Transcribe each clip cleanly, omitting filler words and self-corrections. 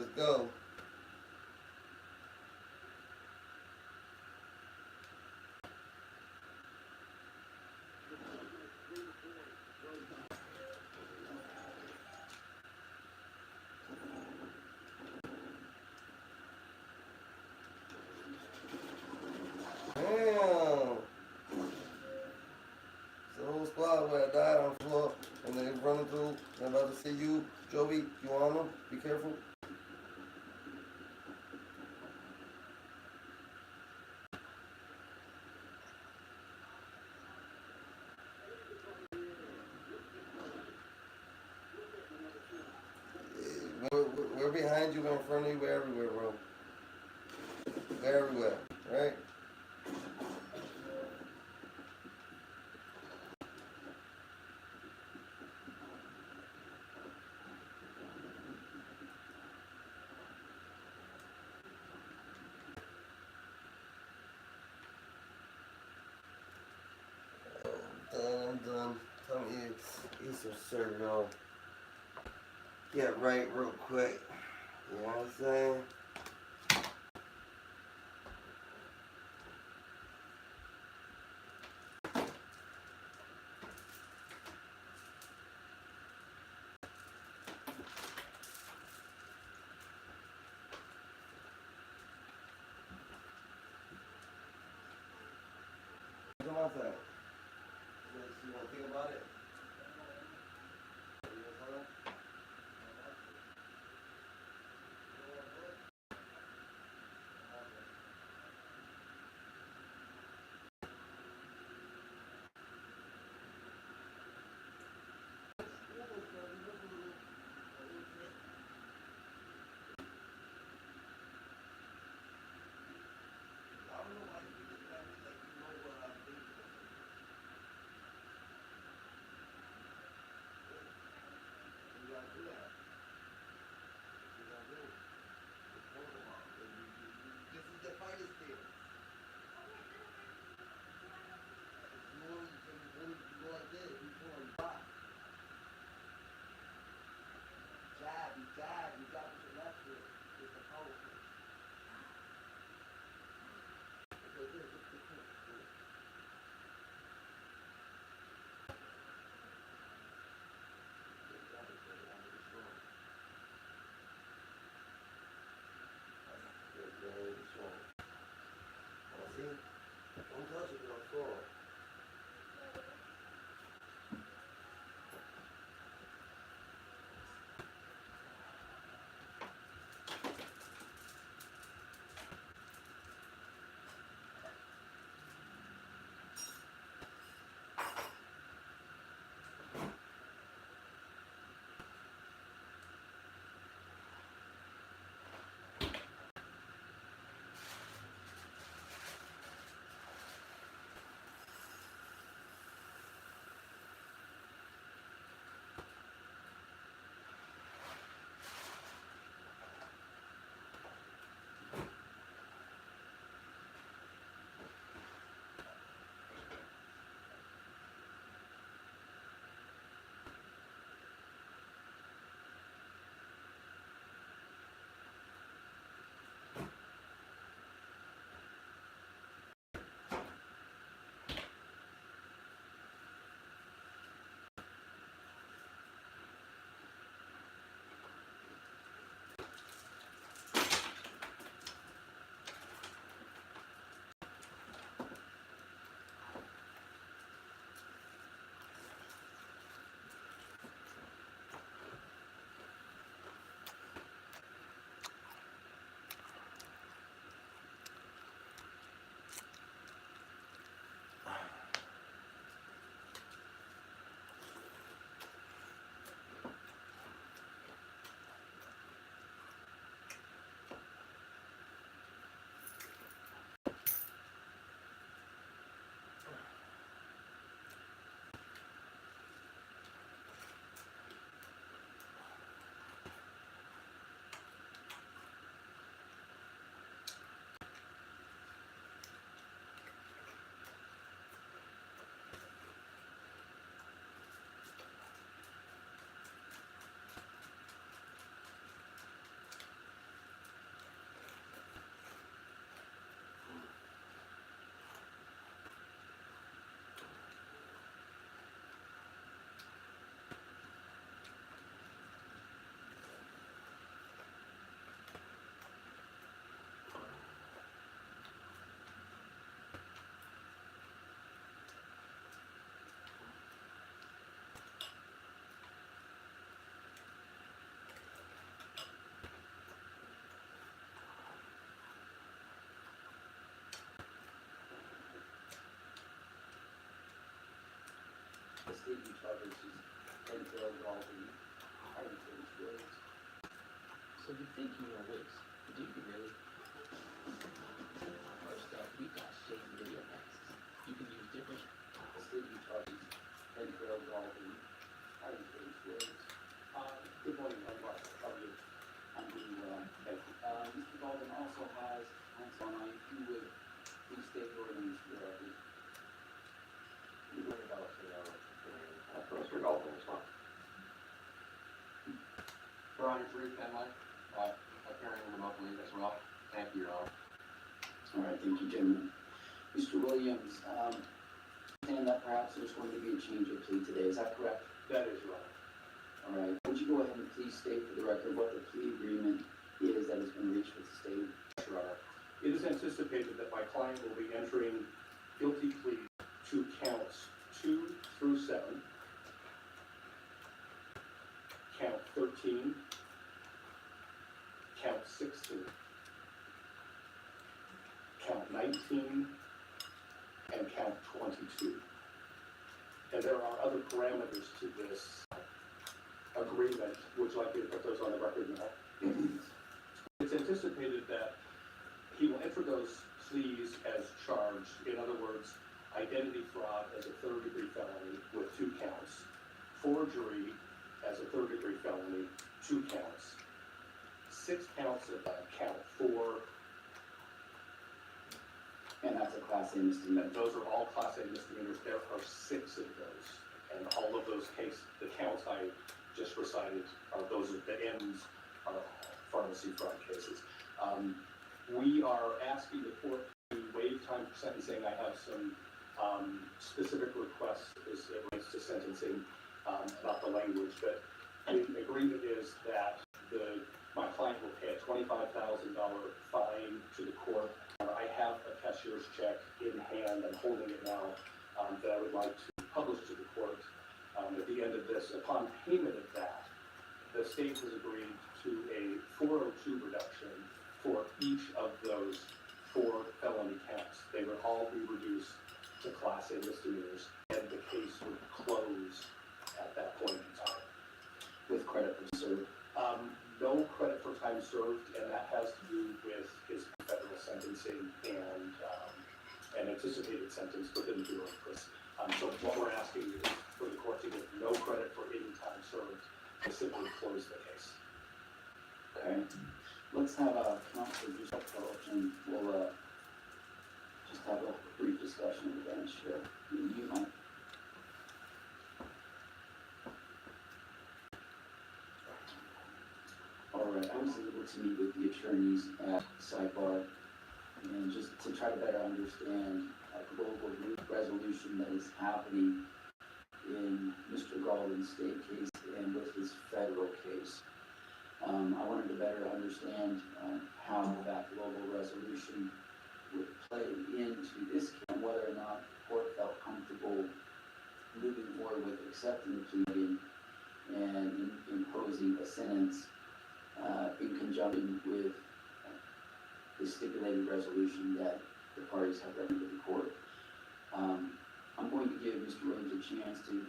Let's go. Damn. So the whole squad where I died on the floor and they running through. They're about to see you, Joey. You on them? Be careful. We're behind you, we're in front of you, we're everywhere, bro. We're everywhere, right? I'm done. Tell me eat some cereal. Get right real quick. You know what I'm saying? Come on, say. You want to think about it? the state of Utah versus Enfield, Galton, Harvey Phillips Williams. So you think you know Wiz, but do you really? First up, we've got Shane Video next. You can use different the state of Utah versus Enfield, Galton, Harvey Phillips Williams. Good morning, Mark. How are you? I'm doing well. Thank you. Mr. Galton also has online. If you would please state your name for the record. Mr. Galton is fine. Your Honor, Ruth Fenway, appearing remotely as well. Thank you, Your Honor. All right, thank you, gentlemen. Mr. Williams, understand that perhaps there's going to be a change of plea today. Is that correct? That is, Your Honor. All right. Would you go ahead and please state for the record what the plea agreement is that has been reached with the state? Your Honor. It is anticipated that my client will be entering guilty plea to counts 2 through 7, count 13, count 16, count 19, and count 22. And there are other parameters to this agreement. Would you like me to put those on the record now? It's anticipated that he will enter those pleas as charged. In other words, identity fraud as a third-degree felony with 2 counts, forgery as a third-degree felony, 2 counts, 6 counts of count 4. And that's a Class A misdemeanor. And those are all Class A misdemeanors. There are 6 of those. And all of those cases, the counts I just recited, are those at the ends are pharmacy fraud cases. We are asking the court to waive time for sentencing. I have some specific requests as it relates to sentencing about the language, but the agreement is that my client will pay a $25,000 fine to the court. I have a cashier's check in hand. I'm holding it now that I would like to publish to the court at the end of this. Upon payment of that, the state has agreed to a 402 reduction for each of those 4 felony counts. They would all be reduced to Class A misdemeanors, and the case would close at that point in time. With credit for served? No credit for time served, and that has to do with his federal sentencing and an anticipated sentence within the Bureau of Prisons. So what we're asking is for the court to give no credit for any time served, and simply close the case. Okay. Let's have a counsel just approach and we'll just have a brief discussion of the bench here. You might. All right, I was able to meet with the attorneys at sidebar and just to try to better understand a global resolution that is happening in Mr. Galton's state case and with his federal case. I wanted to better understand how that global resolution would play into this case, and whether or not the court felt comfortable moving forward with accepting the plea and imposing a sentence in conjunction with the stipulated resolution that the parties have recommended to the court. I'm going to give Mr. Williams a chance to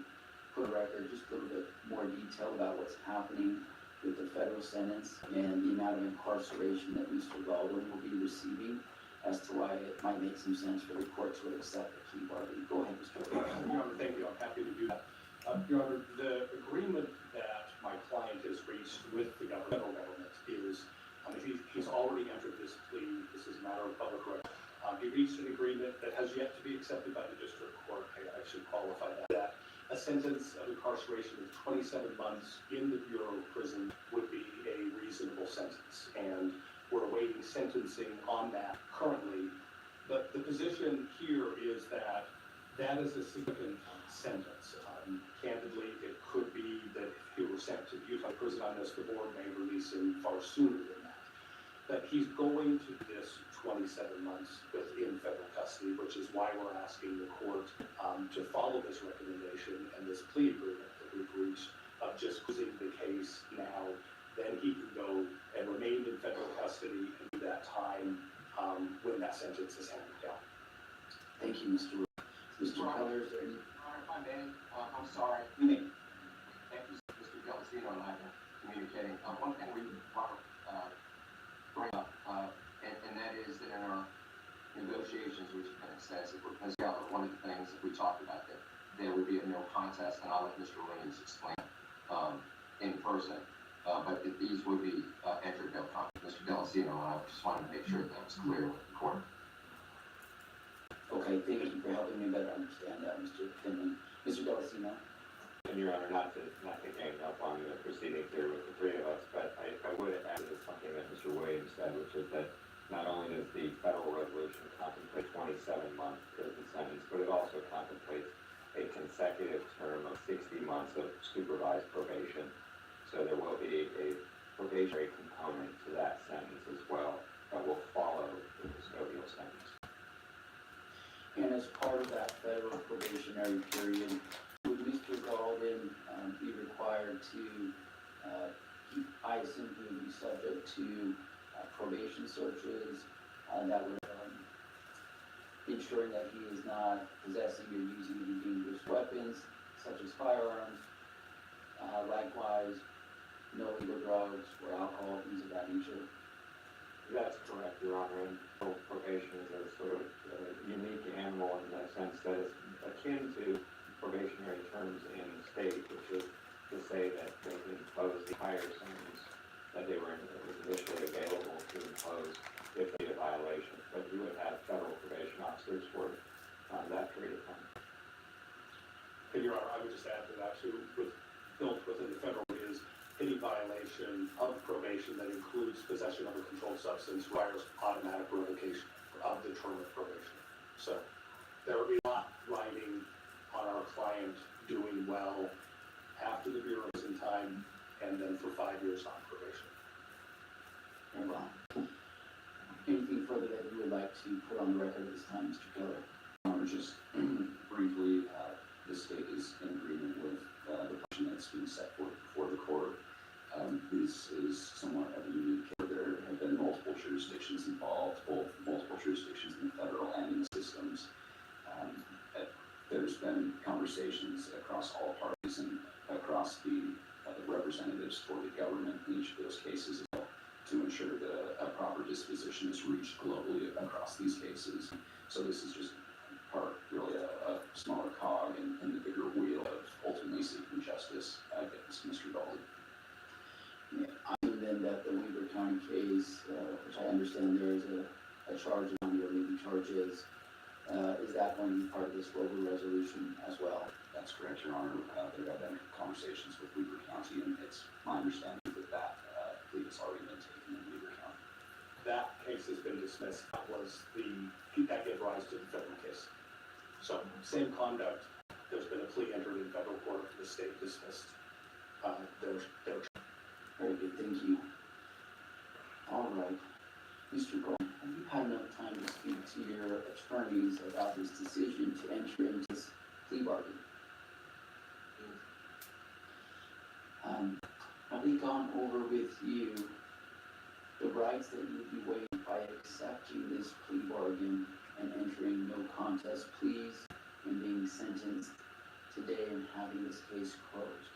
put a record just a little bit more detail about what's happening with the federal sentence and the amount of incarceration that Mr. Galton will be receiving, as to why it might make some sense for the court to accept the plea bargain. Go ahead, Mr. Williams. Your Honor, thank you. I'm happy to do that. Your Honor, the agreement that my client has reached with the federal government is, he's already entered this plea. This is a matter of public record. He reached an agreement that has yet to be accepted by the district court. I should qualify that. A sentence of incarceration of 27 months in the Bureau of Prisons would be a reasonable sentence, and we're awaiting sentencing on that currently. But the position here is that that is a significant sentence. Candidly, it could be that if he were sent to Utah prison on this, the board may release him far sooner than that. But he's going to this 27 months within federal custody, which is why we're asking the court to follow this recommendation and this plea agreement that we've reached of just closing the case now. Then he can go and remain in federal custody and do that time when that sentence is handed down. Thank you, Mr. Keller. Is there any? If I may, I'm sorry. You may. Thank you, Mr. Delacino and I have been communicating. One thing we want to bring up, and that is that in our negotiations, which have been extensive with Ms. Geller, one of the things that we talked about that there would be a no contest, and I'll let Mr. Williams explain in person. But that these would be entered no contest. Mr. Delacino and I just wanted to make sure that was clear with the court. Okay, thank you for helping me better understand that, Mr. Finley. Mr. Delacino? And Your Honor, not to gang up on the proceedings here with the three of us, but I would add to something that Mr. Williams said, which is that not only does the federal resolution contemplate 27-month prison sentence, but it also contemplates a consecutive term of 60 months of supervised probation. So there will be a probationary component to that sentence as well that will follow the custodial sentence. And as part of that federal probationary period, would Mr. Galden be required to, I assume he would be subject to probation searches that would ensuring that he is not possessing or using any dangerous weapons, such as firearms, likewise, no illegal drugs or alcohol, things of that nature? That's correct, Your Honor, and probation is a sort of unique animal in the sense that it's akin to probationary terms in the state, which is to say that they can impose the higher sentence that they were initially available to impose if they did a violation. But you would have federal probation officers for that period of time. And Your Honor, I would just add to that too, built within the federal is any violation of probation that includes possession of a controlled substance requires automatic revocation of the term of probation. So there will be not riding on our client doing well after the Bureau is in time and then for 5 years on probation. Very well. Anything further that you would like to put on the record at this time, Mr. Keller? Just briefly, the state is in agreement with the position that's being set forth before the court. This is somewhat of a unique case. There have been multiple jurisdictions involved, both multiple jurisdictions in the federal and in the systems. There's been conversations across all parties and across the representatives for the government in each of those cases as well to ensure that a proper disposition is reached globally across these cases. So this is just part, really, a smaller cog in the bigger wheel of ultimately seeking justice against Mr. Galden. Yeah, other than that, the Weber County case, which I understand there is a charge on or maybe charges, is that going to be part of this global resolution as well? That's correct, Your Honor. There have been conversations with Weber County, and it's my understanding that plea has already been taken in Weber County. That case has been dismissed. That gave rise to the federal case. So same conduct. There's been a plea entered in federal court. The state dismissed their Very good, thank you. All right. Mr. Golden, have you had enough time to speak to your attorneys about this decision to enter into this plea bargain? Have they gone over with you the rights that you would be waived by accepting this plea bargain and entering no contest pleas and being sentenced today and having this case closed?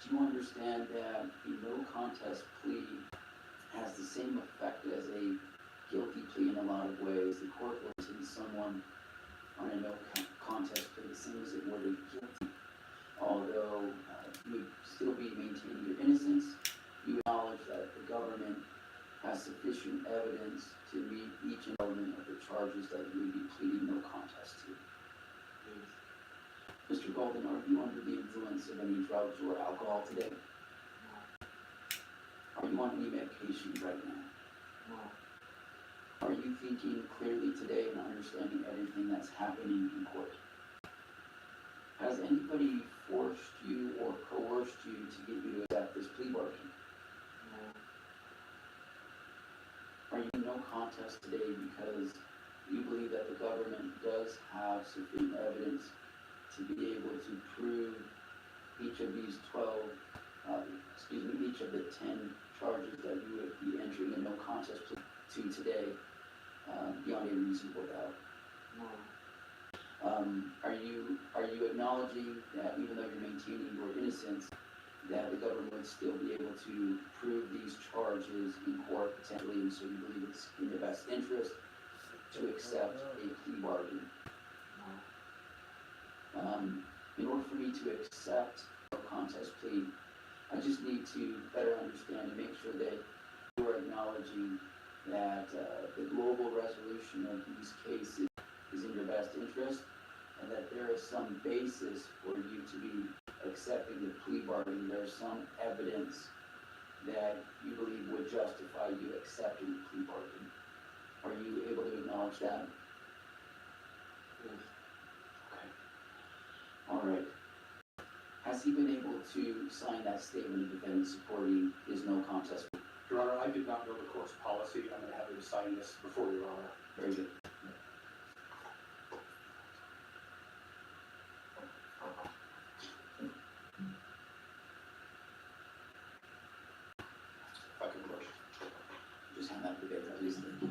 Do you understand that a no contest plea has the same effect as a guilty plea in a lot of ways? The court will sentence someone on a no contest plea the same as it would a guilty. Although you would still be maintaining your innocence, you acknowledge that the government has sufficient evidence to meet each element of the charges that you would be pleading no contest to. Mr. Golden, are you under the influence of any drugs or alcohol today? No. Are you on any medications right now? No. Are you thinking clearly today and understanding everything that's happening in court? Has anybody forced you or coerced you to get you to accept this plea bargain? No. Are you in no contest today because you believe that the government does have sufficient evidence to be able to prove each of these each of the 10 charges that you would be entering a no contest plea to today beyond a reasonable doubt? No. Are you acknowledging that even though you're maintaining your innocence, that the government would still be able to prove these charges in court potentially, and so you believe it's in your best interest to accept a plea bargain? In order for me to accept a contest plea, I just need to better understand and make sure that you are acknowledging that the global resolution of these cases is in your best interest, and that there is some basis for you to be accepting the plea bargain. There's some evidence that you believe would justify you accepting the plea bargain. Are you able to acknowledge that? Okay. All right. Has he been able to sign that statement of defense supporting his no contest plea? Your Honor, I did not know the court's policy. I'm going to have him sign this before Your Honor. Very good. If I could push. Just hand that to the paper, please. Thank you.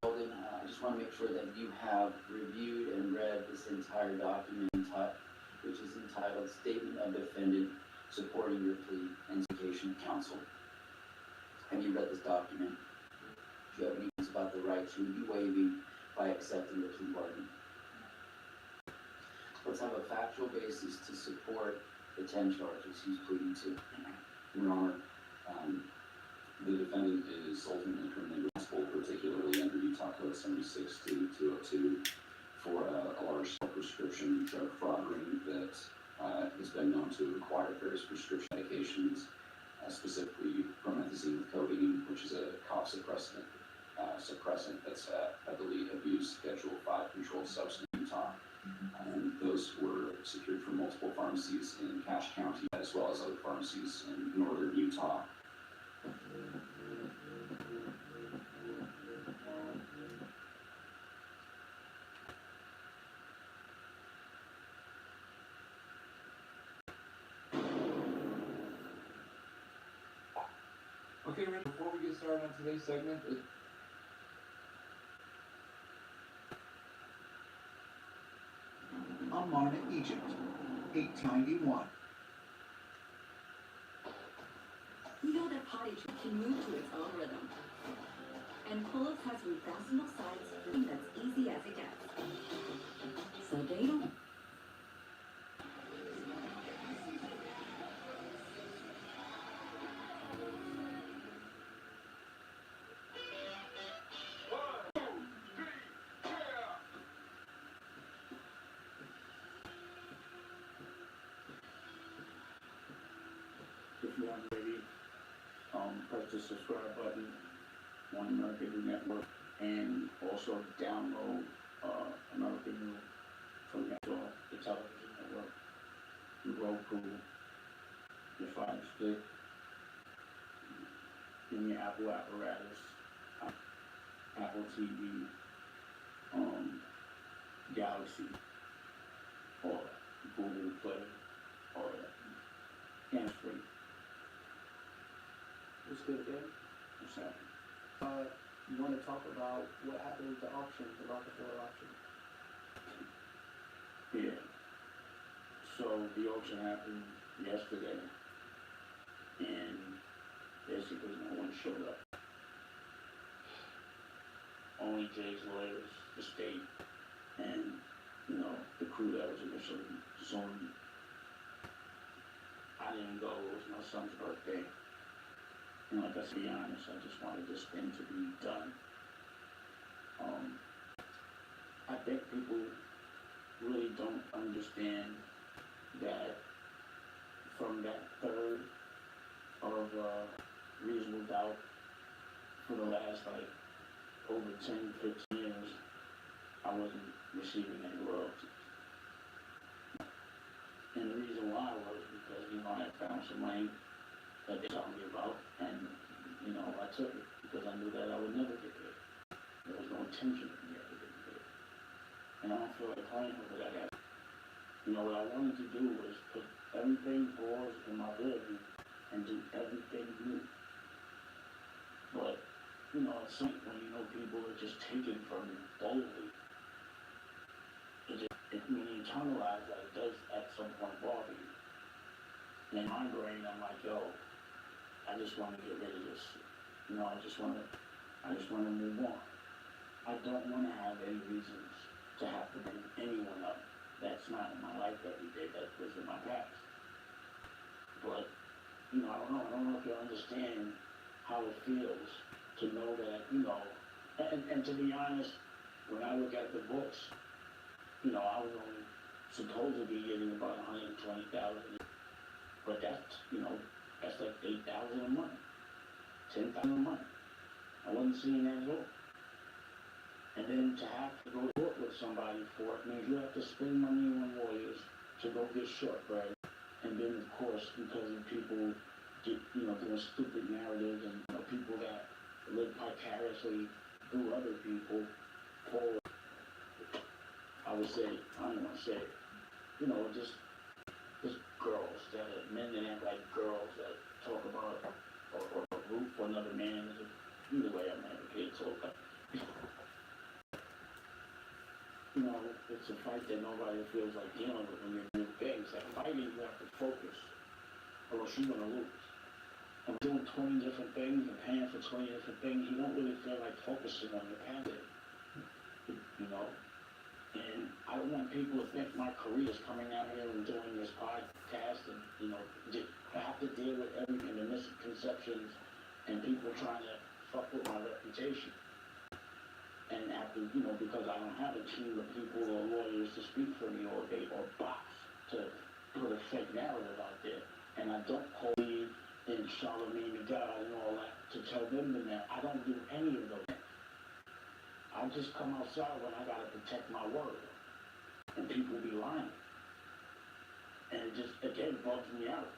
Weldon, I just want to make sure that you have reviewed and read this entire document, which is entitled Statement of Defendant Supporting Your Plea and Invocation of Counsel. Have you read this document? Do you have any views about the rights you would be waiving by accepting the plea bargain? Let's have a factual basis to support the 10 charges he's pleading to. Your Honor, the defendant is ultimately criminally responsible, particularly under Utah Code 76-202, for a large prescription drug fraud ring that has been known to acquire various prescription medications, specifically promethazine with codeine, which is a cough suppressant that's heavily abused Schedule 5 controlled substance in Utah. And those were secured from multiple pharmacies in Cache County, as well as other pharmacies in northern Utah. Okay, Rich, before we get started on today's segment, Amarna, Egypt, 1891. We know that pottage can move to its own rhythm. And Pull-Ups has refastenable sides for something that's easy as it gets. So they don't. if you haven't already, press the subscribe button on American New Network, and also download American New from the television network, Roku, your Fire Stick, in your Apple apparatus, Apple TV, Galaxy, or Google Play, or hands-free. What's good, Dave? What's happening? You want to talk about what happened with the auction, the Rockefeller auction? Yeah. So the auction happened yesterday, and basically no one showed up. Only Jay's lawyers, the state, and, the crew that was initially Zoom. I didn't go, it was my son's birthday. And like I said, to be honest, I just wanted this thing to be done. I think people really don't understand that from that third of reasonable doubt for the last over 10, 15 years, I wasn't receiving any royalties. And the reason why was because, I had found some money that they told me about, and, I took it because I knew that I would never get paid. There was no intention of me ever getting paid. And I don't feel like playing over that. What I wanted to do was put everything pause in my rear view and do everything new. But you know, it's like when you know people are just taken from you boldly. When you internalize that, it does at some point bother you. And in my brain, I'm like, yo, I just want to get rid of this. You know, I just want to move on. I don't want to have any reasons to have to bring anyone up that's not in my life every day, that was in my past. But, you know, I don't know if you understand how it feels to know that, you know, and to be honest, when I look at the books, you know, I was only supposed to be getting about 120,000, but that's, you know, that's like 8,000 a month, 10,000 a month. I wasn't seeing that at all. And then to have to go to court with somebody for it means you have to spend money on lawyers to go get shortbread. And then, of course, because of people, you know, doing stupid narratives and, you know, people that live vicariously through other people for, I would say, I don't want to say, you know, just girls that are men that act like girls that talk about or root for another man. Either way, I'm not okay, so, you know, it's a fight that nobody feels like dealing with when you're new things. That fighting, you have to focus, or else you're gonna lose. I'm doing 20 different things and paying for 20 different things. You don't really feel like focusing on your passion, you know? And I don't want people to think my career is coming out here and doing this podcast and, you know, I have to deal with everything, the misconceptions and people trying to fuck with my reputation. And after, you know, because I don't have a team of people or lawyers to speak for me or bots to put a fake narrative out there. And I don't call me in Charlemagne the God and all that to tell them the net. I don't do any of those things. I just come outside when I gotta protect my word. And people be lying. And it just, again, bugs me out.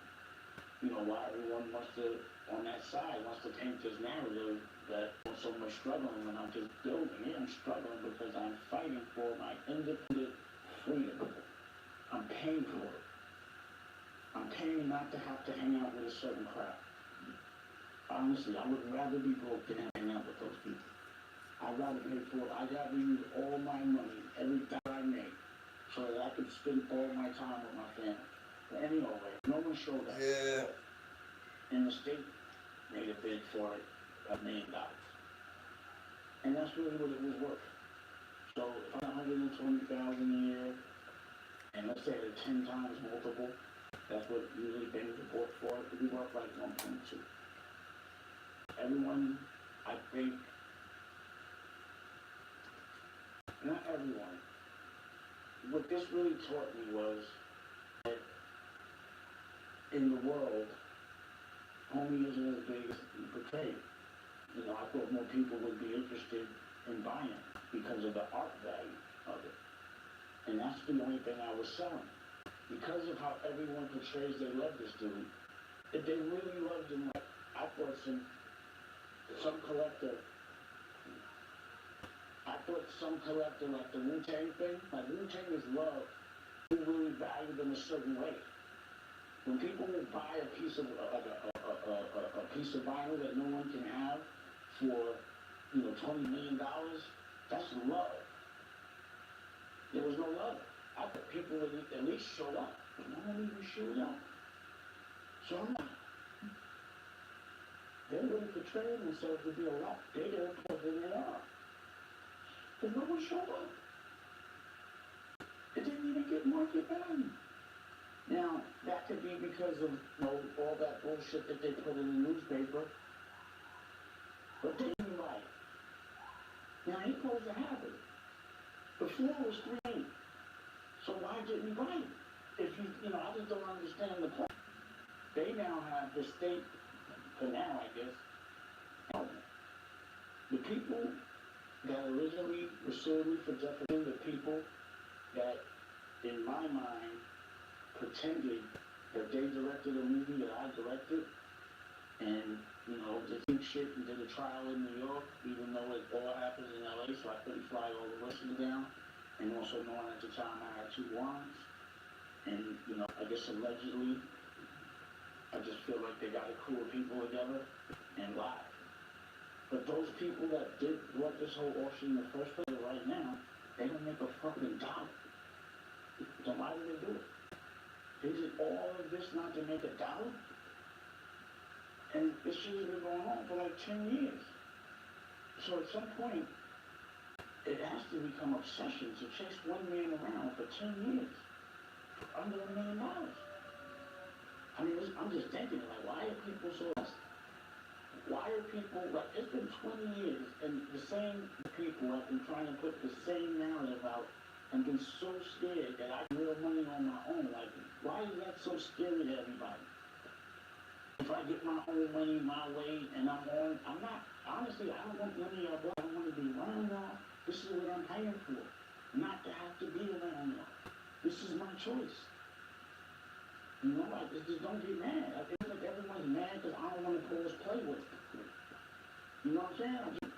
You know, why everyone wants to, on that side, wants to paint this narrative that I'm so much struggling when I'm just building. Yeah, I'm struggling because I'm fighting for my independent freedom. I'm paying for it. I'm paying not to have to hang out with a certain crowd. Honestly, I would rather be broke than hang out with those people. I'd rather pay for it. I'd rather use all my money, every dollar I make, so that I could spend all my time with my family. But anyway, no one showed up. Yeah. And the state made a bid for it, $1 million. And that's really what it was worth. So if I'm 120,000 a year, and let's say it's 10 times multiple, that's what usually things report for, it would be worth like 1.2. Everyone, I think, not everyone, what this really taught me was that in the world, homie isn't as big as you portray. You know, I thought more people would be interested in buying because of the art value of it. And that's the only thing I was selling. Because of how everyone portrays they love this dude, if they really loved him, like I thought some collector like the Wu-Tang thing, like Wu-Tang is love, who really valued them a certain way. When people will buy a piece of a piece of vinyl that no one can have for, you know, $20 million, that's love. There was no love. I thought people would at least show up, but no one even showed up. So I'm like, they're really portraying themselves to be a lot bigger than they are. But no one showed up. It didn't even get market value. Now, that could be because of, you know, all that bullshit that they put in the newspaper. But they didn't buy it. Now, he supposed to have it. The floor was $3. So why didn't he buy it? If you know, I just don't understand the point. They now have the state, for now, I guess, the people that originally were suing me for defamation, the people that, in my mind, pretended that they directed a movie that I directed, and, you know, they did shit and did a trial in New York, even though it all happened in LA, so I couldn't fly all the listeners down, and also knowing at the time I had 2 warrants, and, you know, I guess allegedly, I just feel like they got a crew of people together and lied. But those people that did what this whole auction in the first place right now, they don't make a fucking dollar. So why do they do it? Is it all of this not to make a dollar? And this shit has been going on for like 10 years. So at some point, it has to become obsession to chase one man around for 10 years. For under $1 million. I mean, I'm just thinking, like, why are people so... Why are people, like, it's been 20 years, and the same people have been trying to put the same narrative out and been so scared that I can real money on my own. Like, why is that so scary to everybody? If I get my own money my way and I'm not, honestly, I don't want none of y'all, but I don't want to be around y'all. This is what I'm paying for. Not to have to be around y'all. This is my choice. You know, like, just don't get mad. I feel like everyone's mad because I don't want to pause play with. You know what I'm saying?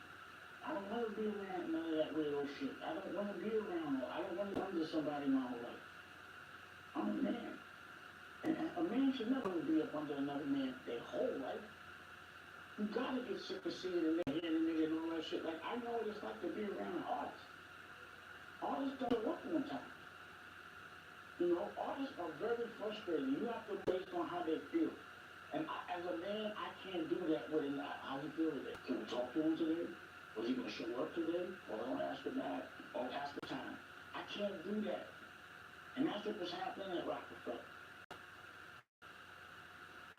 I don't want to be around none of that weirdo shit. I don't want to be around her. I don't want to be under somebody my whole life. I'm a man. And a man should never be up under another man their whole life. You gotta get sick of seeing a nigga, hearing a nigga and all that shit. Like, I know what it's like to be around an artist. Artists don't work one time. You know, artists are very frustrating. You have to based on how they feel. And as a man, I can't do that with him. How he feel today. Can we talk to him today? Was he gonna show up today? Or don't ask for that? Or ask for time? I can't do that. And that's what was happening at Rockefeller.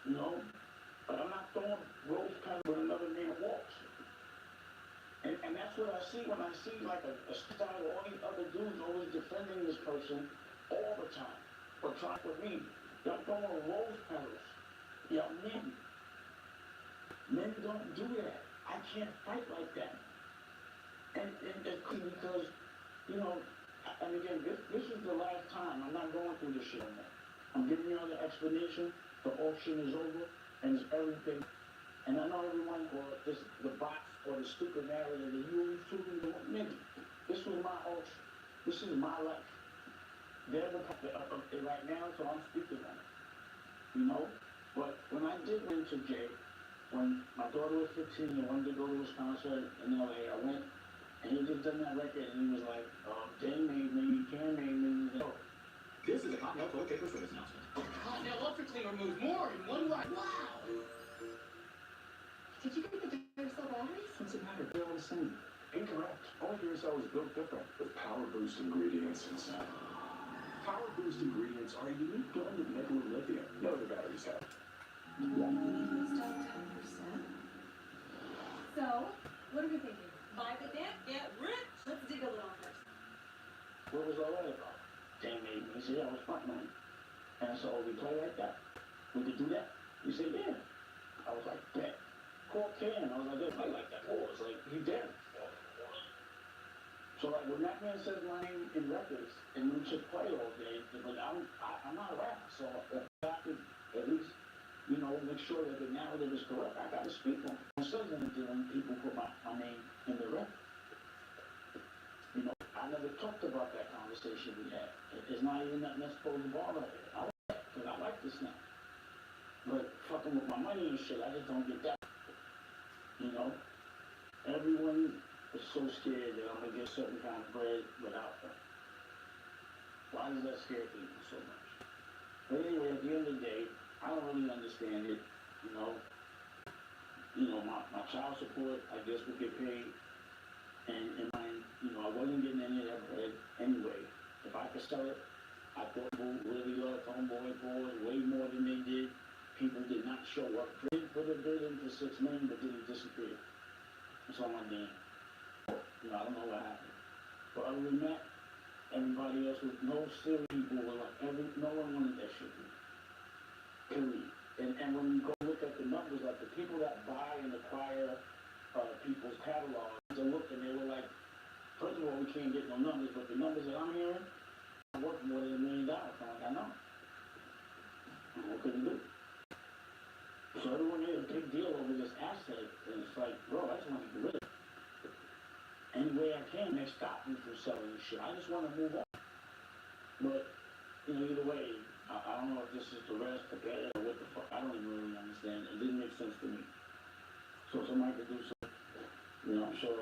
You know? But I'm not throwing rose petals when another man walks. And that's what I see when I see like a style of all these other dudes always defending this person all the time. But trying with me. Y'all throwing rose petals. Y'all men. Men don't do that. I can't fight like that. And it's because, you know, and again, this is the last time. I'm not going through this shit anymore. I'm giving you all the explanation. The auction is over, and it's everything. And I know everyone, or the box, or the stupid narrative that you always talking about, nigga. This was my auction. This is my life. They're the right now, so I'm speaking on it. You know? But when I did went to Jay, when my daughter was 15 and wanted to go to his concert in LA, I went, and he just done that record, and he was like, Jay made me, Cam made me. This is a Continental Toilet Paper Service announcement. Continental Ultra Cleaner removes more in one ride. Wow! Did you get the Duracell batteries? What's the matter? They're all the same. Incorrect. All Duracell is built different with Power Boost ingredients inside. Power Boost ingredients are a unique blend of nickel and lithium. No other batteries have. Boost up 10%. So, what are we thinking? Buy the debt, get rich. Let's dig a little first. What was all that about? Jay made me. He said, I was front money. And I said, oh, we play like that. We could do that? He said, yeah. I was like, bet. Call Cam. I was like, I like that. Oh, it's like, he dead. So like when that man says my name in records and we should play all day, but I'm not a rapper, so if I could at least, you know, make sure that the narrative is correct, I gotta speak on it. It says anything when people put my name in the record. You know, I never talked about that conversation we had. It's not even nothing that's supposed to bother me. I like that, because I like this now. But fucking with my money and shit, I just don't get that. You know? Everyone is so scared that I'm gonna get certain kind of bread without them. Why does that scare people so much? But anyway, at the end of the day, I don't really understand it. You know, my child support, I guess, would get paid. And I wasn't getting any of that bread anyway. If I could sell it, I thought people really loved Homeboy Boys way more than they did. People did not show up. Did put a bid in for $6 million, but didn't disappear. That's all I'm doing. I don't know what happened. But other than that, everybody else was no silly people were like no one wanted that shit. Period. And when you go look at the numbers, like the people that buy and acquire people's catalogs, they looked and they were like, first of all, we can't get no numbers, but the numbers that I'm hearing are worth more than $1 million. I'm like, I know. What could you do? So everyone made a big deal over this asset, and it's like, bro, I just want to get rid of it. Any way I can, they stop me from selling this shit. I just want to move on. But, either way, I don't know if this is the rest, the better, or what the fuck. I don't even really understand. It didn't make sense to me. So somebody could do something. You know, I'm sure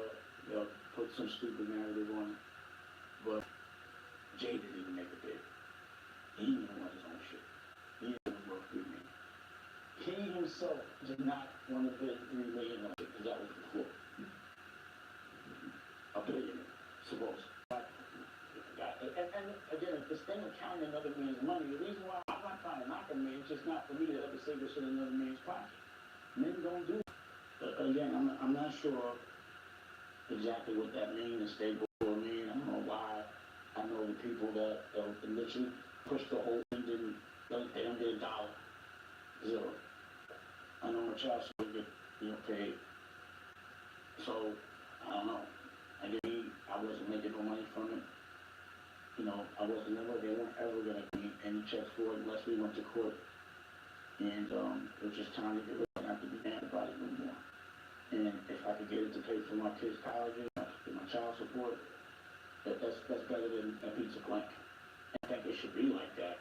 they'll put some stupid narrative on it, but Jay didn't even make a bid. He didn't even want his own shit. He didn't even work $3 million. He himself did not want to bid $3 million on it because that was the floor. $1 billion, suppose. And again, if this thing of counting another man's money, the reason why I'm not trying to knock a man, it's just not for me to ever say this in another man's pocket. Men don't do it. Again, I'm not sure exactly what that means, stable or mean. I don't know why. I know the people that literally push the whole thing, they don't get $1, zero. I know my child support get paid. So, I don't know. Again, I wasn't making no money from it. You know, they weren't ever gonna give me any checks for it unless we went to court. And, it was just time to get rid of it, not to be mad about it no more. And if I could get it to pay for my kids' colleges, my child support, that's better than a pizza plank. I think it should be like that.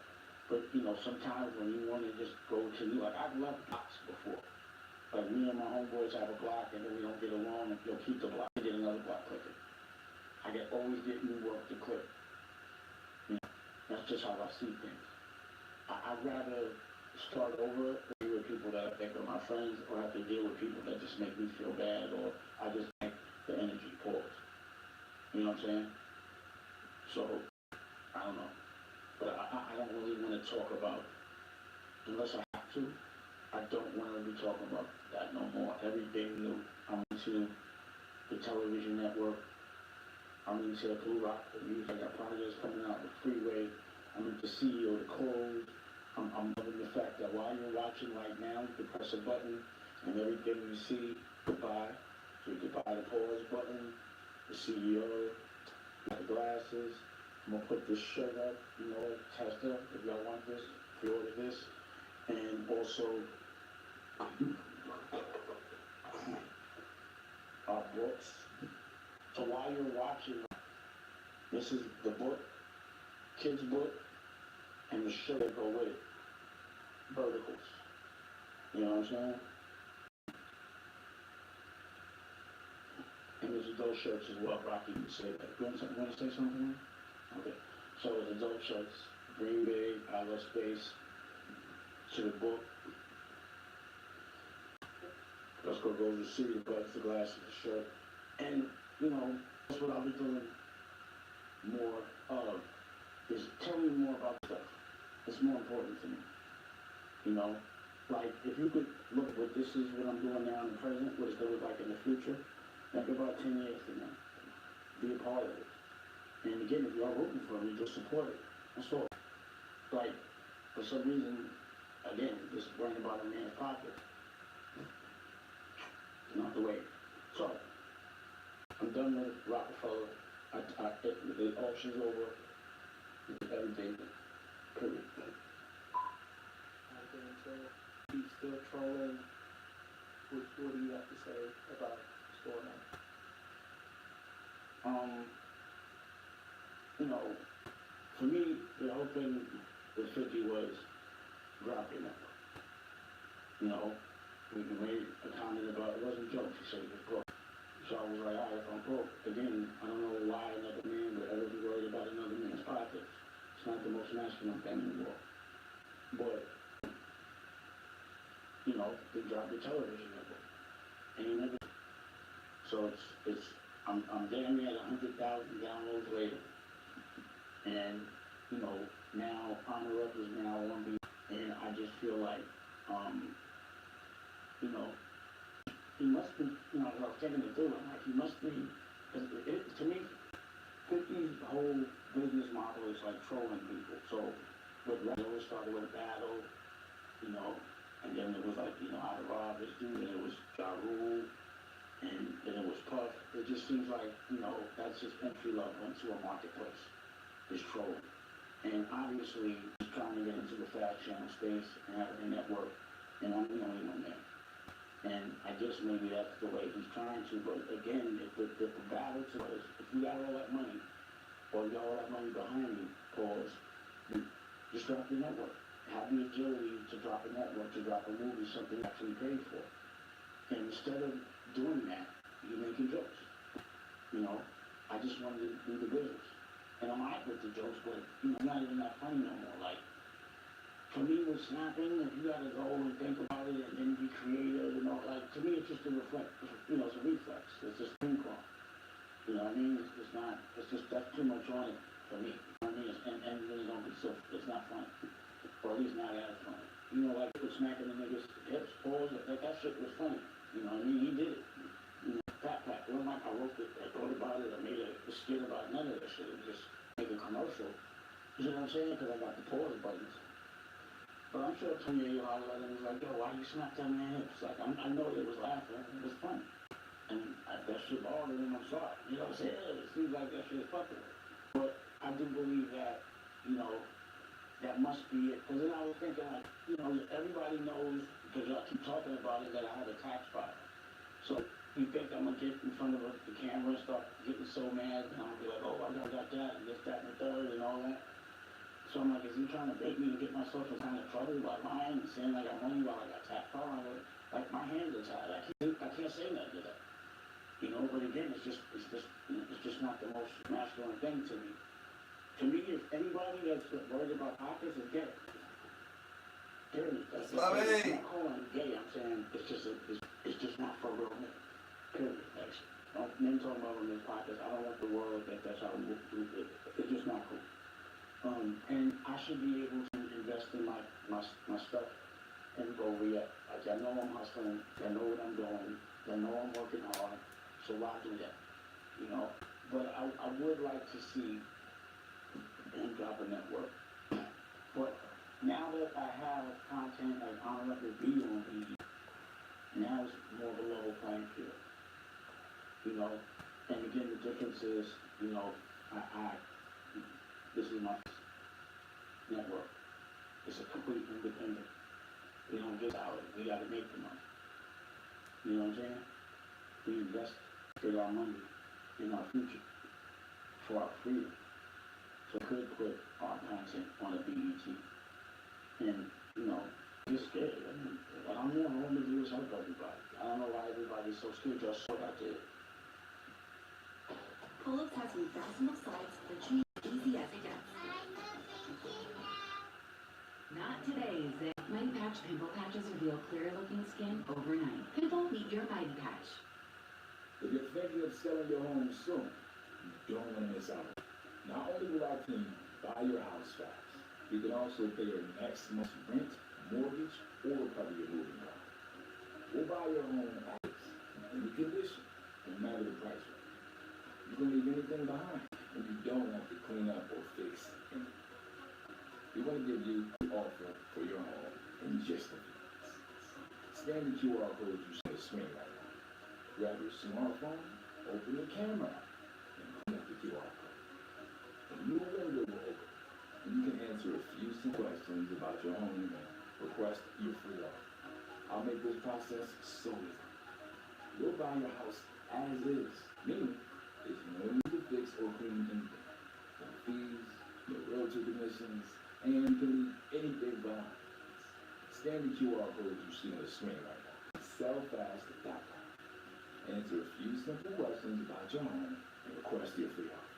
But, you know, sometimes when you want to just go to, like, I've loved blocks before. Like, me and my homeboys have a block, and then we don't get along, and you'll keep the block, and get another block clicking. I can always get new work to click. You know, that's just how I see things. I'd rather start over with people that I think are my friends, or have to deal with people that just make me feel bad, or I just make the energy pause. You know what I'm saying? So, I don't know. But I don't really want to talk about, unless I have to, I don't want to be talking about that no more. Everything new. I'm into the television network. I'm into Blue Rock, the music. I got projects coming out with Freeway. I'm into CEO, the Code. I'm loving the fact that while you're watching right now, you can press a button and everything you see, you buy. So you can buy the pause button, the CEO, the glasses. I'm gonna put this shirt up, you know, Tesla, if y'all want this, pre-order this. And also, our books. So while you're watching, this is the book, kids' book, and the shirt that go with it. Verticals. You know what I'm saying? And there's adult shirts as well. Rocky, you say that. You want to say something? Okay. So it's adult shirts. Green Bay, I Love Space, to the book. Let's go to see the buttons, the glasses, the shirt. And, you know, that's what I'll be doing more of, is telling you more about stuff. It's more important to me. You know, like, if you could look at what this is, what I'm doing now in the present, what it's going to look like in the future, think about 10 years from now. Be a part of it. And again, if you're rooting for me, just support it. That's all. Like, for some reason, again, this is worrying about a man's pocket. It's not the way. So, I'm done with Rockefeller. The auction's over. Everything. Period. Okay, so he's still trolling. What do you have to say about what's going on? You know, for me, the whole thing with 50 was dropping it. You know, we made a comment about it wasn't a joke. He said he was broke. So I was like, all right, if I'm broke, again, I don't know why another man would ever be worried about another man's pockets. It's not the most masculine thing in the world. But, you know, they dropped the television network. And never. So I'm damn near at 100,000 downloads later. And, you know, now Honor Up is now on me. And I just feel like, you know, he must be, you know, I was taking it through, I'm like, he must be, because to me, 50's whole business model is like trolling people. So, with Rizzo, it started with a battle, you know, and then it was like, you know, how to rob this dude, and it was Ja Rule, and then it was Puff. It just seems like, you know, that's just entry level into a marketplace, is trolling. And obviously, he's trying to get into the fast channel space and have a network, and I'm the only one there. And I guess maybe that's the way he's trying to, but again, if the battle to us, if you got all that money, or you got all that money behind you, pause, just drop the network. Have the agility to drop a network, to drop a movie, something you actually paid for. And instead of doing that, you're making jokes. You know, I just wanted to do the business. And I'm alright with the jokes, but, you know, I'm not even that funny no more. Like, for me with snapping, if you gotta go and think about it and then be creative and all, like, to me it's just a reflex, you know, it's a reflex. It's just ping pong. You know what I mean? It's not, it's just, that's too much on it for me. You know what I mean? And really don't be so, it's not funny. Or at least not as funny. You know, like, with smacking the niggas hips, paws, like, that shit was funny. You know what I mean? He did it. You know, Fat Pat, it wasn't like I wrote it, I thought about it, I made a skit about none of that shit. It was just make a commercial. You know what I'm saying? Because I got the pause buttons. But I'm sure Tony hollered at him, was like, yo, why you smack that man hips? Like, I know they was laughing, it was funny. And that shit bothered him, I'm sorry. You know what I'm saying? It seems like that shit is fucking with him. But I do believe that, you know, that must be it. Because then I was thinking, like, you know, everybody knows, because y'all keep talking about it, that I have a tax file. So you think I'm going to get in front of the camera and start getting so mad, and I'll be like, oh, I got that, and this, that, and the third, and all that. So I'm like, is he trying to bait me to get myself in kind of trouble by lying and saying I got money while I got tax file? Like, my hands are tied. I can't say nothing to that. You know, but again, it's just not the most masculine thing to me. To me, if anybody that's worried about pockets is gay. Period. That's Love I'm it. not calling it gay. I'm saying it's just not for real men. Period. Men talking about in their pockets. I don't want the world that that's how we do it. It's just not cool. And I should be able to invest in my stuff and go re-up. Like, I know I'm hustling, I know what I'm doing, I know I'm working hard, so why do that? You know? But I would like to see them drop a network. But now that I have content like I'm going to be on BD, now it's more of a level playing field. You know? And again, the difference is, you know, this is my network. It's a complete independent. We don't get out of it. We gotta make the money. You know what I'm saying? We invest our money in our future for our freedom. So we could put our content on a BET. And, you know, just scared. I mean, what I'm here, all I'm gonna do is help everybody. I don't know why everybody's so scared. Just what I did. Pull-ups has refastenable sides for cheese, easy as it gets. Not today, Zay. Mighty Patch Pimple Patches reveal clear-looking skin overnight. Pimple, meet your Mighty Patch. If you're thinking of selling your home soon, you don't want to miss out. Not only will our team buy your house fast, you can also pay your next month's rent, mortgage, or cover your moving costs. We'll buy your home as any condition, no matter the price range. You don't leave anything behind, and you don't have to clean up or fix anything. We want to give you an offer for your home in just a few minutes. Scan the QR code you see on the screen right now. Grab your smartphone, open the camera, and clean up the QR code. A new window will open, and you can answer a few simple questions about your home and request your free offer. I'll make this process so easy. We'll buy your house as is, meaning there's no need to fix or clean anything. No fees, no realtor commissions, and you can leave anything behind. Scan the QR code you see on the screen right now. Sellfast.com. Answer a few simple questions about your home and request your free offer.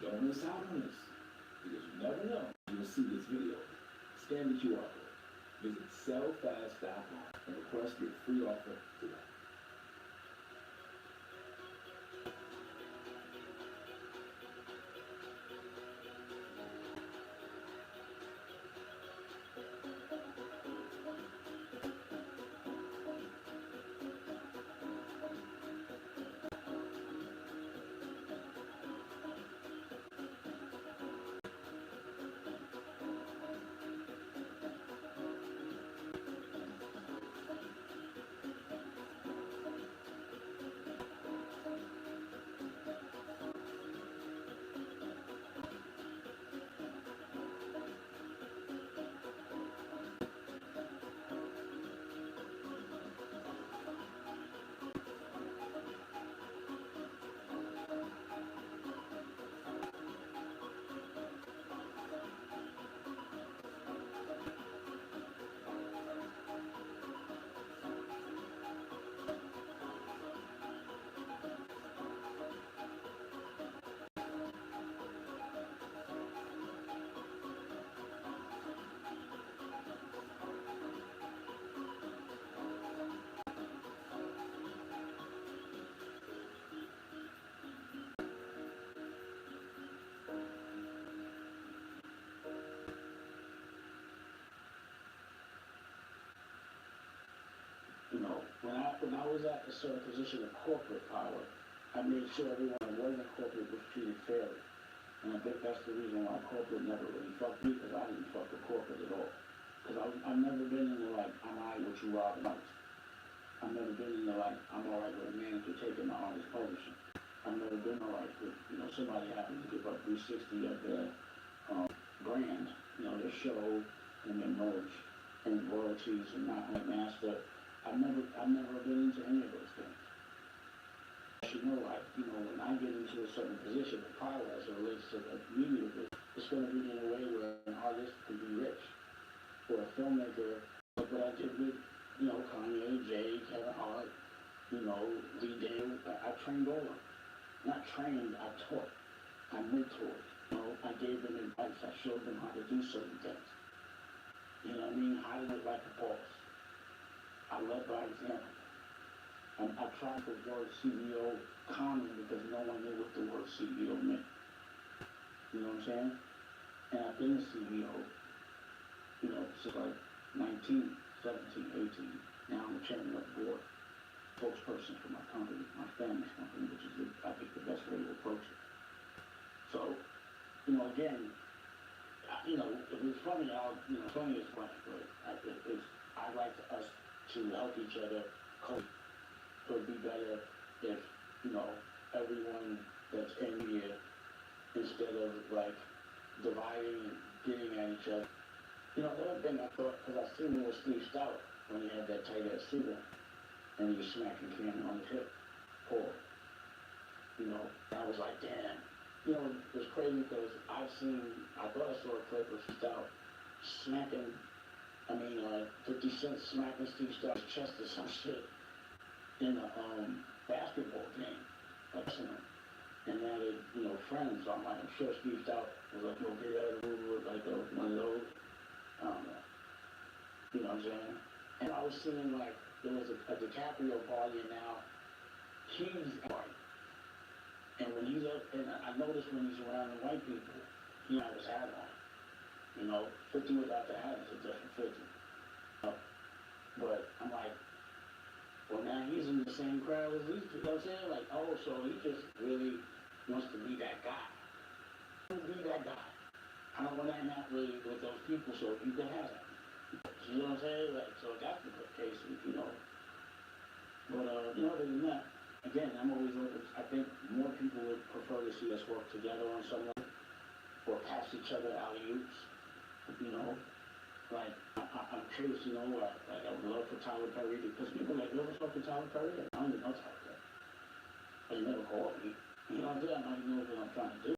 Don't miss out on this, because you never know you will see this video. Scan the QR code. Visit sellfast.com and request your free offer today. when I was at a certain position of corporate power, I made sure everyone that wasn't corporate was treated fairly. And I think that's the reason why corporate never really fucked me, because I didn't fuck with corporate at all. Because I've never been in the like, I'm alright with you robbing us. I've never been in the like, I'm alright with a manager taking my artist publishing. I've never been alright with, somebody having to give up 360 of their brand, their show and their merch and royalties and not my master. I've never been into any of those things. You know, like, when I get into a certain position of power as it relates to the media business, it's going to be in a way where an artist can be rich, or a filmmaker, like what I did with, Kanye, Jay, Kevin Hart, Lee Daniel. I trained all of them. Not trained, I taught. I mentored. I gave them advice. I showed them how to do certain things. You know what I mean? How to live like a boss. I led by example. I tried the word CEO common because no one knew what the word CEO meant. You know what I'm saying? And I've been a CEO, since like 19, 17, 18. Now I'm the chairman of the board, spokesperson for my company, my family's company, which is, I think, the best way to approach it. So, again, if it's funny, funny is funny, but I'd like us to help each other cope. It would be better if, everyone that's in here, instead of like dividing and getting at each other. The other thing I thought, because I seen him with Steve Stout when he had that tight ass suit on, and he was smacking Cam on the hip, Paul. I was like, damn. It was crazy because I thought I saw a clip of Stout smacking, 50 Cent smacking Steve Stout's chest or some shit in a basketball game, and now they're, friends. So I'm sure Steve Stout was like, yo, get out of the room, like one of those. I don't know. You know what I'm saying? And I was seeing like, there was a DiCaprio party, and now he's white. And when he's up, and I noticed when he's around the white people, he had his hat on. 50 without the hat is a different 50. But I'm like, well, now he's in the same crowd as these people. You know what I'm saying? Like, oh, so he just really wants to be that guy. Be that guy. I don't want to hang out really with those people, so you can have that. You know what I'm saying? Like, so that's the case, But, other than that, again, I'm always open. I think more people would prefer to see us work together on some level, or pass each other alley-oops, Like, I'm curious, like I would love for Tyler Perry, because people like, you ever talk to Tyler Perry? I don't even know Tyler Perry. But he never called me. You know what I'm saying? I don't even know what I'm trying to do.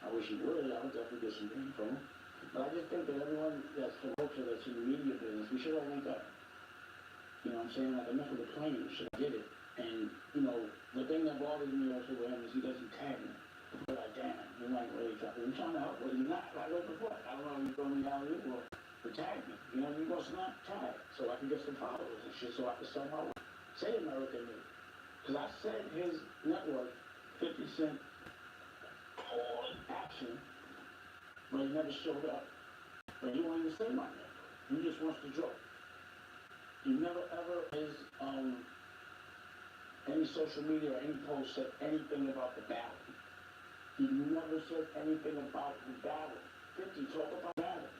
I wish he would. I would definitely get some game from him. But I just think that everyone that's the culture that's in the media business, we should all link up. You know what I'm saying? Like, enough of the playing, we should get it. And, the thing that bothers me also with him is he doesn't tag me. But like, damn, you're not really trying to help, but you're not. Like, what the fuck? I don't know if you're going to alley or tag me. You go snap, tag, so I can get some followers and shit, so I can sell my work. Say American Me. Because I said his network, 50 Cent, all action, but he never showed up. But he won't even say my network. He just wants to joke. He never ever is, any social media or any post said anything about the battle. He never said anything about the battle. 50, talk about battle.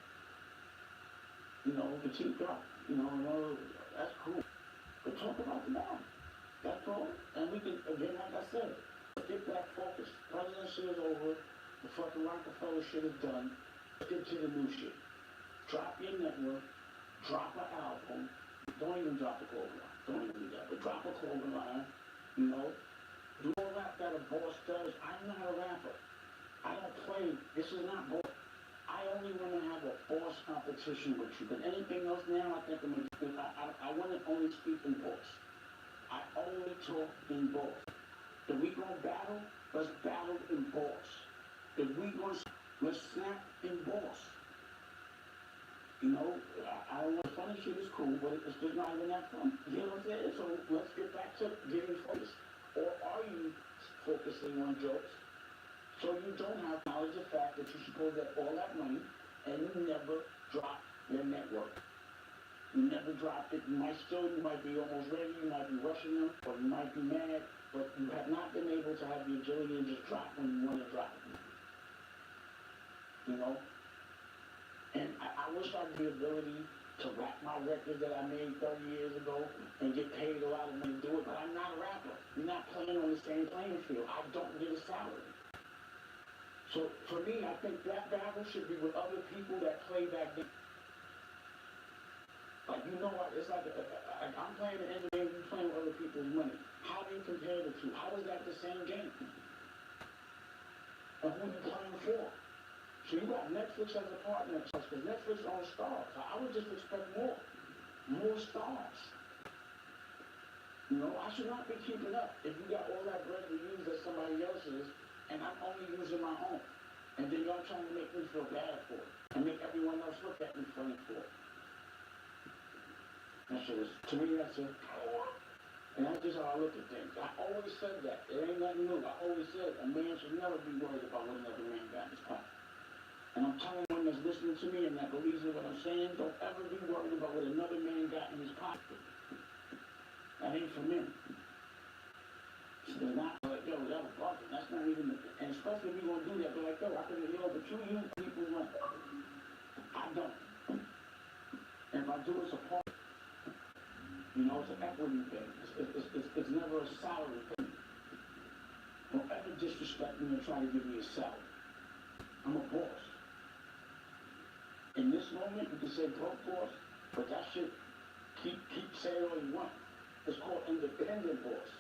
The cheap drop, that's cool. But talk about the battle. That's all. And we can, again, like I said, get back focused. Presidency is over. The fucking Rockefeller shit is done. Let's get to the new shit. Drop your network. Drop an album. Don't even drop a clothing line. Don't even do that. But drop a clothing line. Do all that a boss does. I'm not a rapper. I don't play. This is not boss. I only want to have a boss competition with you. But anything else now, I think I want to only speak in boss. I only talk in boss. If we gonna battle, let's battle in boss. If we gonna, let's snap in boss. I don't want funny shit is cool, but it's just not even that fun. You know what I'm saying? So let's get back to getting focused. Or are you focusing on jokes? So you don't have knowledge of the fact that you're supposed to get all that money and you never drop your network. You never dropped it. You might be almost ready, you might be rushing them, or you might be mad, but you have not been able to have the agility to just drop when you want to drop. You know? And I wish I had the ability to rap my records that I made 30 years ago and get paid a lot of money to do it, but I'm not a rapper. We're not playing on the same playing field. I don't get a salary. So for me, I think that battle should be with other people that play that game. Like, you know what, it's like I'm playing the end of the game, you're playing with other people's money. How do you compare the two? How is that the same game? And who you playing for? So you got Netflix as a partner, because Netflix owns stars. I would just expect more stars. You know, I should not be keeping up if you got all that bread to use that somebody else's, and I'm only using my own. And then y'all trying to make me feel bad for it, and make everyone else look at me funny for it. That shit is, to me, that's a, and that's just how I look at things. I always said that. It ain't nothing new. I always said a man should never be worried about what another man got in his pocket. And I'm telling anyone that's listening to me and that believes in what I'm saying, don't ever be worried about what another man got in his pocket. That ain't for men. So they're not like, yo, that was bugging. That's not even, and especially if you're gonna do that, they're like, yo, I could, you know, but you use people's money. I don't. And if I do, it's a part. You know, it's an equity thing. It's never a salary thing. Don't ever disrespect me and try to give me a salary. I'm a boss. In this moment, you can say broke boss, but that shit, keep saying all you want. It's called independent boss.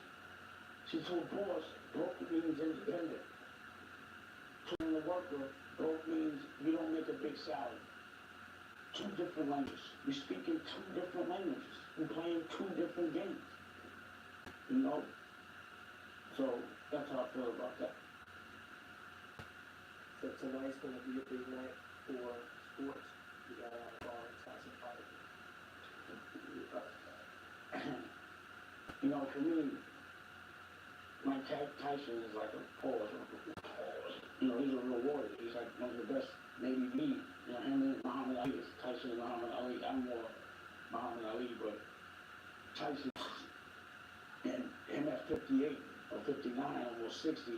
See, to a boss, broke means independent. To a worker, broke means you don't make a big salary. Two different languages. We speak in two different languages. We playing two different games. You know? So that's how I feel about that. So tonight's gonna be a big night for sports. We got our Tyson fight. You know, for me, Mike Tyson is like a pause. You know, he's a real warrior. He's like one of the best, maybe me. You know, him and Muhammad Ali. Tyson and Muhammad Ali. I'm more Muhammad Ali, but Tyson, and him at 58 or 59, almost 60,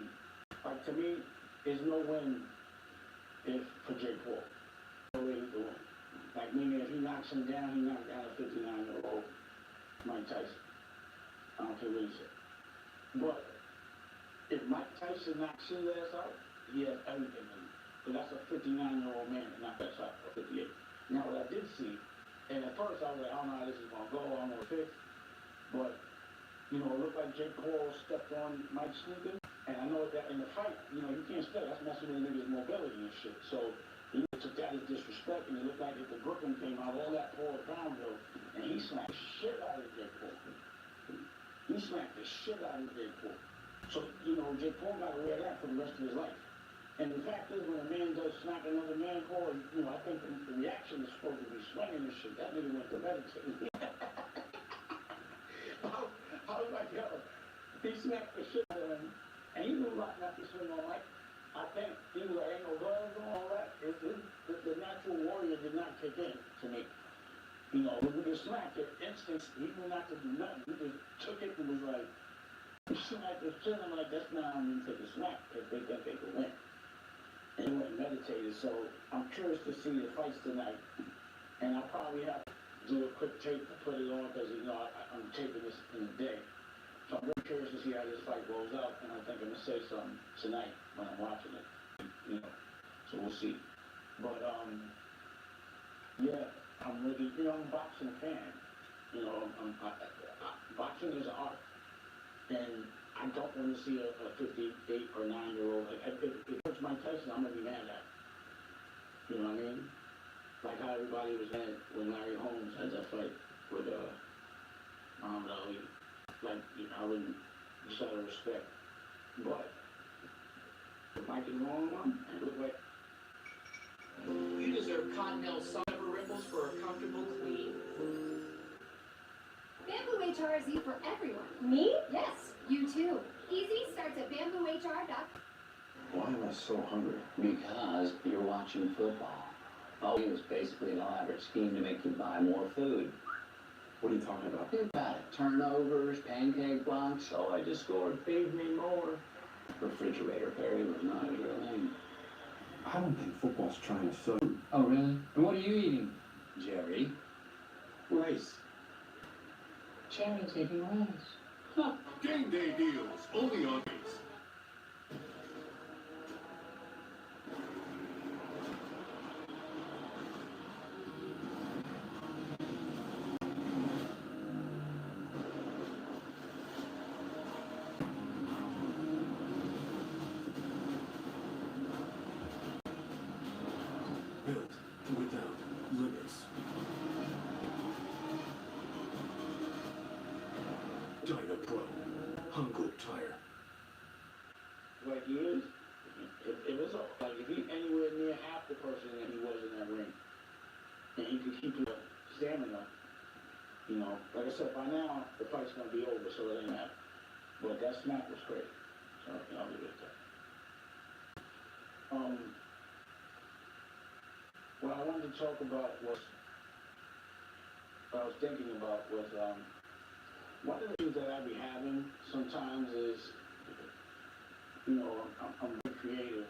like to me, there's no win if for Jake Paul. No way to win. Like meaning if he knocks him down, he knocks down a 59-year-old Mike Tyson. I don't care what he said. But if Mike Tyson knocks his ass out, he has everything in him. But that's a 59-year-old man to knock that shot for 58. Now what I did see, and at first I was like, I don't know how this is gonna go, I don't know what it is. But, you know, it looked like Jake Paul stepped on Mike sneaker. And I know that in the fight, you know, you can't step. That's messing with a nigga's mobility and shit. So he took that as disrespect, and it looked like if the Brooklyn came out, all that poured downhill, and he smacked the shit out of Jake Paul. He smacked the shit out of Jake Paul. So, you know, Jake Paul got to wear that for the rest of his life. And the fact is, when a man does smack another man, Paul, you know, I think the reaction is supposed to be swinging and shit. That nigga went to meditate. I was like, yo, he smacked the shit out of him. And he knew not to swing on Mike. I think he was like, ain't no gloves and all that. The natural warrior did not kick in to me. You know, when we smacked it, instincts, he knew not to do nothing. He just took it and was like, he smacked the shit. I'm like, that's not how you take a smack, because they think they could win. And he went and meditated. So I'm curious to see the fights tonight. And I'll probably have to do a quick tape to put it on, because, you know, I'm taping this in a day. So I'm very curious to see how this fight goes out, and I think I'm gonna say something tonight when I'm watching it, you know. So we'll see. But yeah, I'm really, you know, I'm a boxing fan. You know, boxing is an art, and I don't want to see a 58 or 9-year-old. If it's Mike Tyson, I'm gonna be mad at. You know what I mean? Like how everybody was mad when Larry Holmes had that fight with Muhammad Ali. Like, you know, I wouldn't just out of respect. But if Mike is wrong one, and look like You deserve Continental Silver Ripples for a comfortable clean. Bamboo HR is you for everyone. Me? Yes, you too. Easy starts at bamboohr.com. Why am I so hungry? Because you're watching football. Oh, it was basically an elaborate scheme to make you buy more food. What are you talking about? Think about it. Turnovers, pancake blocks. Oh, I just scored. Feed me more. Refrigerator Perry was not his real name. I don't think football's trying to sell you. Oh, really? And what are you eating, Jerry? Rice. Jerry's eating rice. Huh. Game day deals only on Ace. Built without limits. Dynapro. Hungo tire. Like he is. If it's like if he anywhere near half the person that he was in that ring, and he could keep his stamina, you know, like I said, by now the fight's gonna be over, so it ain't matter. But that smack was great. So I'll leave it at that. What I wanted to talk about was what I was thinking about was one of the things that I be having sometimes is, you know, I'm very creative,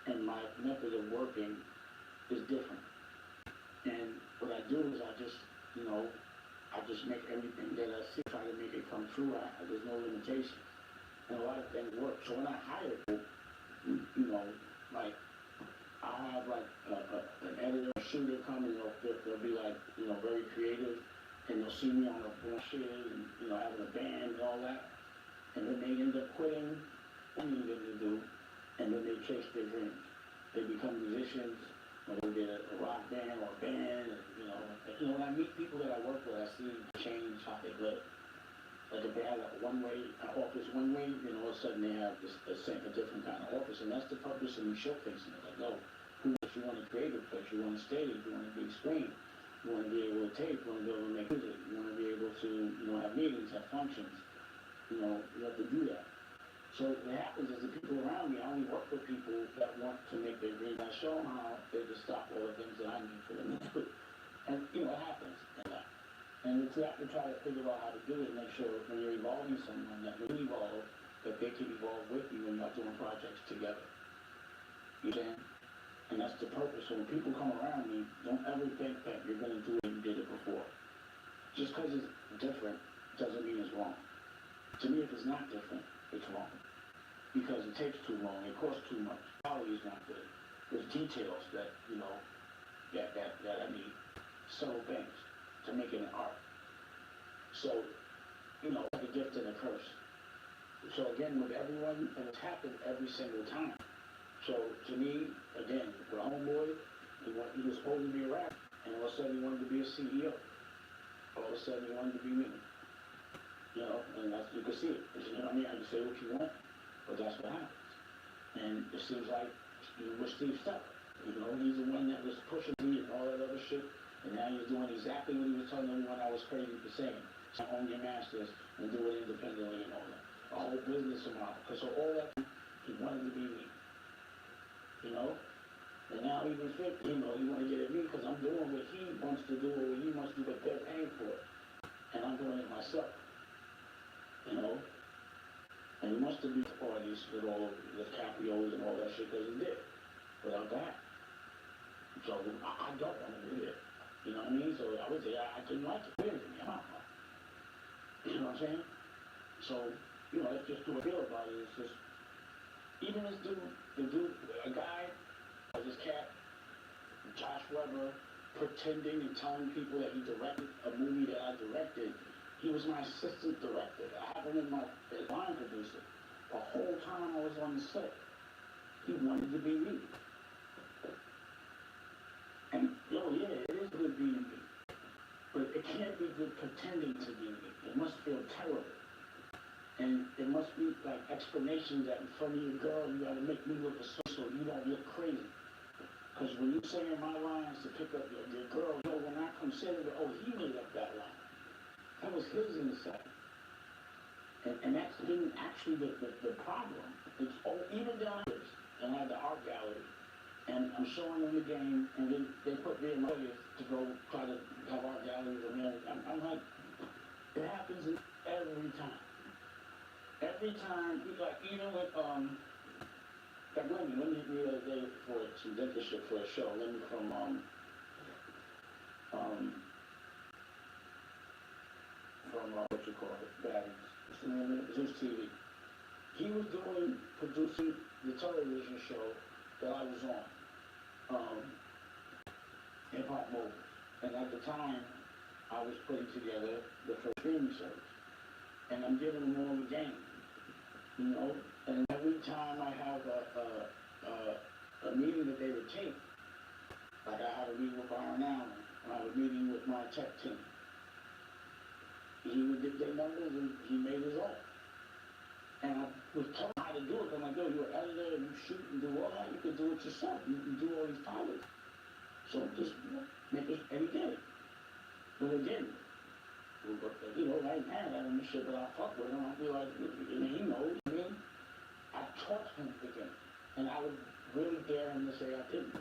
and my method of working is different. And what I do is I just, you know, I just make everything that I see, try to make it come true. There's no limitation. And a lot of things work. So when I hire people, you know, like, I'll have like an editor, a shooter come, and they'll be like, you know, very creative, and they'll see me on shit and, you know, having a band and all that. And then they end up quitting anything they do, and then they chase their dreams. They become musicians, or they get a rock band or a band, and, you know, when I meet people that I work with, I see them change how they live. Like if they have an office one way, you know, all of a sudden they have a different kind of office, and that's the purpose of me showcasing it. Like, no, if you want a creative place, you want a stage, you want a big screen, you want to be able to tape, you want to be able to make music, you want to be able to, you know, have meetings, have functions, you know, you have to do that. So what happens is the people around me, I only work with people that want to make their dreams. I show them how they just stop all the things that I need for them to do. And, you know, it happens. And what you have to try to figure out how to do is make sure when you're evolving someone that will evolve, that they can evolve with you when you're doing projects together. You understand? And that's the purpose. So when people come around me, don't ever think that you're going to do it and you did it before. Just because it's different doesn't mean it's wrong. To me, if it's not different, it's wrong. Because it takes too long, it costs too much, quality is not good. There's details that, you know, that I need. Subtle things to make it an art. So, you know, like a gift and a curse. So again, with everyone, and it's happened every single time. So to me, again, with Homeboy, he was supposed to be a rapper, and all of a sudden he wanted to be a CEO. All of a sudden he wanted to be me. You know, and that's, you can see it. You know what I mean? I can say what you want, but that's what happens. And it seems like with Steve Stuck, you know, he's the one that was pushing me and all that other shit. And now he's doing exactly what he was telling everyone I was crazy for saying. So own your masters and do it independently and all that. A whole business model. Because so all that, he wanted to be me. You know? And now even 50, you know, he want to get at me because I'm doing what he wants to do or what he wants to do, but they're paying for it. And I'm doing it myself. You know? And he wants to be parties with all the Caprios and all that shit because he did. Without that. So I don't want to do it. You know what I mean? So I would say I didn't like it. Weird to me. I don't know. You know what I'm saying? So, you know, that's just what I feel about it. It's just, even this dude, a guy, this cat, Josh Weber, pretending and telling people that he directed a movie that I directed. He was my assistant director. I have him in my line producer. The whole time I was on the set, he wanted to be me. And, yeah, it is good being me. But it can't be good pretending to be me. It must feel terrible. And it must be like explanations that in front of your girl, you gotta make me look a so you don't look crazy. Because when you say in my lines to pick up your girl, when I consider it, oh, he made up that line. That was his insight. And that's been actually the problem. It's all, even down here, and I have the art gallery. And I'm showing them the game, and then they put me in my place to go try to have art galleries, and then I'm like, it happens every time. Every time, like even with, like Lenny hit me the other day for some dentistry for a show, Lenny from, what you call it, Baddies. What's the name of it? Zeus TV. He was producing the television show that I was on, Hip Hop Mobile. And at the time, I was putting together the first streaming service. And I'm giving them all the game, you know? And every time I have a meeting that they would take, like I had a meeting with Byron Allen, and I had a meeting with my tech team, he would get their numbers and he made his own. And I was telling him how to do it. I'm like, yo, you're an editor, you shoot and do all that, you can do it yourself. You can do all these pilots. So just make it, and he did it. But again, you know, right now, I don't shit, but I fuck with him. I feel like, and he knows, I mean, I taught him the game. And I would really dare him to say I didn't.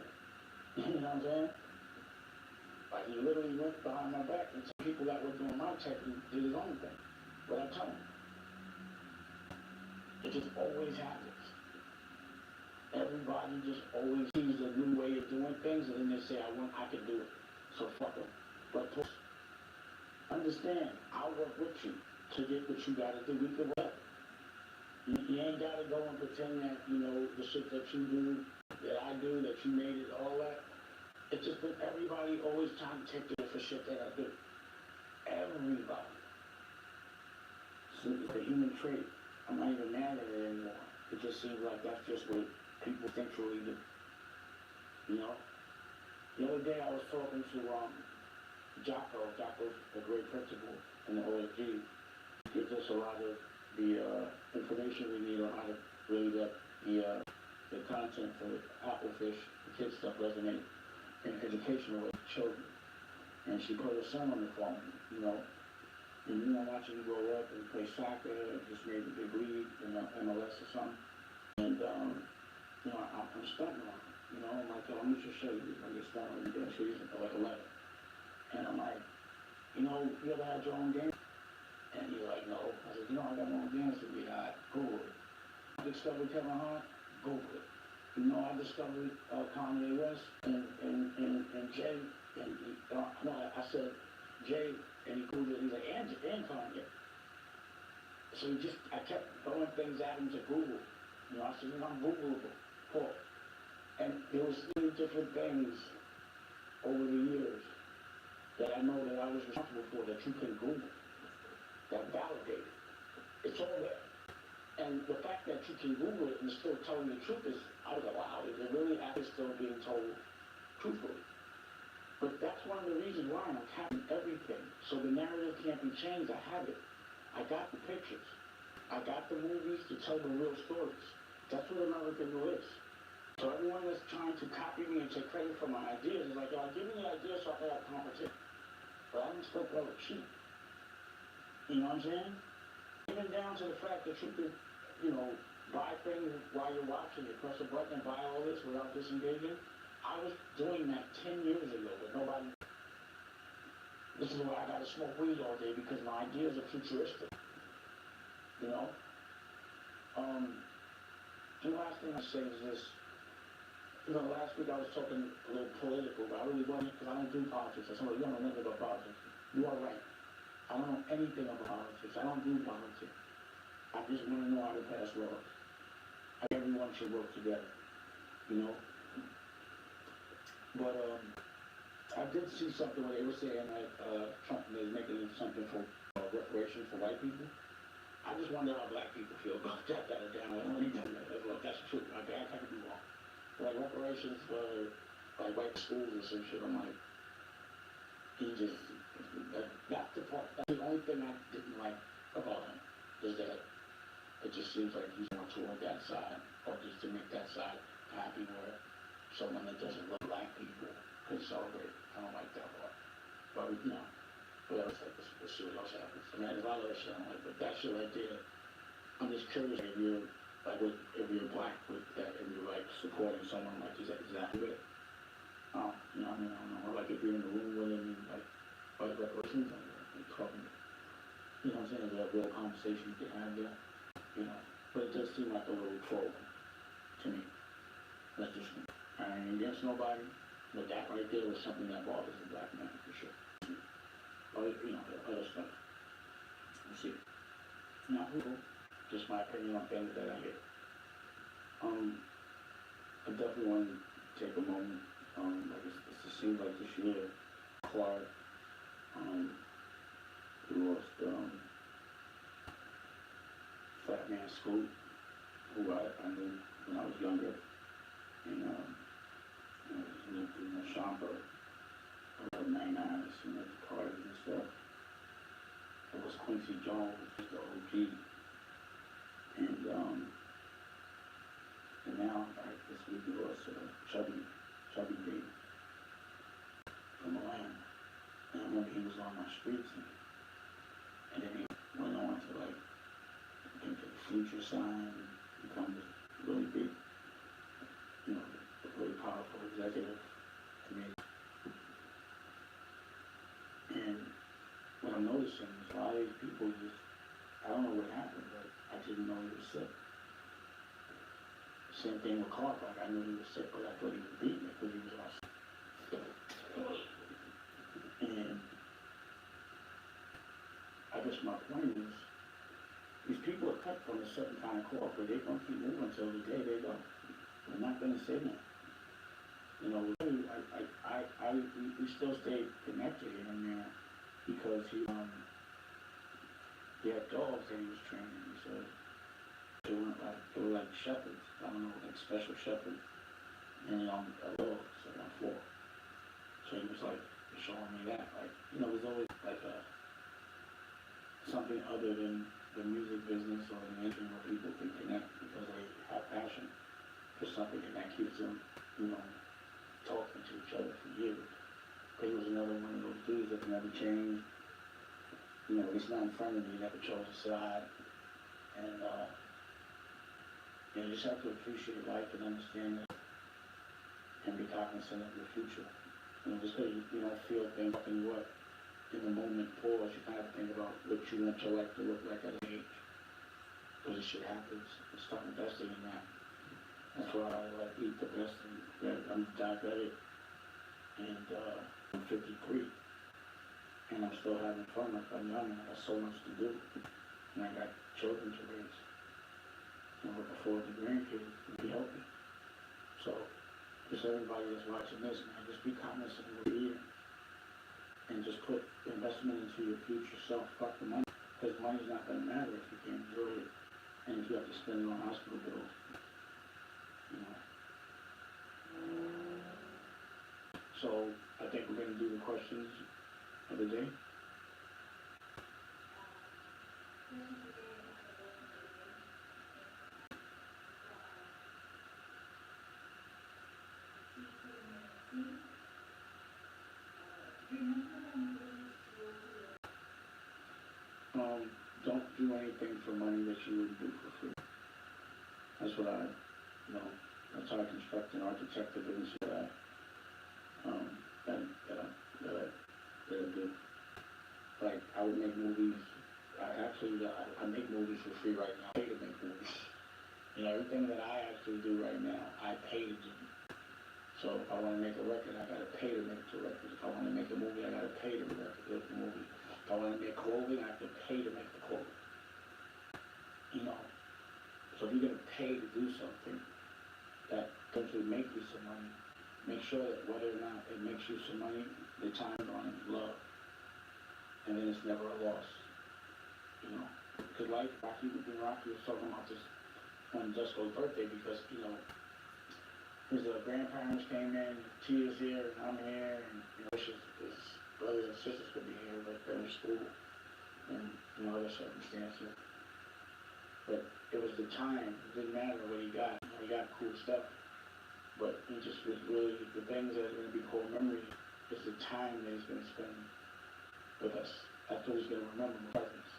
You know what I'm saying? Like, he literally went behind my back and some people that were doing my tech and did his own thing. But I tell him. It just always happens. Everybody just always sees a new way of doing things, and then they say, I can do it. So fuck them. But understand, I'll work with you to get what you gotta do. We can work. You ain't gotta go and pretend that, you know, the shit that you do, that I do, that you made it, all that. It's just that everybody always trying to take it for shit that I do. Everybody. So it's a human trait. I'm not even mad at it anymore. It just seems like that's just what people think really do. You know? The other day I was talking to Jocko. Jocko's a great principal in the OSG. He gives us a lot of the information we need on how to really let the content for Applefish, the kids stuff resonate in educational with children. And she put her son on the phone, you know. And you know, watching him grow up and play soccer, just made a big league in MLS or something. And, you know, I'm stunting on him. You know, I'm like, oh, let me just show you. I get stunting on you. So he's like 11. And I'm like, you know, you ever had your own game? And he's like, no. I said, you know, I got my own games to be hot. Google it. I discovered Kevin Hart. Google it. You know, I discovered Kanye West and Jay. And no, I said Jay. And he Googled it, he's like, and Kanye. So I kept throwing things at him to Google. You know, I said, you know, I'm Googleable, Paul. And there was 3 different things over the years that I know that I was responsible for that you can Google, that validated. It's all there. And the fact that you can Google it and still telling the truth is, I was like, wow, is it really actually still being told truthfully? But that's one of the reasons why I'm having everything. So the narrative can't be changed. I have it. I got the pictures. I got the movies to tell the real stories. That's what American is. So everyone that's trying to copy me and take credit for my ideas is like, yo, I'll give you the idea so I can have competition. But I'm still call it cheap. You know what I'm saying? Even down to the fact that you could, you know, buy things while you're watching it. Press a button and buy all this without disengaging. I was doing that 10 years ago, but nobody. This is why I gotta smoke weed all day because my ideas are futuristic. You know? The last thing I say is this. You know, last week I was talking a little political, but I really wasn't because I don't do politics. I said, well, you don't know nothing about politics. You are right. I don't know anything about politics. I don't do politics. I just want to know how to pass laws. Everyone should work together. You know? But I did see something where they were saying that Trump is making something for reparations for white people. I just wonder how black people feel about that better down there. Well, that's true. I could be wrong. Like reparations for like white schools or some shit. I'm like, that's the part. That's the only thing I didn't like about him is that it just seems like he's more toward that side, or just to make that side happy where someone that doesn't love black people can celebrate. I don't like that part. But, you know, we'll see what else happens. I mean, there's a lot of shit I don't like, but that shit right there, I'm just curious if you're like with, if you're black, with that, if you're like supporting someone, like, is that exactly it? You know what I mean, I don't know, or like if you're in the room with them, like reparations, like talking, you know what I'm saying, there's a real conversation you can have there, you know, but it does seem like a little troll to me. That's just me. I ain't against nobody, but that right there was something that bothers a black man for sure. But, you know, the other stuff, you see, not people, just my opinion on things that I hear. I definitely want to take a moment, like it seems like this year, Clark, we lost, Fat Man Scoop, who I knew when I was younger, and, you know, he lived in Schaumburg, about 99, you know, the parties and stuff. It was Quincy Jones, the OG, and now, like, this week we lost Chubby B from Atlanta. And I remember he was on my streets, and then he went on to, like, get the Future sign and become this really big, you know, a really powerful executive to me. And what I'm noticing is a lot of these people just, I don't know what happened, but I didn't know he was sick. Same thing with Clark, like I knew he was sick, but I thought he was beating it because he was on sick. And I guess my point is, these people are cut from a certain kind of cloth where they're going to keep moving until the day they go. They're not going to say that. You know, we still stay connected here and there because he had dogs that he was training. He said they were like shepherds. I don't know, like special shepherds. And a dog, so on 4. So he was like showing me that, like, you know, there's always like something other than the music business or the industry where people can connect because they have passion for something and that keeps them, you know, talking to each other for years. He was another one of those dudes that never changed. You know, he's not in front of me, he never chose a side. And you know, you just have to appreciate life and understand it and be cognizant of your future. You know, just because you don't feel things and what in the moment pause, you kind of think about what you want your life to look like at an age. Because this shit happens. Start investing in that. That's why I like eat the best. And I'm diabetic and I'm 53. And I'm still having fun like I'm young and I got so much to do. And I got children to raise. And look forward to grandkids and be healthy. So, just everybody that's watching this, man, just be cognizant of what you're eating. And just put investment into your future self. Fuck the money. Because money's not going to matter if you can't enjoy it. And if you have to spend it on hospital bills. You know. So, I think we're going to do the questions of the day. Don't do anything for money that you wouldn't do for free. That's what I, you know, that's how I construct an architecture business that I do. Like, I would make movies, I make movies for free right now. I pay to make movies. You know, everything that I actually do right now, I pay to do. So if I want to make a record, I gotta pay to make the record. If I want to make a movie, I gotta pay to make the movie. If I want to make clothing, I have to pay to make the clothing. You know, so if you're gonna pay to do something that comes to make you some money, make sure that whether or not it makes you some money, the time on it is love. And then it's never a loss. You know, because like Rocky was talking about this on Dusko's birthday because, you know, his grandparents came in, Tia's here, and I'm here, and you know, his brothers and sisters could be here, but they're in school, and you know, other circumstances. But it was the time, it didn't matter what he got. You know, he got cool stuff, but he just was really, the things that are going to be core memory is the time that he's going to spend with us. That's what he's going to remember, the presence.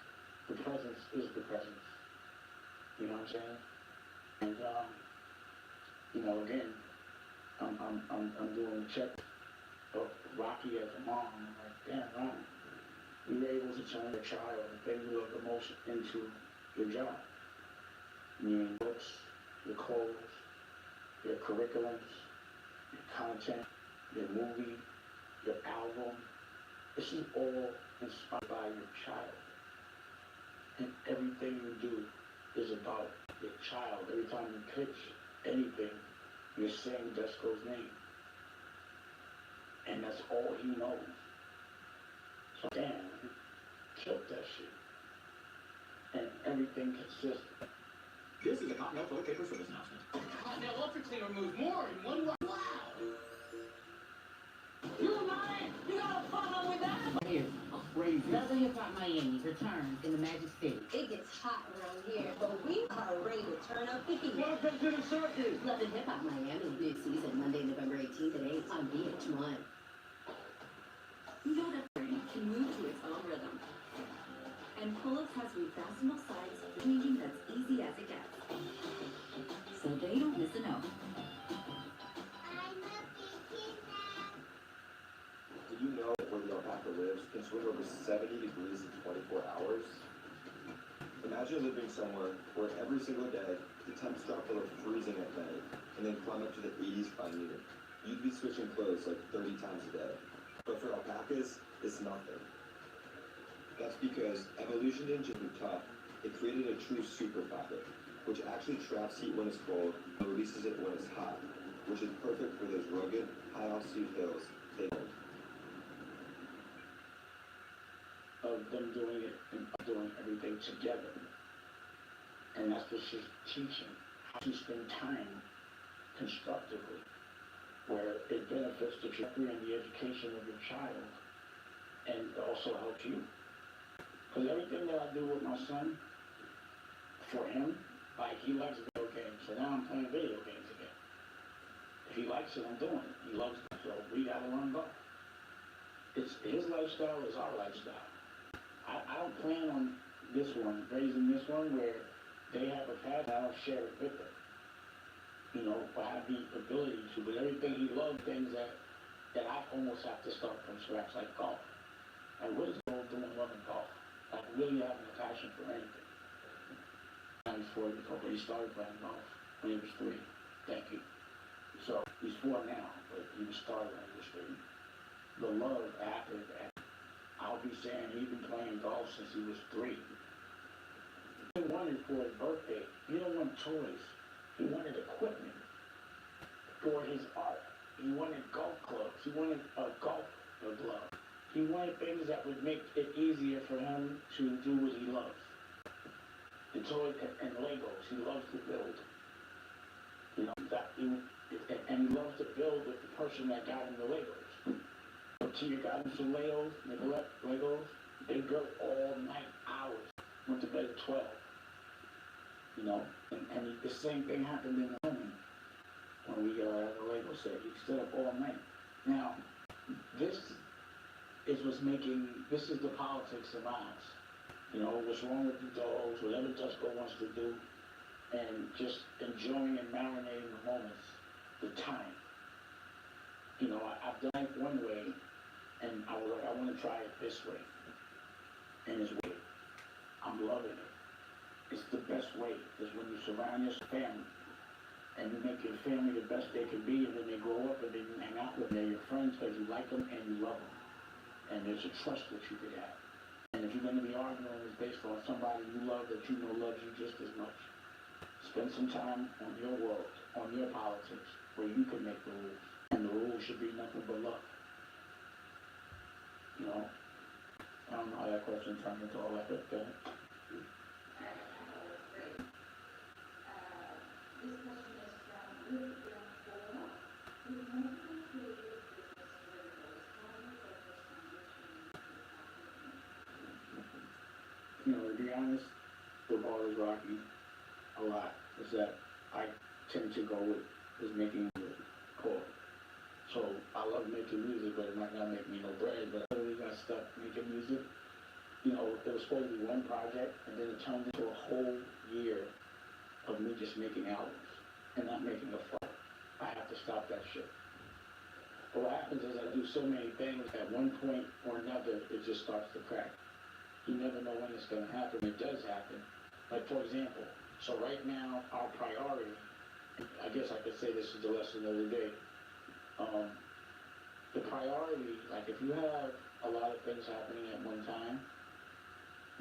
The presence is the presence. You know what I'm saying? And, you know, again, I'm doing the check of Rocky as a mom. I'm like, damn, Ronnie, you were able to turn your child, the thing you love the most, into your job. Meaning books, your clothes, your curriculums, your content, your movie, your album. This is all inspired by your child. And everything you do is about your child. Every time you pitch anything, you're saying Desco's name. And that's all he knows. So damn, he killed that shit. And everything consistent. This is a Continental Toilet Paper Service announcement. Continental Ultra Cleaner removes more in one way. Wow! You lying? You got a problem with that? Here, crazy. Southern Hip Hop Miami returns in the Magic City. It gets hot around here, but we are ready to turn up the heat. Welcome to the circus. Southern Hip Hop Miami, new season Monday, November 18th at 8 on VH1. You know that Birdie can move to its own rhythm. And Pull-Ups has refastenable sides for changing that's easy as it gets. So they don't miss a note. Do you know that where the alpaca lives can swing over 70 degrees in 24 hours? Imagine living somewhere where every single day the temps drop below freezing at night and then climb up to the 80s by noon. You'd be switching clothes like 30 times a day. But for alpacas, it's nothing. That's because evolution didn't just be tough, it created a true super fabric, which actually traps heat when it's cold and releases it when it's hot, which is perfect for those rugged, high-altitude hills they own. Of them doing it and doing everything together. And that's what she's teaching, how to spend time constructively, where it benefits the trajectory and the education of your child, and it also helps you. Because everything that I do with my son, for him, like he likes video games, so now I'm playing video games again. If he likes it, I'm doing it. He loves it, so we gotta learn both. It's his lifestyle is our lifestyle. I don't plan on this one, raising this one where they have a past, I'll share it with them. You know, or have the ability to, but everything he loves, things that I almost have to start from scratch, like golf. Like, what is Joel doing loving golf? Like, really having a passion for anything. He's 4 years old, but he started playing golf when he was 3. Thank you. So, he's 4 now, but he was started when he was 3. The love happened, and I'll be saying he's been playing golf since he was 3. He wanted for his birthday, he didn't want toys. He wanted equipment for his art. He wanted golf clubs. He wanted a golf glove. He wanted things that would make it easier for him to do what he loves. The toys and Legos. He loves to build. You know, and he loves to build with the person that got him the Legos. So Tia got him some Legos, Legos. They built all night, hours. Went to bed at 12. You know, and the same thing happened in the home when we had the Lego set. He stood up all night. Now, this is the politics of ours. You know, what's wrong with the dogs, whatever Desco wants to do, and just enjoying and marinating the moments, the time. You know, I've done it one way, and I was like, I want to try it this way. And it's weird. I'm loving it. It's the best way, is when you surround your family, and you make your family the best they can be, and then they grow up and then you hang out with them. They're your friends because you like them and you love them. And there's a trust that you could have. And if you're going to be arguing, it's based on somebody you love that you know loves you just as much. Spend some time on your world, on your politics, where you can make the rules. And the rules should be nothing but love. You know? I don't know how that question turned into all that, but go ahead. You know, to be honest, football is Rocky a lot. Is that I tend to go with is making music. Cool. So I love making music, but it might not make me no bread. But I really got stuck making music. You know, it was supposed to be one project, and then it turned into a whole year of me just making albums and not making a flight. I have to stop that shit. But what happens is I do so many things, at one point or another, it just starts to crack. You never know when it's gonna happen. It does happen. Like, for example, so right now, our priority, I guess I could say this is the lesson of the day. The priority, like if you have a lot of things happening at one time,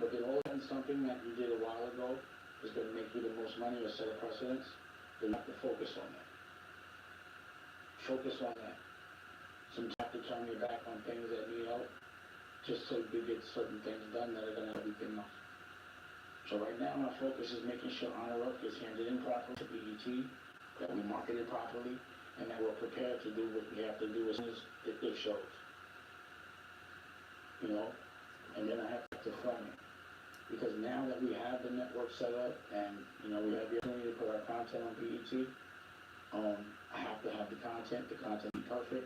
but then all of a sudden something that you did a while ago is gonna make you the most money or set a precedence, then you have to focus on that. Focus on that. Sometimes you have to turn your back on things that need help, just so you can get certain things done that are gonna help everything else. So right now, my focus is making sure Honor Up gets handed in properly to BET, that we market it properly, and that we're prepared to do what we have to do as soon as it shows. You know? And then I have to fund it. Because now that we have the network set up, and, you know, we have the opportunity to put our content on BET, I have to have the content be perfect,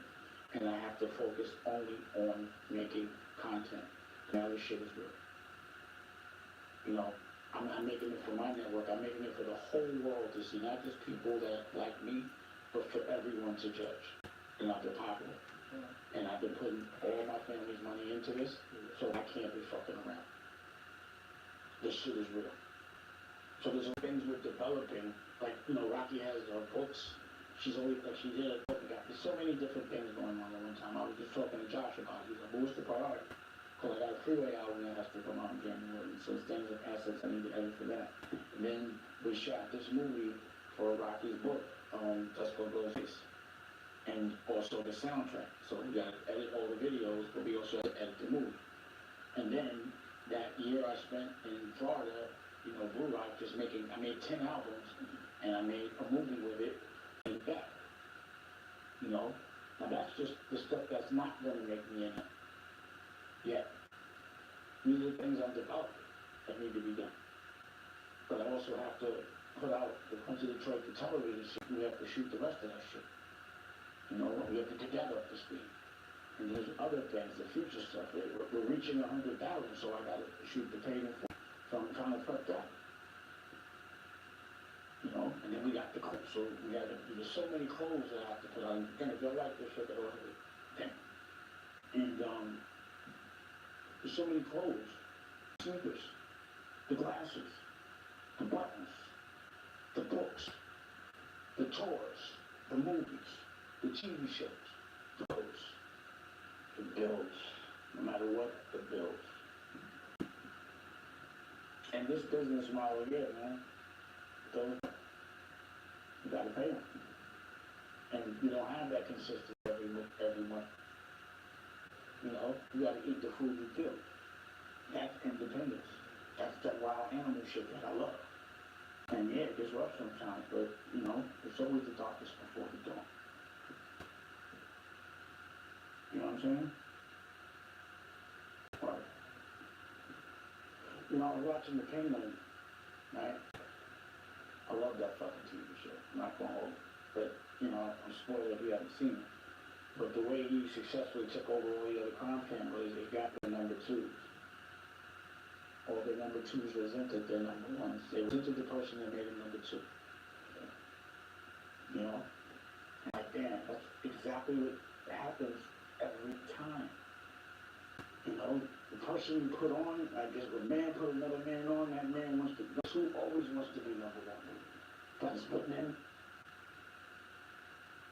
and I have to focus only on making content. Now this shit is real. You know, I'm not making it for my network, I'm making it for the whole world to see, not just people that like me, but for everyone to judge. And I've been popular. And I've been putting all my family's money into this, so I can't be fucking around. This shit is real. So there's some things we're developing, like, you know, Rocky has her books. She's always, like, she did a book. There's so many different things going on at one time. I was just talking to Josh about it. He's like, well, what's the priority? Because I got a Freeway album that has to come out in January. So it's things of assets I need to edit for that. And then we shot this movie for Rocky's book, Dusko Ghostface. And also the soundtrack. So we got to edit all the videos, but we also have to edit the movie. And then that year I spent in Florida, you know, Blue Rock, just making, I made 10 albums, and I made a movie with it, and back. You know? Now that's just the stuff that's not gonna make me in it. Yet. These are the things I'm developing that need to be done. But I also have to put out the Quincy Detroit, the television shit. We have to shoot the rest of that shit. You know, we have to get that up to speed. And there's other things, the future stuff. We're reaching 100,000, so I gotta shoot the payment for. So I'm trying to prep that. You know, and then we got the clothes. So we gotta, there's so many clothes that I have to put on. Again, if you like this shit, I'll order it. Okay. And there's so many clothes, sneakers, the glasses, the buttons, the books, the tours, the movies, the TV shows, the clothes, the bills, no matter what, the bills. And this business model here, man, you gotta pay them. And you don't have that consistency every month. You know, you gotta eat the food you kill. That's independence. That's that wild animal shit that I love. And yeah, it gets rough sometimes, but, you know, it's always the darkest before the dawn. You know what I'm saying? Right. You know, I was watching The Kingdom, right? I love that fucking TV show. I'm not gonna hold it. But, you know, I'm spoiled if you haven't seen it. But the way he successfully took over all the other crime families, it got the number twos. All the number twos resented their number ones. They resented the person that made them number two. You know? Like, damn, that's exactly what happens every time. You know, the person you put on, I guess when man put another man on, that man wants to, who always wants to be number one. That's what men,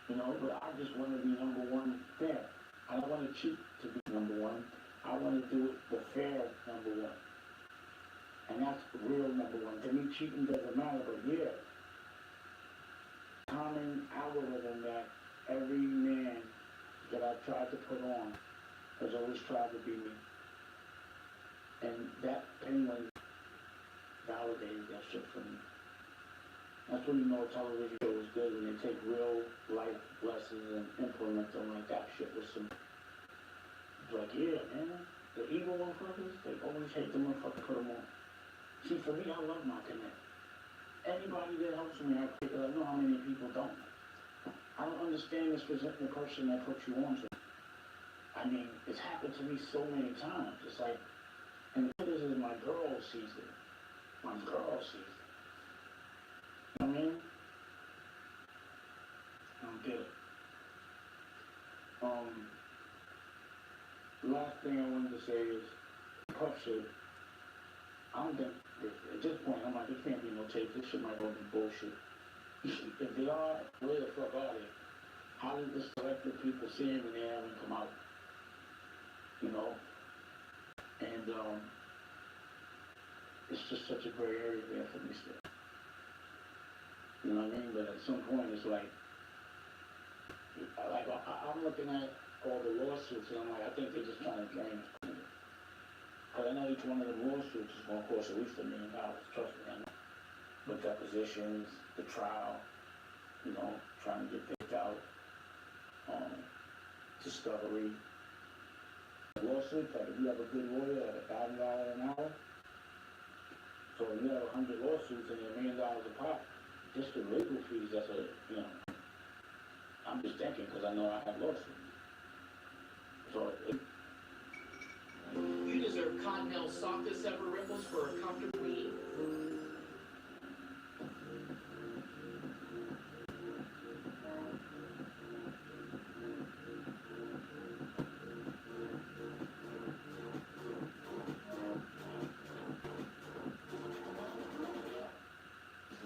you know, but I just want to be number one fair. I don't want to cheat to be number one. I want to do it the fair number one. And that's the real number one. To me, cheating doesn't matter, but yeah. Common algorithm that every man that I've tried to put on has always tried to be me. And that Penguin validated that shit for me. That's when you know a television show is good, when they take real life lessons and implement them like that shit with some. It's like, yeah, man, the evil motherfuckers, they always hate the motherfucker, put them on. See, for me, I love my connect. Anybody that helps me, I know how many people don't. I don't understand this resenting the person that puts you on to. I mean, it's happened to me so many times. It's like, and this is my girl sees it. My girl sees it. I mean? I don't get it. The last thing I wanted to say is, Puff shit, I don't think, at this point, I'm like, there can't be no tape, this shit might all be bullshit. If they are, where the fuck are they? How did the selected people see him and they haven't come out? You know? And, it's just such a gray area there for me still. You know what I mean? But at some point, it's like I'm looking at all the lawsuits and I'm like, I think they're just trying to drain us. Because I know each one of the lawsuits is going to cost at least $1 million, trust me, I know. With depositions, the trial, you know, trying to get picked out, discovery. The lawsuits, like if you have a good lawyer at $1,000 an hour, so if you have 100 lawsuits and they're $1 million a pop, just the legal fees, that's a, you know, I'm just thinking because I know I have lawsuits. So You deserve Cottonelle's softest ever ripples for a comfortable weave.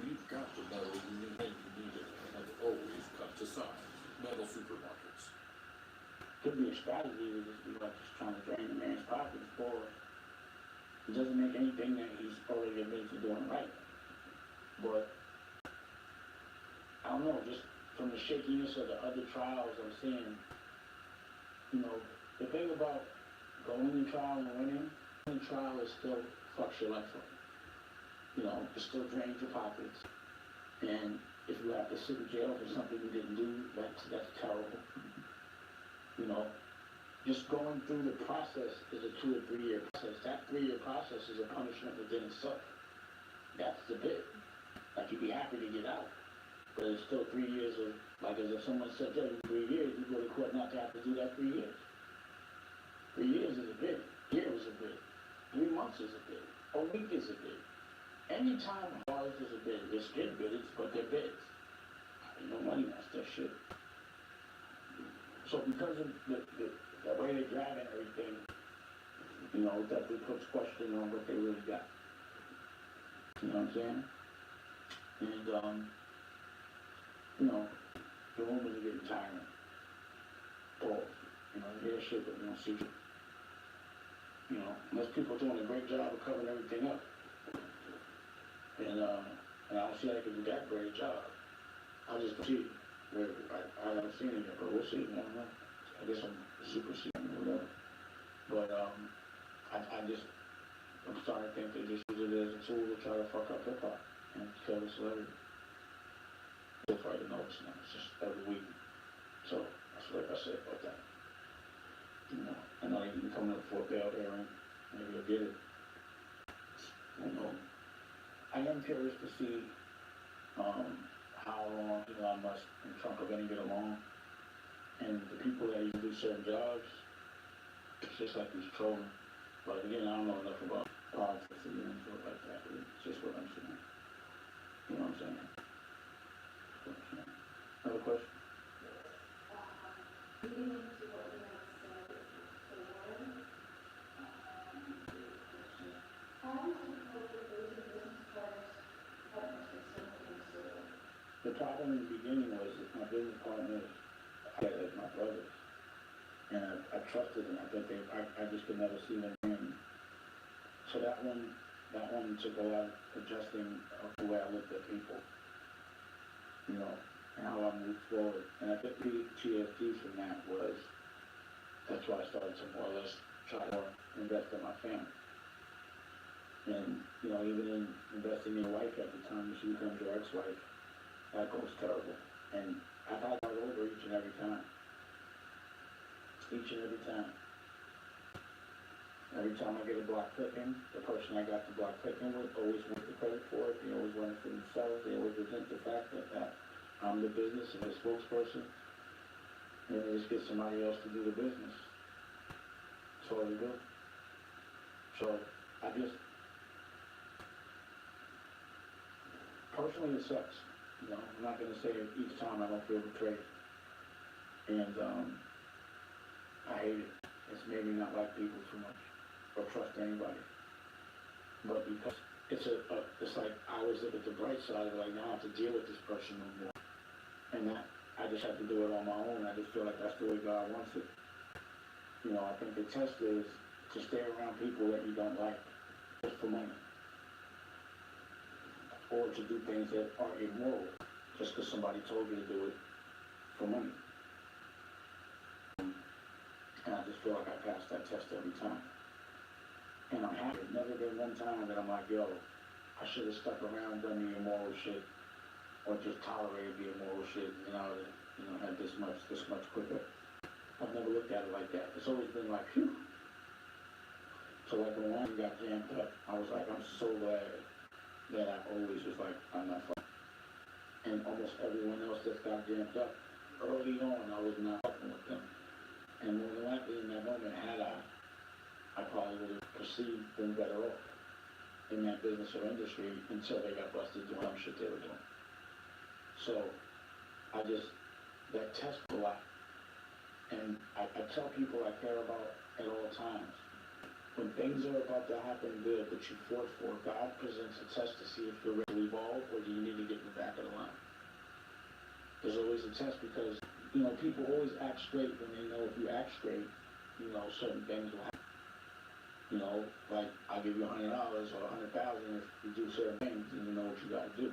We've got the metal you need it and have always cut to size. Metal supermarkets. could be a strategy to just be like just trying to drain the man's pockets for it doesn't make anything that he's already admitted to doing right. But I don't know, just from the shakiness of the other trials I'm seeing, you know, the thing about going in trial and winning trial is still fucks your life up. You know, it still drains your pockets. And if you have to sit in jail for something you didn't do, that's terrible. You know, just going through the process is a 2 or 3 year process. That 3 year process is a punishment within itself. That's the bit. Like you'd be happy to get out. But it's still 3 years of, like as if someone said, "Yo, 3 years, you go to court not to have to do that 3 years." 3 years is a bit. Year is a bit. 3 months is a bit. A week is a bit. Anytime bars is a bid. They're skid bids, but they're bids. Ain't no money, that's their shit. So because of the way they drag and everything, you know, that puts question on what they really got. You know what I'm saying? And, you know, the rumors are getting tiring. Pause. You know, you hear shit, but you don't see shit. You know, unless people are doing a great job of covering everything up. And I don't see how they can do that great job. I just don't see it. I haven't seen it yet, but we'll see. I don't know. I guess I'm super seeing or whatever. But I'm starting to think they just use it as a tool to try to fuck up hip hop and kill the celebrity. So far, the notes now. It's just every week. So that's what I say about that. You know, I know they can come up for a bail hearing. Maybe they'll get it. I don't know. I am curious to see how long Elon Musk and Trump are going to get along. And the people that even do certain jobs, it's just like he's trolling. But again, I don't know enough about politics and stuff like that. It's just what I'm saying. You know what I'm saying? Another question? The problem in the beginning was that my business partners, I had as my brothers, and I trusted them. I think I just could never see them in. So that one took a lot of adjusting of the way I looked at people, you know, and how I moved forward. And I think the PTSD from that was, that's why I started to more or less try to invest in my family. And, you know, even in investing in your wife at the time, when she becomes your ex-wife, that goes terrible. And I've had that over each and every time. Each and every time. Every time I get a block clicking, the person I got the block clicking with always wants the credit for it. They always want it for themselves. They always resent the fact that I'm the business and the spokesperson. And they just get somebody else to do the business. That's all they do. So I just, personally it sucks. You know, I'm not gonna say it each time I don't feel betrayed. And, I hate it. It's made me not like people too much, or trust anybody. But because it's it's like I always look at the bright side of like, now I have to deal with this person no more. And that, I just have to do it on my own. I just feel like that's the way God wants it. You know, I think the test is to stay around people that you don't like, just for money. Or to do things that are immoral, just because somebody told you to do it for money. And I just feel like I passed that test every time. And I'm happy. There's never been one time that I'm like, yo, I should have stuck around, done the immoral shit, or just tolerated the immoral shit, had this much quicker. I've never looked at it like that. It's always been like, phew. So like when one got jammed up, I was like, I'm so glad that I always was like, I'm not fucking. And almost everyone else that got jammed up, early on, I was not fucking with them. And more than likely in that moment, I probably would have perceived them better off in that business or industry until they got busted doing some shit they were doing. So, that test a lot. And I tell people I care about at all times. When things are about to happen good that you fought for, God presents a test to see if you're ready to evolve or do you need to get in the back of the line. There's always a test because, people always act straight when they know if you act straight, certain things will happen. Like I'll give you $100 or $100,000 if you do certain things and you know what you gotta do.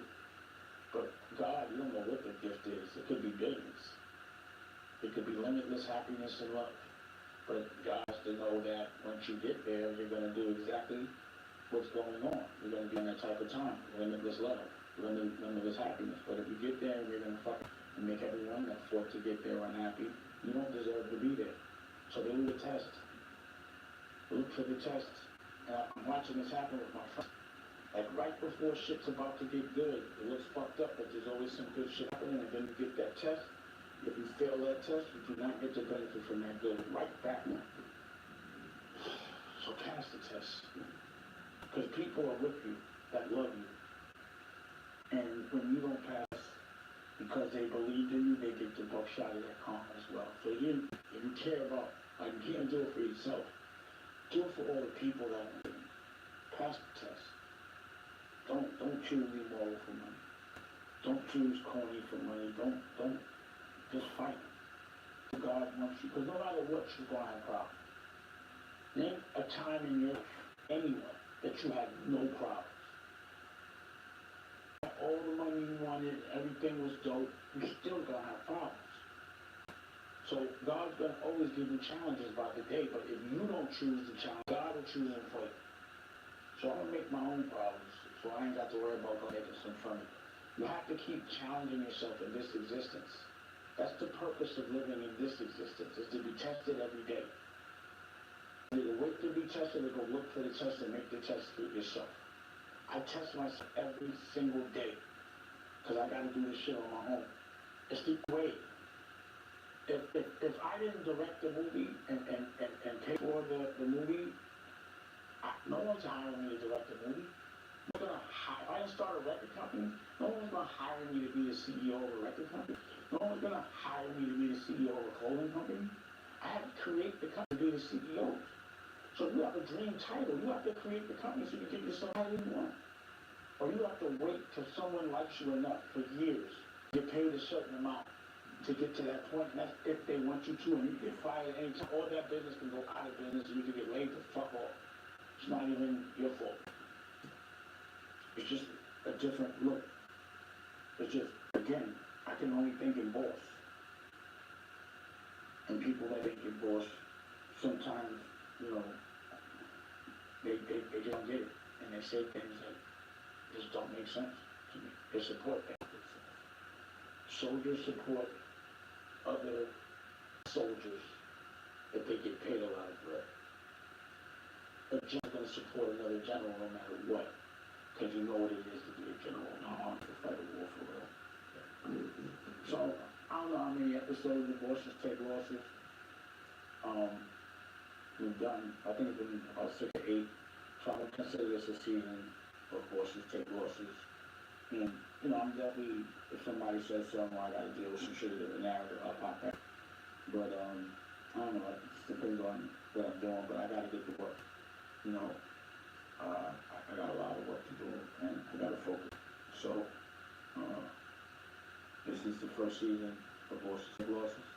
But God, you don't know what the gift is. It could be billions. It could be limitless happiness and love. But God has to know that once you get there, you're gonna do exactly what's going on. You're gonna be in that type of time, limitless love, limitless happiness. But if you get there and you're gonna and make everyone that fought to get there unhappy, you don't deserve to be there. So they do the test. Look for the test. And I'm watching this happen with my friends. Like right before shit's about to get good, it looks fucked up, but there's always some good shit happening, and then you get that test. If you fail that test, you do not get the benefit from that good right back now. So pass the test. Because people are with you that love you. And when you don't pass, because they believed in you, they get the buckshot of that karma as well. So if you care about, like, you can't do it for yourself. Do it for all the people that are living. Pass the test. Don't choose immoral for money. Don't choose corny for money. Don't just fight. God wants you, because no matter what, you're going to have problems. Name a time in your life, anyone, that you had no problems. All the money you wanted, everything was dope, you're still gonna have problems. So God's gonna always give you challenges by the day, but if you don't choose the challenge, God will choose them for you. So I'm gonna make my own problems, so I ain't got to worry about God making some from it. You have to keep challenging yourself in this existence. That's the purpose of living in this existence, is to be tested every day. Either wait to be tested or go look for the test and make the test for yourself. I test myself every single day because I got to do this shit on my own. It's the way. If I didn't direct the movie and pay for the movie, no one's hiring me to direct the movie. If I didn't start a record company, no one's going to hire me to be the CEO of a record company. No one's going to hire me to be the CEO of a clothing company. I have to create the company to be the CEO. So you have a dream title. You have to create the company so you can give yourself how you want. Or you have to wait till someone likes you enough for years to get paid a certain amount to get to that point. And that's if they want you to. And you get fired anytime. All that business can go out of business and you can get laid the fuck off. It's not even your fault. It's just a different look. It's just, again, I can only think in boss. And people that think in boss, sometimes, they just don't get it. And they say things that just don't make sense to me. They support that. Soldiers support other soldiers if they get paid a lot of bread. A general's going to support another general no matter what. Because you know what it is to be a general in the army to fight a war for real. So, I don't know how many episodes of Bosses Take Losses. We've done, I think it's been about 6 or 8. So I would consider this a season of Bosses Take Losses. And you know, I'm definitely, if somebody says something, I gotta deal with some shit in the narrative, I'll pop back. But, I don't know, it just depends on what I'm doing, but I gotta get to work. You know, I got a lot of work to do, and I gotta focus. So, this is the first season of Boston Losses.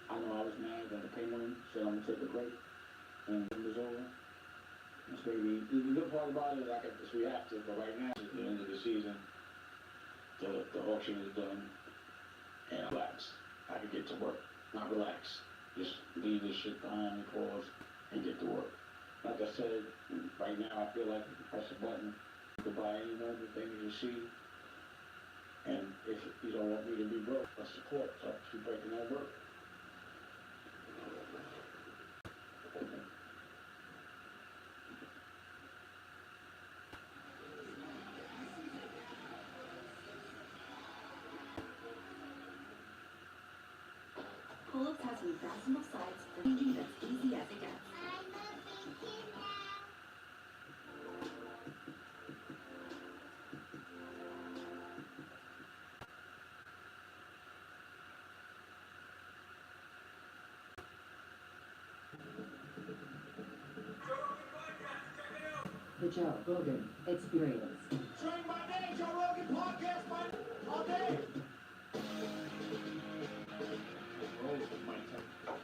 I know I was mad when the Penguins said I'm gonna take a break, and it was over. It's maybe, the good part about it is I can just react to it, but right now, it's the end of the season. The auction is done, and I relax. I can get to work, not relax. Just leave this shit behind me, pause, and get to work. Like I said, right now I feel like you can press a button, you can buy any one of the things you see, and if you don't want me to be broke, let's support, so I keep breaking that work. Pull-ups has refastenable sides for changing that's easy as it gets. The Joe Rogan Experience. Train my day, Joe Rogan podcast, all day.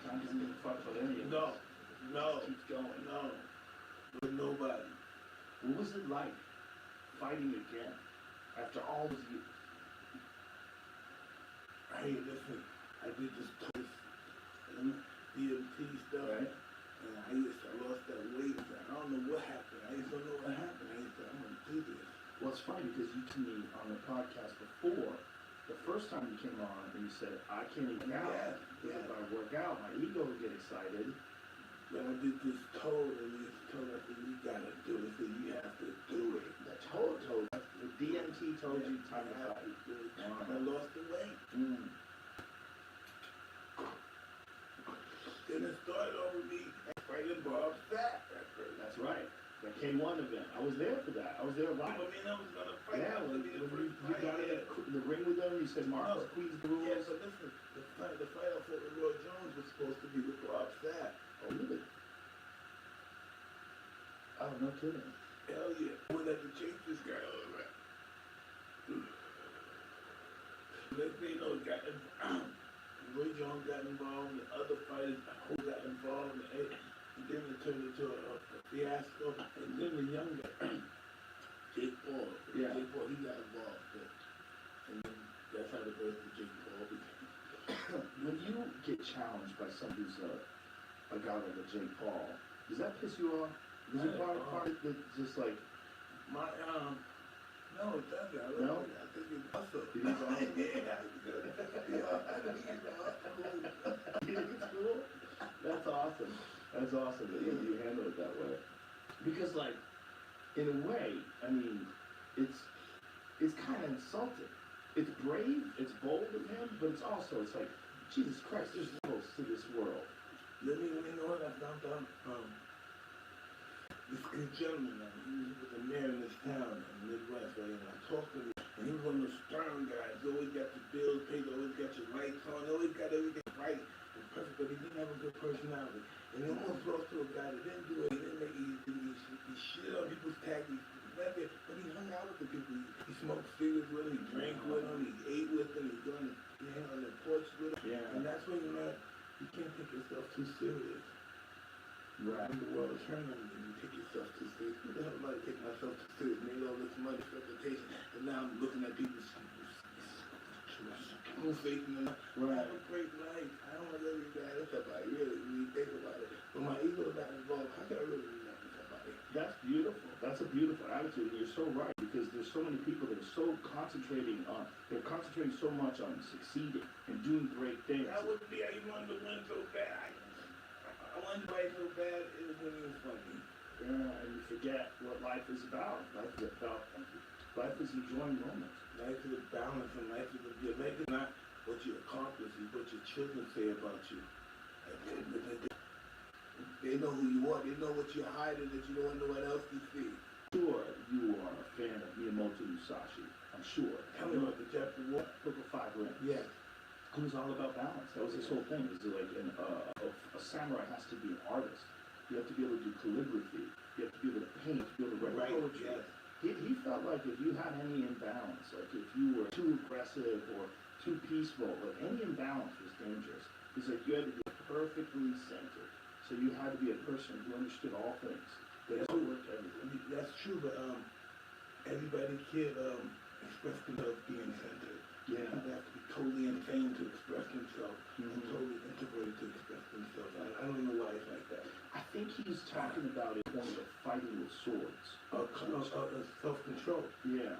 Time doesn't give a fuck about any of us. No, Keeps going. no, with nobody. What was it like fighting again after all those years? Hey, listen, I did this twice, and DMT stuff, Right. and I lost that weight. I don't know what happened. I just don't know what happened. I just said, I'm gonna do this. Well, it's funny because you told me on the podcast before, the first time you came on, and you said, I can't even out. Yeah, Because yeah. if I work out, my ego will get excited. But I did this told, and he told me, I said, you gotta do it. He said, you have to do it. The DMT told you time to You have fight. to do it. Wow. I lost the weight. Then it started off with me fighting Bob Sapp at first. That's right. The K1 event. I was there for that. I was there I live. mean, I was gonna fight. Yeah, I was when gonna be you the first fight. got in the ring with them, you said, Marcus, squeeze the rules. Yeah, so listen, the fight I fought with Roy Jones was supposed to be with Bob Sapp. Oh, really? Oh, no kidding. Hell yeah. I went out to chase this guy all around. Next thing you know, Roy Jones got involved, the other fighters who got involved, and then it turned into a fiasco. And then the young guy, Jake Paul, Yeah. Jake Paul, he got involved. And then that's how the birth of Jake Paul became. When you get challenged by somebody who's a guy like a Jake Paul, does that piss you off? Is it part of it that's just like, My, no, it doesn't. I don't No? think- I think it's awesome. You think it's awesome? Yeah, I think it's awesome. you think it's cool? That's awesome. That's awesome that you handle it that way. Because like, in a way, I mean, it's kind of insulting. It's brave, it's bold of him, but it's also, it's like, Jesus Christ, there's levels to this world. Let me know what I found out. This good gentleman, he was the mayor in this town in the Midwest, right? And I talked to him, and he was one of those stern guys. He always got the bills paid, always got your lights on, always got everything right and perfect, but he didn't have a good personality. And he almost lost to a guy that didn't do it. He didn't make he shit on people's taxes, but he hung out with the people. He smoked cigarettes with them, he drank with them, he ate with them, he hung on the porch with them. Yeah. And that's when you learn you can't take yourself too serious. Right. The world is turning on you and you take yourself too serious. Who the hell am I to take myself too serious? Made all this money, reputation, and now I'm looking at people's true faith in them. I have a great life. I don't want to really bad at somebody, really, when you think about it. But my ego is not involved. How can I really be mad at somebody? That's beautiful. That's a beautiful attitude, and you're so right, because there's so many people that are so concentrating so much on succeeding and doing great things. That would be how you wanted to win so bad. I wanted to fight so bad, it was when it was funny. Yeah, and you forget what life is about. Life is enjoying moments. Life is a balance, and life is not what you accomplish, it's what your children say about you. They know who you are, they know what you're hiding that you don't want no one else to see. Sure, you are a fan of Miyamoto Musashi. I'm sure. Tell me about the chapter what? Book of Five Rings. Yes. It was all about balance. That was his whole thing. It was like a samurai has to be an artist. You have to be able to do calligraphy. You have to be able to paint. You have to be able to write poetry. Yes. He felt like if you had any imbalance, like if you were too aggressive or too peaceful, like any imbalance was dangerous. He's like you had to be perfectly centered. So you had to be a person who understood all things. That all worked everything. That's true, but everybody can't express themselves being centered. Yeah. People have to be totally insane to express themselves, and Mhm. totally introverted to express themselves. I don't know why it's like that. I think he's talking about it when they're fighting with swords. Self-control. Yeah.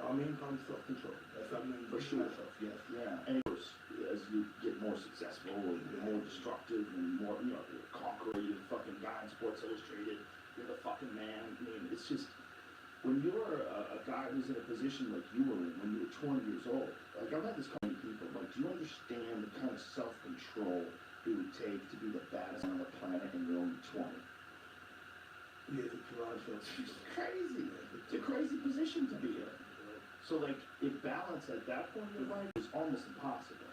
Our main problem is self-control. That's our main For sure. Yes. Yeah. And of course, as you get more successful and more destructive and more, you're a conqueror, you're the fucking guy in Sports Illustrated, you're the fucking man. I mean, it's just, when you're a guy who's in a position like you were in when you were 20 years old, like I've had this kind of people, like, do you understand the kind of self-control it would take to be the baddest on the planet and you're only 20? Yeah, it's a lot of It's crazy. It's a crazy position to be in. So like, if balance at that point in your life is almost impossible.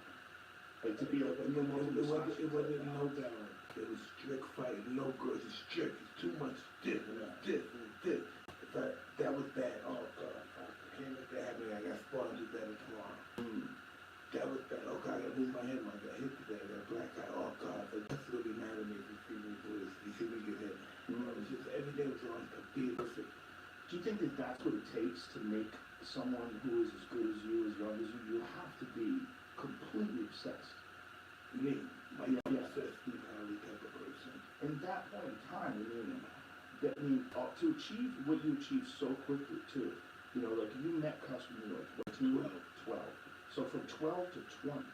Like to be like, It wasn't no balance. It was strict fight, no good. It's strict. It's too much this and this and this. But that was bad. Oh God, I can't let that happen. I got spot and do better tomorrow. That was bad. Oh God, I gotta move my head. I got hit today. That black guy. Oh God, but that's gonna be mad at me if you see me do this. You see me get hit. It's just every day was on being perfect. do you think that that's what it takes to make someone who is as good as you, as young as you? You have to be completely obsessed. Me, my Yeah. obsessed Steve Harvey type of person. In that point in time, to achieve what you achieved so quickly too, like you met Custom New York, what, 12. So from 12 to 20,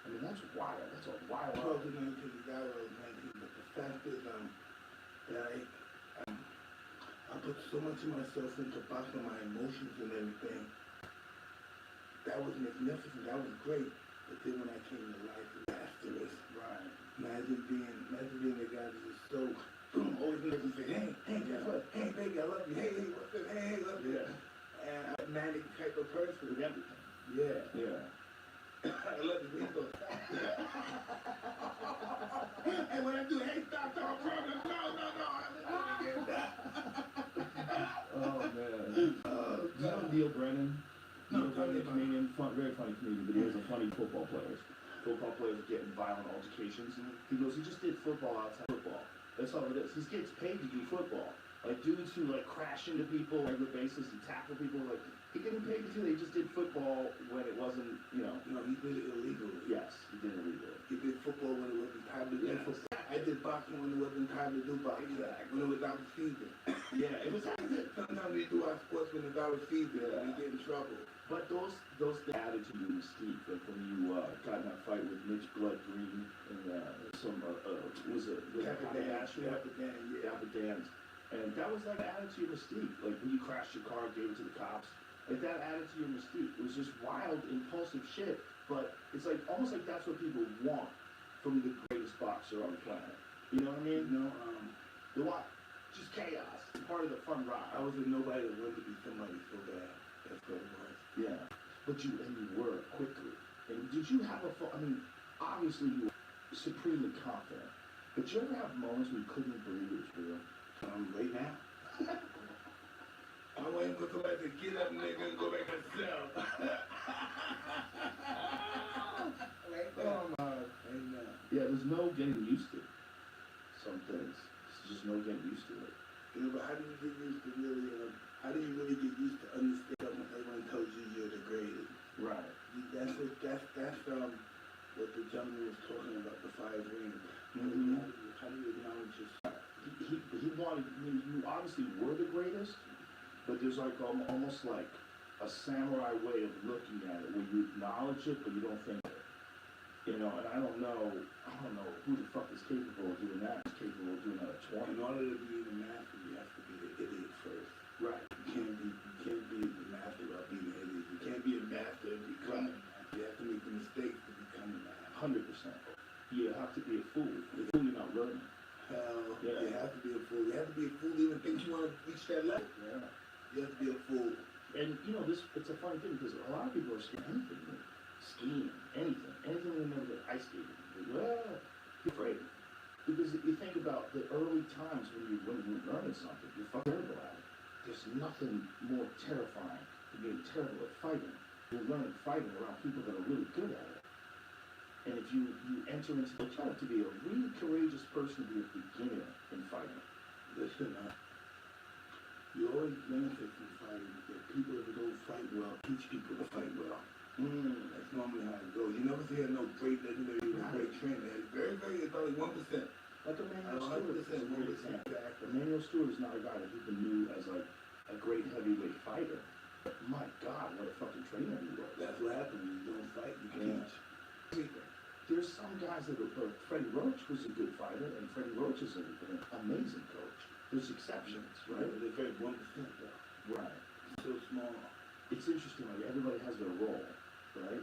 I mean, that's wild. That's a wild. 12 to 19, the guy was 19, but the fact is, that I put so much of myself into boxing, my emotions and everything. That was magnificent, that was great. But then when I came to life, it was asterisk. Right. Imagine being the guy that's just so, boom, always looking and say, hey, guess what? Hey, baby, I love you. Hey, what's up? Hey, love you. Yeah. And I'm a manic type of person. With everything. Yeah. Yeah. I love you. And when I do, hey, stop, no problem. No, I love you. Oh man. You know Neil Brennan? Neil Brennan, comedian, very funny comedian, but he was a funny football player. Football players getting violent altercations, and he goes, he just did football outside football. That's all it is. He gets paid to do football. Like dudes who like crash into people on a regular basis and tackle people, like he getting paid to do. They just did football when it wasn't, No, he did it illegally. Yes, he did it illegally. He did football when it wasn't time to do football. I did boxing when it wasn't time to do boxing. When it was out of season. Yeah, it was. Sometimes we do our sports when it's out of season and we get in trouble. But those added to your mystique, like when you got in that fight with Mitch Blood Green and was it Cappadans, and that was like added to your mystique. Like when you crashed your car, gave it to the cops, like that added to your mystique. It was just wild, impulsive shit. But it's like almost like that's what people want from the greatest boxer on the planet. You know what I mean? They want just chaos, part of the fun ride. I was a nobody that wanted to be somebody so bad. That's what it was. Yeah, but you were quickly. And did you have obviously you were supremely confident, but you ever have moments where you couldn't believe it was real? Right now. I'm waiting for somebody to get up, nigga, and go back and sell. Oh my, amen. Yeah, there's no getting used to some things. There's just no getting used to it. But how do you get used to really, how do you really get used to understand when everyone tells you you're the greatest? Right. That's what the gentleman was talking about, the 5 rings. Mm-hmm. How do you acknowledge yourself? He wanted, you obviously were the greatest, but there's like almost like a samurai way of looking at it, where you acknowledge it, but you don't think it. And I don't know who the fuck is capable of doing that. Is capable of doing that at 20. In order to be the master, you have to be the idiot first. Right. You can't be the master without being an idiot. You can't be a master and become a master. You have to make the mistakes to become a master. 100%. You have to be a fool. If you're not learning. Hell, yeah. You have to be a fool. You have to be a fool to even think you want to reach that level. Yeah. You have to be a fool. And, you know, it's a funny thing because a lot of people are scared of anything new. Skiing, anything they never did. Ice skating. Well, you're afraid. Because if you think about the early times when you're learning something, you're fucking terrible at it. There's nothing more terrifying than being terrible at fighting. You're learning fighting around people that are really good at it. And if you enter into the try to be a really courageous person to be a beginner in fighting. Listen, you always benefit from fighting because people that don't fight well teach people to fight well. That's normally how it goes. You never see no great legendary, great trainer. It's it's only 1%. Like Emmanuel 100%, Stewart. 1%. Exactly. Emmanuel Stewart is not a guy that people knew as like a great heavyweight fighter. But my God, what a fucking trainer he was. That's what happens when you don't fight, you can't. There's some guys that are, Freddie Roach was a good fighter, and Freddie Roach is an amazing coach. There's exceptions, right? They're very 1% though. Right. So small. It's interesting, like everybody has their role, right?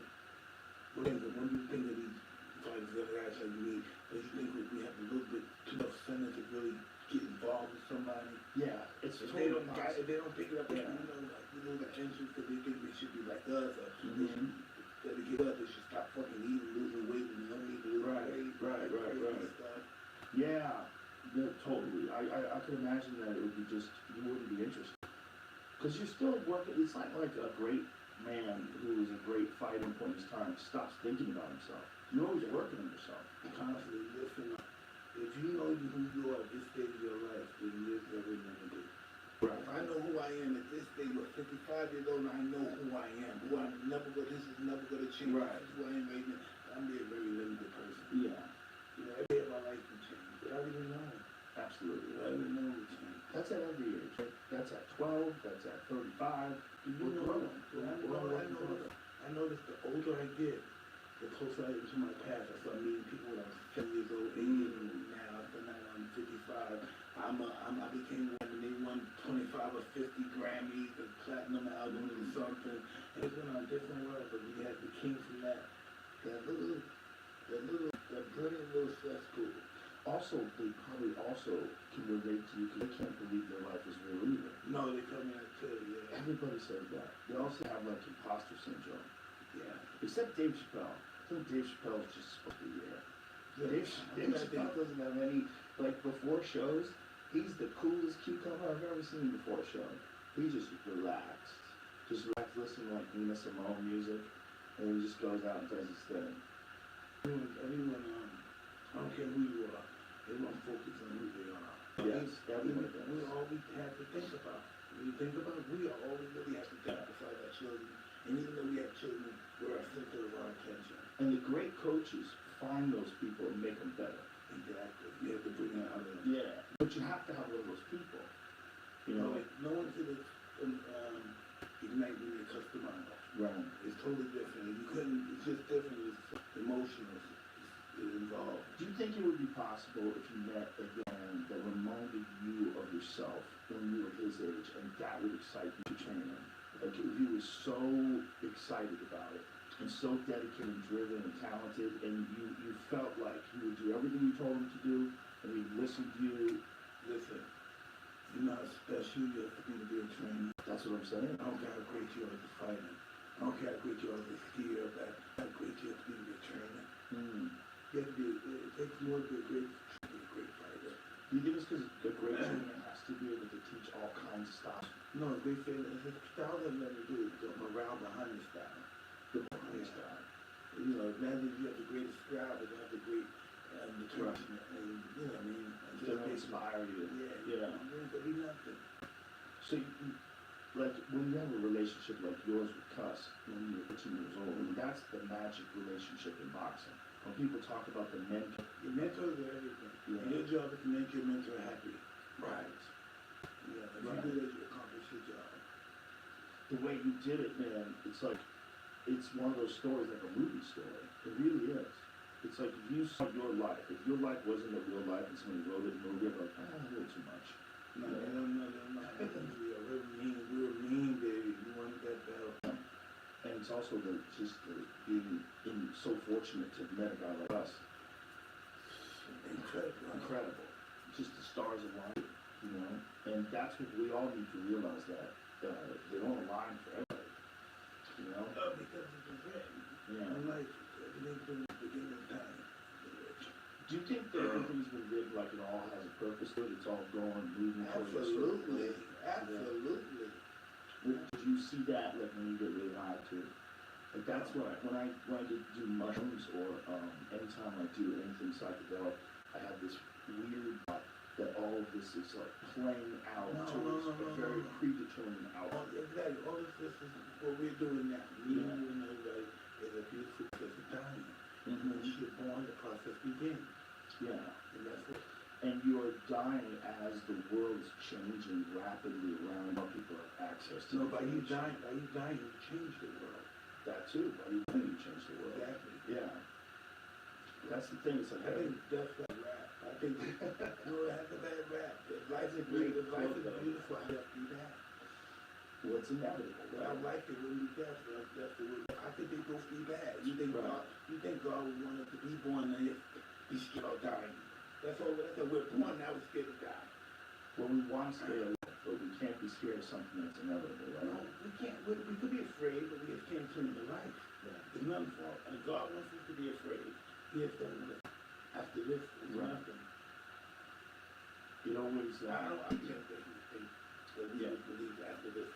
When you think of these fighters, the other guys like me, don't you think we have a little bit too much center to really get involved with somebody? Yeah, it's If totally if they don't pick it up, Yeah. you know, the entrance because they think they should be like us, or they should, instead of get up, they should stop fucking eating, losing weight, and don't need to lose weight. Right. Stuff. Yeah, totally. I could imagine that it would be just, you wouldn't be interested. Because you're still working, it's not like a great man who is a great fighter in point in his time stops thinking about himself. You're always working on yourself. Constantly, listen, if you know who you are at this stage of your life, then you're very limited. Right. If I know who I am at this stage, at 55 years old, I know who I am. This is never going to change. Right. This is who I am right now. I'm a very limited person. Yeah, You know, every day of my life can change. But I don't even know. absolutely. I don't even know what change. That's at every age. That's at 12, that's at 35. You know, I noticed the older I get, the closer I get to my past. I start meeting people when I was 10 years old, 8 years old. Now, I'm 55. I became one when they won 25 or 50 Grammys, the platinum albums or something. And it's been on a different world, but we came from that brilliant little set school. Also, they probably also can relate to you because they can't believe their life is real either. No, they tell me that too, yeah. Everybody says that. They also have like imposter syndrome. Yeah. Except Dave Chappelle. I think Dave Chappelle is just supposed to be there. Dave Yeah. Chappelle doesn't have any, like before shows, he's the coolest cucumber I've ever seen before a show. He just relaxed. Just relaxed, listening to like Nina Simone music, and he just goes out and does his thing. Everyone, I don't care who you are, everyone focus on who they are. Yes, everyone does. We all we have to think about. When you think about it, we are all we really have to think besides our children. And even though we have children, we're our center of our attention. And the great coaches find those people and make them better. Exactly. You have to bring that out of them. Yeah, but you have to have one of those people. You know, No one could ignite when you're customized. right. It's totally different. You couldn't, it's just different. It's emotional is involved. Do you think it would be possible if you met a man that reminded you of yourself when you were his age, and that would excite you to train him? Like if he was so excited about it, and so dedicated and driven and talented, and you felt like he would do everything you told him to do, and he'd listen to you. Listen, you know how special you have to be to be a trainer. That's what I'm saying. I don't care how great you are as a fighter. I don't care how great you are as a skier, but how great you have to be a trainer. You have to be, it takes more to be a great fighter. Do you think it's because a great trainer has to be able to teach all kinds of styles? No, a great fighter, the style has nothing to do with the morale behind the style. The behind style. You know, imagine if you have the greatest style, but you have the great determination, and you know what I mean? It doesn't inspire you. Yeah. There'll be nothing. So, like, when you have a relationship like yours with Cuss, when you were 15 years old, I mean, that's the magic relationship in boxing. When people talk about the mentor, Your mentors are everything. Yeah. And your job is to make your mentor happy. right? Yeah, if Right. you do that, you accomplish your job. The way you did it, man, it's like, it's one of those stories like a movie story. It really is. It's like if you saw your life, if your life wasn't a real life and somebody wrote it in a movie, I'd be like, a little too much. No. We were mean, baby. We wanted that belt. And it's also being so fortunate to have met a guy like us. Incredible. Just the stars align, you know? And that's what we all need to realize, that they don't align for everybody, you know? Because it's a red. Yeah. Unlike everything from the beginning of time. Do you think that everything's been rigged like it all has a purpose to it? It's all going, moving towards a certain Absolutely, place? absolutely. Did you see that, like, when you get really high too? Like, that's when I do mushrooms or, anytime I do anything psychedelic, I have this weird thought that all of this is like playing out towards a very predetermined outcome. Exactly, all this is what we're doing now. Me and you and everybody is a beautiful process of dying. Mm-hmm. When you're born, the process begins. Yeah. And that's what. And you are dying as the world is changing rapidly around. More people have access to. No, by you dying, you change the world. That too. By you dying, you change the world. Exactly. Yeah. That's the thing. It's like I think that's like rap. I think no, it has a bad rap. If life is great, if life is beautiful, I have to be that. Well, it's inevitable. But I like it when you death. That's the way. I think they both be bad. You think God would want us to be born and be scared of dying. That's all. That's what we're born now. We're scared of dying. Well, we want to stay alive, but we can't be scared of something that's inevitable, right? No, we can't. We could be afraid, but we just can't turn to life. Yeah. There's nothing for it. And God wants us to be afraid. He has done this. After this, there's nothing. You know what he's I can't think that we believe after this,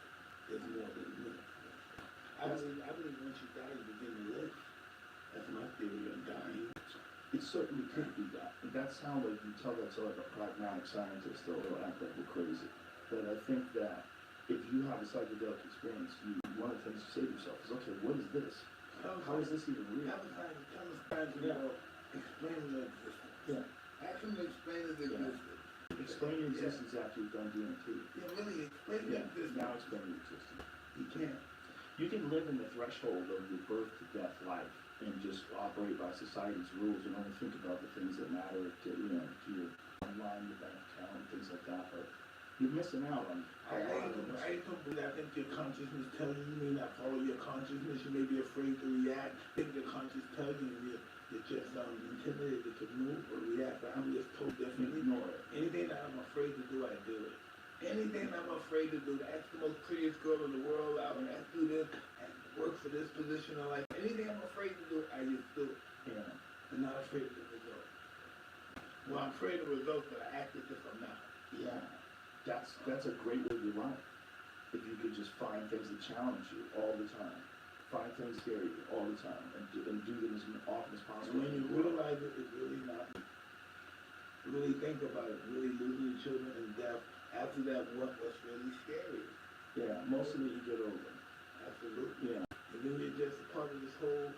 there's more than this. I believe once you die, you begin to live. That's my theory on dying. It certainly could be that. And that's how, like, you tell that to, like, a pragmatic scientist, they'll act like we're crazy. But I think that if you have a psychedelic experience, one of the things you say to yourself is, okay, what is this? How is this even real? Have a scientist tell us explain the existence. Yeah. Ask him to explain his existence. Explain your existence after you've done DMT. Yeah, really, explain your existence. Now explain your existence. You can't. You can live in the threshold of your birth to death life and just operate by society's rules and only think about the things that matter to, to your online, your bank account, and things like that. But you're missing out on I don't believe. I think your consciousness tells you may not follow your consciousness. You may be afraid to react. I think your conscience tells you you're just intimidated to move or react. But I'm just told differently. Ignore it. Anything that I'm afraid to do, I do it. Anything I'm afraid to do, that's the most prettiest girl in the world. I would do this and work for this position or like anything I'm afraid to do, I just do it. Yeah. I'm not afraid of the result. Well, I'm afraid of the results, but I act as if I'm not. Yeah. That's a great way to live. If you could just find things that challenge you all the time. Find things scare you all the time and do them as often as possible. And when you realize it, it's really not. Really think about it. Really losing your children and death. After that, what's really scary? Yeah, most of it you get over. Absolutely. Yeah. And then you're just a part of this whole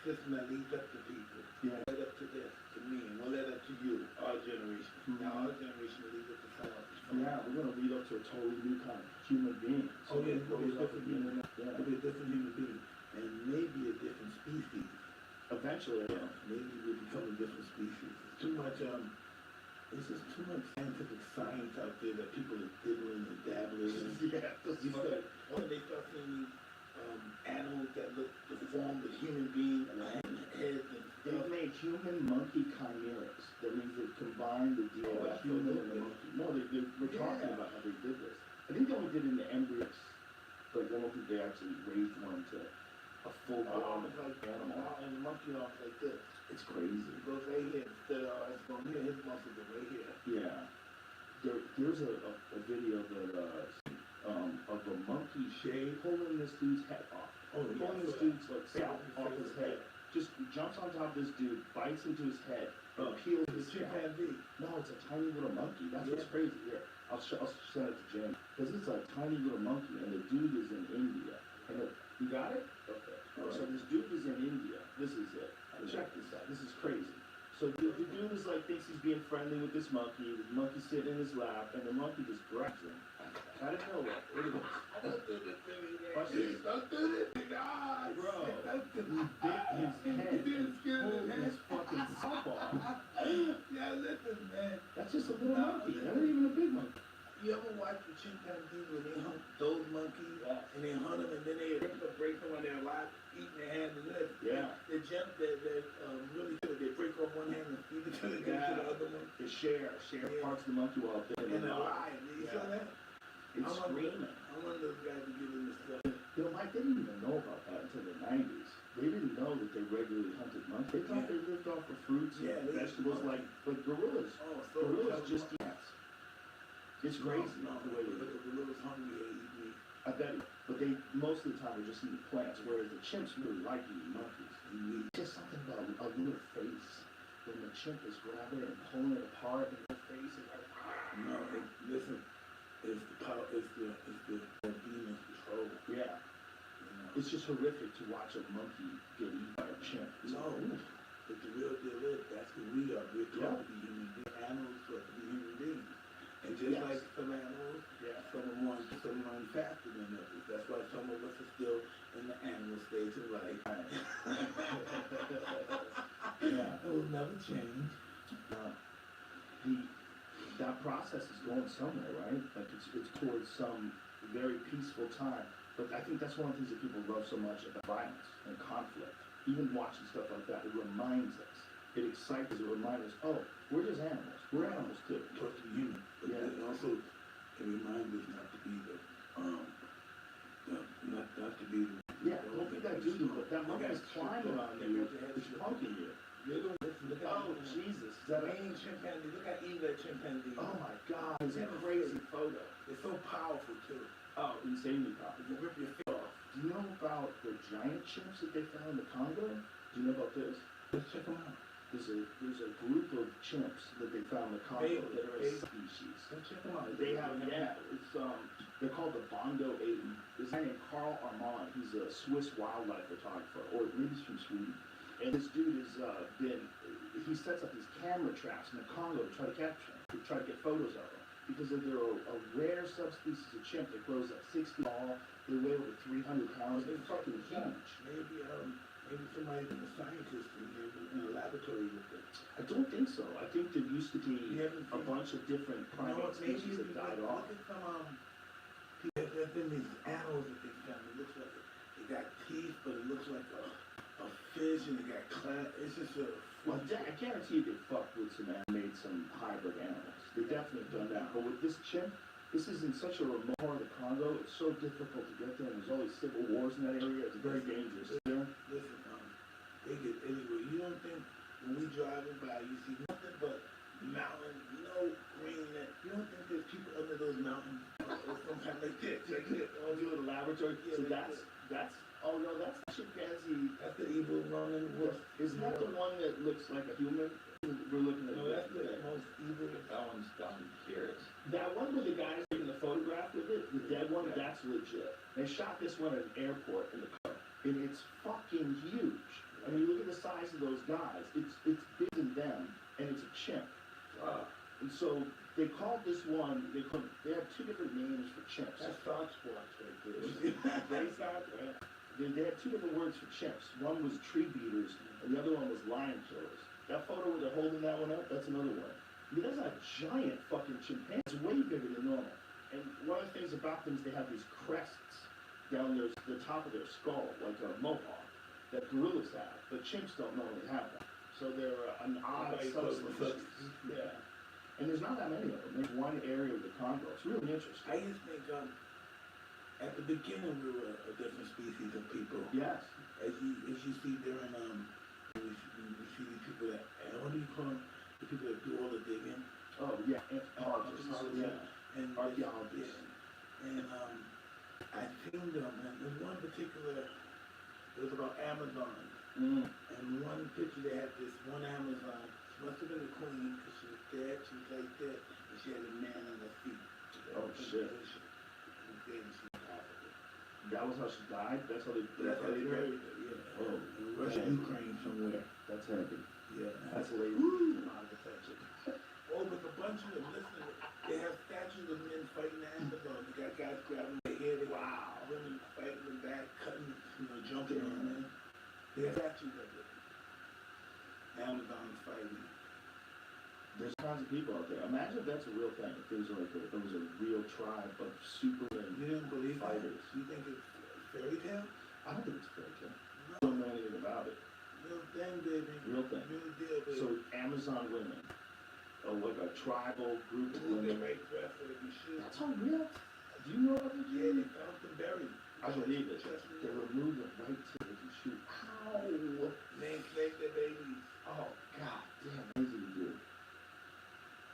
system that leads up to people. Yeah. Led up to this, to me, and what led up to you, our generation. Mm-hmm. Now our generation will lead up to someone. Yeah, we're gonna lead up to a totally new kind of human being. Oh yeah, it'll be a different human. Yeah. It'll be a different human being. And maybe a different species. Eventually, yeah. Maybe we'll become a different species. It's too much, it's just too much scientific science out there that people are dibbling and dabbling. When they start seeing these animals that look deformed with human beings and heads and They've stuff. made human-monkey chimeras. That means they've combined the deal of human and the monkey. No, we're talking about how they did this. I think they only did it in the embryos. Like, I don't think they actually raised one to a full-blown animal. And the monkey arms like this. It's crazy. It goes right here instead of it's going here. His muscles are right here. Yeah. There's a video that of a monkey pulling this dude's head off. Pulling this dude's like scalp off his head. Just jumps on top of this dude, bites into his head, and peels his scalp. Chimpanzee. No, it's a tiny little monkey. That's what's crazy. Here, I'll send it to Jim because it's a tiny little monkey, and the dude is in India. And you got it? Okay. So this dude is in India. This is it. Check this out. This is crazy. So the dude is like thinks he's being friendly with this monkey. The monkey's sitting in his lap, and the monkey just grabs him. Out of nowhere. Look at this. Don't do this to me, man. Watch this. Don't do this. God, Bro, he bit his head. Pulled his fucking scalp off. Yeah, listen, man. That's just a little monkey. That ain't even a big monkey. You ever watch the chimpanzees when they hunt those monkeys and they hunt them and then they rip them, break them when they're alive, eating their hand and this? Yeah. They jump, they're really good. They break off one hand and feed it to the other one. They share parts of the monkey while they're And they're alive. You feel that? It's screaming. I I'm one of those guys who give them the stuff. You know, Mike, they didn't even know about that until the 90s. They didn't know that they regularly hunted monkeys. They thought they lived off of fruits Yeah, and they- vegetables like gorillas. Oh, so Gorillas just eat ants. It's crazy No, the way they but do it. the gorillas hungry, they eat meat. I bet you. But they, most of the time, are just eating plants, whereas the chimps really like eating monkeys. There's something about a little face when the chimp is grabbing it and pulling it apart and the face is like, No, listen, it's the power, it's the demon control. yeah. You know? It's just horrific to watch a monkey get eaten by a chimp. It's No, like, but the real deal is that's who we are. We're taught to be human beings. Animals taught to be human beings. And just Yes. like some animals, yeah. some run faster than others. That's why some of us are still in the animal stage of life. Yeah. It will never change. That process is going somewhere, right? Like it's towards some very peaceful time. But I think that's one of the things that people love so much about violence and conflict. Even watching stuff like that, it reminds us. It excites us. It reminds us, oh, we're just animals. We're animals too. Supposed to be human. But Yeah. it also it reminds us not to be the not to be the Yeah, don't think that dude, but that monkey is climbing on you. It's punking you. Look at Oh, Jesus. Is that a... main chimpanzee. Look at Eva chimpanzee. Oh my God, it's a crazy photo. It's so powerful too. Oh, insanely powerful. You rip your face off. Do you know about the giant chimps that they found in the Congo? Do you know about this? Let's check them out. There's a group of chimps that they found in the Congo that are a species. Let's check them out. They have, yeah, it's they're called the Bondo 8. This guy named Carl Armand, he's a Swiss wildlife photographer, or maybe he's from Sweden. And this dude has he sets up these camera traps in the Congo to try to capture them, to try to get photos of them. Because they're a rare subspecies of chimp that grows like 6 feet tall, they weigh over 300 pounds, they're fucking huge. Maybe somebody's been a scientist in a laboratory with them. I don't think so. I think there used to be a bunch of different primate species that died off. Look at some there's been these animals that they found. It looks like it got teeth, but it looks like a fish, and it got it's just a. Well, I guarantee you they fucked with some and made some hybrid animals. They definitely done that. But with this chimp, this is in such a remote part of the Congo. It's so difficult to get there, and there's always civil wars in that area. It's very dangerous. Listen, they get anywhere. You don't think when we driving by, you see nothing but mountains, no greenland. You don't think there's people under those mountains or something like this? Like this. Oh, you in the laboratory? So that's. Oh no, that's the chimpanzee. That's the evil running wolf. Isn't that the one that looks like a human? We're looking at. No, that's the most evil. That one's down here. That one where the guy's taking the photograph with it, the dead one, that's legit. They shot this one at an airport in the car, and it's fucking huge. I mean, look at the size of those guys. It's bigger than them, and it's a chimp. And so they called this one. They have two different names for chimps. That's Fox Sports right there. They had two different words for chimps. One was tree beaters, and the other one was lion killers. That photo where they're holding that one up, that's another one. I mean, that's a giant fucking chimpanzee. It's way bigger than normal. And one of the things about them is they have these crests down the top of their skull, like a mohawk, that gorillas have. But chimps don't normally have that. So they're an odd subspecies. Yeah. And there's not that many of them. There's one area of the Congo. It's really interesting. I used to think at the beginning we were a different species of people. Yes. As you see during we see these people that what do you call them? The people that do all the digging. Oh yeah, anthropologists. Yeah. And archaeologists. And I seen them, and there's one particular. It was about Amazon. And one picture they had this one Amazon. She must have been the queen because she was dead. She was like that, and she had a man on her feet. Oh shit. That was how she died? That's how they buried her? Yeah. Oh, Russia, Ukraine, somewhere. That's heavy. Yeah. That's a lady. Oh, but a bunch of them, listen, they have statues of men fighting the Amazon. You got guys grabbing their head, women fighting the back, cutting, jumping on them. They have statues of it. Amazon fighting. There's tons of people out there. Imagine if that's a real thing. If there was a real tribe of Superman You didn't believe fighters. That? You think it's fairy tale? I don't think it's fairy tale. I don't know anything about it. Real thing, baby. Real thing. Real deal, baby. So Amazon women, like a tribal group of They women. right dress, so they be shoes. That's all real. Do you know about the Yeah, Jews? they found them buried. I believe it. Trust me. They removed the right tip they can shoot. How? They enslaved their babies. Oh, god damn, easy to do.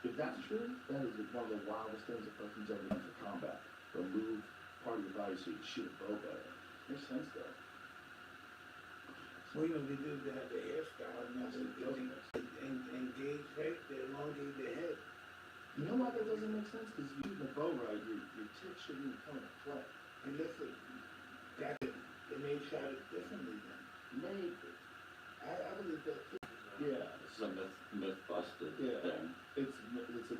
If that's true, that is one of the wildest things a person's ever done for combat. Remove part of your body so you can shoot a bow better. Makes sense though. Well, you know, they did, they had the hairstyle and engage, right? They elongate their head. You know why that doesn't make sense? Because if you shoot a bow right, your tip shouldn't even come into play. And listen, that they may try it differently then. Maybe. I believe that too. Yeah. It's a myth busted Yeah. thing. It's a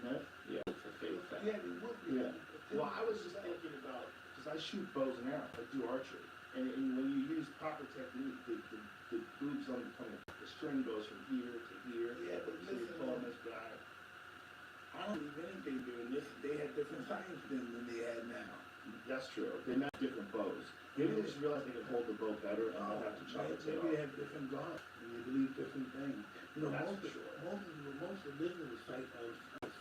myth. Yeah, it's a fake fact. Yeah, they would be. Yeah. Well, I was just thinking about, because I shoot bows and arrows, I do archery. And when you use proper technique, the boobs on the string goes from here to here. Yeah, but So you're listen, pulling this guy. I don't believe anything doing this. They had different science then than they had now. That's true. They meant different bows. Maybe they just realized they could hold the bow better and not have to chop its head Maybe they off. have different gods and they believe different things. You know, That's most, for sure. most religion was like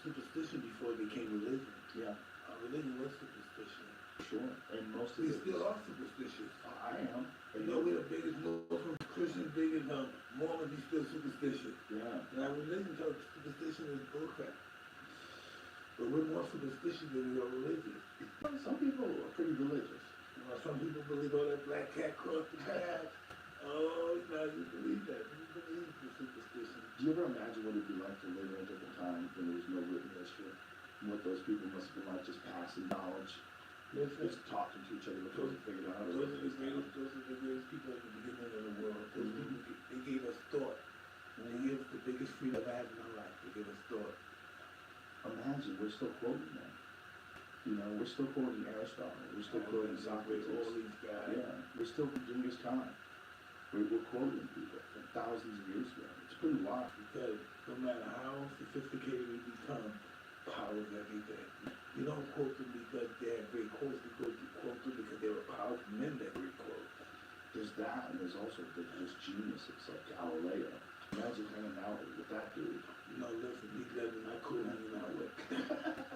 superstition before it became religion. Yeah, Religion was superstition. sure. And most of We it still was, are superstitious. I am. You know, we're the biggest Muslims, Christians, biggest Mormons, we still superstitious. Yeah. Now, religion tells us superstition is bullcrap. But we're more superstitious than we are religious. Some people are pretty religious. You know, some people believe all that black cat crossed the path. Oh, now you believe that. You believe the superstition. Do you ever imagine what it'd be like to live in a different time when there was no written history? And what those people must have been like, just passing knowledge, just talking to each other before they figured out how to Those live. are the greatest people at the beginning of the world. Those people, they gave us thought. And they gave us the biggest freedom I've had in my life. They gave us thought. Imagine, we're still quoting them. You know, we're still quoting Aristotle, we're still quoting Socrates. All these guys. Yeah, we're still Genghis Khan. We're quoting people from thousands of years ago. It's pretty wild. Because no matter how sophisticated we become, power is everything. You don't quote them because they have great quotes, because you quote them because they were powerful men that great quotes. There's that, and there's also there's geniuses like Galileo. Imagine hanging out with that dude. You know, listen, these guys are not cool hanging out with.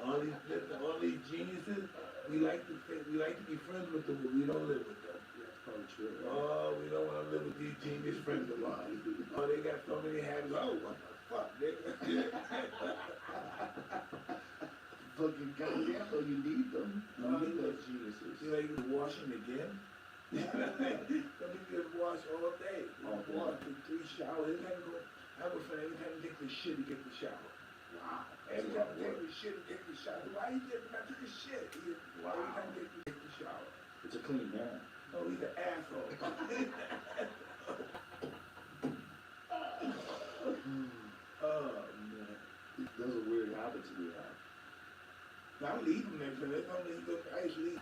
all these geniuses, we like to be friends with them, but we don't live with them. That's probably true. Oh, we don't want to live with these genius friends of ours. Oh, they got so many habits. Oh, what the fuck, nigga? Fucking goddamn, though, you need them. You need those geniuses. You know, you can wash them again. Some people just wash all day. Wash in 3 showers. I have a friend, every time he takes a shit, he gets a shower. Wow. Every time he takes a shit, he takes a shower. Why you just not take a shit? Every time he takes a shower. It's a clean man. Oh, he's an asshole. Oh, man. Those are weird habits we have. Now, I'm leaving next time. That's only good. I just leave. I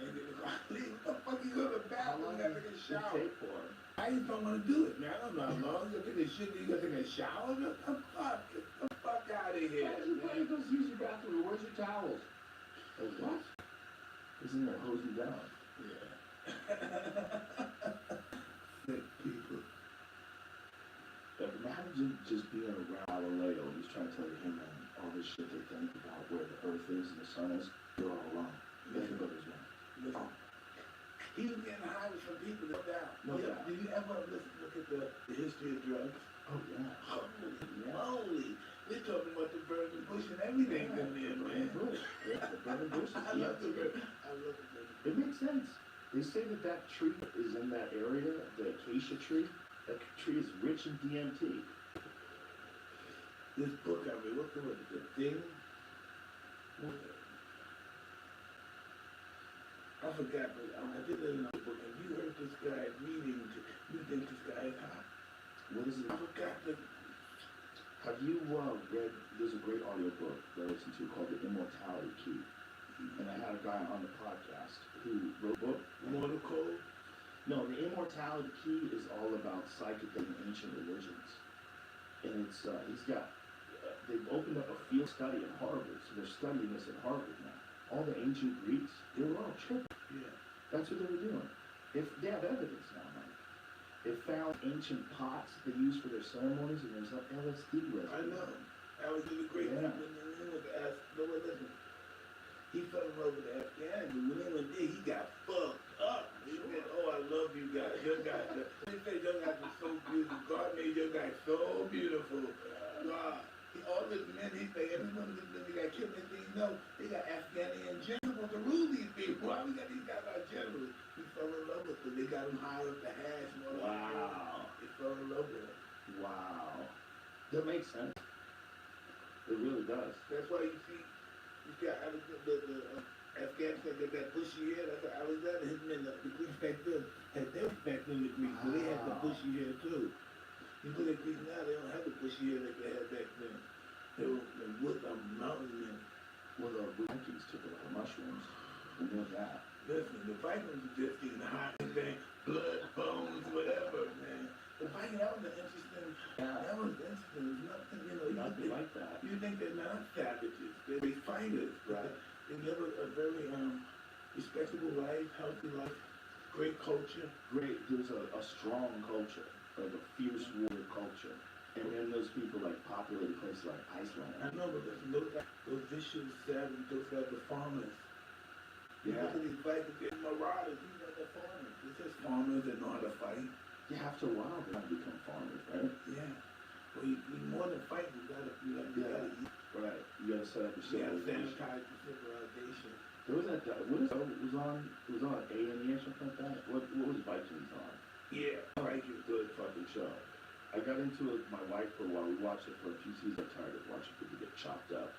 ain't gonna go. Leave. What the fuck you go to the bathroom? You gotta take a shower. Take for him. I just don't want to do it, man. I don't know how long. You gotta take a shit, you gotta take a shower? What the fuck? Get the fuck out of here. Everybody goes use your bathroom. Where's your towels? Like, what? Isn't there hosing down? Yeah. Sick people. But imagine just being around Galileo and he's trying to tell you, hey man, all this shit they think about where the earth is and the sun is, you're all wrong. Everybody's wrong. Listen. He was getting high with some people, no doubt. No doubt. Did you ever look at the history of drugs? Oh yeah. Holy moly. We're talking about the burning bush and everything in there, man. Yeah, the burning bush. I love the burning. I love the burning. It makes sense. They say that that tree is in that area, the acacia tree. That tree is rich in DMT. This book I read, what's the word? The Thing? I forgot, but I did it in the book. Have you heard this guy reading? You think this guy is hot? What is it? I forgot the. Have you read, there's a great audiobook that I listened to called The Immortality Key. And I had a guy on the podcast who wrote a book. Mortal Code? No, The Immortality Key is all about psychic and ancient religions. And it's, he's got, they've opened up a field study at Harvard, so they're studying this at Harvard now. All the ancient Greeks, they were all tripping. Yeah. That's what they were doing. They have evidence now, Mike. They found ancient pots they used for their ceremonies, and there's like LSD residue. I know. I was in the great Yeah. people in the room with the ass. No one listen. He fell in love with the Afghan, and when they went there, he got fucked up. He said, "Oh, I love you guys. Your guys." He said, "Your guys are so beautiful. God made your guys so beautiful." God, all the men, he said, every one of the men they got killed. They think, no, they got Afghani generals to rule these people. Why we got these guys our generals? He fell in love with them. They got him high up the hash and all that. Wow. He fell in love with them. Wow. That makes sense. It really does. That's why you see, you got the Afghanistan got that bushy hair. That's what Alexander, his men, the Greeks back then, had their back then, the Greeks, but they had the bushy hair too. You look at Greeks now, they don't have the bushy hair like they had back then. They were wood, mountain men. Well, the Vikings took a lot of mushrooms. We know that. Listen, the Vikings were just getting hot, man, blood, bones, whatever, man. The Vikings, that was an interesting, that was interesting. There's nothing, you know, Nothing like that. you think they're not savages, they're fighters. Right. They live a very respectable life, healthy life, great culture. Great. There's a strong culture, like a fierce warrior culture. And then those people like populated places like Iceland. I know, but listen, those vicious, savage, those guys are farmers. You Yeah. look at these Vikings, they're marauders, these guys are farmers. They're just farmers that know how to fight. You have to wild to become farmers, right? Yeah. Well, you more than fight, you gotta eat. Right. You gotta set up your You gotta civilization. sanitize the civilization. There was that, it was on A&E or something like that? What was Vikings on? Yeah, Vikings. Good fucking show. I got into it with my wife for a while. We watched it for a few seasons. I'm tired of watching people get chopped up.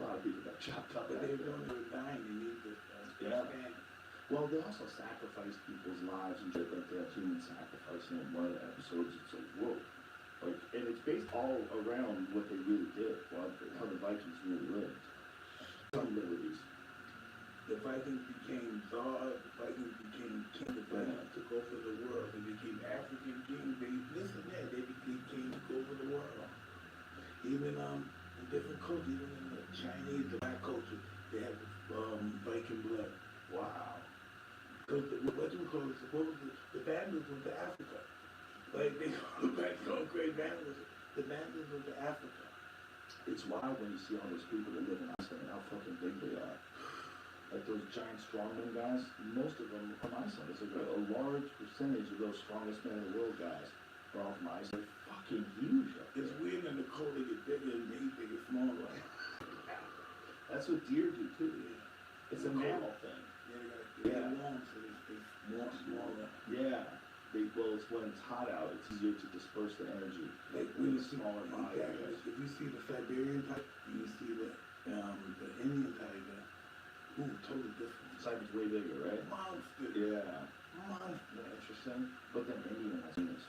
A lot of people got chopped up. But they were dying, they need to expand. Well, they also sacrifice people's lives and shit, like they have human sacrificing in one of the episodes. It's like, whoa. Like, and it's based all around what they really did, how the Vikings really lived. Some liberties. The Vikings became czars, the Vikings became king, the Vikings took over the world, they became African kings, they became king, took over the world. Even in different cultures, even in the Chinese, the black culture, they have Viking blood. Wow. Because what do we call it? What was the Vandals went to Africa. Like they call the blacks going crazy Vandals. The Vandals went to Africa. It's wild when you see all those people that live in Iceland and how fucking big they are. Like those giant strongman guys, most of them are from Iceland. It's like a large percentage of those strongest men in the world guys are all from Iceland. They're fucking huge up there. It's weird in the cold they get bigger and they get smaller. That's what deer do too. It's a mammal thing. Yeah, they long, so they more smaller. Yeah. Well, it's when it's hot out, it's easier to disperse the energy. Like when With a smaller body. exactly. If you see the Siberian tiger, and you see the Indian tiger, ooh, totally different. Cyber's way bigger, right? Monster. Yeah. Monster. Interesting. But then Indian has mean as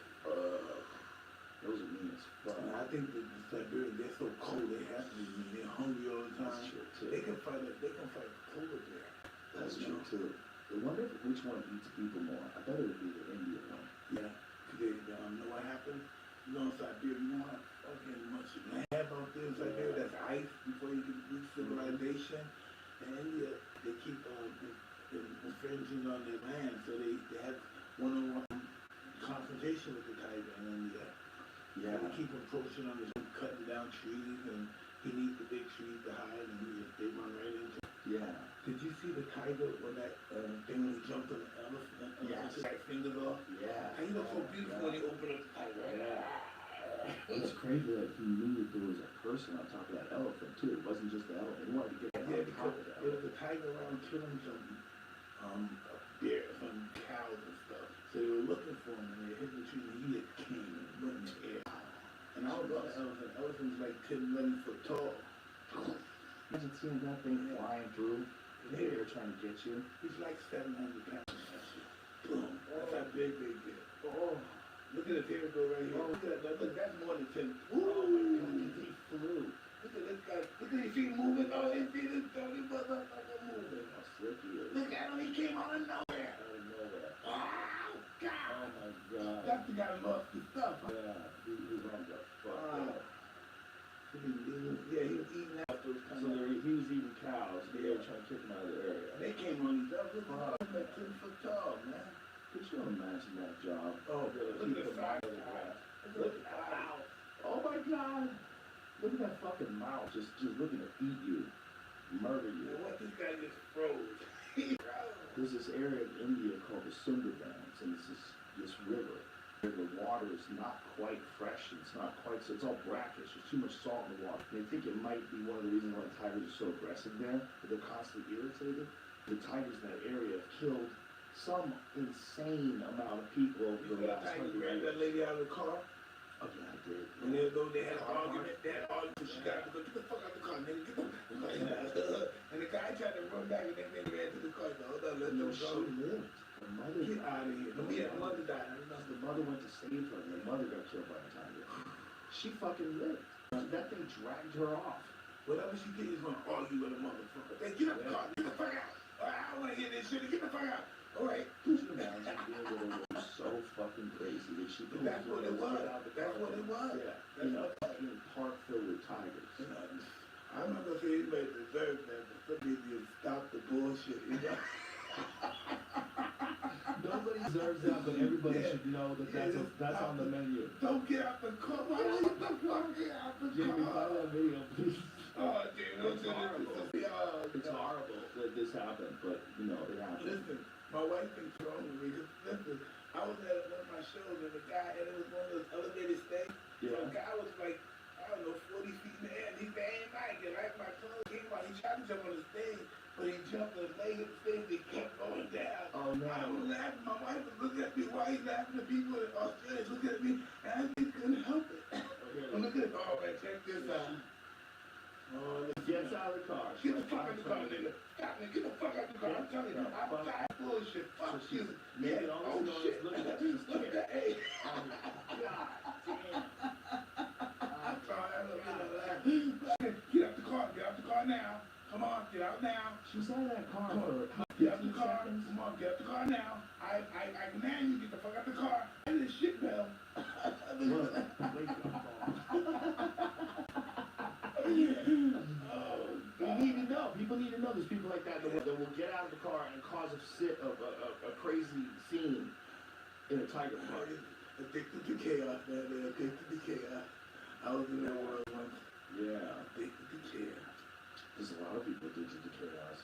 those are mean as fuck. And I think that the Siberians, they're so cold, they have to be mean. They're hungry all the time. That's true too. They can fight polar bear. That's true too. I wonder which one eats people more. I bet it would be the Indian one. Yeah, because they know what happened. You know, in Siberia, you know how fucking much land out there in Siberia, that's ice before you can reach civilization. In India, they keep infringing on their land, so they have one-on-one confrontation with the tiger in India. Yeah. They keep approaching on his cutting down trees, and he needs the big trees to hide, and they run right into it. Yeah. Did you see the tiger when that thing when he jumped on the elephant? Yes. Took his fingers off? Yeah. He looked so beautiful when he opened up the tiger. Yeah. It's crazy that he knew that there was a person on top of that elephant too. It wasn't just the elephant. He wanted to get Yeah, on top because of that. there was a tiger around killing some bears, some cows and stuff. So they were looking for him, and they hit the tree, and he just came and went in the air. And I was on the elephant. Elephant's like 10, 11 foot tall. Imagine seeing that thing flying through. They're trying to get you. He's like 700 pounds. That shit. Boom. That's how big they get. Oh, look at his hair go right here. Look at that. Look, that's more than 10. Ooh, he flew. Look at this guy. Look at his feet moving. Oh, his feet is dirty, motherfucker moving. How slick he is. Look at him. He came out of nowhere. Out of nowhere. Oh, God. Oh my God. That's the guy who lost his stuff. Yeah. His arms got fucked up. Yeah, he was eating out those kind So of. he was eating cows. They were trying to kick him out of the area. They came on these up. Look at him, like 10 foot tall, man. Could you imagine that job? Oh, Keep look at the him size. out of the grass. Look at the mouth. Oh my God! Look at that fucking mouth, just looking to eat you. murder you. Man, what this guy just froze? There's this area in India called the Sundarbans, and it's this river where the water is not quite fresh, it's not quite, so it's all brackish, there's too much salt in the water. They think it might be one of the reasons why the tigers are so aggressive there, but they're constantly irritated. The tigers in that area have killed some insane amount of people over You the know last how you 100 ran that years. lady out of the car? Oh yeah, I did. And they had an argument, she got out the car, get the fuck out the car, nigga, get the and the guy tried to run back and then ran to the car, hold on, let them No, she go. lived. Her mother Get out of here. No, yeah, mother died. I don't know. The mother went to save her, and the mother got killed by a tiger. She fucking lived. That thing dragged her off. Whatever she did, he's gonna argue with a motherfucker. Hey, get up the car, get the fuck out. I don't wanna hear this shit, get the fuck out. All right. Could you imagine being with her was so fucking crazy that she But that's what it was. That's what it was. Yeah. In a fucking park filled with tigers. I'm not gonna say anybody deserves that, but somebody need to stop the bullshit. You know? Nobody deserves that, but everybody should know that that's on the menu. Don't get out the car. Why don't you get out the car? Jamie, find that video, please. Oh, Jamie, don't do this. It's horrible that this happened, but you know, it happened. Listen, my wife thinks wrong with me. Listen, I was at one of my shows and the guy, and it was one of those elevated stages. Yeah. The guy was like, I don't know, 40 feet in the air, and he said, hey, Mike, and like my tongue came out, he tried to jump on the stage, but he jumped on the leg of the stage, and he kept going down. Oh, no. I was laughing, my wife was looking at me, why he laughing? The people in Australia looking at me, and I just couldn't help it. But look at this, oh man, check this out. Oh, look. Get out of the car. Get the fuck out the car, nigga. Stop, nigga. Get the fuck out the car. I'm telling you, I'm tired of bullshit. Fuck you. Maybe all Oh, this shit. look at this Look at that. Hey. God damn. I'm sorry, I love you. Get out the car. Get out the car now. Come on, get out now. She was out of that car for Get out the 15 car. seconds. Come on, get out the car now. I command you, get the fuck out the car. I did shit, Bell. We need to know. People need to know there's people like that that will get out of the car and cause a crazy scene in a tiger park. Addicted to chaos, man. They're addicted to chaos. I was in that world once. Yeah. Addicted to chaos. There's a lot of people addicted to chaos.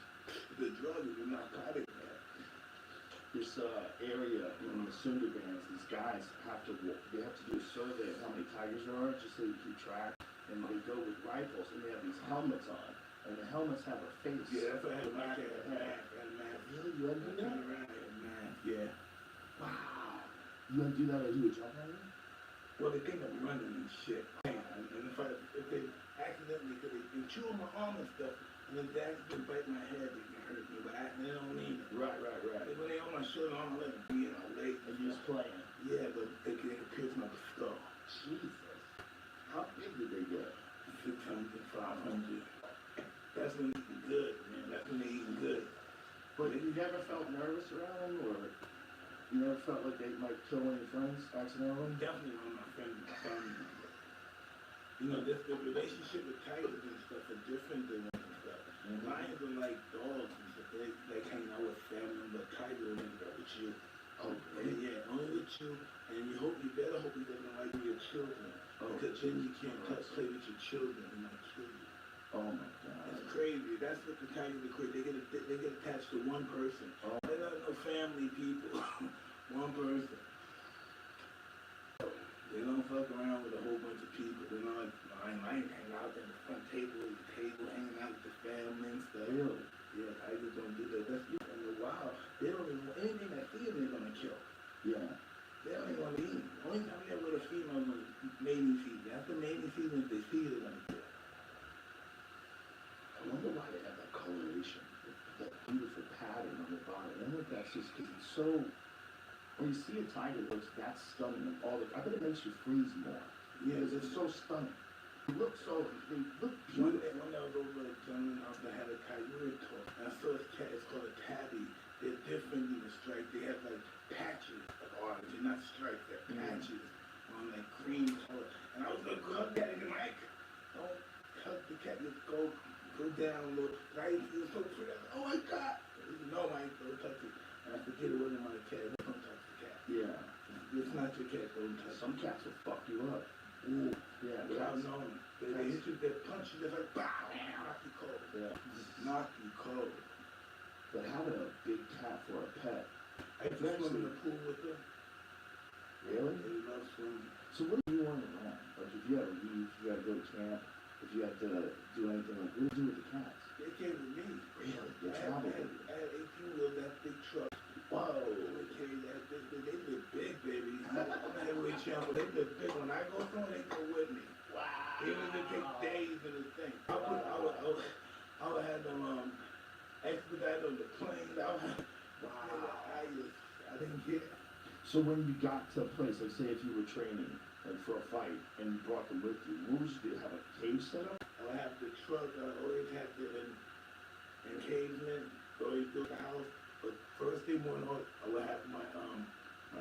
The drug is a narcotic, man. This area in the Sundarbans, these guys have to do a survey of how many tigers there are, just so you keep track. And they go with rifles, and they have these helmets on, and the helmets have a face. Yeah, that's what I had my cat. Really? You had to do that? Yeah. Wow. You had to do that, or you would jump on it? Well, they think I'm running and shit. And if they accidentally, because they chew on my arm and stuff, and if they accidentally bite my head, they can hurt me, but they don't mean it. Right. When they on my shoulder, on my leg, be in my leg. And you're just playing. Yeah, but they can pierce my skull. Jesus. How big did they get? 600, 500. That's when they eat good, man. That's when they eat good. But you never felt nervous around them, or you never felt like they might kill one of your friends accidentally? Definitely one of my friends, my family members. You know, the relationship with tigers and stuff are different than that and stuff. Lions are like dogs and stuff. They like hanging out with family, but tigers are hanging out with you. Oh, really? Yeah, only with you. And you better hope he doesn't like your children. Because then you can't play with your children and not kill you. Oh my God. It's crazy. That's what the tigers are crazy. They get attached to one person. Oh. They're not no family people. One person. They don't fuck around with a whole bunch of people. They're not like lions hang out in the front table, hanging out with the family and stuff. Really? Yeah, tigers don't do that. That's in the wild. They don't even want anything that feed them, they're gonna kill. Yeah. They don't even want to eat. Only time we ever with a female is mating season. After mating season, if they feed, they're gonna kill. I wonder why they have that coloration, that beautiful pattern on the body. I wonder if that's just because it's so. When you see a tiger that looks that stunning, I bet it makes you freeze more. Yeah, because it's so stunning. They look beautiful. One day I was over at a gentleman house that had a coyote talk. And I saw this cat, it's called a tabby. They're different than the stripes. They have like patches of orange. They're not stripes, they're patches on like cream color. And I was gonna hug that in the mic. Don't hug the cat, just go down a little. Right? It was so pretty. I was like, oh my God. He said, no, Mike, don't touch it. And I forget it wasn't my cat. Don't touch the cat. Yeah. It's not your cat, don't touch it. Some cats will fuck you up. Ooh. Yeah. Without knowing. They hit you with that punch, you just like, bow, knock you cold. Yeah. Knock you cold. But having a big cat for a pet, I used to swim in the pool with them. really? They love swimming. So what do you want to learn? Like if you had to leave, if you had to go to camp, if you had to do anything, like what do you do with the cats? They came with me. Really? They I travel had, with you? I had 18 wheels, that big truck. Whoa. They carry that, they live big, baby. I'm a heavyweight champ, but they live big. When I go somewhere, they go with me. Wow. Even if it takes days in the thing. I would have them, expedite on the plane. I didn't get it. So when you got to a place, like say if you were training like for a fight and you brought them with you, what would you do? Have a cage set up? I would have the truck, I always have the encasement, always built the house. But first thing morning, I would have my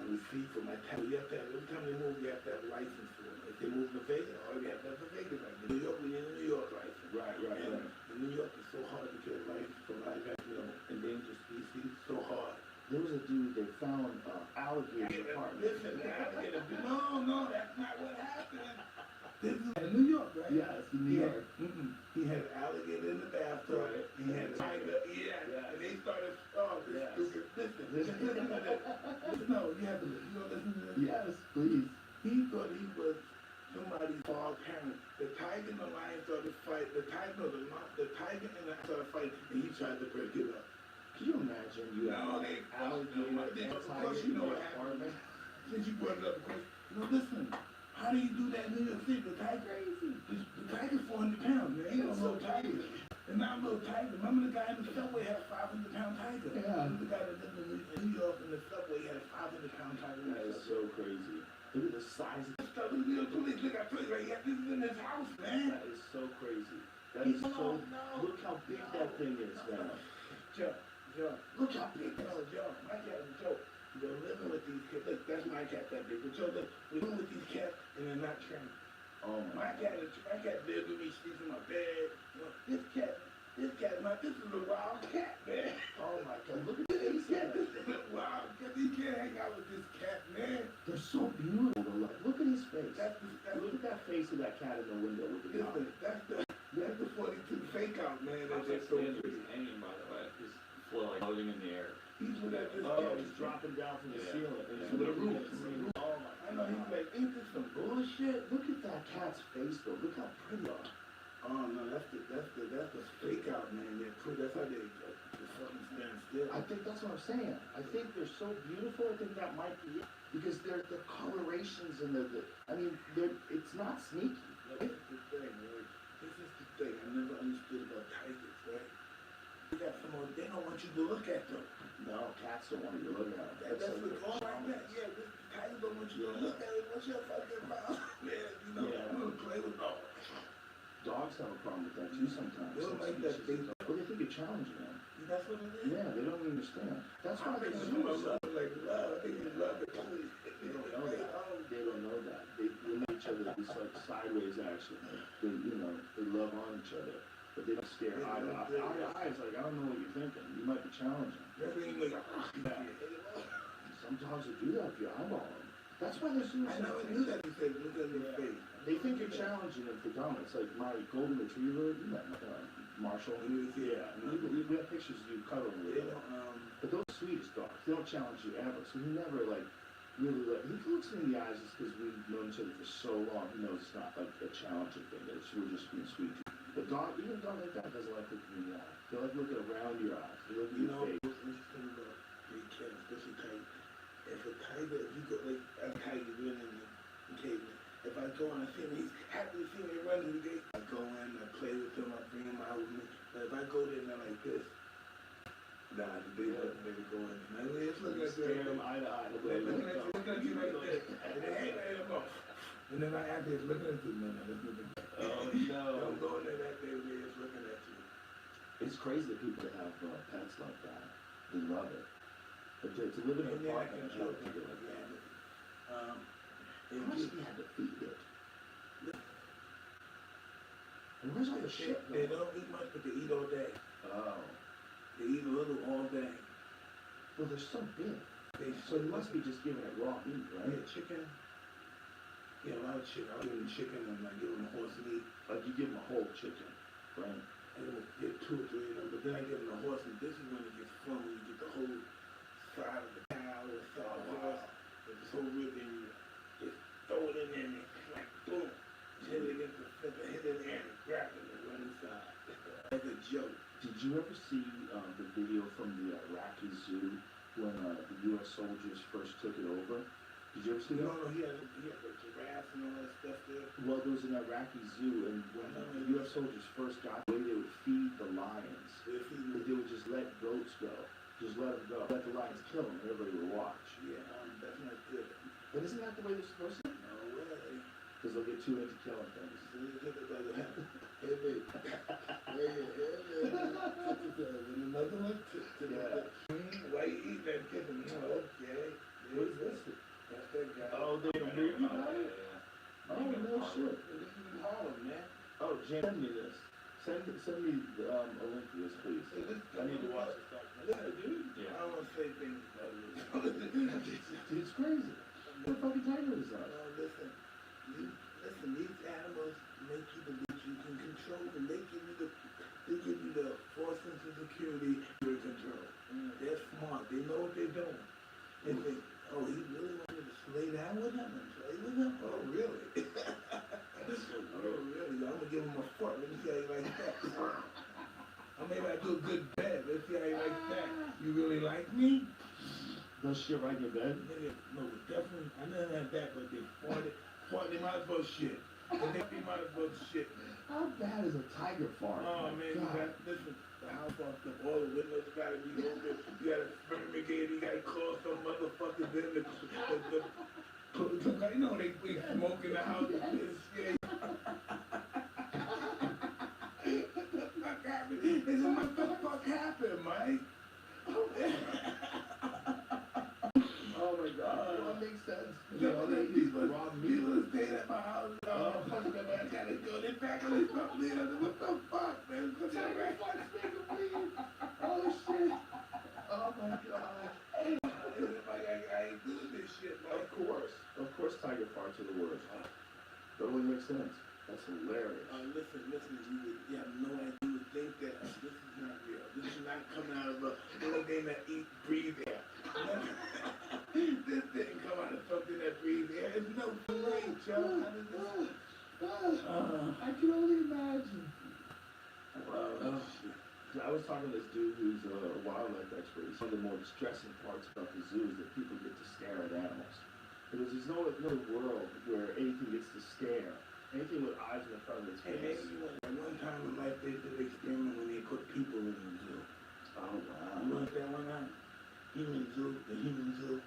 receipt for my tax. You have to have, every time they move, you have to have a license for it. If they move to Vegas, you have to have a Vegas license. In New York, we need a New York license. Right. In New York, it's so hard to get a license for endangered species. So hard. There was a dude that found alligator in the park. Listen, alligator. No, that's not what happened. This is in New York, right? Yes, in New York. He had an alligator in the bathtub. Right. He had a tiger. Yeah. And they started. Listen. No, you have to. You know, listen to this. Yes, please. He thought he was somebody's dog parent. The tiger and the lion started fight. The tiger and the lion started fighting, and he tried to break it up. Can you imagine you have an alligator and a tiger in your apartment? Since you brought it up, listen, how do you do that in New York City? The tiger, the tiger's 400 pounds, man. He don't know tiger. And not a little tiger. Remember the guy in the subway had a 500-pound tiger? Yeah. The guy that lived in New York in the subway had a 500-pound tiger. That is so crazy. Look at the size of this stuff. Look at the police. Look, I told you, right? This is in his house, man. That is so crazy. That is so. Look how big that thing is, man. Joe, look how big that is, Joe. My cat is Joe. You're living with these kids. Look, that's my cat that big. But Joe, look, we're living with these cats and they're not trained. Oh my cat lives with me, sleeps in my bed. You know, this cat, this is a wild cat, man. Oh my God, look at this cat. This is a wild cat. You can't hang out with this cat, man. They're so beautiful. Look at his face. Look at that face of that cat in the window. Look at that. That's the 42 fake out, man. That's just so He's hanging, by the way. He's floating in the air. He's with that. He's dropping down from the ceiling. From the roof. Oh my God. I know, he's like, ain't this some bullshit? Look at that cat's face, though. Look how pretty they are. Oh no, that's the fake out, man. They're pretty. That's how they fucking stand still. I think that's what I'm saying. I think they're so beautiful. I think that might be it because they're the colorations and it's not sneaky. This is the thing, right? This is the thing I never understood about tigers, right? They got some more. They don't want you to look at them. No, cats don't want you to look at them. That's what's going like that. Yeah, this tigers don't want you to look at it. What's your fucking mouth? Man, I'm gonna play with dogs. Dogs have a problem with that too sometimes. They don't like that big. Well, they think you're challenging them. That's what it is. Yeah, they don't understand. That's why they do love. Like love. I think it's love. They don't know that. They don't know that. They look at each other. It's like sideways action. They love on each other, but they don't stare eye to eye. Eye to eye is like, I don't know what you're thinking. You might be challenging. Some dogs will do that if you eyeball them. That's why they're so. I never knew that. He said, look at their face. They think you're challenging them for dominance. Like my golden retriever, you met Marshall. Yeah, we have pictures of you cuddling with him. But those sweetest dogs, they don't challenge you ever. So he never really he looks me in the eyes just because we've known each other for so long. He knows it's not like a challenging thing. We're just being sweet. But even a dog like that doesn't like looking in the eye. They like looking around your eyes. They look at your face. What's interesting about big cats, especially tigers, if you go like a tiger running in the cave. If I go and I see him, he's happy to see me running the gate. I go in, I play with him, I bring him out with me. But if I go there and I'm like this, nah, the big baby go in. And I just look at Stare him eye to eye. Look at you like this. And then hey, man, I'm off. And then I after it's looking at you, man. Oh no. Don't go in there that day when they're just looking at you. It's crazy that people that have pets like that, they love it. But to live in an apartment, I don't think they like that. How much do you have to feed it? And where's all the shit They going? don't eat much, but they eat all day. Oh. They eat a little all day. Well, they're so big. So you must be just giving it raw meat, right? Yeah, chicken. Yeah, a lot of chicken. I'll give them chicken and I give them horse meat. Like you give them a whole chicken, right? I get 2 or 3 of them, but then I give them the horse meat. This is when it gets fun, when you get the whole side of the cow or side of the horse, with this whole rib, and you just throw it in there and it's like boom, hit it against the center, hit it in there and grab it and run inside. Like a joke. Did you ever see the video from the Iraqi zoo when the U.S. soldiers first took it over? Did you ever see that? No, he had the giraffes and all that stuff there. Well, there was an Iraqi zoo, and when the U.S. soldiers first got there, they would feed the lions. They would just let goats go. Just let them go. Let the lions kill them, and everybody would watch. Yeah, that's not good. But isn't that the way they're supposed to? No way. Because they'll get too into killing things. Hey, babe. Another one? Why you eat that chicken? No, okay. What is this? That's that guy. Oh, they don't movie about it? Oh, no shit. This is in Harlem, man. Oh, Jim, send me this. Send me a link to this, please. I need to watch this documentary. Dude, Yeah. I don't want to say things about this. It's crazy. What fucking tiger is that? No, listen, these animals make you believe you can control them. They give you the force and security you're in control. They're smart. They know what they're doing. They think, oh, he really wanted to lay down with him and play with him? Oh, really? Oh, really? I'm gonna give him a fork. Let me see how he likes that. Or maybe I do a good bed. Let's see how he likes that. You really like me? Does shit right in your bed? Nigga, no, but definitely, I never had that, but they fought, they might as well shit. They might as well shit, man. How bad is a tiger fart? Oh, man, you got, listen, the house fucked up, all the windows gotta be open, you gotta fumigate, you gotta call some motherfuckers in you know, they smoke in the house and shit. What the fuck happened? They said, what the fuck happened, Mike? Oh my god. That makes sense. You know, people staying at my house, fucking them, I gotta go, they back on this stuff, what the fuck, man? Oh shit. Oh my god. I ain't doing this shit, man. Of course tiger farts are the worst. Totally makes sense. That's hilarious. Listen, you have no idea. You would think that this is not real. This is not coming out of a little thing that breathe air. This didn't come out of something that breathes air. It's no way, Joe. How does this? I can only imagine. I was talking to this dude who's a wildlife expert. He said the more distressing parts about the zoo is that people get to stare at animals. Because there's no world where anything gets to stare. Anything with eyes in the front of its face. Hey, maybe one time in life they did an experiment when they put people in the zoo. Oh wow. You want that one out? The human zoo.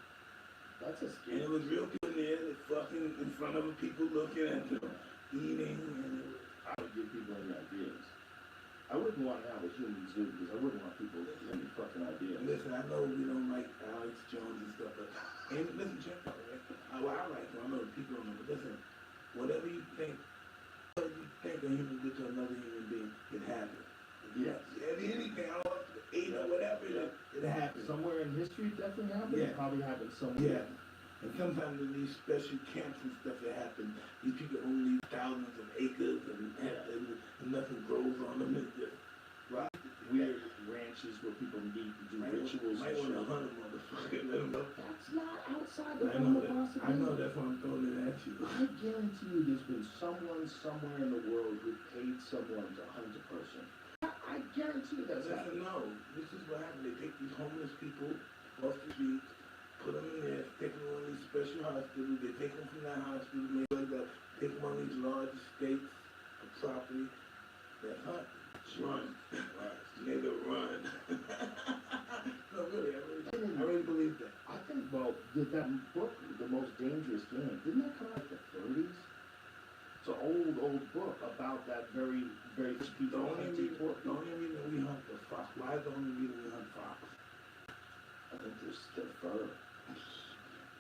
That's a And scary. it was real people in there, they fucking in front of people looking at them, eating, and it was, I would give people any ideas. I wouldn't want to have a human zoo because I wouldn't want people to give any fucking ideas. listen, I know we don't like Alex Jones and stuff, but listen, Jim, right? I like him. I know the people don't know, but listen, whatever you think a human did to another human being, it happened. Yes. Anything, I don't know, ate or whatever, it happened. Somewhere in history it definitely happened. Yeah. It probably happened somewhere. Yeah. And sometimes in these special camps and stuff that happen, these people own these thousands of acres and nothing grows on them. It's just, right? Weird ranches where people meet and do rituals Might and want to shit. hunt a motherfucker. Let them know. That's not outside the I realm know of that. possibility. I know that's why I'm throwing it at you. I guarantee you there's been someone somewhere in the world who paid someone to hunt a person. I guarantee you that's happened. Listen, no. This is what happened. They take these homeless people off the streets, put them in there, take them on these special hospitals. They take them from that hospital, make them take them on these large estates of property that hunt. Run. Nigga, run. No, really, I really believe that. I think, well, did that book, The Most Dangerous Game, didn't that come out in the 30s? It's an old book about that very speedy The only hunting reason pork. we hunt the fox. Why is the only reason we hunt fox? I think their fur.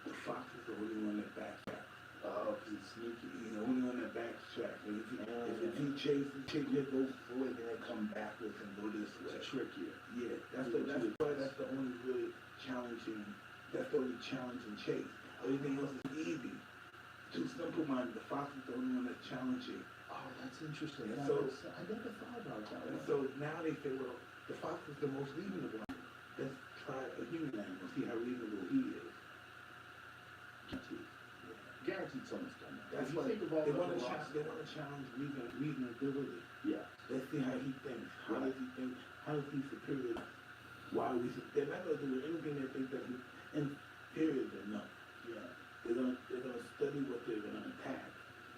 The fox is the only one that backtracks. Oh, because it's sneaky. He's the only one that backtracks. And if he chases, he'll go forward and then come backwards and go this way. It's trickier. Yeah, that's the only really challenging. That's the only challenging chase. Everything else is easy. Too simple minded. The fox is the only one that's challenging. Oh, That's interesting. And I so- never thought about that And one. so now they say, well, the fox is the most reasonable. Let's try a human animal, see how reasonable he is. Guaranteed someone's done that. That's If you what think of all they the want to philosophy- challenge. They want to challenge reasonability. Yeah. Let's see how he thinks. How does he think? How is he superior? Why are we? They're not going to do anything they think that he's inferior enough. Yeah. They're gonna study what they're gonna attack,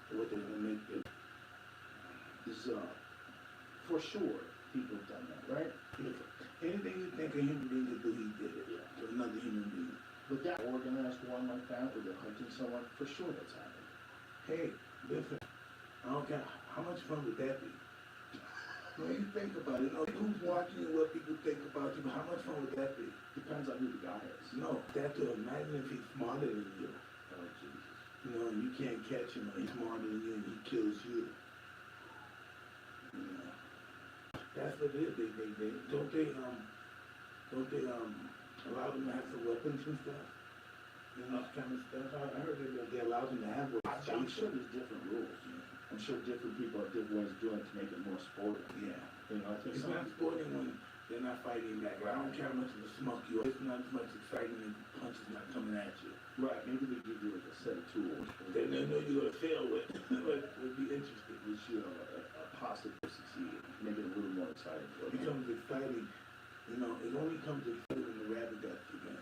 and what they're gonna make them. For sure, people have done that, right? Anything you think a human being could do, he did it to another human being. But that organized one like that, where they're hunting someone, for sure that's happened. Hey, listen, I don't care how much fun would that be. When you think about it, you know, who's watching you, what people think about you, but how much fun would that be? Depends on who the guy is. No, that to imagine if he's smarter than you. Oh, Jesus. You know, and you can't catch him, or he's smarter than you, and he kills you. You know, that's what it is. They don't they allow them to have some weapons and stuff? You know, that kind of stuff. I heard they allow them to have weapons. I'm sure there's different rules. I'm sure different people have different ways of doing it to make it more sporting. Yeah. You know, I think It's not sporting when they're not fighting back. I don't care how much of a smoke you are. It's not as much exciting as punches not coming at you. Right, maybe they give you like a set of tools. They know you're gonna fail with, but it would be interesting. Which, you know, a possible succeed. Make it a little more exciting for It them. becomes exciting. You know, it only comes exciting when the rabbit got the gun.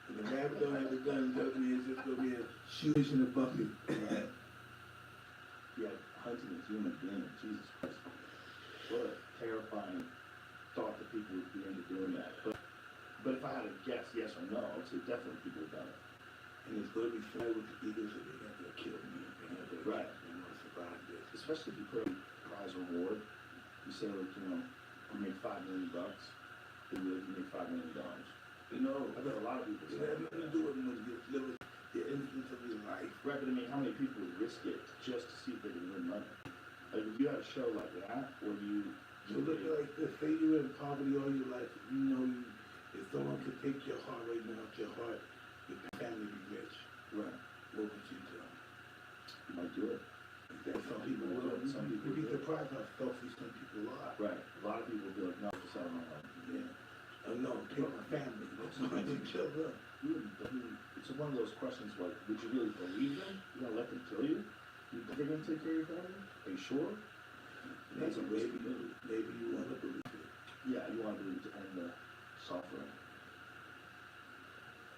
When the rabbit don't have the gun, it doesn't mean it's just gonna be a shoot in a bucket. Right. Yeah, hunting a human being, Jesus Christ. What a terrifying thought that people would be into doing that. But if I had to guess yes or no, I would say definitely people have done it. And it's gonna be fly with the eagles, so they got to kill me. They have to, Right. They want to survive this. Especially if you put a prize reward. You say, like, you know, we made $5 million. They really made $5 million. No, I bet a lot of people it say has nothing to do with the innocence of your life. Right, but I mean, how many people would risk it just to see if they can win money? Like, if you had a show like that, or So look at like this, say you were in poverty all your life, you know if someone could take your heart right now, your heart, your family be rich. Right. What would you do? You might do it. That some people will. Some people You'd be do it. surprised how selfish some people are. Right. A lot of people do it, not just out of my life. Yeah. No, take my family. That's why they kill them. It's one of those questions like, would you really believe them? You gonna let them kill you? You think they're gonna take care of your family? Are you sure? That's a risky move. Maybe you want to believe it. Yeah, you want to believe to end the suffering.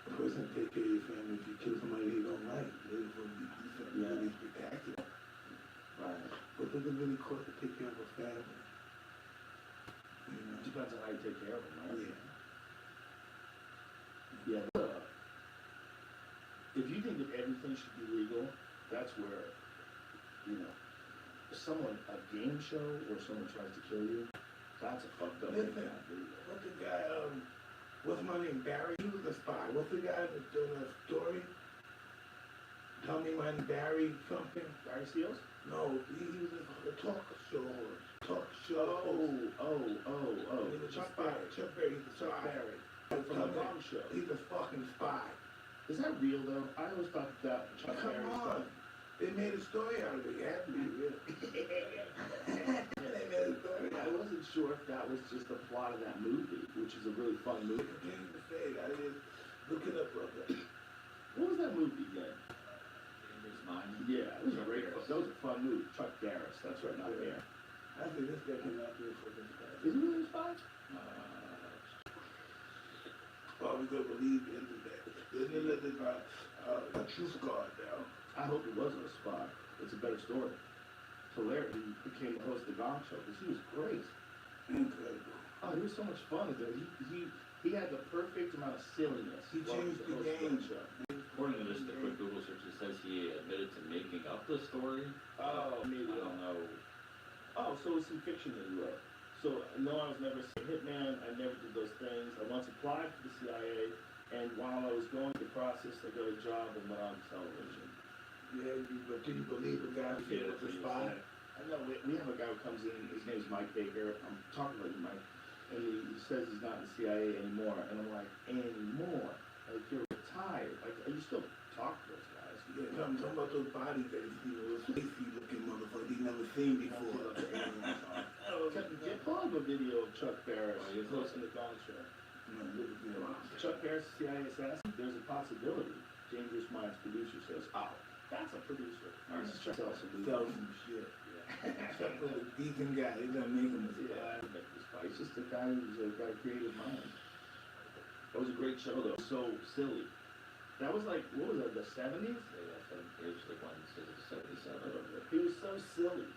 A person take care of your family if you kill somebody they don't like. They're going to be decent, really spectacular. Right. What does it really cost to take care of a family? You know? Depends on how you take care of them, right? Yeah. Yeah, if you think that everything should be legal, that's where, you know, if someone, a game show or someone tries to kill you, that's a fucked up thing. Listen, what's the guy, what's my name, Barry? He was a spy. What's the guy that's doing that story? Tell me my name, Barry something? Barry Steels? No, he was a talk show host. Talk show host. He was Chuck a spy. Berry. Chuck Berry, he's a Chuck spy. Berry. From the Gong Show. He's a fucking spy. Is that real though? I always thought that Chuck Come Berry on. stuff. They made a story out of it. It had to be real. They made a story I out of it. wasn't sure if that was just the plot of that movie, which is a really fun They movie. continue to say it. I just look it up, brother. What was that movie again? Dangerous Mind. Yeah, it was a great. That was a fun movie. Chuck Barris. That's right, not there. I said this guy cannot do it for this guy. Is he really a spy? Are we gonna believe the internet? The internet is a truth card now. I hope he wasn't a spy. It's a better story. Hilarious. He became the host of the Gong Show because he was great. Incredible. Oh, he was so much fun. He had the perfect amount of silliness. He while changed was the host of game. show. According to this, the quick Google search, it says he admitted to making up the story. Oh, maybe. I don't know. Oh, so it's some fiction that he wrote. So, no, I was never a hitman. I never did those things. I once applied for the CIA, and while I was going through the process, I got a job and went on television. Yeah, but do you believe a guy who Yeah, was a that's spy? I know, we have a guy who comes in, his name's Mike Baker. I'm talking about you, Mike. And he says he's not in the CIA anymore. And I'm like, anymore? Like, you're retired. Like, I used to talk to those guys. Yeah, talking about those bodies that he seen, those spacey looking motherfuckers he never seen before. Get pull up a video of Chuck Barris hosting the Gong Show. Chuck Barris, CIA assassin. There's a possibility. Dangerous Minds producer says, "Oh, that's a producer." Or just sell some shit. Chuck was a decent guy. He doesn't make him a spy. He's just a guy who's got a creative mind. That was a great show though. So silly. That was like, what was that, the 70s? Yeah, usually one says 77. He was so silly.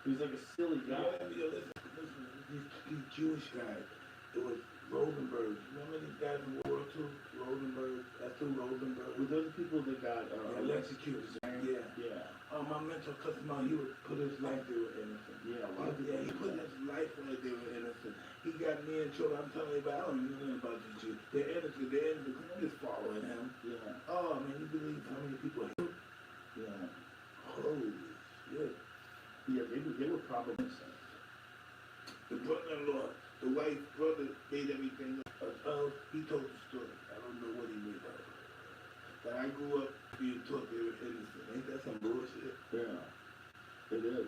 He was like a silly guy. Listen, these Jewish guys, it was Rosenberg. Remember these guys in World War II? Rosenberg, that's who Rosenberg. Were those the people that got electrocuted? Yeah. My mental customer, he would put his life, they were innocent. Yeah, he put his life on it, they were innocent. He got me in trouble. I'm telling you, but I don't know nothing about these Jews. They're innocent. I'm just following him. Yeah. Oh man, you believe how many people hit? Yeah. Holy shit. Yeah, they were probably innocent. The brother-in-law, the wife's brother made everything up. He told the story. I don't know what he made up. But I grew up being taught they were innocent. Ain't that some bullshit? Yeah, it is.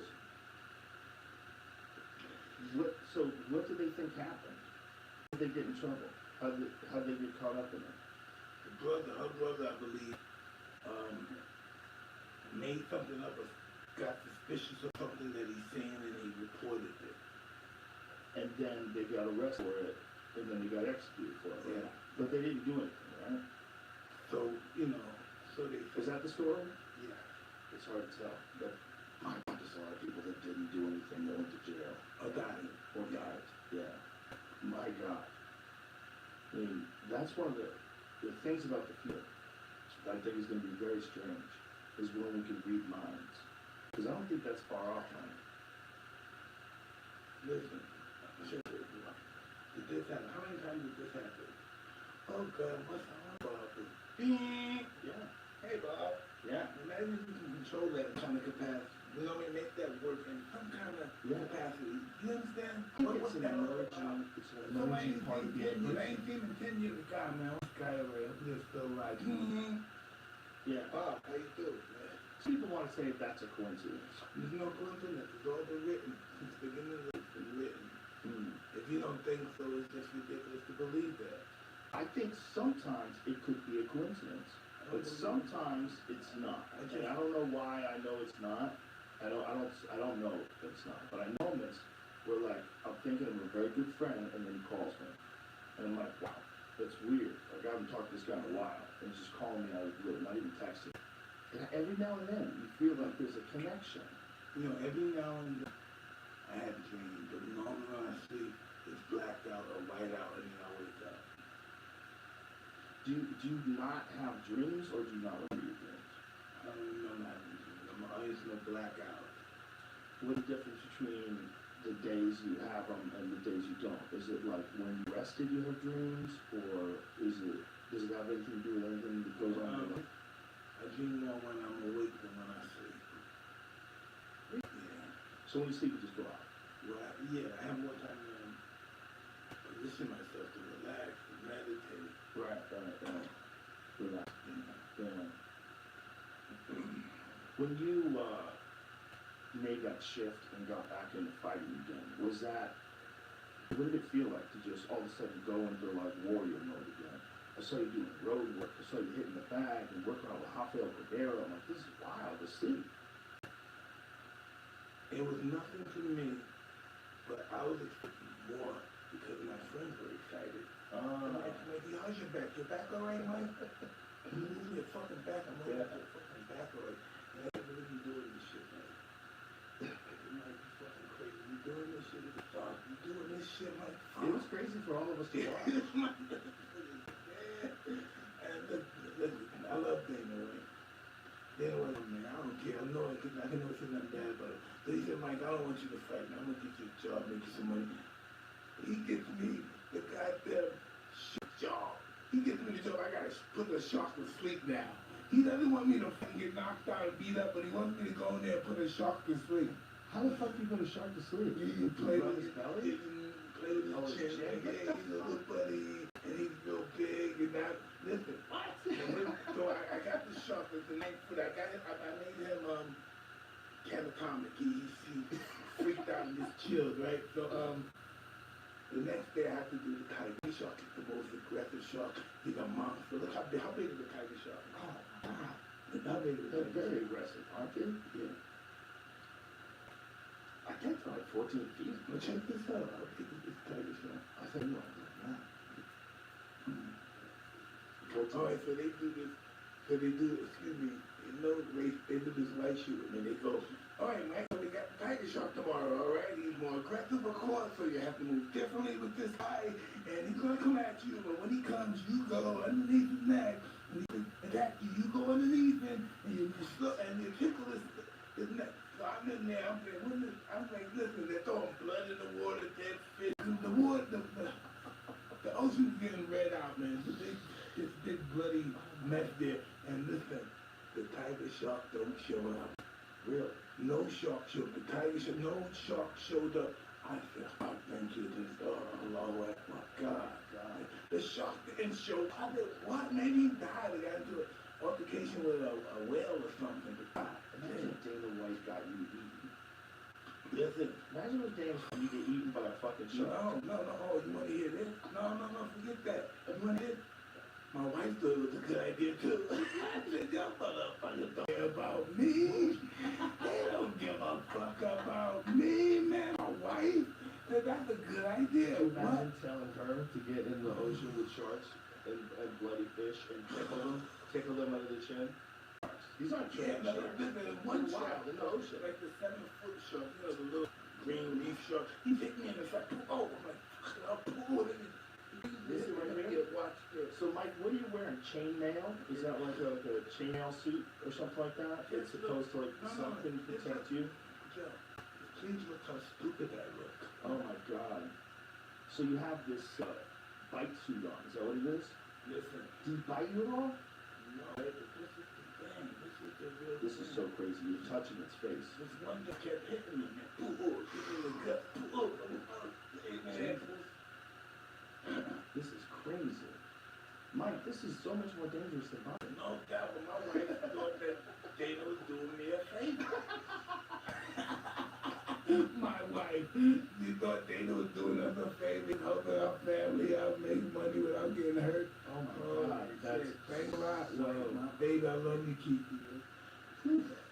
So what do they think happened? How did they get in trouble? How did they get caught up in it? Her brother, I believe, made something up or got suspicious of something that he's saying and he reported it. And then they got arrested for it, and then they got executed for it, right? Yeah. But they didn't do anything, right? So, so they... Is that the story? Yeah. It's hard to tell. But there's a lot of people that didn't do anything, that went to jail. Or died. Yeah. My God. I mean, that's one of the things about the field I think is going to be very strange, is when we can read minds. Because I don't think that's far off, man. Listen, did this happen? How many times did this happen? Oh God, what's on Bob? Yeah. Hey Bob. Yeah. Imagine you can control that kind of capacity. We don't make that work in some kind of capacity. You understand? It's an emerging part of the I ain't seen in 10 years of God, man. This guy over here, we're still like, Yeah. Bob, how you doing, man? People want to say that's a coincidence. There's no coincidence. It's all been written. Since the beginning of it, it's been written. If you don't think so, it's just ridiculous to believe that. I think sometimes it could be a coincidence, but sometimes it's not. And I don't know why I know it's not. I don't know that it's not. But I know this. Where like I'm thinking of a very good friend, and then he calls me, and I'm like, wow, that's weird. Like I haven't talked to this guy in a while, and he's just calling me out of the blue, not even texting. And every now and then, you feel like there's a connection. You know, every now and then, I have dreams, but normally when I sleep, it's blacked out or white out, and then I wake up. Do you not have dreams, or do you not remember your dreams? I don't even know my dreams. I'm always no blackout. What's the difference between the days you have them and the days you don't? Is it like when you rested you have dreams, or does it have anything to do with anything that goes on in your life? I dream more when I'm awake than when I sleep. Yeah. So when you sleep, you just go out? Well, yeah, I have more time to position myself to relax, to meditate. Right. Relax. Yeah. When you made that shift and got back into fighting again, what did it feel like to just all of a sudden go into like warrior mode again? I saw you doing road work, I saw you hitting the bag and working on with Rafael Cordero. I'm like, this is wild to see. It was nothing to me, but I was expecting more because my friends were excited. Like, how's your back? Your back all right, Mike? You move your fucking back. I'm moving your fucking back all right. And I didn't really be doing this shit, man. You might be fucking crazy. You doing this shit? You doing this shit, Mike? It was crazy for all of us to watch. And listen, I love Dana White. Dana White, man, I don't care. I know I can never say nothing bad about him. So he said, Mike, I don't want you to fight. I'm going to get you a job, make you some money. He gets me the goddamn job. He gets me the job. I got to put the shark to sleep now. He doesn't want me to get knocked out and beat up, but he wants me to go in there and put a shark to sleep. How the fuck do you put a shark to sleep? You play with his belly? Play with his chin. Yeah, he's a little buddy, and he's real big, and that. Listen. What? So I got the shark with the name, but I made him catatonic. He freaked out and just chilled, right? So the next day I have to do the tiger shark. It's the most aggressive shark. He's a monster. Look how big is the tiger shark? Oh, wow. How big is the They're tiger very shark? aggressive, aren't they? Yeah. I think they're like 14 feet. But check this out. How big is this tiger shark? I think no, no. All right, so they do this. So they do, excuse me, they do this light shooting, and they go, all right, Mike, so we got the tiger shark tomorrow, all right? He's more aggressive, of course, so you have to move differently with this guy, and he's gonna come at you, but when he comes, you go underneath his neck, and he can attack you, you go underneath him, and you tickle his neck. So I'm in there, I'm like, listen, they're throwing blood in the water, dead fish, the water, the ocean's getting red out, man. This big bloody mess there. And listen, the tiger shark don't show up. Real. No shark showed up. The tiger shark, no shark showed up. I said, oh, thank you. Oh, my God. The shark didn't show up. I said, what? Maybe he died. I got into an altercation with a whale or something. Imagine if Dana White got you eaten. Listen. Imagine if Dana you get eaten by a fucking shark. No. Oh, you want to hear this? No, forget that. You want to hear? My wife thought it was a good idea too. I said, y'all motherfuckers don't care about me. They don't give a fuck about me, man. My wife said that's a good idea. Imagine telling her to get in the ocean with sharks and bloody fish and tickle them under the chin. These aren't trained sharks. Listen, one shark in the ocean, like the 7-foot shark, you know, the little green reef shark. He hit me in the side. Oh, I'm like, I'll pull it in. This is right here. So Mike, what are you wearing? Chainmail? Is that like a chainmail suit or something like that? It's supposed to like something protect you? Joe, please look how stupid I look. Oh my God. So you have this bite suit on, is that what it is? Listen. Do you bite you at all? No, this is the thing. This is the real This is so crazy, you're touching its face. This one that kept hitting me, man. Hit me in the gut. This is crazy. Mike, this is so much more dangerous than mine. No doubt, but my wife thought that Dana was doing me a favor. My wife, she thought Dana was doing us a favor, helping our family out, make money without getting hurt. Oh my God, that's thanks a lot. so... My baby, I love you, Kiki.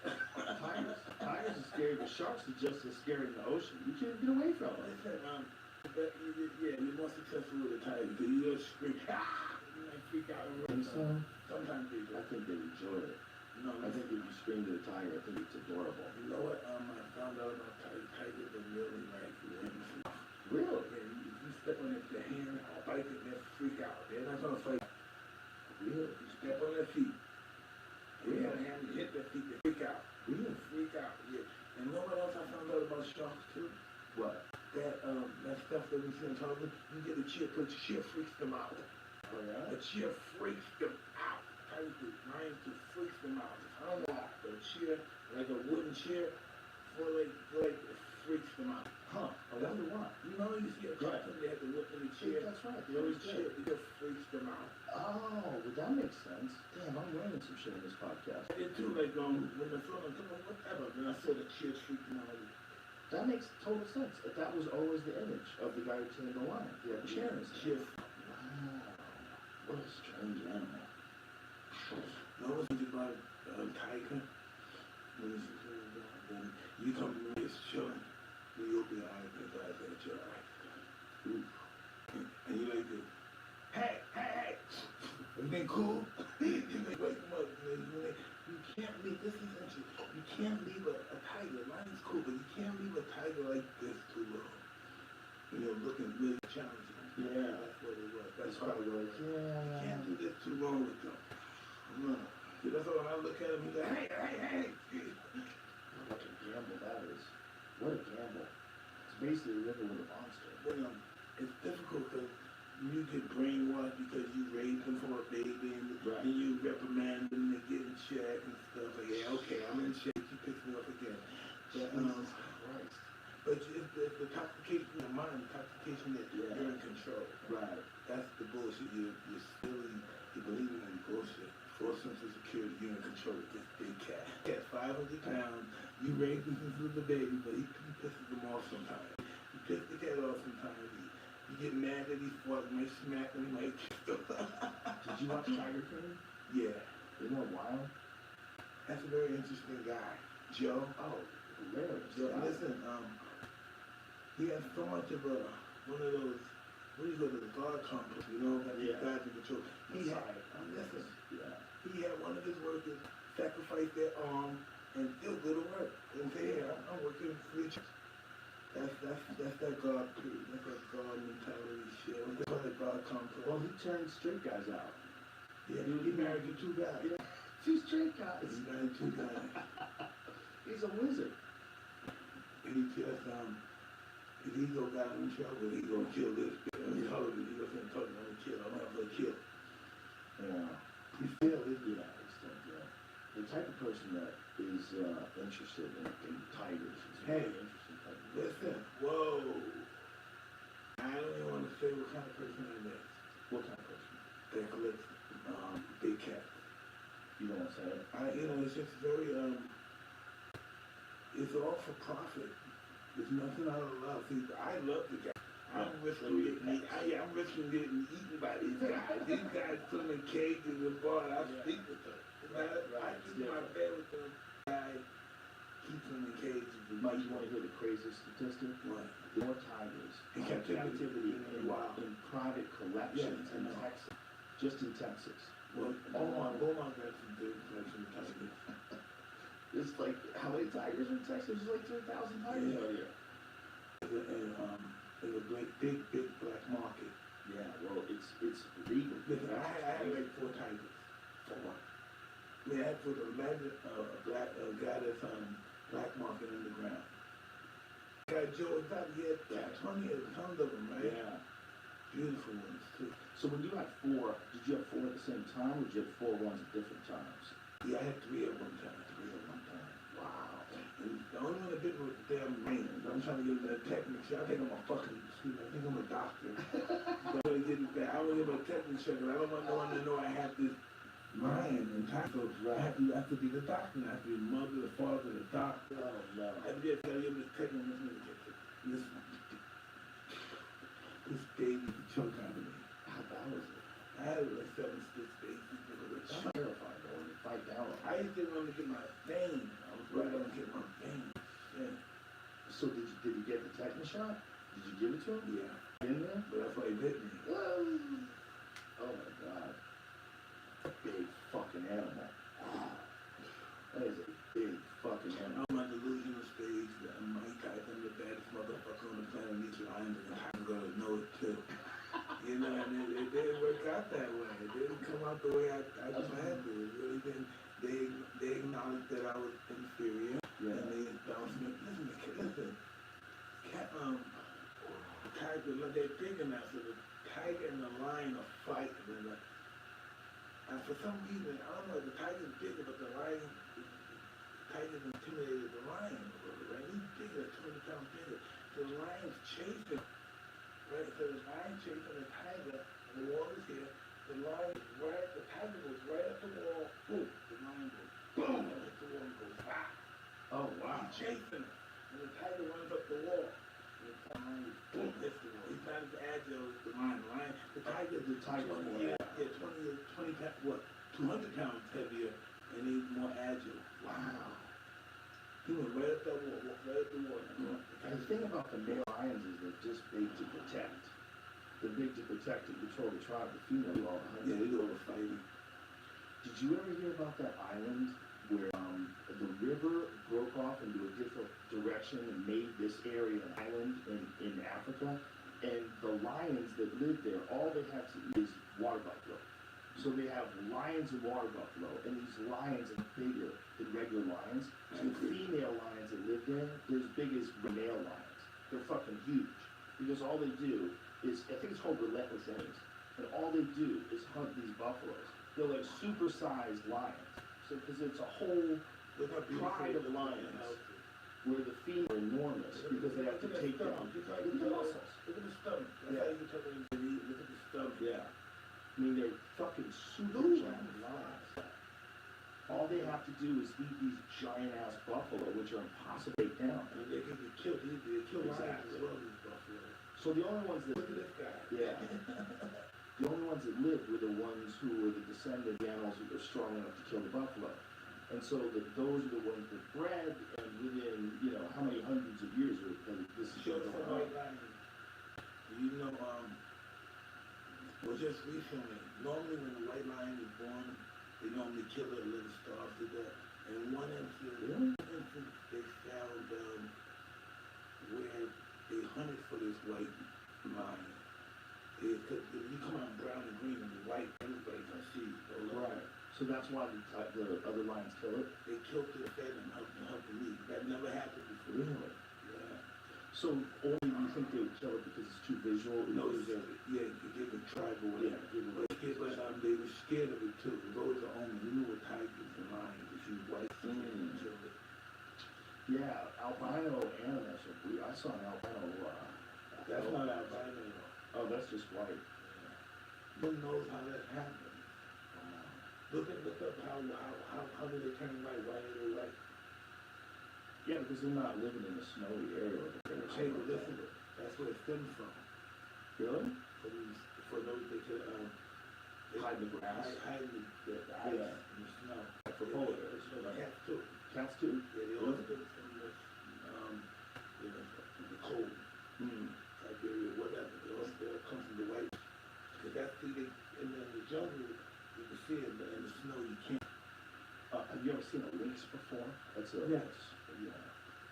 Tigers are scary, but sharks are just as scary in the ocean. You can't get away from them. Listen, yeah, you're more successful with a tiger because you just scream, ah! You might freak out and run. Think so? Sometimes they do. I think they enjoy it. No, I think if you scream to the tiger, I think it's adorable. You know what? I found out about tigers are really like limbs. Really? Yeah, you step on their hand, bite it, they freak out. They're not gonna fight. Really? You step on their feet. You have a hand, you hit their feet, they freak out. Really? Freak out, yeah. And know what else I found out about sharks too? What? That stuff that we see on television, you get a cheer, but cheer freaks them out. Oh yeah? A cheer freaks them out. Mine just freaks them out. I don't know, a chair, like a wooden chair, for like it freaks them out. Huh? I wonder why. You know, you see a cartoon, they have to look in the chair. That's right. They always cheer, it just freaks them out. Oh, well that makes sense. Damn, I'm learning some shit in this podcast. I did too, like when the film, whatever, then I saw the cheers freak them out. That makes total sense. That was always the image of the guy who tamed the lion. He had a chair in his hand. Wow. What a strange animal. I was thinking about tiger. Then you come to me, it's chilling. You'll be alright, because I said you're alright. And you like this. Hey! Everything cool? You like wake them up. You can't leave, this is interesting. You can't leave a tiger. Lion's cool, but you can't leave a tiger like this too long. You know, looking really challenging. Yeah. That's what it was. That's probably like, You can't do this too long with them. No. See, that's why when I look at him, he's like, hey. What a gamble that is. What a gamble. It's basically living with a monster. You know, it's difficult because you get brainwashed because you raised them from a baby and you reprimand them and they get in check and stuff. Like, yeah, okay, I'm in check. She picks me up again. But it's the toxification of mind, the toxification that you're in control. Right. That's the bullshit. You're silly. He believed in that bullshit. Full sense of security, you in control of this big cat. Cat 500 pounds. You raised him since he was a baby, but he pisses him off sometimes. He pisses the cat off sometimes. You get mad that he fought, might smack him, might kill him. Did you watch Tiger King? Yeah, Isn't that wild? that's a very interesting guy. Joe. Oh, hilarious. Joe, listen, he has so much of a, one of those, what do you go to the God complex, you know, that these guys in control. He had, listen, Yeah. he had one of his workers sacrifice their arm and still go to work and say, hey, I'm working for you. That's that God, that's that God mentality shit. What's they call it, God complex? Well, he turned straight guys out. Yeah, he married to 2 guys. Yeah. 2 straight guys. He married 2 guys. He's a wizard. And he just, if he go got him in trouble, he gonna kill this bitch. He told him, he gonna talk to him, kill, I'm not gonna kill. Yeah. He still is. Yeah, it's still good. The type of person that is interested in tigers is a Hey, very interesting type of person. Listen, whoa. I don't even want to say what kind of person that is. What kind of person? That collects big cats. You don't want to say it? It's just very, it's all for profit. There's nothing out of love. See, I love the guy. I'm risking getting eaten by these guys. These guys put them in cages and bars. I sleep with them. I keep in my bed with them. I keep them in cages. Mike, you want to hear the craziest statistic? What? More tigers In in captivity. Wow. in private collections Yes, I in know. Texas. Just in Texas. Well, Beaumont got some big collection of tigers. It's like, how many tigers in Texas? There's like 3,000 tigers Yeah. out here. There's a great big black market. Yeah, well, it's legal. Listen, I had like 4 tigers. 4. Yeah, I put a guy that's black market underground. Got Joe Exotic, he had 20 tons of them, right? Yeah. Beautiful ones too. So when you had 4, did you have 4 at the same time, or did you have 4 ones at different times? Yeah, I had 3 at one time. 3 at one time. Wow. And the only one that bit was the damn rain. I'm trying to get him that technique shot. I think I'm a fucking, I think I'm a doctor. But I want to give him a technique shot, because I don't want no one to know I have this lion and tacos. I have to be the doctor. I have to be the mother, the father, the doctor. Oh, no. I have to be able to tell you this technique. This baby choked out of me. How bad was it? I had like 7 stitch babies. That's terrifying, though, when you fight down on I used to want to get my vein. I was worried about to get my vein. Yeah. So did you get the tetanus shot? Did you give it to him? Yeah. In there? But that's why he bit me. Oh my God. Big fucking animal. That is a big fucking animal. I'm on delusional stage that Mike Tyson, the baddest motherfucker on the planet, these lions, and I'm gonna know it too. You know, and it didn't work out that way. It didn't come out the way I planned it. It really didn't. They acknowledged that I was inferior, Yeah. and they bounced me. Listen. Tiger, they're big enough, so the tiger and the lion are fighting. And for some reason, I don't know, the tiger's bigger, but the tiger's intimidated the lion a little, right? He's bigger, 20 pounds bigger. The lion's chasing, right? So the lion's chasing the tiger, and the wall is here. The tiger goes right up the wall, boom, the lion goes boom, and hits the wall and goes bah. Oh, wow. He's chasing him, and the tiger runs up the wall. And the lion boom, hits the wall. He's not as agile as the lion. The tiger's 20 pounds, what? 200 pounds heavier, and he's more agile. Wow. He went right up that wall, right up the wall. And the thing about the male lions is they're just big to protect. They're big to protect and control the tribe. The female do all the hunting. Yeah, they do all the fighting. Did you ever hear about that island where the river broke off into a different direction and made this area an island in Africa? And the lions that live there, all they have to eat is water buffalo. So they have lions and water buffalo, and these lions are bigger than regular lions. So the female lions that live there, they're as big as the male lions. They're fucking huge. Because all they do is, I think it's called relentless enemies, and all they do is hunt these buffaloes. They're like super-sized lions. So, because it's a whole pride of lions, where the female are enormous, because they have to take down. Look at the muscles. Look at the stomach. That's Yeah. how you can tell them. Look at the stomach. Yeah. I mean, they're fucking super giant lions. All they have to do is eat these giant ass buffalo, which are impossible to take down. And they can get killed. They kill lions Exactly. as well as buffalo. So the only ones that Look at this guy. yeah, the only ones that lived were the ones who were the descendant animals who were strong enough to kill the buffalo. And so those are the ones that bred, and within, you know, how many hundreds of years this is Show us going a on. white lion. You know, well, just recently, normally when a white lion is born, they normally kill it, let it starve to death. And one instance, they found where they hunted for this white lion. You come out brown and green and white, everybody can see. Right. So that's why the other lions kill it? They killed it, fed them, helped them eat. That never happened before. Really? Yeah. So only you think they would kill it because it's too visual? No, Because yeah, you give it tribal, yeah, whatever. But they were scared of it too. Those are only, you know what tigers and lions, if you white skin and kill it. yeah, albino animals are weird. I saw an albino. That's not albino. Oh, that's just white. Who knows how that happened? Look up how do they turn white? Why are they white? Yeah, because they're not living in a snowy area like a bear. Hey, but listen, that's where it stems from. Really? For those they could Hide in the grass? hide in the ice Yeah. and the snow. Like for polar bears. Right. Cats too. Cats too? Yeah, they all stems from from the cold. Siberia, whatever. They all come from the white. Because that's and then the jungle, you can see it, but in the snow you can't. Have you ever seen a lynx before? That's a Yes. Yeah.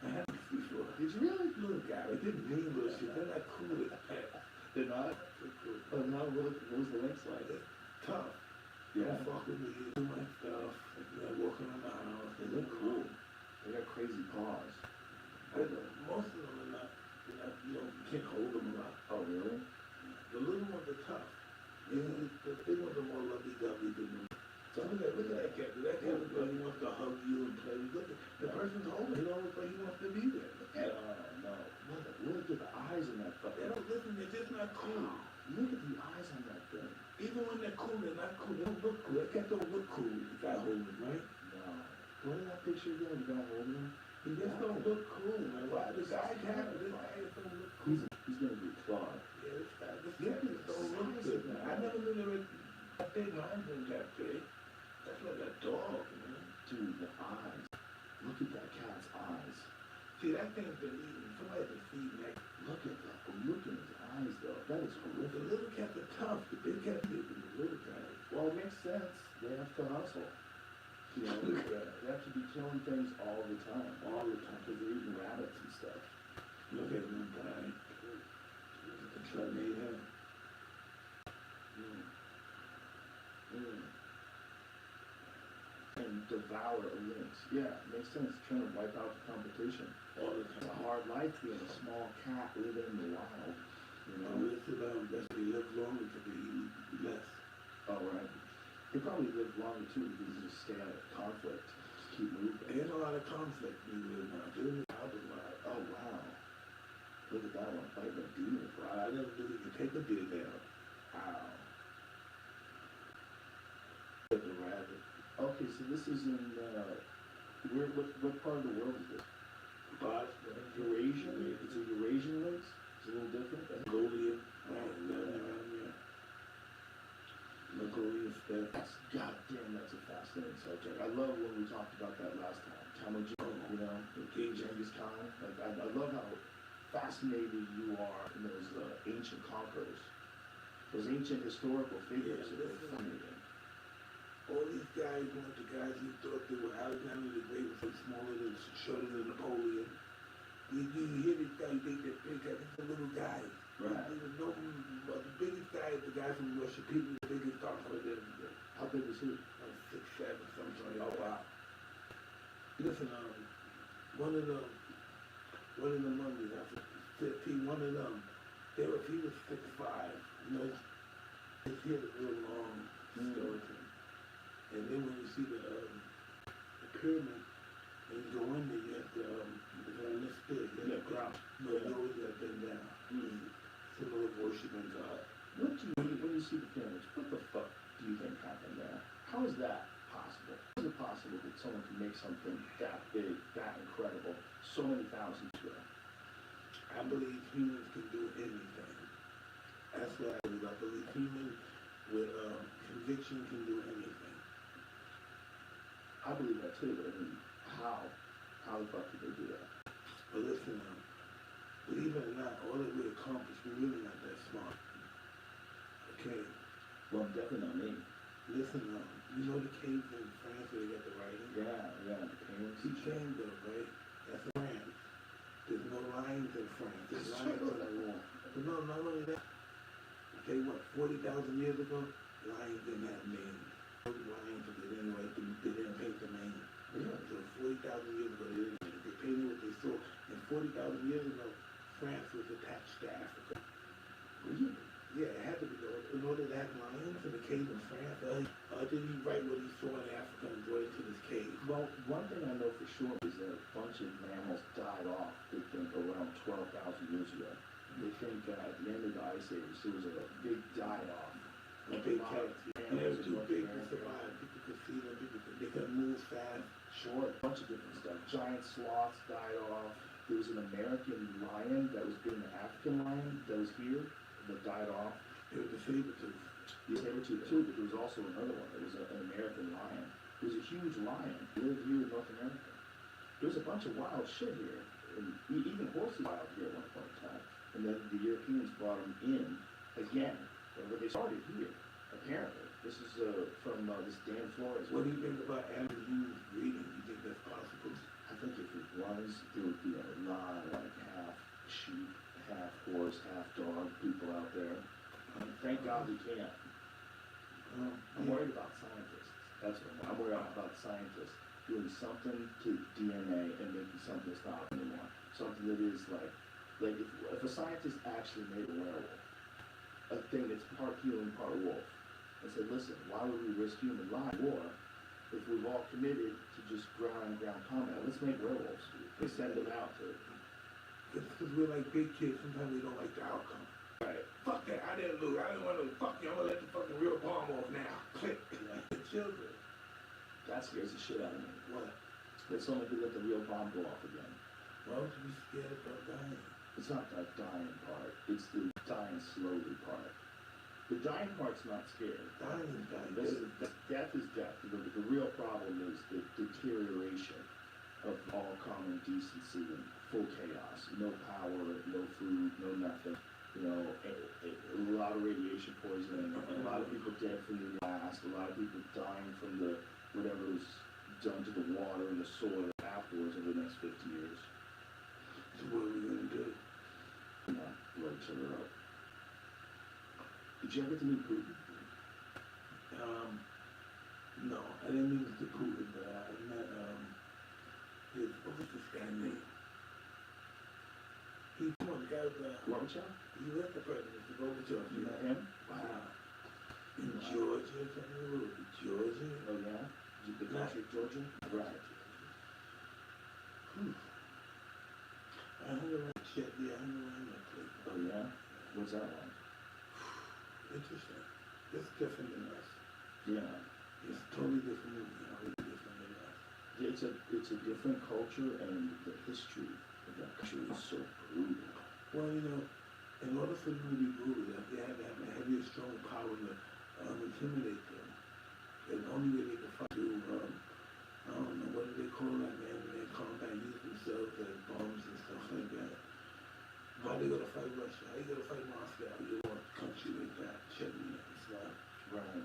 I haven't before. Did you really? Little guy, it didn't mean little shit. They're not cool as pets. They're not? They're cool. Oh, no, what was the lynx like? Tough. Yeah. Don't fuck with me, you do my stuff. Walking around the house. They look cool. They got crazy paws. But most of them are not, you can't hold them a lot. Oh, really? The little ones are tough. The big ones are more lovey-dovey than them. So look at that cat. That cat looks like he wants to hug you and play. Look at the person's holding. He don't look like he wants to be there. No. Look at the eyes on that They fucker. don't listen. They're just not cool. Look at the eyes on that thing. Even when they're cool, they're not cool. They don't look cool. That cat don't look cool. The guy holding it, right? No. What is that picture again? The guy holding him? He just don't look cool, man. Why? The guy have it. This guy just don't look cool. He's gonna be clawed. Yeah, this cat just don't look good, man. I never knew there was a big lines in that big. That's like a dog, man. Dude, the eyes. Look at that cat's eyes. See, that thing's been eating. Somebody's been feeding that. Look at that. Look in his eyes, though. That is The horrific. little cats are tough. The big cats are the little guys. Well, it makes sense. They have to hustle. You know, they have to be killing things all the time. All the time. Because they're eating rabbits and stuff. Look at one guy. Try to made him. And devour a lynx. Yeah, it makes sense. Trying to wipe out the competition. All the It's time. a hard life being a small cat living in the wild. You know? That's they live longer because they eat less. Oh, right. They probably live longer too because they just stay out of conflict. Just keep moving. There's a lot of conflict in the now. They're in the wild a lot. Oh, wow. Look at that one fighting a demon. I never knew you could take a deer down. Wow. The rabbit. Okay, so this is in, what part of the world is this? But Eurasian? It's a Eurasian lynx? It's a little different? Mongolia, Mongolia steppes. God damn, that's a fascinating subject. I love when we talked about that last time. Temujin, you know, the King Genghis Khan. Like, I love how fascinated you are in those ancient conquerors. Those ancient historical figures that are fascinating. All these guys weren't the guys you thought they were. Alexander the Great was so smaller than, shorter than Napoleon. You hear these guys, you think they're big guys, they're little guys. Right. But the biggest guy is the guy from Russia. People, the biggest conqueror than How big was he? like 6'7", something. Oh wow. Listen, one of the mummies, after 15, one of them, he was 6'5", you know, his head is real long, skeleton. And then when you see the pyramid, and you go in there, you have to, it's on this big, you have to crouch. No, you always got to bend down. Similar worshiping God. What do you, when you see the pyramids, what the fuck make something that big, that incredible, so many thousands ago. I believe humans can do anything. That's what I believe. I believe humans with conviction can do anything. I believe that too, but I mean, how the fuck did they do that? But listen, believe it or not, all that we accomplished, we're really not that smart. Okay, Well, definitely not me. listen, you know the caves in France where they got the writing? Yeah, the paintings. He came though, right? That's France. There's no lines in France. There's lines on the wall. But no, not only that. Okay, what, 40,000 years ago, lions didn't have names. Lions, but they didn't write them, they didn't paint the name. Yeah. So 40,000 years ago, they painted what they saw. And 40,000 years ago, France was attached to Africa. Really? Yeah, it had to be though. In order to have lions in the cave in France, did he write what he saw in Africa and brought it to this cave? Well, one thing I know for sure is that a bunch of mammals died off, they think, around 12,000 years ago. They think at the end of the Ice Age, there was a big die-off. A big cat. And they were too big to survive. People could see them, they could move fast. Sure, a bunch of different stuff. Giant sloths died off. There was an American lion that was been an African lion that was here that died off. It was a saber-tooth. The saber-tooth too, but there was also another one. It was an American lion. It was a huge lion. It lived here in North America. There was a bunch of wild shit here. And even horses wild here at one point in time. And then the Europeans brought them in again. But they started here, apparently. This is from this Dan Flores. What do you think about animal use breeding? You think that's possible? I think if it was, there would be a lot of like half sheep, half horse, half dog people out there. Thank God we can't. I'm worried about scientists. That's what I'm worried about scientists doing something to DNA and making something that's not anymore. Something that is like if a scientist actually made a werewolf, a thing that's part human, part wolf, and said, listen, why would we risk human life war if we've all committed to just ground combat? Let's make werewolves. They send them out to. Because we're like big kids, sometimes we don't like the outcome. Right. Fuck that, I didn't lose. I didn't want to, fuck you, I'm gonna let the fucking real bomb off now. Click. The children. That scares the shit out of me. What? That someone could let the real bomb go off again. Why would you be scared about dying? It's not that dying part. It's the dying slowly part. The dying part's not scary. Dying is dying. Death is death. The real problem is the deterioration of all common decency and full chaos. No power, no food, no nothing. You know, a lot of radiation poisoning, a lot of people dead from the blast, a lot of people dying from the whatever was done to the water and the soil afterwards over the next 50 years. So what are we gonna do? You know, blow each other up. Did you ever get to meet Putin? No, I didn't mean to Putin, but I met, what was this guy name? The guy was, Gorbachev? he was the president, the Gorbachev. You met him? Wow. In Georgia, something, what was it, Georgia? Oh yeah? The country of Georgia? Right. I hung around shit, yeah, I hung around that place. Oh yeah? What's that like? Interesting. It's different than us. Yeah. It's totally different than different than us. It's a different culture, and the history of that country is so brutal. Well, you know, in order for them to be brutal, they have to have a heavy, strong power to intimidate them. And the only way they can fight I don't know, what do they call that, man? When they combat, use themselves as bombs and stuff like that. How they gonna fight Russia? How you gonna fight Moscow? You don't want a country like that. Chechnya, it's not. Right.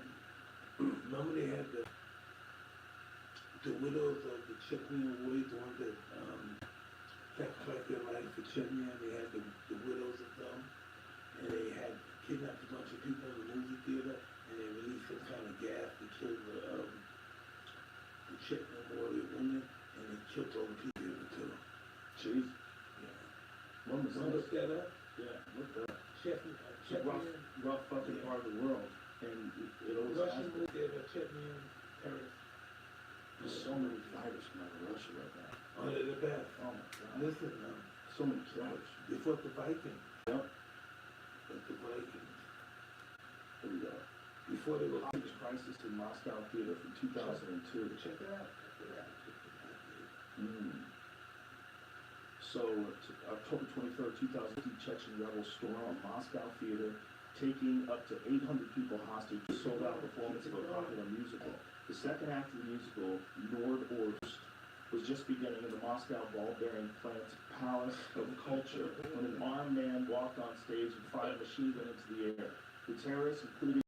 Remember they had the widows of the Chechnyan War, the ones that sacrificed their life for Chechnya, and they had the widows of them, and they had kidnapped a bunch of people in the movie theater, and they released some kind of gas to kill the Chechnya warrior women, and they killed all the people in it too. Jeez. Yeah. When was Remember that? that? Yeah. What the? Chechnya. It's a rough fucking part of the world. And it always Russian has been. movie theater, Chechnya, Paris. There's so many fighters from out of Russia right now. Oh, they're the best. Oh my god. Listen, So many killers. they fought the Vikings. Yep. But the Vikings. Here we go. Before they were Crisis in Moscow Theater from 2002. check it out. So, October 23rd, 2015, Chechen rebels storm a Moscow theater, taking up to 800 people hostage, sold out performance of a popular musical. The second act of the musical, Nord-Ost, was just beginning in the Moscow ball-bearing plant's Palace of Culture when an armed man walked on stage and fired a machine gun into the air. The terrorists, including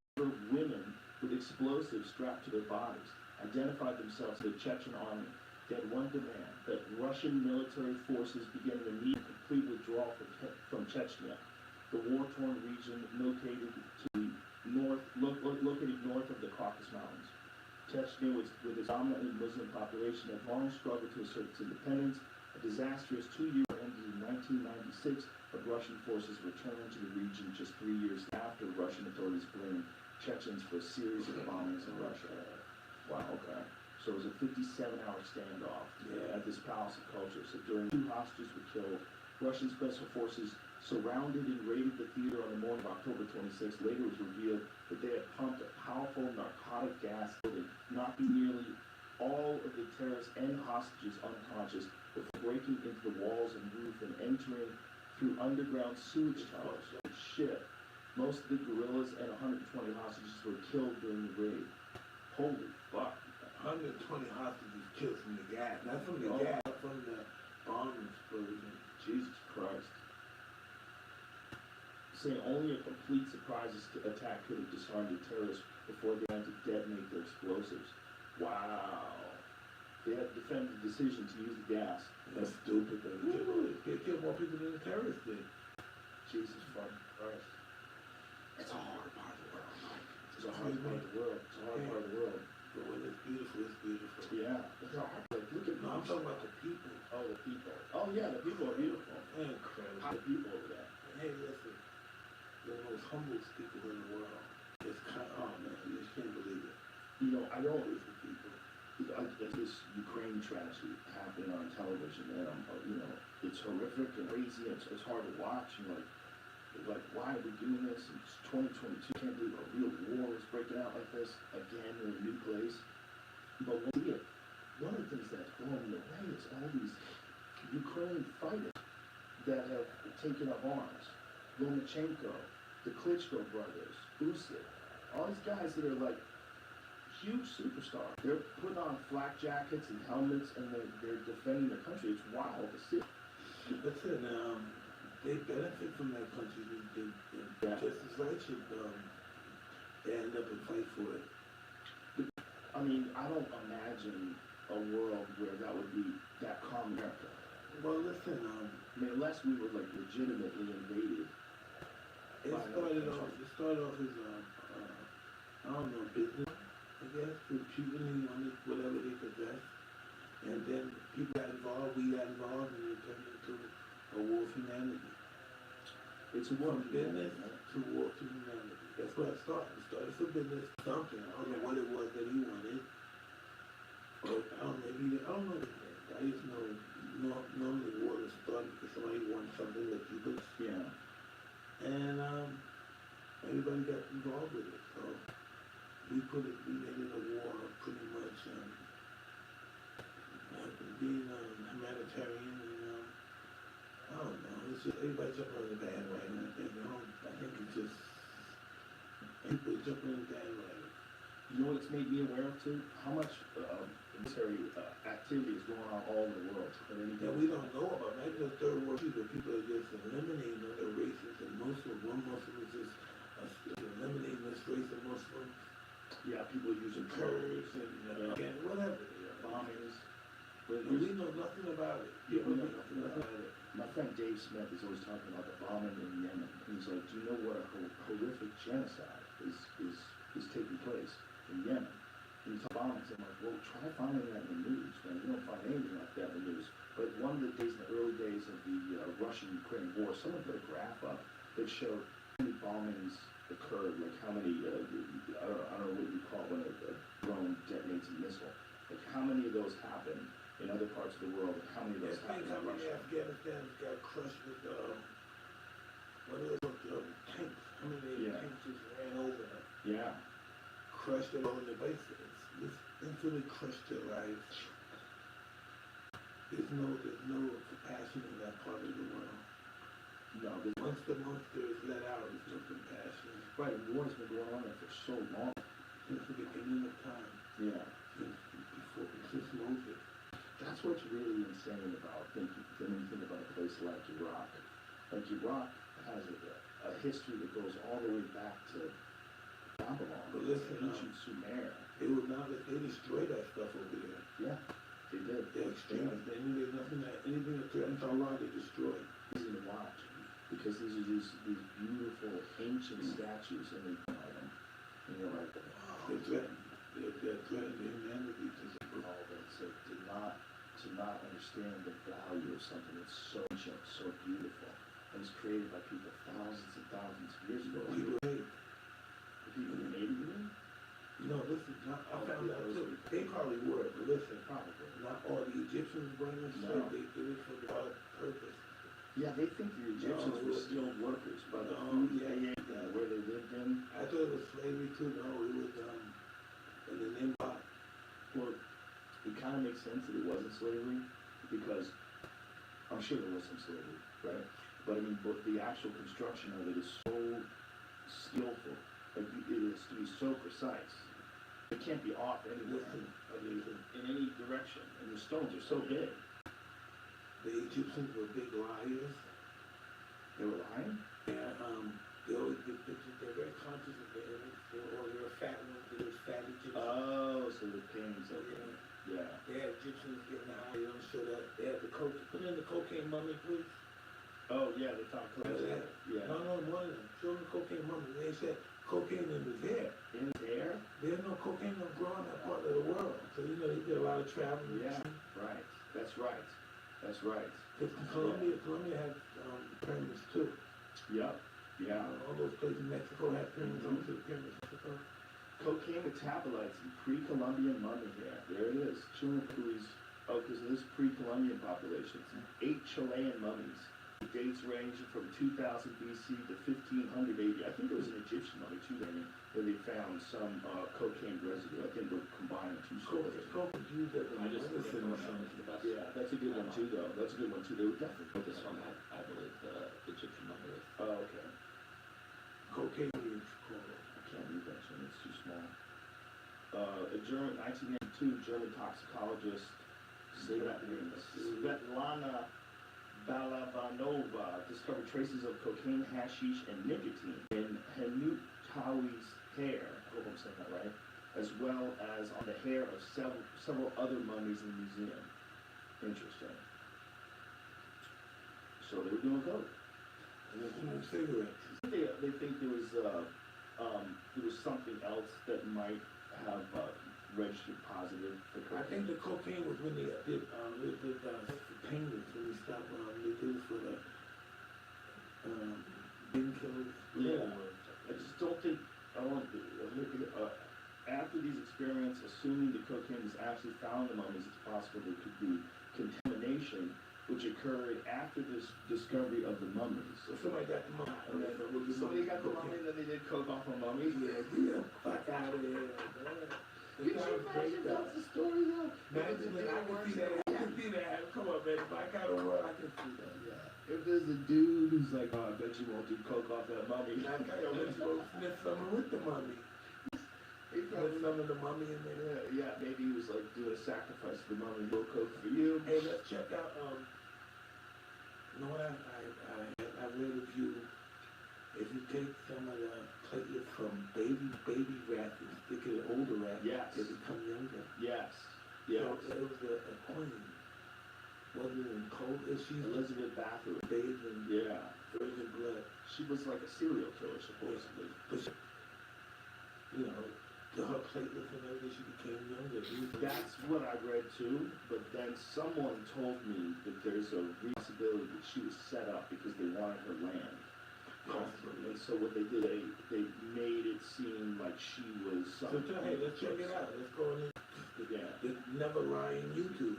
women with explosives strapped to their bodies, identified themselves as the Chechen army. They had one demand, that Russian military forces begin an immediate complete withdrawal from Chechnya, the war-torn region located north of the Caucasus Mountains. Chechnya, with its dominantly Muslim population, had long struggled to assert its independence. A disastrous 2-year war ended in 1996, but Russian forces returned to the region just 3 years after Russian authorities blamed Chechens for a series of bombings in Russia. Wow, okay. So it was a 57-hour standoff at this Palace of Culture. So during 2 hostages were killed. Russian special forces surrounded and raided the theater on the morning of October 26th. Later it was revealed that they had pumped a powerful narcotic gas that knocked nearly all of the terrorists and hostages unconscious before breaking into the walls and roof and entering through underground sewage tunnels. Shit. Most of the guerrillas and 120 hostages were killed during the raid. Holy fuck. 120 hostages killed from the gas. Not from the gas, from the bomb explosion. Jesus Christ. Saying only a complete surprise attack could have disarmed the terrorists before they had to detonate their explosives. Wow. They had to defend the decision to use the gas. That's stupid. They killed more people than the terrorists did. Jesus fucking Christ. It's a hard part of the world, Mike. It's a hard part of the world. It's a hard part of the world. But when it's beautiful, it's beautiful. Yeah. It's a hard part. Look at No, I'm talking about the people. Oh, the people. Oh, yeah, the people are beautiful. Incredible. The people over there. Hey, listen. The most humble people in the world. It's kind of, oh man, you just can't believe it. You know, I don't. Beautiful people. This Ukraine tragedy happening on television, and you know, it's horrific and crazy. And it's hard to watch. And like, why are we doing this? It's 2022. Can't believe a real war is breaking out like this again in a new place. But one of the things that's blowing me away is all these Ukraine fighters that have taken up arms. Lomachenko, the Klitschko brothers, Usyk, all these guys that are like huge superstars. They're putting on flak jackets and helmets and they're defending their country. It's wild to see. Listen, they benefit from that country. Just as right should stand up and fight for it. I mean, I don't imagine a world where that would be that calm America. Well, listen, I mean, unless we were like legitimately invaded. It started off as I don't know, business, I guess, with Putin. He wanted whatever they possessed, and then people got involved. We got involved, and it turned into a war of humanity. It's a war from business to war to humanity. That's where it started. It started for business, something. I don't know what it was that he wanted, but I don't know. I just know normally war is started because somebody wants something that you could. Yeah. And everybody got involved with it. So we made it a war pretty much being humanitarian and I don't know, it's just everybody jumping on the bandwagon. I think it's just people jumping on the bandwagon. You know what it's made me aware of too? How much military activity is going on all over the world. Yeah, we don't know about maybe the third world people. People are just eliminating other races and one Muslim is just eliminating this race of Muslims. Yeah, people using Kurds and whatever. Bombings. But we know nothing about it. Yeah, we know nothing about it. My friend Dave Smith is always talking about the bombing in Yemen. And he's like, do you know what a horrific genocide is taking place in Yemen? And he's talking bombings. I'm like, well, try finding that in the news, man. You don't find anything like that in the news. But one of the days, in the early days of the Russian-Ukraine war, someone put a graph up that showed how many bombings occurred, like how many, I don't know what you call it when a drone detonates a missile. Like how many of those happen in other parts of the world, and how many of those happen in Russia? Afghanistan got crushed with what are those tanks? How many tanks just ran over them? Yeah. Crushed them on the bases. Just instantly crushed their lives. there's no compassion in that part of the world. No, Once the monster is let out, there's no compassion. right, the war's been going on there for so long. Since the beginning of time, Yeah. since Moses. That's what's really insane about thinking, when you think about a place like Iraq. Like Iraq has a history that goes all the way back to Babylon, But listen, ancient Sumer. They destroyed that stuff over there. Yeah, they did. They're extremists. There's anything that threatens Allah, they destroy. Easy to watch, because these are these beautiful ancient statues, and they buy them. And you're like, wow. They're threatening humanity to All that, so to not understand the value of something that's so ancient, so beautiful, and was created by people thousands and thousands of years ago. people hate. The people who made it, Listen, I found out too. They probably were, but listen, probably. not all the Egyptians bring us No. They did it for the right purpose. Yeah, they think the Egyptians No, were skilled workers, but the no, food they ate, where they lived in. I thought it was slavery too. No, it was in the Nimrod. Well, it kind of makes sense that it wasn't slavery, because I'm sure there was some slavery, right? But I mean, but the actual construction of it is so skillful, like it is to be so precise. It can't be off anywhere, in any direction, and the stones are so big. The Egyptians were big liars. They were lying? Yeah, they always they're very conscious of their image. They were fat ones. They were fat Egyptians. Oh, so the paintings of them. Yeah. They had Egyptians getting high. They don't show that. They had the cocaine. Put in the cocaine mummy, please. Oh, yeah, they found clothes. Yeah. No, one of them. Show them the cocaine mummy. They said cocaine in his hair. In his hair? There's no cocaine no growing in that part of the world. So, they did a lot of traveling. Yeah, right. That's right. That's right. Because Colombia had pyramids too. Yep. Yeah. All those places in Mexico had pyramids. I went to the pyramids in Mexico. Cocaine metabolites in pre-Columbian mummy hair. There it is. Chunacuis. Oh, because this pre-Columbian populations. 8 Chilean mummies. The dates ranging from 2000 BC to 1500 AD. I think there was an Egyptian mummy too, where they found some cocaine residue. I think we're combining two stories. Coke was used as a the medicine or best. something. Yeah, that's a good one too, though. That's a good one too. They would definitely This one, I believe, the Egyptian mummy. Oh, okay. Cocaine is called. I can't read that one. It's too small. A German, 1992 German toxicologist, Svetlana Balabanova, discovered traces of cocaine, hashish, and nicotine in Henut Tawi's hair. I hope I'm saying that right. As well as on the hair of several other mummies in the museum. Interesting. So they were doing coke. And they're doing cigarettes. They think there was something else that might have registered positive for cocaine. I think the cocaine was when they did paintings, when they stopped, they did it for the painkillers. Yeah, I just don't think, after these experiments, assuming the cocaine was actually found in mummies, it's possible there could be contamination, which occurred after this discovery of the mummies. So somebody got the mummy. And then somebody got the mummy, and then they did coke off of mummies. Yeah, get the fuck out of here, man. Could you imagine that's the story, though? Imagine that I can see that. I can see that. Come on, man. If I got a world, I can see that. Yeah. If there's a dude who's like, oh, I bet you won't do coke off that mummy. I got to let's go sniff something with the mummy. He put some of the mummy in there. Yeah, maybe he was like doing a sacrifice for the mummy, no coke for you. Hey, let's check out, you know what I read a few. If you take some of the platelets from baby rats and stick it in older rats, Yes. they become younger. Yes. So it was a queen. Wasn't it in cold? She's Elizabeth Bathory. bathed in Yeah. virgin blood. She was like a serial killer, supposedly. But she, her platelets and everything, she became younger. That's what I read too, but then someone told me that there's a possibility that she was set up because they wanted her land. And so what they did, they made it seem like she was something. So hey, let's check it out. Let's go in. Yeah. The Never Lying YouTube.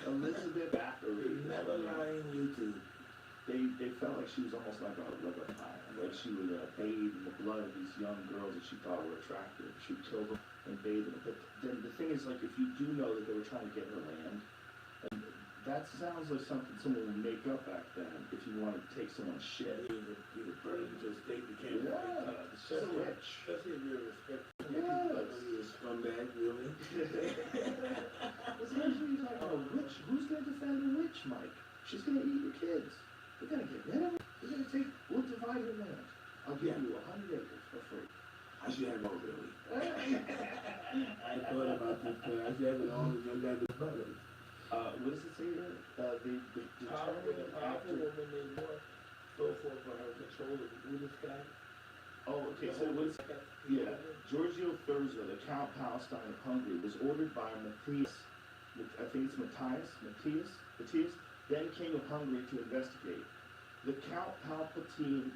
Elizabeth Bathory. Never Lying YouTube. They felt like she was almost like a vampire. Like she would bathe in the blood of these young girls that she thought were attractive. She would kill them and bathe them. But then the thing is, like, if you do know that they were trying to get her land, that sounds like something someone would make up back then, if you wanted to take someone's shit. You burn it to a state you can't Yeah, it's so rich. Especially if you're respectful. Yes. You're a scumbag, really. Especially like, oh, witch, who's gonna defend a witch, Mike? She's gonna eat your kids. We're gonna get rid of her. We'll divide her land. I'll give you 100 acres for free. I should have all really. I thought about this, I should have it all with them guys' brothers. What does it say there? The determined Powerful after... woman named Moore, so for her control of the Buddhist guy. Oh, okay, so what's... Yeah, Giorgio Thurzo, the Count Palestine of Hungary, was ordered by Matthias, I think it's Matthias, then King of Hungary, to investigate. The Count Palatine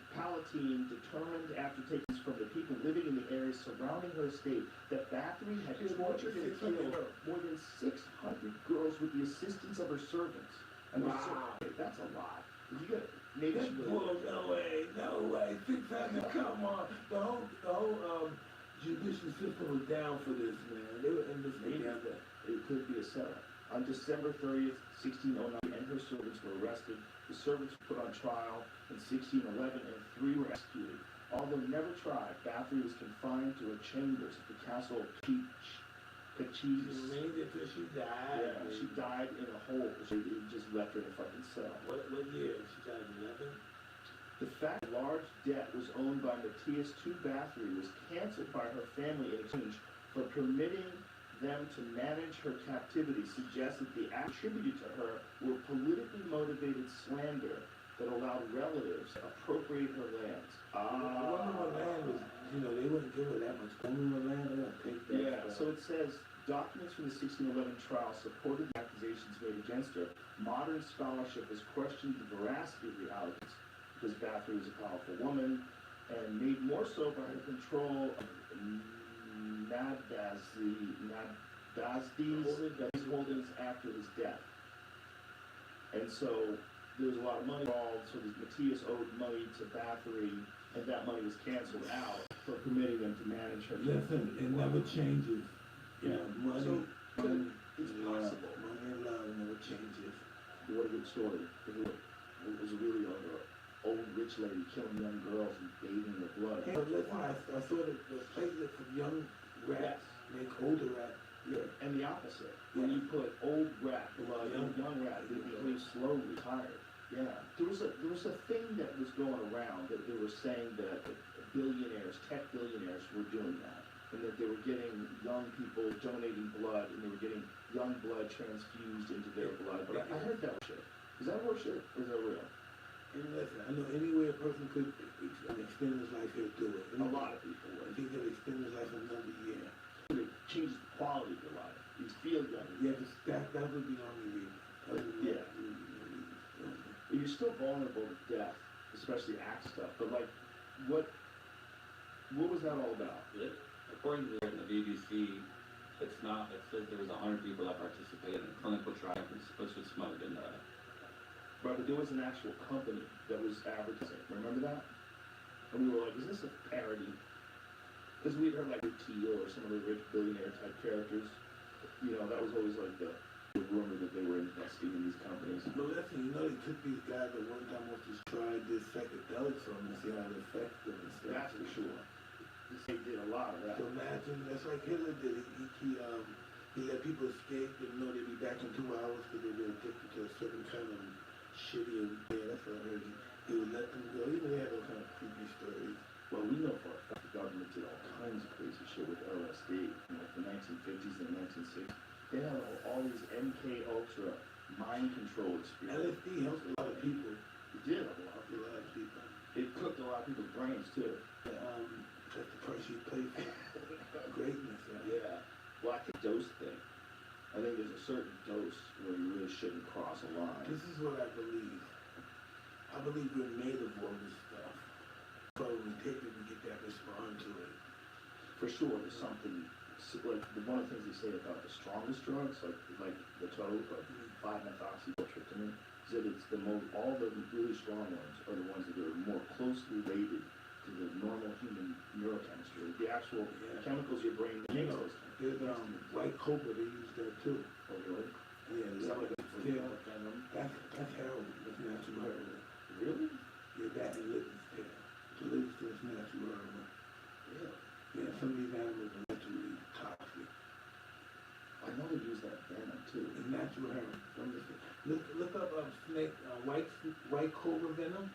determined, after taking from the people living in the area surrounding her estate, that Bathory had tortured and killed more than 600 girls with the assistance of her servants. And Wow. That's a lot. You got maybe That's bull, no way, 600, come on. The whole judicial system was down for this, man. They were in this together. It could be a setup. On December 30th, 1609, and her servants were arrested. The servants were put on trial in 1611, and 3 were executed. Although never tried, Bathory was confined to her chambers at the castle of Cachis. She remained until she died. Yeah, she died in a hole. They just left her in a fucking cell. What year? She died in 11? The fact that a large debt was owned by Matthias to Bathory was canceled by her family in exchange for permitting them to manage her captivity suggests that the acts attributed to her were politically motivated slander that allowed relatives to appropriate her lands. Woman land was, they wouldn't give her that much woman land. They would take that. Yeah, so it says, documents from the 1611 trial supported the accusations made against her. Modern scholarship has questioned the veracity of the allegations because Bathory was a powerful woman, and made more so by her control of Nabazdi's holdings after his death. And so there was a lot of money involved, so Matthias owed money to Bathory, and that money was canceled out for permitting them to manage her. Listen, it never changes. Yeah. Money, It's possible. Money and love never changes. What a good story. It was really an old rich lady killing young girls and bathing in their blood. Hey, but listen, I saw the platelets of young rats make older rats. Yeah, and the opposite. When you put old rat blood in young rat, it became slowly tired. Yeah. There was a thing that was going around that they were saying that billionaires, tech billionaires were doing that. And that they were getting young people donating blood, and they were getting young blood transfused into their blood. But I heard that shit. Is that horseshit or is that real? And listen, I know any way a person could extend his life, he'll do it. A lot of people would. If he could extend his life another year. It changes the quality of your life. You feel younger. Yeah, that would be the only reason. Yeah. You're still vulnerable to death, especially axe stuff. But like, what was that all about? According to the BBC, it says there was 100 people that participated in a clinical trial, which was smothered in the... Right, but there was an actual company that was advertising. Remember that? And we were like, is this a parody? Because we'd heard like Teal or some of the rich billionaire type characters. That was always like the rumor that they were investing in these companies. But listen, they took these guys at one time once just tried this psychedelics on them to see how it affects them and stuff. That's for sure. They did a lot of that. So imagine, that's like Hitler did. He let people escape, didn't know they'd be back in 2 hours because they were addicted to a certain kind of shitty, that's what I heard. He would let them go. Even they had those kind of creepy stories. Well, we know for a fact the government did all kinds of crazy shit with LSD in like the 1950s and 1960s. They had all these MK Ultra mind control experiments. LSD helped a lot of people. It did a lot of people. It cooked a lot of people's brains too. That's the price you pay for greatness. Yeah. Well, I think dose thing. I think there's a certain dose where you really shouldn't cross a line. This is what I believe. I believe we're made of all this stuff. So we take it, we get that, respond to it. For sure, there's something, like one of the things they say about the strongest drugs, like the toad, like 5-methoxytryptamine, is that it's all the really strong ones are the ones that are more closely related to the normal human neurochemistry. The actual chemicals your brain makes those. There's white cobra, they use that too. Oh, really? Yeah, Is that like a tail, that's heroin, that's natural heroin. Really? Yeah, that and lizard's tail. The lizard's tail is natural heroin. Really? Yeah, some of these animals are naturally toxic. I know they use that venom too. It's natural heroin. Look up white cobra venom.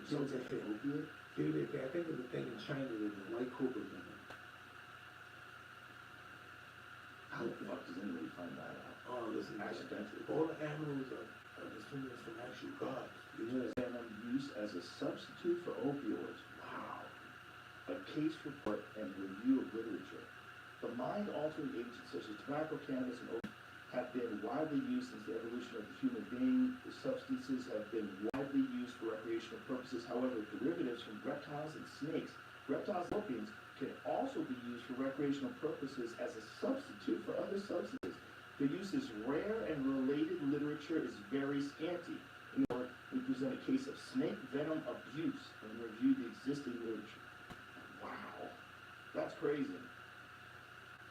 So it's like an opiate? See what they say? I think there's a thing in China that is white cobra venom. How the fuck does anybody find that out? Oh, listen, Accidentally. all the animals are descendants from actual gods. You know, venom used as a substitute for opioids. Wow. A case report and review of literature. The mind-altering agents such as tobacco, cannabis, and opium have been widely used since the evolution of the human being. The substances have been widely used for recreational purposes. However, derivatives from reptiles and snakes, reptiles and scorpions, can also be used for recreational purposes as a substitute for other substances. The use is rare and related literature is very scanty. In order, we present a case of snake venom abuse and review the existing literature. Wow, that's crazy.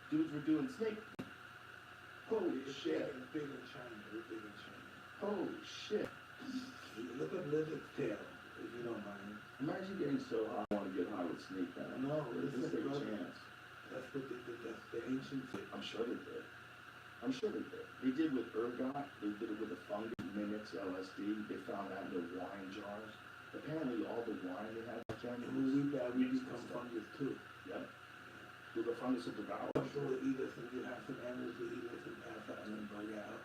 Dudes were doing snake. Holy shit. It's big in China. It's big in China. Holy shit. Look up lizard's tail, if you don't mind. Imagine getting so high, I want to get high with snake venom. No, Let's listen, take a brother. chance. That's what they did. That's the ancient thing. I'm sure they did. I'm sure they did. They did with ergot. They did it with a fungus mimics LSD. They found that in the wine jars. Apparently, all the wine they had back then. And when we die, we become fungus too. Yep. With the fungus will devour. Something will eat us, and you have some animals will eat us and pass out and then bug out.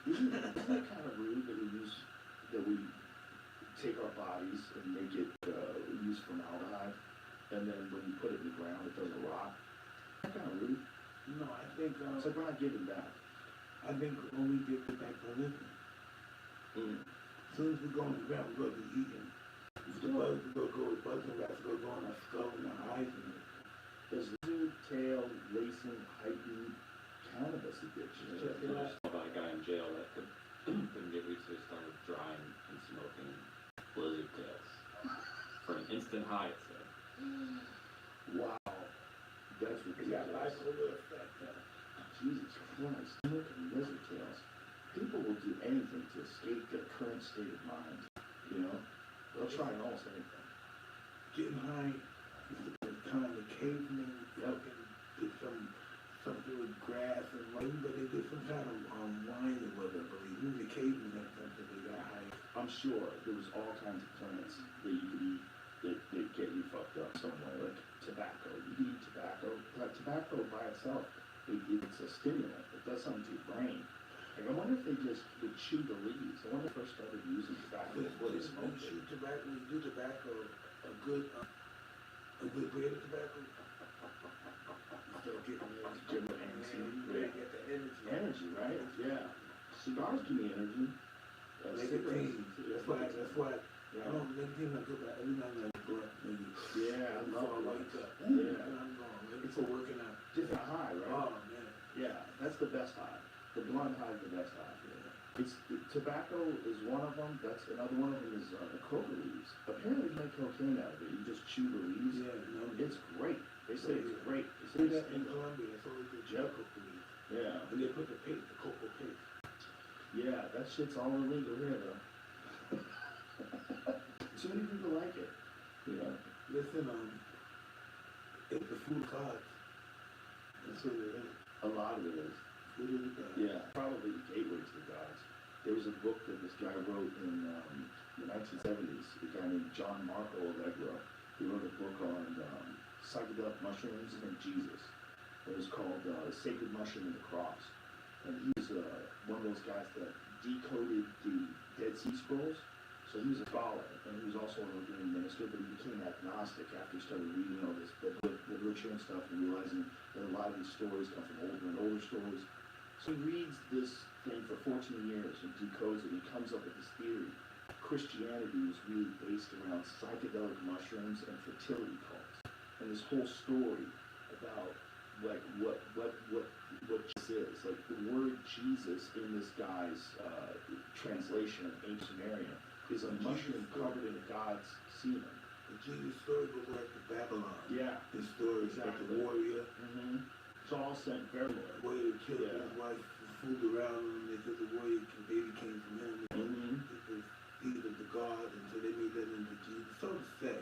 Isn't that kind of rude that we take our bodies and make it use formaldehyde, and then when you put it in the ground, it doesn't rot? Isn't that kind of rude? No, I think It's like we're not giving back. I think when we get back to living, as soon as we go in the ground, we're going to be eating. The bugs are going to go with bugs and rats are going to go in our skull and our eyes and There's lizard tail lacing heightened cannabis addiction. About a guy in jail that couldn't get reached, so he started drying and smoking lizard tails for an instant high, it said. Wow. That's yeah, life ridiculous. will affect that. Jesus Christ. Smoking lizard tails. People will do anything to escape their current state of mind. You know? They'll try almost anything. Getting high is the time the cavemen fucking did something with grass and wine, but they did some kind of wine or whatever. Even the cavemen had something they got high. I'm sure there was all kinds of plants that you could eat that get you fucked up somewhere, like tobacco. You can eat tobacco. Like tobacco by itself, it's a stimulant. It does something to your brain. Like, I wonder if they just would chew the leaves. I wonder if they first started using tobacco before they smoked it. Chew tobacco, when you do tobacco, a good grade of tobacco, you start getting Give it energy. you get the energy. Energy, right? Yeah. Cigars give me energy. Nicotine. That's why Yeah. I don't nicotine not good, but every night I blunt maybe. Yeah, I love Before I it. wake up. Yeah. And I'm gone. Maybe for working out. Different high, right? Oh man. Yeah, that's the best high. The blunt high is the best high. It's tobacco is one of them. That's another one of them is coca leaves. Apparently, you make cocaine out of it. You just chew the leaves. Yeah, no. It's great. They say it's great. They say See it's that in Colombia, that's all they do. Yep. Cocoa leaves. Yeah, And they put the paste, the cocoa paste. yeah. That shit's all illegal here, though. Too many people like it. You know. Listen, it's the food gods. That's what it is. A lot of it is. Food is the gods. Yeah, probably the gateway to the gods. There was a book that this guy wrote in the 1970s, a guy named John Marco Allegro. He wrote a book on psychedelic mushrooms and Jesus. It was called The Sacred Mushroom and the Cross. And he was one of those guys that decoded the Dead Sea Scrolls. So he was a scholar, and he was also an ordained minister, but he became agnostic after he started reading all this literature and stuff and realizing that a lot of these stories come from older and older stories. So he reads this thing for 14 years and decodes it, and he comes up with this theory. Christianity was really based around psychedelic mushrooms and fertility cults. And this whole story about like what Jesus is, like the word Jesus in this guy's translation of ancient Sumerian is a mushroom covered in God's semen. The Jesus story goes back to Babylon. Yeah. His story is like the warrior. Mm-hmm. It's all sent very well. The warrior killed Yeah. his wife fooled around and they said the warrior baby came from him. Because he was the God, and so they made that into Jesus. So to say,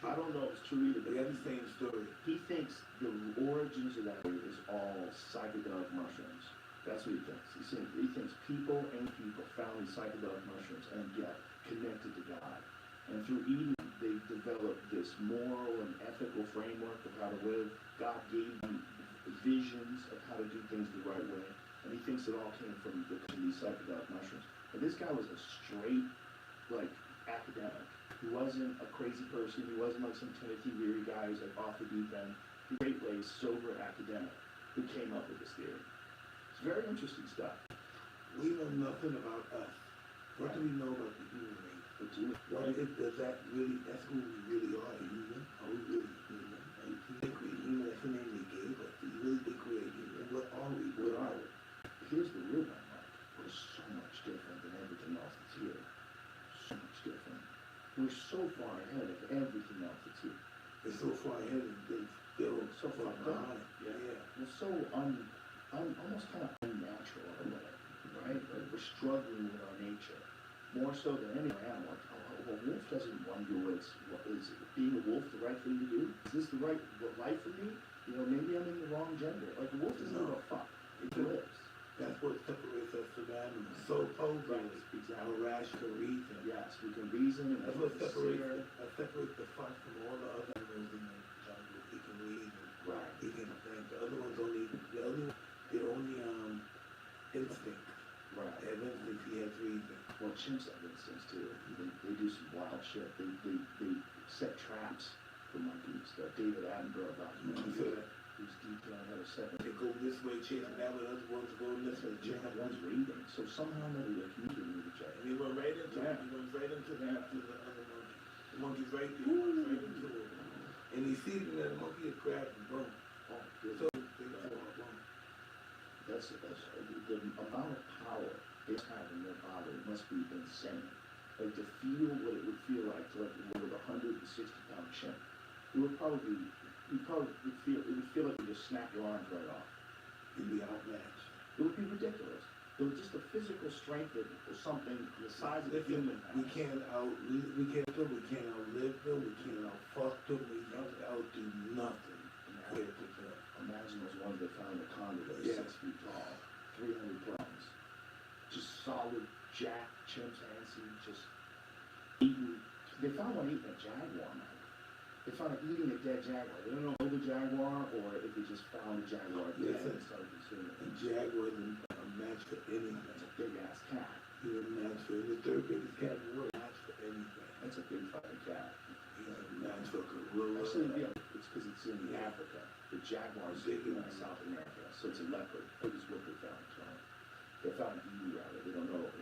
I don't know if it's true either, they but have the same story. he thinks the origins of that is all psychedelic mushrooms. That's what he thinks. He thinks people found these psychedelic mushrooms and get connected to God. And through eating, they developed this moral and ethical framework of how to live. God gave them visions of how to do things the right way. And he thinks it all came from these psychedelic mushrooms. And this guy was a straight, like, academic. He wasn't a crazy person. He wasn't like some Timothy Leary guy who's like off the deep end. He was a great, sober academic who came up with this theory. It's very interesting stuff. We know nothing about us. What do we know about the human race? What if does that really, that's who we really are, human? Are we really human? And you think we're human, that's the name they gave us. Do you really think we're human? What are we? What are we? Here's the real one, Mike. We're so much different than everything else that's here. So much different. We're so far ahead of everything else that's here. We're so far ahead and they still So far behind. Yeah. We're so almost kind of unnatural in a way, right? Like we're struggling with our nature. More so than any animal. Like, a wolf doesn't wonder is being a wolf the right thing to do? Is this the right life for me? You know, maybe I'm in the wrong gender. Like a wolf doesn't give a fuck. It lives. That's what separates us from animals. So supposedly, our rational reason. Yes, we can reason and That's what consider. separates the fox from all the other animals in the jungle. He can reason. Right. He can think. The other ones they're only instinct. Right. They have instincts, he has reason. Well, chimps have instincts too. They do some wild shit. They set traps for monkeys. David Attenborough documentary. Who's detailing how to set them. They go this way, chasing that way, other ones go this way. One's reading. So somehow or another they're communicating with each other. And he went right into it. He went right into the other monkey. The monkey's right there. He went right into it. And he sees him that the monkey is grabbing, boom. Oh, good. So they go, boom. That's the amount of power they have in their body must be insane. Like to feel what it would feel like to live with a 160-pound chimp. It would probably feel like you just snap your arms right off. You'd be outmatched. It would be ridiculous. It was just the physical strength of something the size of a human. We can't outlive them, we can't outfuck them, we can't outdo nothing compared to them. Imagine those ones that found the condor that was 6 feet tall, 300 pounds. Just solid jack chimpanzee, just eating. They found one eating a jaguar, man. They found it eating a dead jaguar. They don't know if it was a jaguar or if they just found a jaguar dead and started consuming it. A jaguar isn't a match for anything. That's a big ass cat. He was a match for the third biggest cat in the world. Match for anything. That's a big fucking cat. He's a match for a gorilla. Actually, yeah, it's because it's in Africa. The jaguar is in South America, so it's a leopard. That is what they found. So they found an emu out of it. They don't know if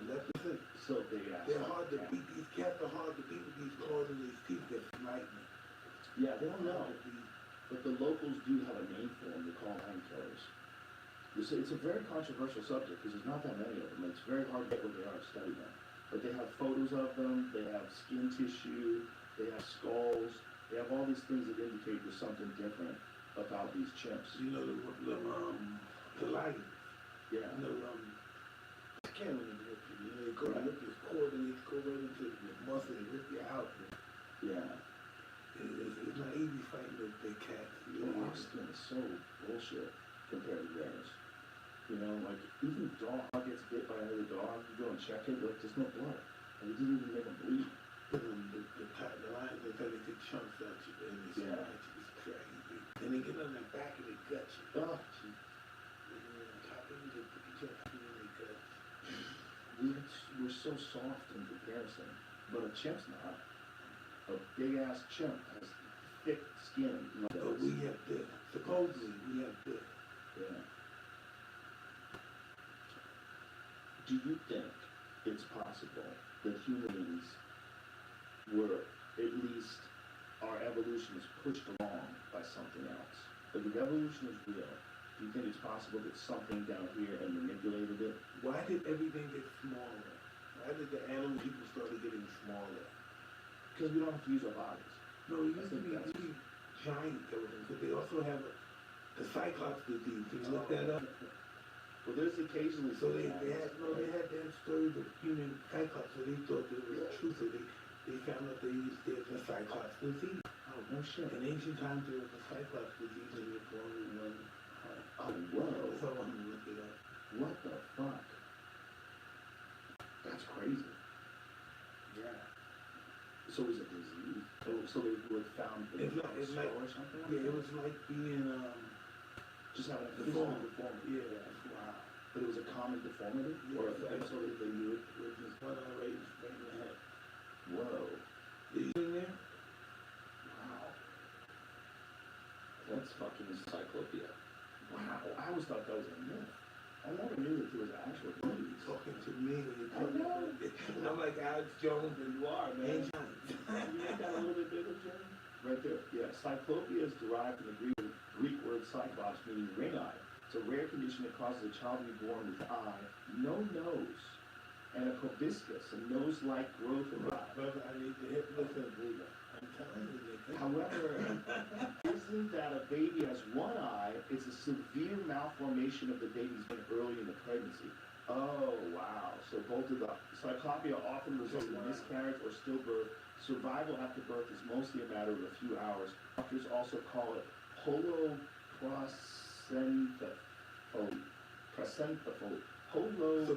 Leopard. so big ass. They're hard to beat. These cats are hard to beat with these claws and these teeth. They're frightening. Yeah, they don't know. But the locals do have a name for them. They call them killers. It's a very controversial subject because there's not that many of them. It's very hard to get what they are to study them. But they have photos of them. They have skin tissue. They have skulls. They have all these things that indicate there's something different about these chimps. You know the lion. Yeah. You know I can't really rip you. You know they go rip your cord and they go right into your muscle and rip you out. Yeah. It's not easy fighting those big cats. Our skin is so bullshit compared to theirs. You know, like even a dog gets bit by another dog, you go and check it, like there's no blood. And it didn't even make them bleed. The lions, they tell they take chunks out you and they scratch you. It's crazy. Then they get on their back and they gut you. Oh, gee. On top of you, they put you on top of you and they gut you. We're so soft in comparison, but a chimp's not. A big ass chimp has thick skin. But we have this. Supposedly, we have this. Yeah. Do you think it's possible that humans were, at least, our evolution is pushed along by something else? Like if evolution is real, do you think it's possible that something down here and manipulated it? Why did everything get smaller? Why did the animal people started getting smaller? Because we don't have to use our bodies. No, it used to be giant skeleton, because they also have the Cyclops disease. Can you look that up? Well, there's occasionally. So they had that story of human cyclops, so they thought that it was true, so they found out there's a cyclops disease. Oh, no shit. In ancient times, there was a cyclops disease and you're born with one heart. Oh, whoa. So I'm gonna look it up. What the fuck? That's crazy. Yeah. So it was a disease? So they were found in It's a like, skull or something? yeah, it was like being, Just having a deformed. deformity. Yeah, wow. But it was a common deformity? Yeah, Or so so they knew it? with this one eye right in the head. Whoa. Did you in there? Wow. That's fucking cyclopia. Wow. I always thought that was a myth. I never knew that there was actual disease. Talking to me when you're I talking know. about it. I'm like Alex Jones and you are, man. You make that a little bit bigger, Jerry? Right there. Yeah. Cyclopia is derived from the Greek word cyclops, meaning ring eye. It's a rare condition that causes a child to be born with eye, no nose, and a proboscis, a nose-like growth of eye. Brother, I need to hit listen, Buddha. I'm telling you, nigga. However, isn't that a baby has one eye, it's a severe malformation of the baby's brain early in the pregnancy. Oh, wow. So both of the cyclopia often results in miscarriage or stillbirth. Survival after birth is mostly a matter of a few hours. Doctors also call it placentaphobe. So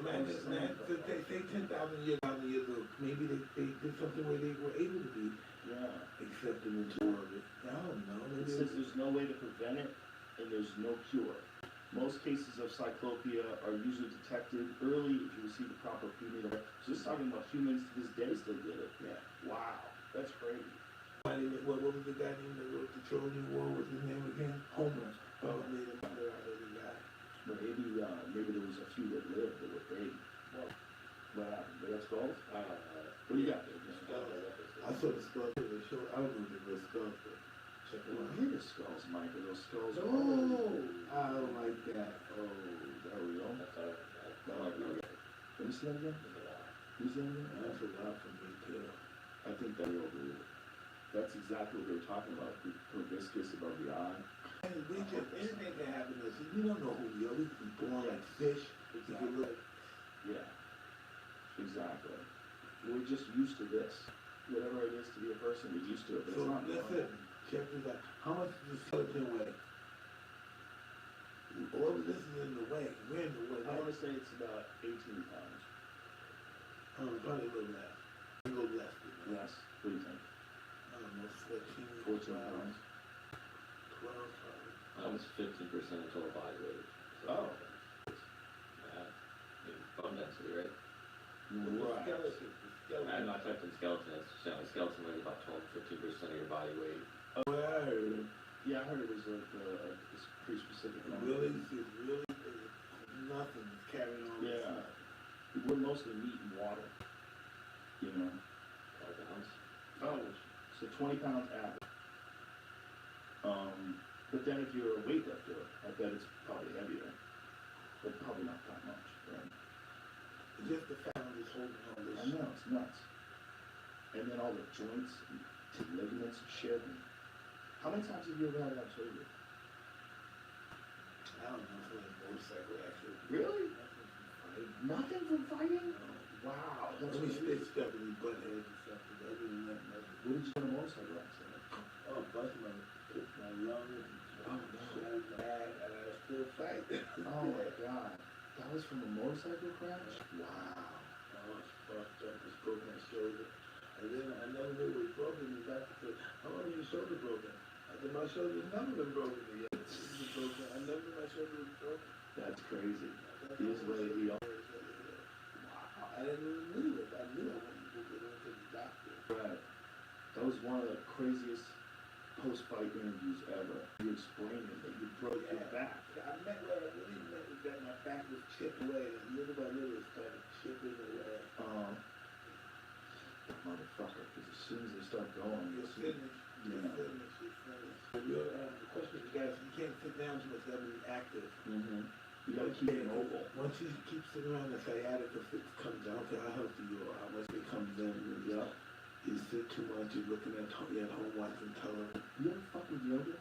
man, so they say 10,000 years ago, maybe they did something where they were able to be accepted into the world. I don't know. It says there's no way to prevent it and there's no cure. Most cases of cyclopia are usually detected early if you receive the proper feeding. So this is talking about humans to this day still get it. Yeah. Wow, that's crazy. What was the guy named that wrote the Trojan War? What's his name again? Homer. Oh, made a mother out of the guy. But maybe there was a few that lived that were big. Well, what happened? They got skulls? What do you got there? I saw the skulls. They showed. I don't know if they were skulls, but check them Well, out. here are skulls, Mike. Are those skulls? Oh, I don't like that. Oh, is that real? Let me see that again. Who's that again? That's a lot for me too. I think that real dude. That's exactly what they were talking about. The proboscis above the eye. And we just anything can happen to us. We don't know who we are. We could be born like fish. We could look. Yeah. Exactly. We're just used to this. Whatever it is to be a person, we're used to it. But So it's not listen, check this out. How much does the skeleton weigh? All of this is in the way. We're in the way. I want to say it's about 18 pounds. Probably a little less. A little less. Yes. What do you think? I don't know, 14 pounds. 12 probably. That was 15% of total body weight. Oh. Bone density, right? The skeleton. I'm not typing skeleton, it's showing skeleton weight about 12-15% of your body weight. Well, Yeah, I heard it was it's pretty specific. number. really, it's really nothing. It's carrying on. Yeah. We're mostly meat and water. You know? 12 pounds. Oh. So 20 pounds average. But then if you're a weightlifter, I bet it's probably heavier. But probably not that much, right? Just the fact I'm just holding on this. I know, it's nuts. And then all the joints and ligaments and shit. How many times have you ever had to have surgery? I don't know, for like motorcycle accident. Really? Nothing. Nothing from fighting? Wow. That's Let me crazy. stitch up and butt heads and stuff. But other than that, nothing. What did you get a motorcycle accident? Oh, bust my lungs. Oh, no. Bad, and I still fight. Oh my god. That was from a motorcycle crash? Wow. I was fucked up, just broke my shoulder. And then I never knew it was broken. The doctor said, how long is your shoulder broken? I said, my shoulder's never been broken yet. It's broken. I never knew my shoulder was broken. That's crazy. He is what he Wow. I didn't even knew it. I knew I wanted to go to the doctor. Right. That was one of the craziest post-fight interviews ever. You explaining that you broke your back. I meant what I really meant was that my back was chipped away. And little by little it started chipping away. Motherfucker, because as soon as they start going, You're finished. You're finished. You're finished. The question is, guys, you can't sit down too much. You gotta be active. Mm-hmm. You gotta keep it mobile. Once you keep sitting around, the sciatica comes down to how healthy you are, how much it comes in. Yeah. You sit too much, you're looking at home watching television. You ever fuck with yoga?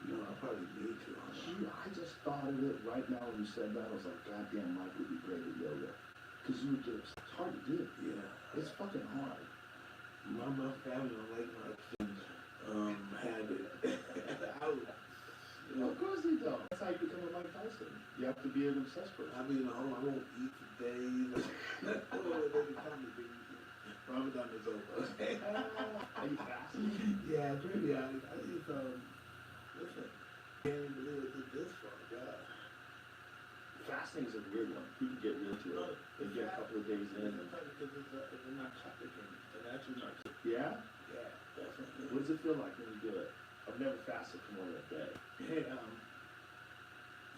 No, I probably need to. Gee, I just thought of it right now when you said that. I was like, goddamn, Mike would be great at yoga. Cause you would get, it's hard to do. Yeah. It's fucking hard. My family don't like my habit. Of course they don't. That's how you become a Mike Tyson. You have to be an obsessed person. I mean, I won't eat for days. Ramadan is over. Are you fasting? Yeah, pretty honest. I just, listen, can't even believe it took this far, God. Fasting is a weird one. People get real to it. They get a couple of days in. Sometimes because it's not complicated. It's an actual not. Yeah? Yeah, definitely. What does it feel like when you do it? I've never fasted for more than a day. Hey,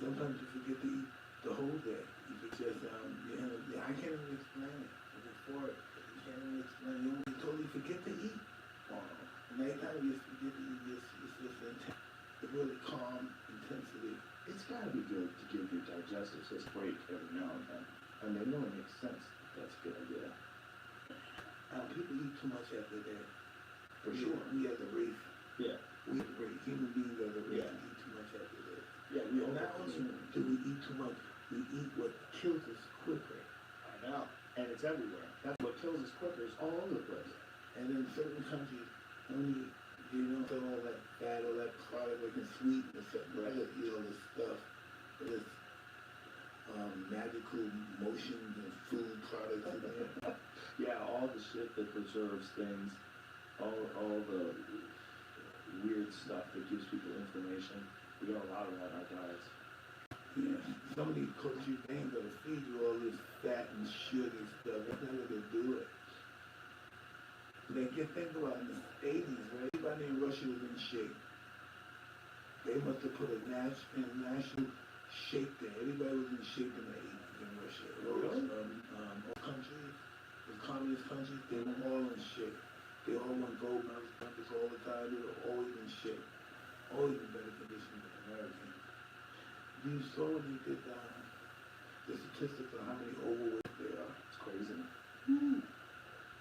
sometimes you forget to eat the whole day. You could just, I can't even explain it. Before it, you can't even explain it. You totally forget to eat. Nighttime, you forget to eat. It's just intense. It's really calm intensity. It's gotta be good to give your digestive system a break every now and then. And they know it makes sense. That's a good idea. People eat too much after that. For sure. We as a race. Yeah. We as a race. Human beings as a race Yeah. eat too much after that. Yeah, we all Not only do we eat too much, we eat what kills us quicker. I know. And it's everywhere. That's what kills us quicker. It's all over the place. And in certain countries, only you don't throw all that fat, all that product like in sweetness, rather eat all this stuff, this magical motions and food products in there. Yeah, all the shit that preserves things, all the weird stuff that gives people inflammation. We got a lot of that in our diets. Yeah, some of these cultures, they ain't gonna feed you all this fat and sugar stuff. That's not what they do it. Like, you think about it, in the 80s, right? Everybody in Russia was in shape. They must have put a national shape there. Everybody was in shape in the 80s in Russia. Really? All countries, the communist countries, they were all in shape. They all won gold medals all the time. They were always in shape. Always in better condition than Americans. You saw when you did the statistics on how many overweight there are. It's crazy.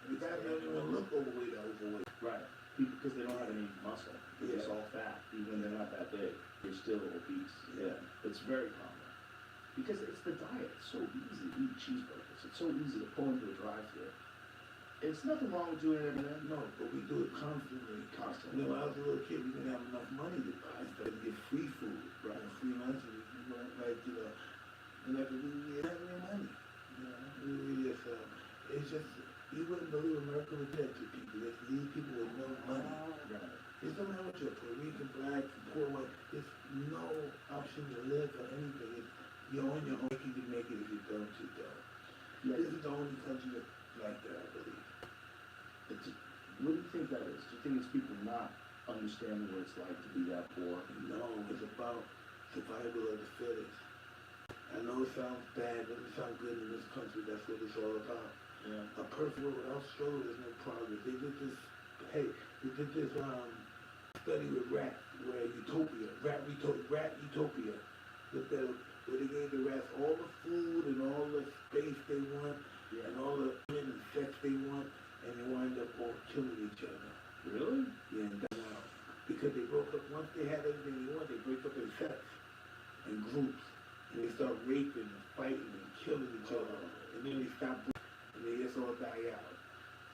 The guys don't even look overweight or overweight. Right. Because they don't have any muscle. They're just all fat. Even when they're not that big, they're still obese. Yeah. It's very common. Because it's the diet. It's so easy to eat cheeseburgers. It's so easy to pull into a drive-thru. It's nothing wrong with doing it every day. No, but we do it constantly. Constantly. You know, when I was a little kid, we didn't have enough money to buy stuff to get free food, right? And free lunches. You know, like, we didn't have any money. You know, we just, it's just, you wouldn't believe America was dead to people. It's these people with no money. Right. It don't matter what you're Puerto Rican, black, poor, white. There's no option to live or anything. You're on your own. You can make it. If you don't, you don't. Yeah. This is the only country that's like that, I believe. What do you think that is? Do you think it's people not understanding what it's like to be that poor? No, it's about survival of the fittest. I know it sounds bad, but it sounds good in this country. That's what it's all about. Yeah. A person without struggle, there's no progress. They did this study with rats, where rat utopia. Looked at where they gave the rats all the food and all the space they want, and all the women and sex they want, and they wind up all killing each other. Really? Yeah, and dying out. Because they broke up, once they had everything they want, they break up in sex, in groups, and they start raping and fighting and killing each other, and then they stop, and they just all die out.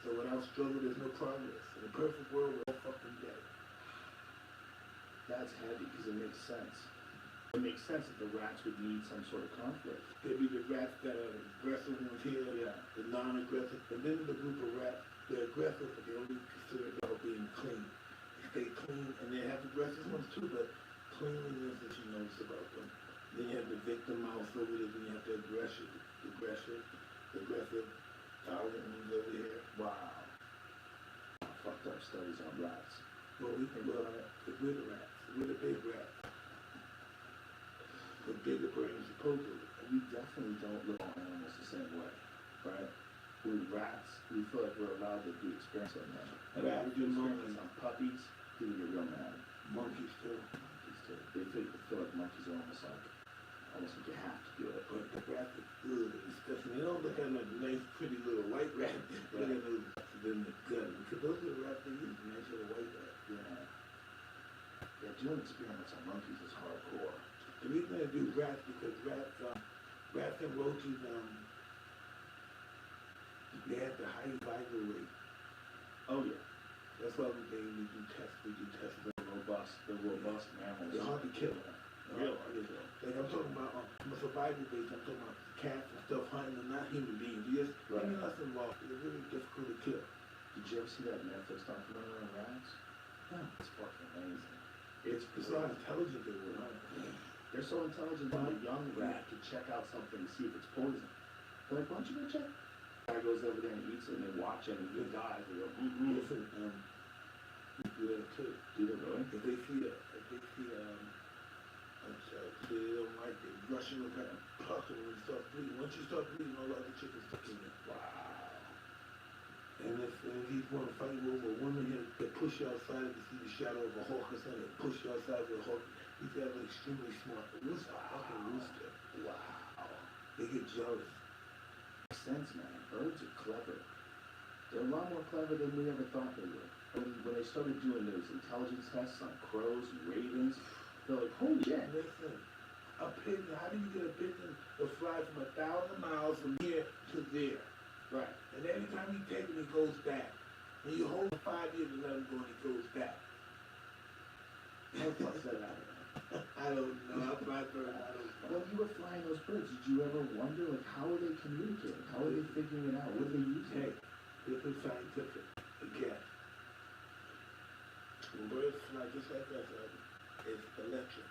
So without struggle, there's no progress. In a perfect world, we're all fucking dead. That's heavy because it makes sense. It makes sense that the rats would need some sort of conflict. There'd be the rats that are aggressive ones here, the non-aggressive, and then the group of rats, they're aggressive, but they only consider themselves being clean. They stay clean, and they have aggressive ones too, but cleanliness that you notice about them. Then you have the victim mouse over there, then you have the aggressive, tolerant ones over here. Wow. Fucked up studies on rats. Well, we're the rats. We're the big rats. The bigger brains, supposedly. We definitely don't look at animals the same way, right? With rats, we feel like we're allowed to do experiments on them. And Rats we do do experiments on puppies, people get real mad. Monkeys too. Monkeys too. They feel like monkeys are almost like you have to do it. But the rats are good and disgusting. They don't look at like nice, pretty little white rat. Look at those rats in the gut. Because those are the rats they use, nice little white rats. Yeah. Yeah, doing experiments on monkeys is hardcore. The reason I do rats because rats and roaches, they have the high viral rate. Oh yeah, That's why we do tests. We do tests. the robust mammals. They're hard to kill. Real hard to kill. Like I'm talking about from a survival base. I'm talking about cats and stuff hunting them, not human beings. Yes, Right. even us involved. They're really difficult to kill. Did you ever see that Netflix documentary on rats? No. It's fucking amazing. It's It's how intelligent they were. Huh? They're so intelligent that a young rat can check out something to see if it's poison. They're like, why don't you go check? Guy goes over there and eats it, and they watch it, and he dies. They go, Listen, we do that too. Do they really? If they see they don't like it, rushing them kind of pluck them when you start bleeding. Once you start bleeding, all the other chickens start killing it. wow. And if he's going to fight over a woman, they push you outside if you see the shadow of a hawk or something. They push you outside with a hawk. He's got an extremely smart rooster, fucking rooster. Wow. They get jealous. Makes sense, man. Birds are clever. They're a lot more clever than we ever thought they were. When they started doing those intelligence tests on crows and ravens, they're like, holy shit. Listen, a pigeon, how do you get a pigeon to fly from 1,000 miles from here to there? Right. And every time you take him, he goes back. And you hold him 5 years and let him go and he goes back. How the fuck's that out? I don't know. I fly birds. I don't know. When you were flying those birds, did you ever wonder, like, how are they communicating? How are they figuring it out? What are they using? Hey, this is scientific. Again. When birds fly just like us, it's electric.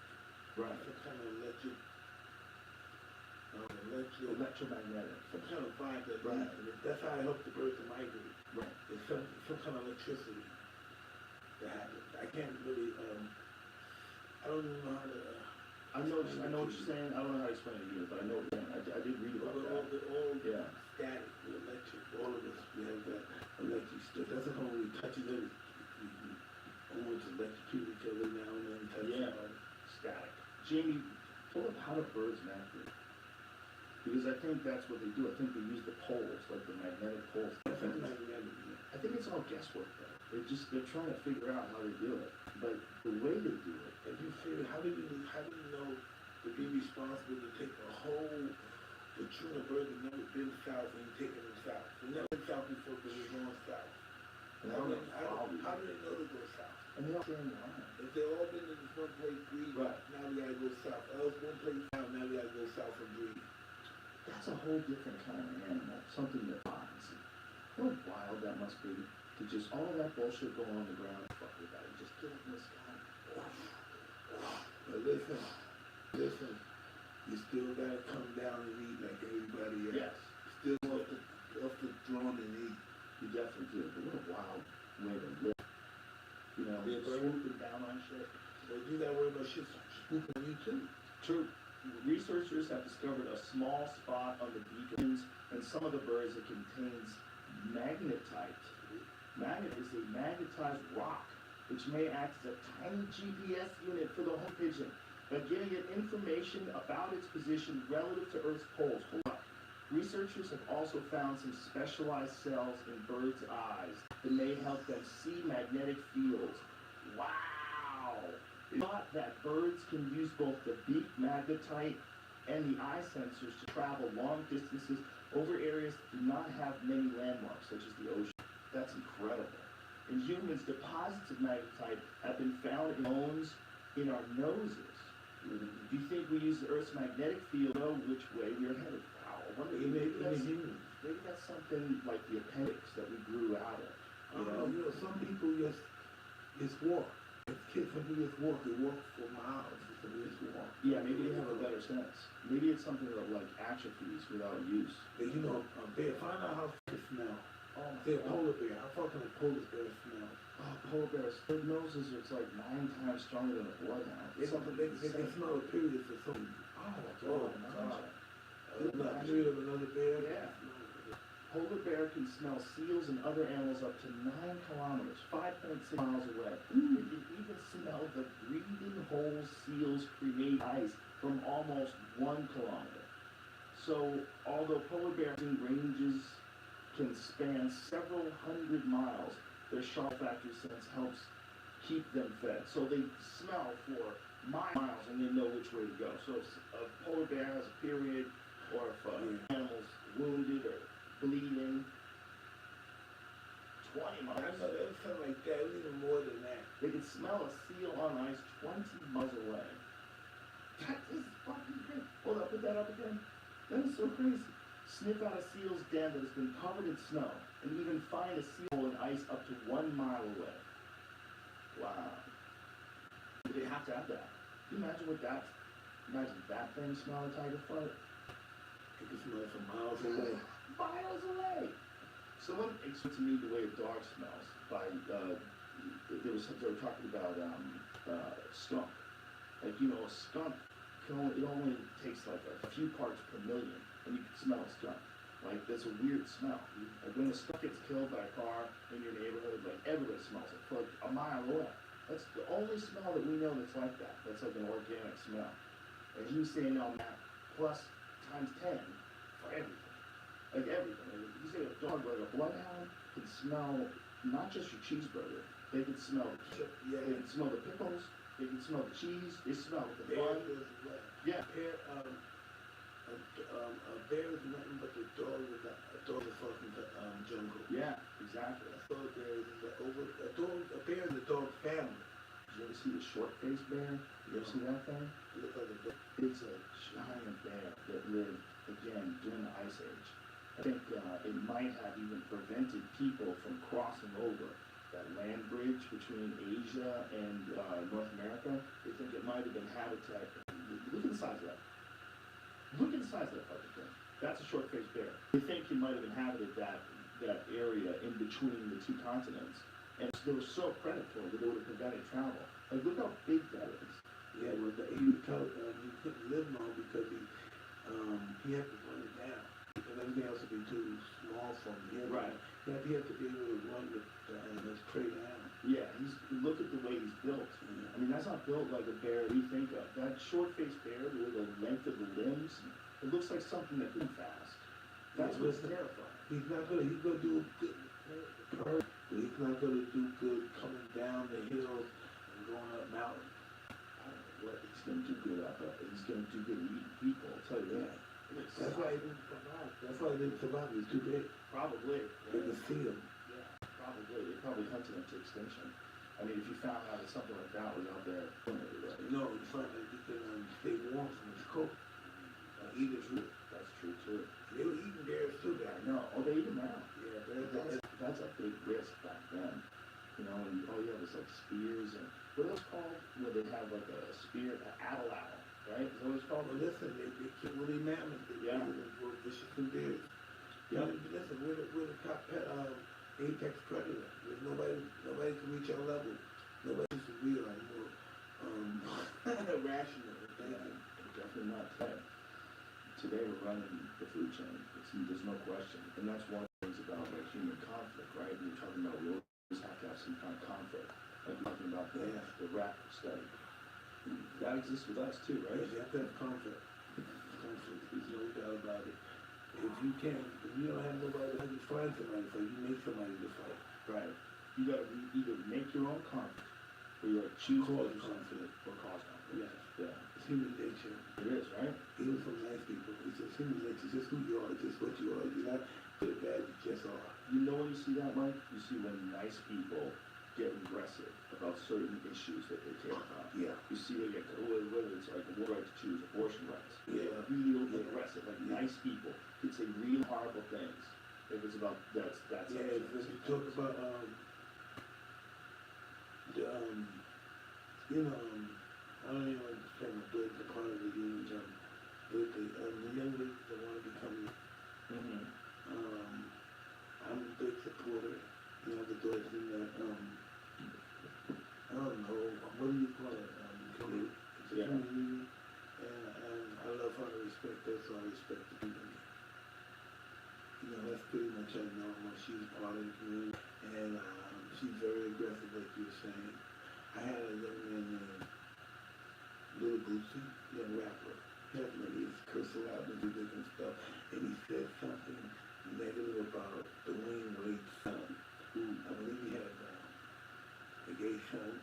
Right. Some kind of electromagnetic. Some kind of vibe that Right. that's how I help the birds to migrate. Right. It's some kind of electricity that happens. I can't really, I don't even know how to. I know what you're saying. I don't know how to explain it either, but I know what you're saying. I did read about that. They're all Yeah. static, the electric. All of us, we have that electric stuff. That's how when we touch each other, we almost electrocute each other now and then. Touch Yeah. each other. Static. Jamie, pull up how do birds migrate? Because I think that's what they do. I think they use the poles, like the magnetic poles. I think it's all guesswork though. They're trying to figure out how they do it. But the way they do it, If you figure, how do you know to be responsible to take a whole platoon of birds that never been south and you take them south? They never been south before, but they're going south. How do they know to go south? and they all stay in the line. If they've all been in this one place breeding, Right. now we gotta go south. Else one place south, now we gotta go south and breed. That's a whole different kind of animal. Something that finds. How wild that must be. To just all that bullshit going on the ground. Fuck with that. You just get up in the sky. But listen, you still gotta come down and eat like everybody else. Yes. Still off the throne and eat. You definitely do. But what a wild way to live. You know, Yeah, but- swooping down on shit. But you gotta worry about shit swooping on you too. True. Researchers have discovered a small spot on the beacons and some of the birds that contains magnetite. Magnet is a magnetized rock, which may act as a tiny GPS unit for the home pigeon by giving it information about its position relative to Earth's poles. Hold on. Researchers have also found some specialized cells in birds' eyes that may help them see magnetic fields. Wow! It's thought that birds can use both the beak magnetite and the eye sensors to travel long distances over areas that do not have many landmarks, such as the ocean. That's incredible. In humans, deposits of magnetite have been found in bones in our noses. Do you think we use the Earth's magnetic field to know which way we are headed? Wow, I wonder, maybe that's something like the appendix that we grew out of. You know, some people just walk. As kids, some people just walk. They walk for miles. Some people just walk. Yeah, maybe they have a better sense. Maybe it's something that like atrophies without use. But you know, bear, find out how fish smell. Say a polar bear. How fucking a polar bear smell? Oh, polar bears, their noses are like 9 times stronger than a bloodhound. They can smell a period for something. Oh, God. It's not a period of another bear. Yeah. Polar bear can smell seals and other animals up to 9 kilometers, 5.6 miles away. It can even smell the breathing holes seals create ice from almost 1 kilometer. So, although polar bear ranges can span several hundred miles, their sharp olfactory sense helps keep them fed. So they smell for miles and they know which way to go. So if a polar bear has a period, or if an animal's wounded or bleeding, 20 miles. I know there was something like that, it was even more than that. They can smell a seal on ice 20 miles away. That is fucking crazy. Hold up, put that up again. That is so crazy. Sniff out a seal's den that has been covered in snow, and even find a seal in ice up to 1 mile away. Wow. They have to have that. Can you imagine imagine that thing smell a tiger fart? You can smell it from miles away. Miles away! Someone explained to me the way a dog smells by, they were talking about, skunk. Like, you know, a skunk it only takes like a few parts per million, and you can smell a skunk. Like, that's a weird smell. Like, when a skunk gets killed by a car in your neighborhood, like, everybody smells it for like a mile away. That's the only smell that we know that's like that. That's like an organic smell. And he was saying on that plus times 10 for everything. Like everything. Like, you say a dog, like a bloodhound, can smell not just your cheeseburger. They can smell they can smell the pickles, they can smell the cheese, they smell the bun. Yeah. A bear is nothing but the dog with a dog is fucking jungle. Yeah, exactly. A bear is a dog family. Did you ever see the short-faced bear? You ever see that thing? It's a giant bear that lived, again, during the Ice Age. I think it might have even prevented people from crossing over that land bridge between Asia and North America. They think it might have been habitat. Look at the size of that. Look at the size of that fucking thing. That's a short-faced bear. They think he might have inhabited that area in between the two continents. And they were so predatory that they would have prevented travel. Like, look how big that is. Yeah, well, he couldn't live long because he had to run it down. Because everything else would be too small for him. Right. He had to be able to run his prey down. Yeah, look at the way he's built. I mean, that's not built like a bear we think of. That short-faced bear with the length of the limbs, it looks like something that can fast. That's what's terrifying. He's gonna do good, but he's not gonna do good coming down the hills and going up mountains. I don't know what he's gonna do good up. He's gonna do good eating people, I'll tell you that. That's why he didn't survive. That's why he didn't survive. He was too big. Probably. They could see him. Yeah, probably. They probably hunted him to extinction. I mean, if you found out that something like that was out there, no, you find that you can stay warm from his coat. Eat his root. That's true too. They were eating bears too back then. No, oh, they eat them now. Yeah, that's a big risk back then. You know, and all you have is like spears and what are those called? Where they have like a spear, an atlatl, right? Is that what it's called? Well, listen, they killed Willie Mammoth. They were vicious and bears. Yeah. Listen, we're the top apex predator. There's nobody can reach our level. Nobody's real anymore. Rational. Definitely not today. Today we're running the food chain. There's no question. And that's one of the things about like human conflict, right? You're talking about we always have to have some kind of conflict. Like you're talking about the rap study. That exists with us too, right? You have to have conflict. Conflict, there's no doubt about it. If you don't have nobody to find somebody to fight, you make somebody to fight. Right. You gotta either make your own conflict, or you gotta choose cause conflict. or cause conflict. Yeah. It's human nature. It is, right? Even from nice people, it's just human nature. It's just who you are. It's just what you are. You're not good or bad. You just are. You know when you see that, Mike? You see when nice people get aggressive about certain issues that they care about. Yeah. You see they get, whether it's like the right to choose, abortion rights. Yeah. Real aggressive, like nice people can say real horrible things. If it's about, that's yeah, if you talk about, I don't even understand the political part of the union, the young ladies that want to become, I'm a big supporter. You know, the daughters in that, I don't know, what do you call it, community? It's a community, and I love her, I respect her, so I respect the people. You know, that's pretty much her normal. She's part of the community, and she's very aggressive, like you were saying. I had a young man named Lil Boosie, young rapper. He was cursing out and do different stuff, and he said something negative about Dwayne Wade's son, who I believe he had a gay son.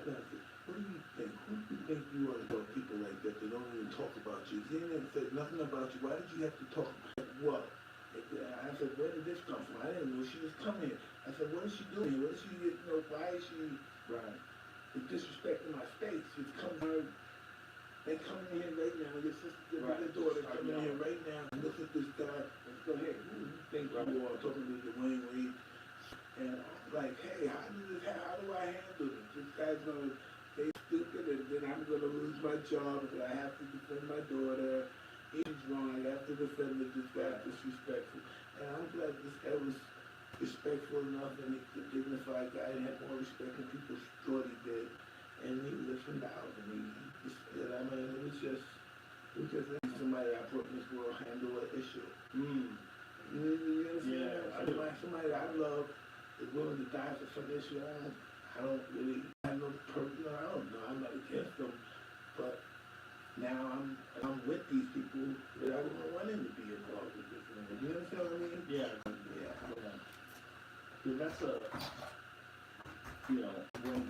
and I said, what do you think? Who do you think you are about people like that that don't even talk about you? He never said nothing about you. Why did you have to talk about what? I said, where did this come from? I didn't know she was coming. I said, what is she doing? What is she, why is she disrespecting my space? She's coming, they coming in here right now. Your sister, your daughter coming in here right now. And look at this guy. And go ahead. Who do you think you are talking to Dwayne Wade? And I'm like, hey, how do I handle this? This guy's gonna say stupid, and then I'm gonna lose my job because I have to defend my daughter. He's wrong. I have to defend that this guy's disrespectful. And I'm glad this guy was respectful enough and he's a dignified guy and had more respect than people thought he did. And he listened out and he just, I mean, it was just somebody I put in this world handle an issue. You understand? Somebody I love is willing to die for some issue. I don't really have no personal, I don't know, I'm not against them, but now I'm with these people that I wouldn't want them to be involved with this. You understand what I mean? Yeah. That's when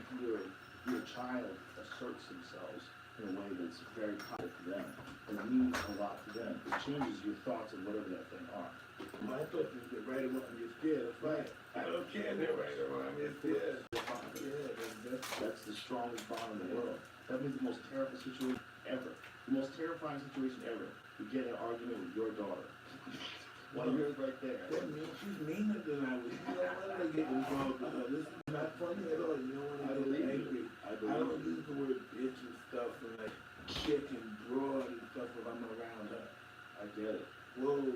your child asserts themselves in a way that's very positive to them and means a lot to them. It changes your thoughts on whatever that thing are. My thought is that right or wrong, you're scared. That's right. I don't care that right or wrong, you're scared. That's the strongest bond in the world. That means the most terrible situation ever. The most terrifying situation ever. You get in an argument with your daughter. One of yours right there. That means she's meaner than I was. You don't want to get involved with her. This is not funny at all. You don't want to get angry. I don't use the word bitch and stuff and like chick and broad and stuff if I'm around her. I get it. Whoa, no,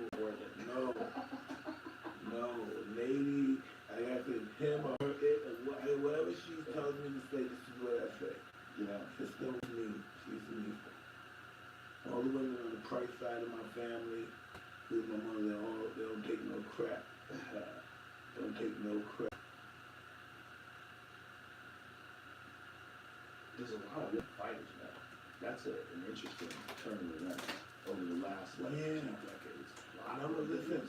lady, I got to him or her, it, or whatever she tells me to say, this is what I say. Yeah. It's still me. She's me. All the women on the Price side of my family, with my mother, they don't take no crap. Don't take no crap. There's a lot of good fighters now. That's an interesting turn of events over the last 2 decades. Listen,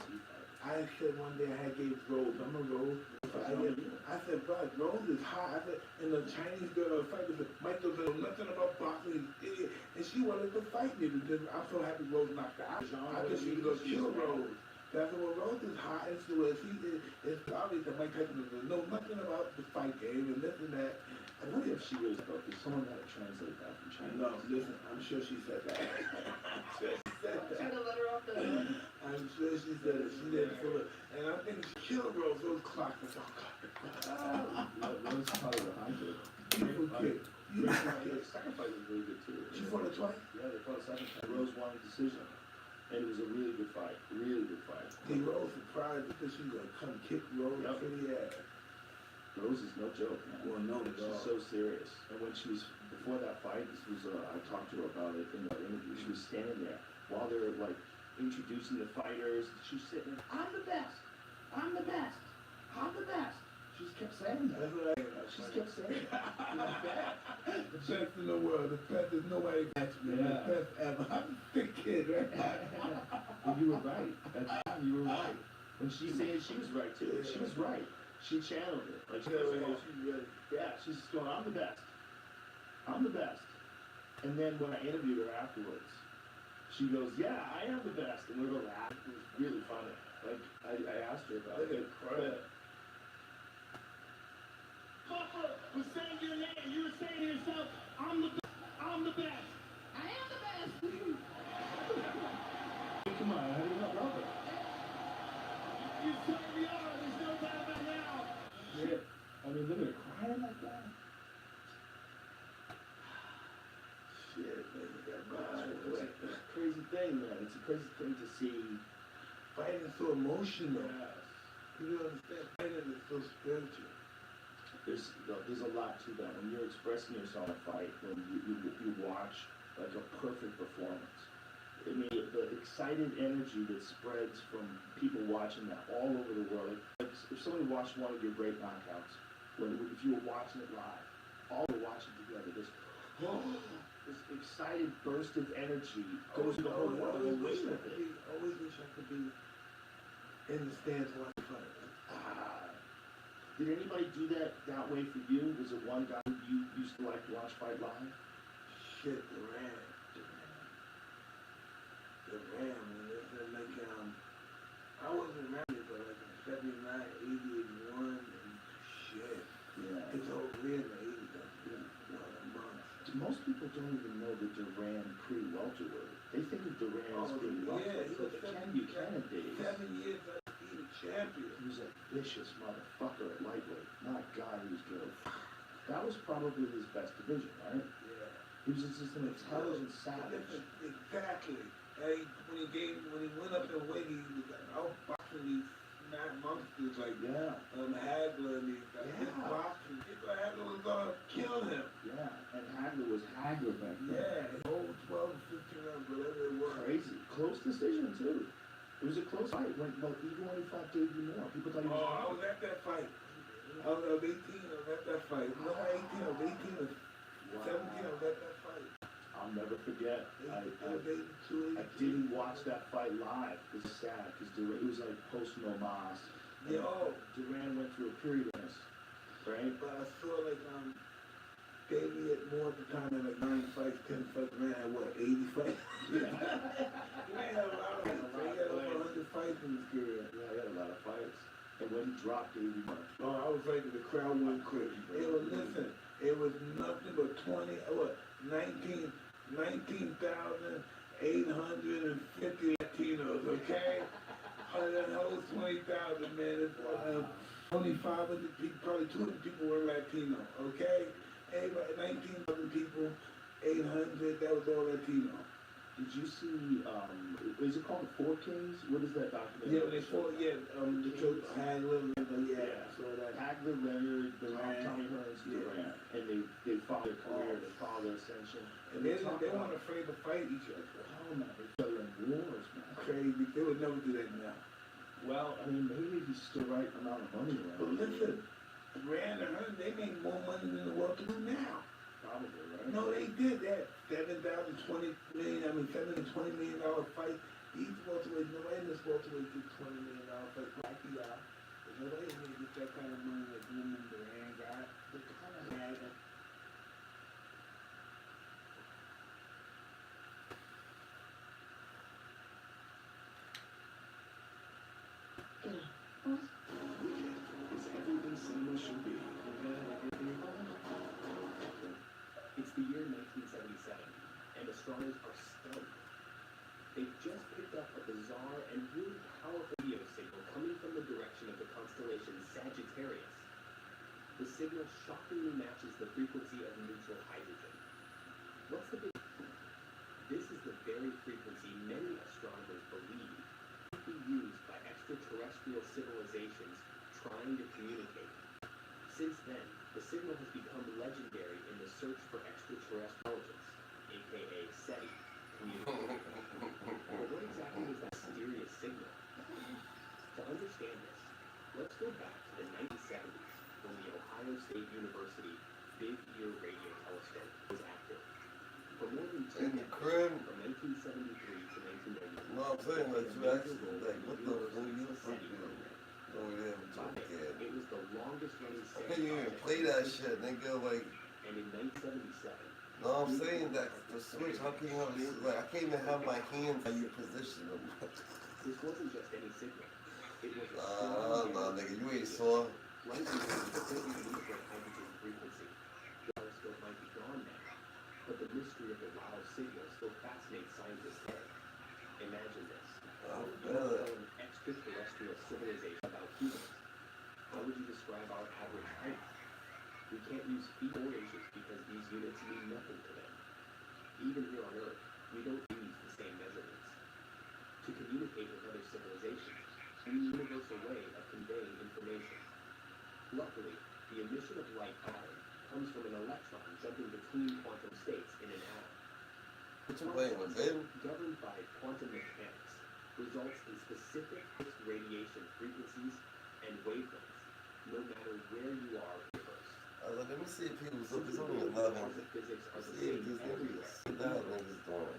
I said one day I gave Rose, I'm a Rose. I said, bro, Rose is hot. I said, and the Chinese girl fight with Michael doesn't know nothing about boxing, he's idiot. And she wanted to fight me because I'm so happy Rose knocked her out. I thought she was going to kill Rose. That's what Rose is hot and so it's obvious that Mike Tyson doesn't know nothing about the fight game and this and that. I wonder if she was about this. Someone had to translate that from Chinese. No, listen, I'm sure she said that. I'm sure she said that. Should have let her off the hook. I'm sure she said it. She didn't feel it. And I think she killed Rose. Those clocks are so Rose probably behind her. Beautiful kid. Beautiful kid. The second fight was really good too. She fought it twice? Yeah, they fought a second time. Rose won a decision. And it was a really good fight. Really good fight. They Rose surprised because she's going to come kick Rose up in the ass. Rose is no joke, man. Well, no, she's so serious. And when she was, before that fight, this was, I talked to her about it in our interview, she was standing there while they were, like, introducing the fighters. She was sitting there, I'm the best. I'm the best. I'm the best. She just kept saying that. That's what I She just kept saying it. It was bad. The best in the world. The best. There's nobody match me. The best ever. I'm a big kid, right? Well, you were right. At the time, you were right. When she said she was right, too. She was right. She channeled it. Like, she's just going, I'm the best. I'm the best. And then when I interviewed her afterwards, she goes, yeah, I am the best. And we were laughing. It was really funny. Like, I asked her about it. Papa was saying your name. You were saying to yourself, I'm the best. I'm the best. I am the best. Come on, how do you not love her? You certainly are. There's no doubt about it now. Yeah. I mean, look at her crying like that. Shit, man. It's a crazy thing, man. It's a crazy thing to see. Fighting so emotional. You don't understand. Fighting is so spiritual. There's a lot to that. When you're expressing yourself in a fight, when you watch like a perfect performance. I mean, the excited energy that spreads from people watching that all over the world. Like if somebody watched one of your great knockouts, if you were watching it live, all were watching together, this excited burst of energy goes to the whole world. Always wish I could be in the stands watching fight. Did anybody do that way for you? Was it one guy you used to like to watch fight live? Shit, Duran, man, it's like, I wasn't married, but like in 79, 80, 81, and shit. Yeah. His whole career in the 80s, that's been one a month. Most people don't even know that Duran pre-welterweight. They think of Duran as being welterweight. he was The Ken Buchanan days. 7 years undefeated champion. He was a vicious motherfucker at lightweight. Not a guy who's good. That was probably his best division, right? Yeah. He was just an intelligent savage. Exactly. And when he went up in weight, he was like outboxing these mad monsters like Hagler and these guys. Boxing. People Hagler was gonna kill him. Yeah, and Hagler was Hagler back then. Yeah, old 12, 15 rounds, whatever it was. Crazy. Close decision, too. It was a close fight, even when he fought Davey Moore. People thought he was I was at that fight. I was 18, I was at that fight. No, 18, I was 18 or 17, I was at that fight. I'll never forget. I 82, didn't watch that fight live. It was sad because it was like post Nomas. Duran went through a period of this, right? But I saw like Davey at more at the time had like 9 fights, 10 fights. Man had what, 80 fights? Yeah. Man had a lot of fights. He had over 100 fights in his career. Yeah, he had a lot of fights. And when he dropped Davey Moore. Oh, I was like the crowd went crazy. It was it was nothing but 19,850 Latinos, okay? That was 20,000, man. It's, only 500 people, probably 200 people were Latino, okay? Everybody, 19,000 people, 800, that was all Latino. Did you see, is it called The Four Kings? What is that documentary? Yeah, they fought, the Church Hagler, so that. Hagler, Leonard, Duran, Tommy Hearns, Duran. And they followed their career, they followed their ascension. And they weren't afraid to fight each other. Oh, man, each other in wars, man. Crazy, they would never do that now. Well, I mean, maybe he's still right amount of money around. But listen, Duran and Hearns, they make more money than the world do now. Probably, right? No, they did that. $7,020 million fight. These welterweights, nobody in this welterweight did $20 million fight. Like the but nobody in here get that kind of money like Women Duran got. They kind of had it. It's everything cinema should be. It's the year 1977, and astronomers are stunned. They've just picked up a bizarre and really powerful radio signal coming from the direction of the constellation Sagittarius. The signal shockingly matches the frequency of neutral hydrogen. What's the big... This is the very frequency many astronomers believe could be used by extraterrestrial civilizations trying to communicate. Since then, the signal has become legendary in the search for extraterrestrial intelligence, aka SETI, communication. But what exactly is that mysterious signal? To understand this, let's go back to the 1970s when the Ohio State University Big Ear Radio Telescope was active. For more than 2 In the decades, crib. from 1973 to 1993, No, I'm saying like you actually like what the fuck you fucking over there with your kid. it was the longest running How can you even play that shit, nigga? Like, and in 1977, no, I'm saying that the switch. How can you have like I can't even have my hands how you position them. this wasn't just any signal. It was a Nah, nigga, you ain't saw. Like the neutral hydrogen frequency. The telescope might be gone now, but the mystery of the wow signal still fascinates scientists today. Imagine this. An extraterrestrial civilization about humans. How would you describe our average height? We can't use feet or inches because these units mean nothing to them. Even here on Earth, we don't use the same measurements. To communicate with other civilizations, we need a universal way of conveying information. Luckily, the emission of light atom comes from an electron jumping between quantum states in an atom. What you playing with, baby? Governed by quantum mechanics, results in specific fixed radiation frequencies and wavelengths, no matter where you are in the universe. Let me see if he was up. It's only 11. Laws of physics are Let's the see if same these everywhere. niggas, see that niggas doing.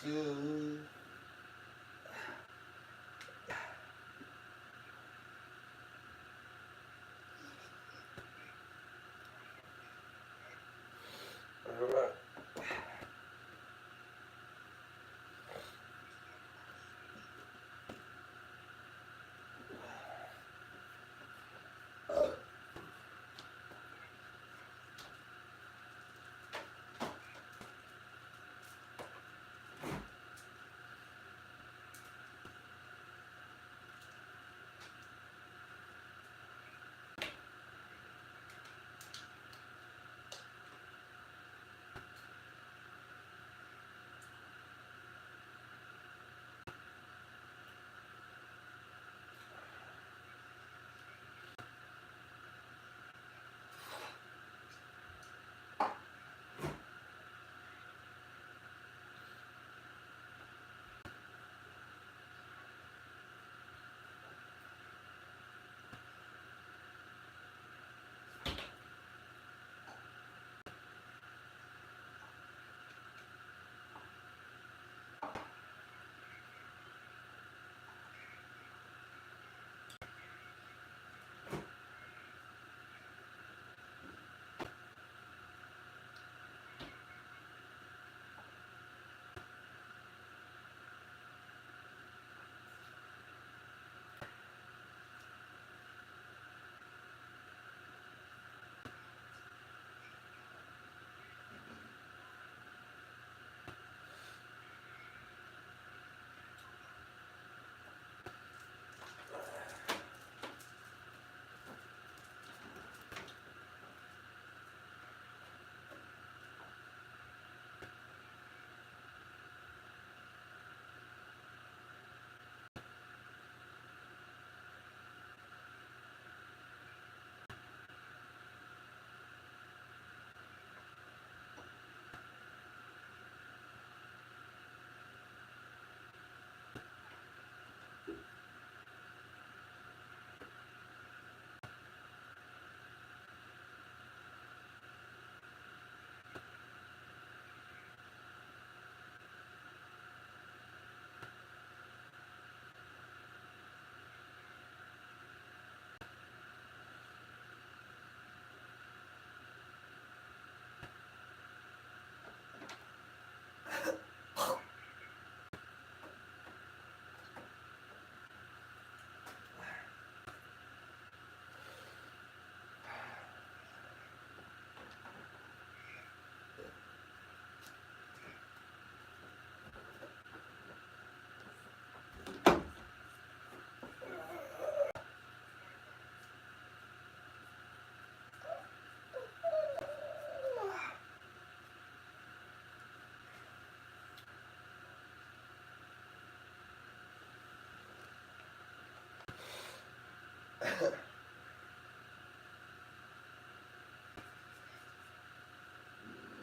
you. Alright.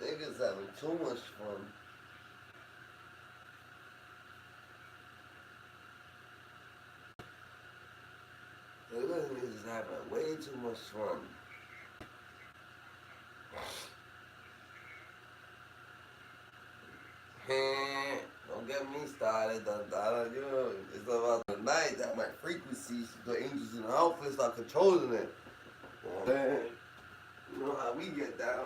Niggas having too much fun. Niggas is having way too much fun. Don't get me started. You know, it's about the night that my frequencies, the angels in the outfit start controlling it. You know how we get down.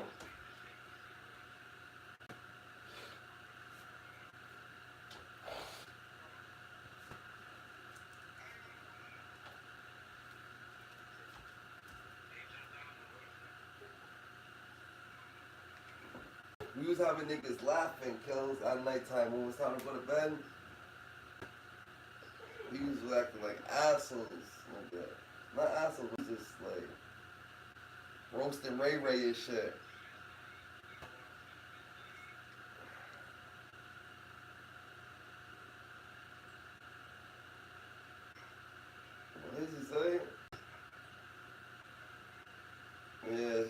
We was having niggas laughing, kills at nighttime when it was time to go to bed. We was acting like assholes. Like that. Not assholes, just like roasting Ray Ray and shit. What did he say? Yeah.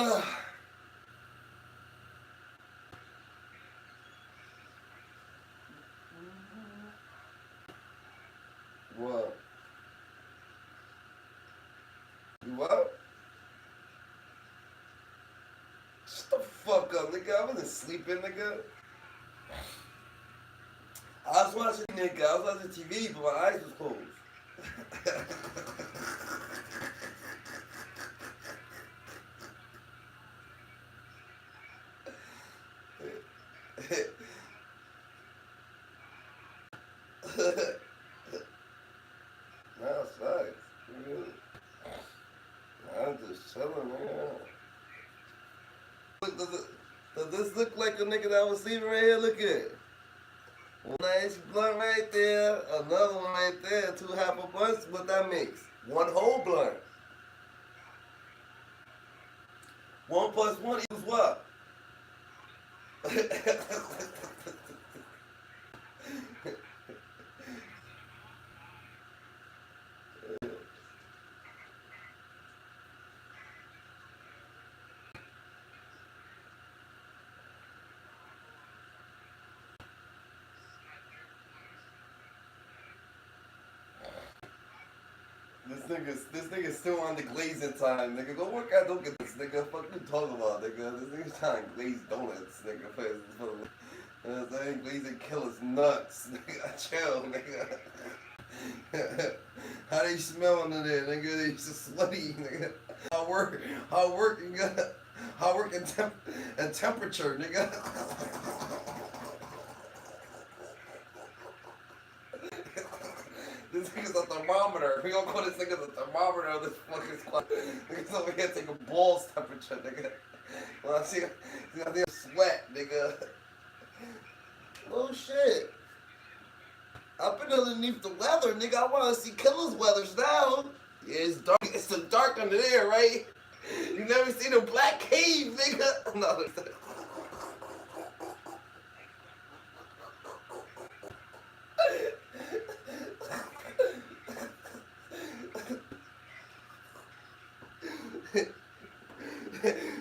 Ugh. What? You what? Shut the fuck up, nigga. I wasn't sleeping, nigga. I was watching, nigga. I was watching TV, but my eyes was closed. That's facts, nigga. I'm just chilling, man. Look, does this look like a nigga that was sleeping right here? Look at it. One nice blunt right there, another one right there, 2 half a blunts. What that makes? 1 whole blunt. 1 plus 1 equals what? This nigga's still on the glazing time, nigga. Go work out, don't get this, nigga. Fuck you talking about, nigga. This nigga's trying to glaze donuts, nigga. You know what I'm saying? Glazing killers nuts, nigga. Chill, nigga. How they smell under there, nigga? They just sweaty, nigga. How work and temperature, nigga. This nigga's a thermometer. We gonna call this nigga the thermometer of this fucking spot. Nigga's over here taking balls temperature, nigga. Well, I see sweat, nigga. Oh shit. I've been underneath the weather, nigga. I wanna see killer's weathers now. Yeah, it's dark. It's so dark under there, right? You never seen a black cave, nigga. No.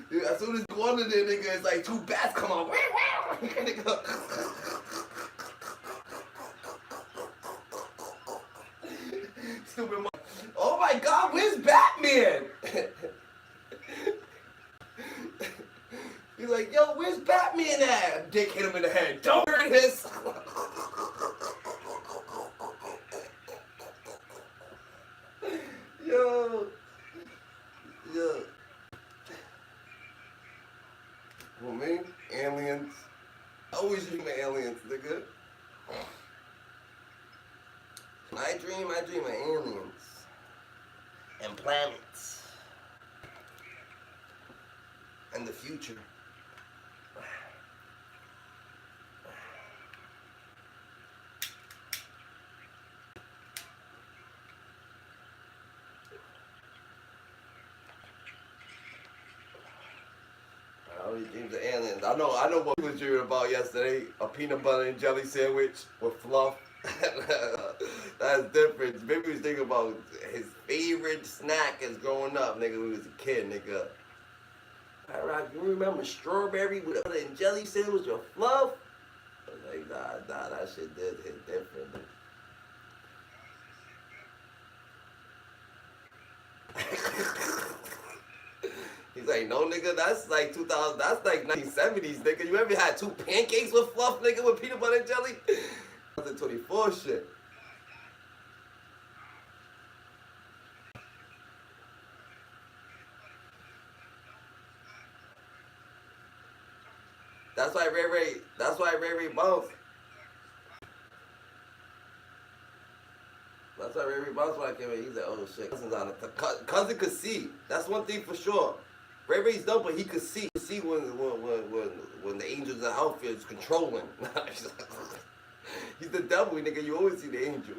Dude, as soon as you go under there, nigga, it's like 2 bats come out. Nigga. Stupid mother. Oh my god, where's Batman? He's like, yo, where's Batman at? Dick hit him in the head. Don't hurt this. Yo. Well, me? Aliens. I always dream of aliens, nigga. When I dream of aliens. And planets. And the future. I always dream of aliens. I know what he was dreaming about yesterday. A peanut butter and jelly sandwich with fluff. That's different. Maybe he was thinking about his favorite snack as growing up, nigga, when he was a kid, nigga. Alright, you remember strawberry with a butter and jelly sandwich with fluff? I was like, nah, that shit did hit different. He's like, no, nigga, that's like 2000, that's like 1970s, nigga. You ever had 2 pancakes with fluff, nigga, with peanut butter and jelly? That's the 24 shit. That's why Ray Ray bounced. That's why Ray Ray bounced when I came in. He's like, oh shit, cousin's on it. Cousin could see. That's one thing for sure. Ray Ray's dumb, but he could see. See when the angels in the outfield is controlling. He's the devil, nigga. You always see the angel.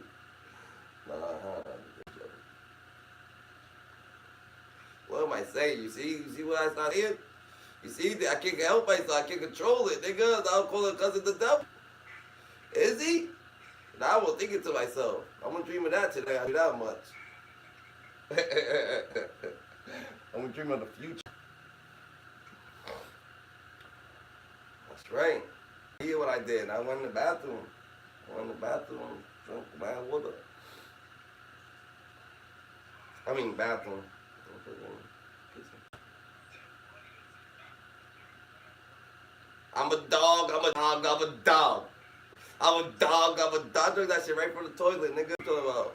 What am I saying? You see what I started here? You see, I can't help myself. I can't control it, nigga. I'll call her cousin the devil. Is he? Now I won't think it to myself. I'm gonna dream of that today. I do that much. I'm gonna dream of the future. right? Hear what I did. I went in the bathroom. Drunk my water. I mean bathroom. I'm a dog. I drink that shit right from the toilet, nigga. What you talking about?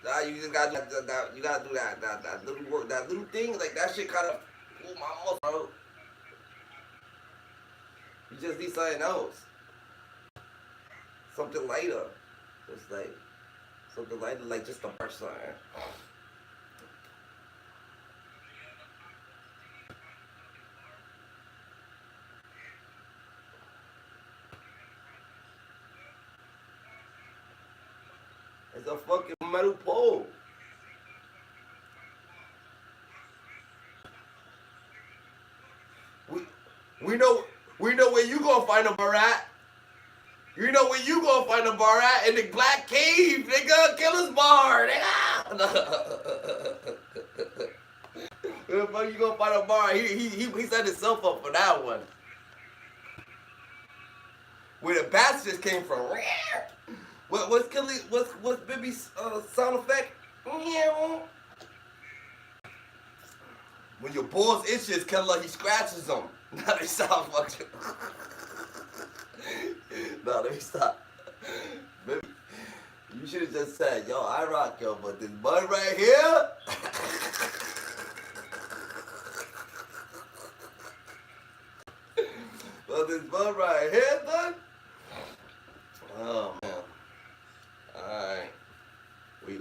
Nah, you just gotta do that. You gotta do that little work, that little thing. Like that shit kind of pull my muscle, bro. You just need something else, something lighter, just like something lighter, like just a brush something. It's a fucking metal pole. We know where you gonna find a bar at. You know where you gonna find a bar at? In the Black Cave, nigga. Killer's Bar, nigga. Where the fuck you gonna find a bar? He set himself up for that one. Where the bastards came from. What's Bibby's sound effect? When your balls itches, Killer, he scratches them. Now they sound fucking. No, let me stop. Baby, you should have just said, yo, I rock, yo, but this bud right here. But this bud right here, son. Oh man. Alright. We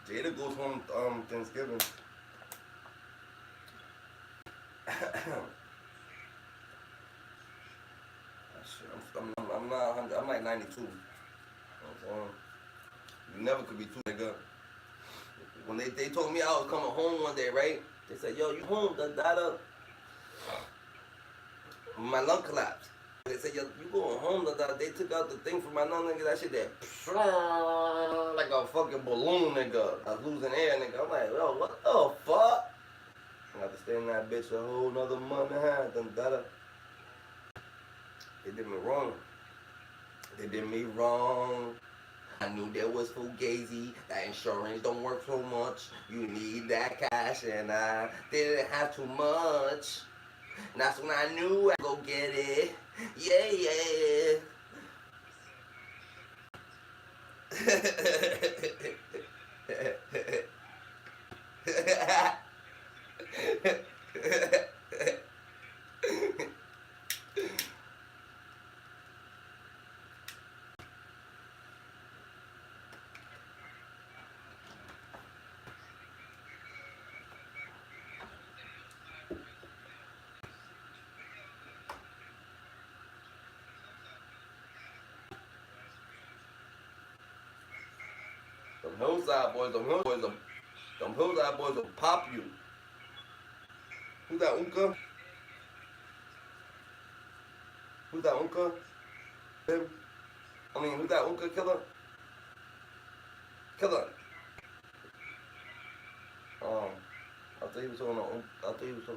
Jada goes home Thanksgiving. I'm not 100. I'm like 92. You know what I'm saying? You never could be too, nigga. When they told me I was coming home one day, right? They said, yo, you home, da. My lung collapsed. They said, yo, you going home, da. They took out the thing from my lung, nigga. That shit there, like a fucking balloon, nigga. I was losing air, nigga. I'm like, yo, what the fuck? I got to stay in that bitch a whole nother month and a half, da. They did me wrong. I knew there was fugazi. That insurance don't work so much. You need that cash, and I didn't have too much. And that's when I knew I'd go get it. Yeah. Them hillside boys will pop you. Who's that, Unka? Who's that, Unka? Him? I mean, who's that, Unka, Killer? Killer. I thought he was talking about Unka.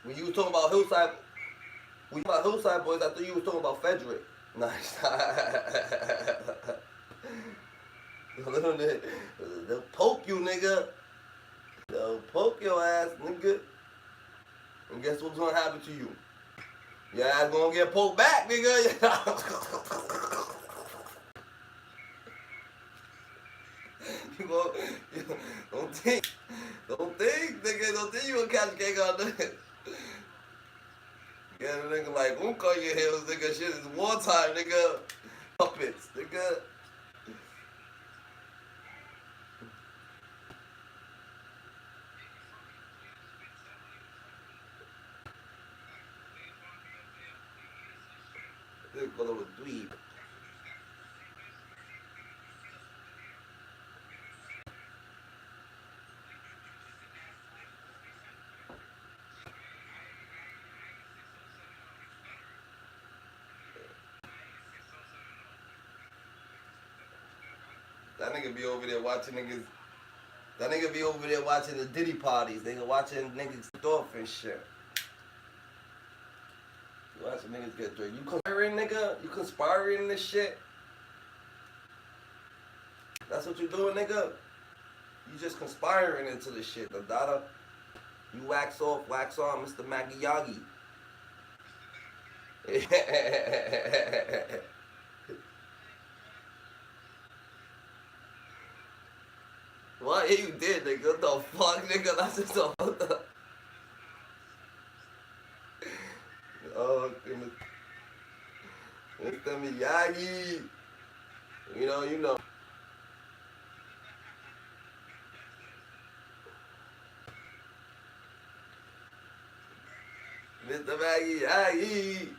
When you was talking about hillside boys, I thought you was talking about Frederick. Nice. They'll poke you, nigga. They'll poke your ass, nigga. And guess what's gonna happen to you? Your ass gonna get poked back, nigga. You go, don't think, nigga, don't think you gonna catch gang on that. Yeah, the nigga like, Unc on your heels, nigga, shit is wartime, nigga. Puppets, nigga. Nigga call him a dweeb. That nigga be over there watching niggas. That nigga be over there watching the Diddy parties. Nigga watching niggas get off and shit. You watching niggas get through. You conspiring, nigga? You conspiring this shit? That's what you doing, nigga? You just conspiring into this shit, the data. You wax off, wax on, Mr. Magiyagi. What? Yeah, you did, nigga. What the fuck, nigga? That's just a what the... Oh, Mr. Miyagi. You know. Mr. Miyagi.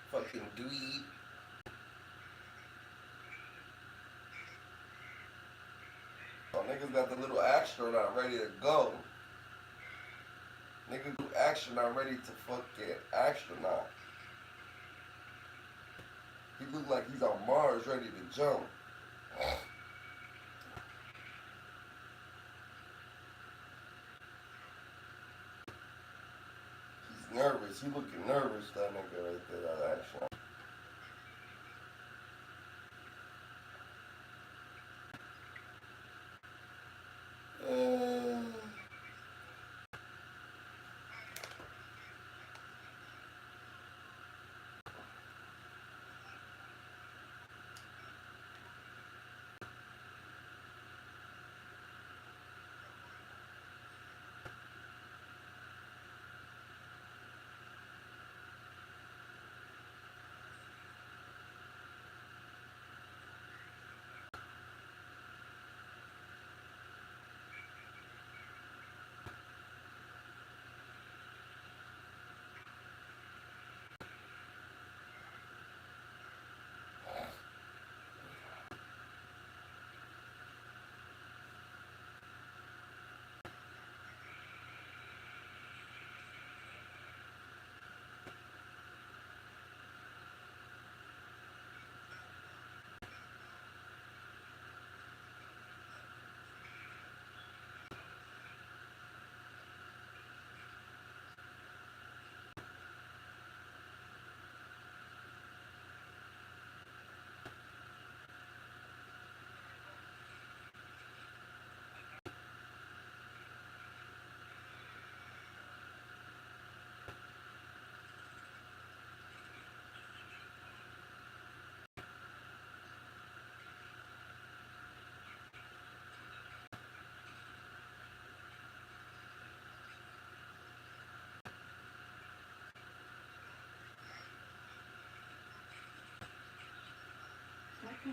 Fucking dweeb. Oh, niggas got the little astronaut ready to go. Niggas do astronaut ready to fucking astronaut. He look like he's on Mars ready to jump. He's nervous. He looking nervous, that nigga right there, that astronaut.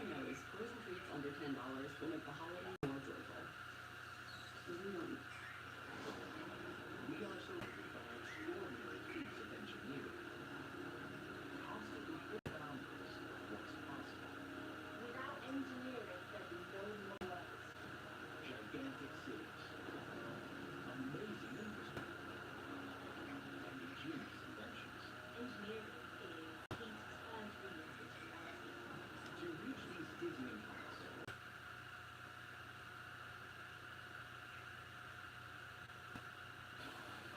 point is frozen treats under $10 will make the holiday more joyful. Mm. We also live by extraordinary feats of engineering, constantly push boundaries of what's possible. Without engineering, there'd be no more worlds. Gigantic cities, amazing industry, and ingenious inventions. Engineering is key to turn dreams into reality. To reach these dizzying heights,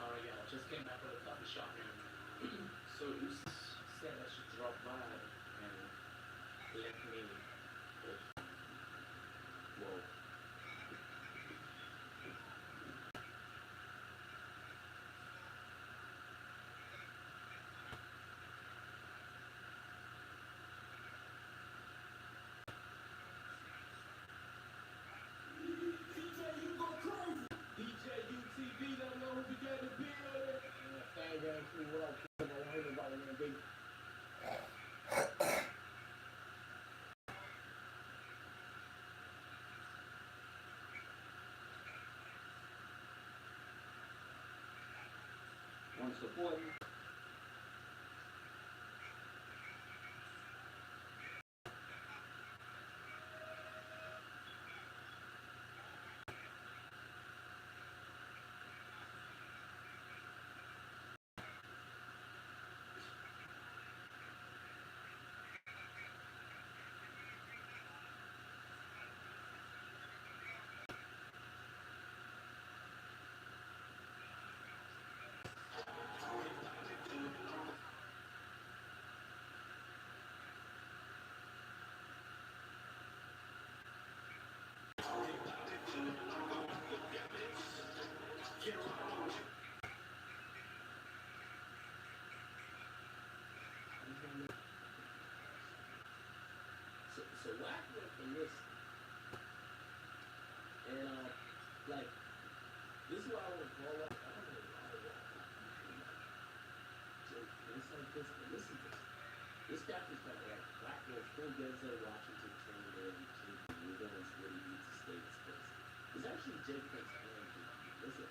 Alright, y'all, just came back from the coffee shop and so you said I should drop by and let me. Whoa. DJ UTV, let me know who began the building. Fang Gang Crew, what up? I don't hear nobody, man. Big. Want to support me? So Wack went from this, and like, this is why I want to call Wack. I don't know why Wack. So it's like this, and listen to this. This captain's kind of like, Wack was full Denzel Washington trained there, and we're going to really need to stay this place. It's actually Jay Prince and listen.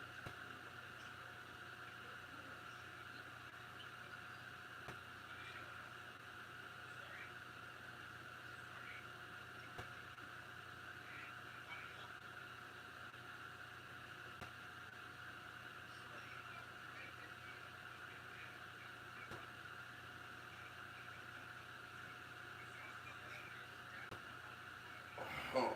Oh.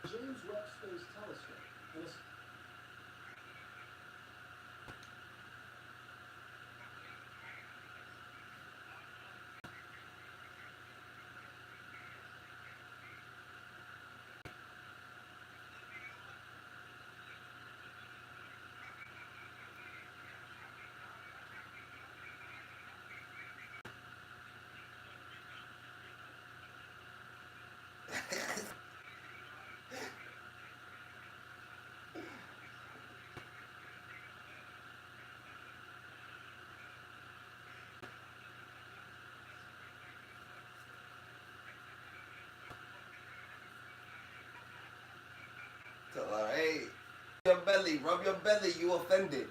James Webb Space Telescope. And it's Tell her, hey, rub your belly, you offended.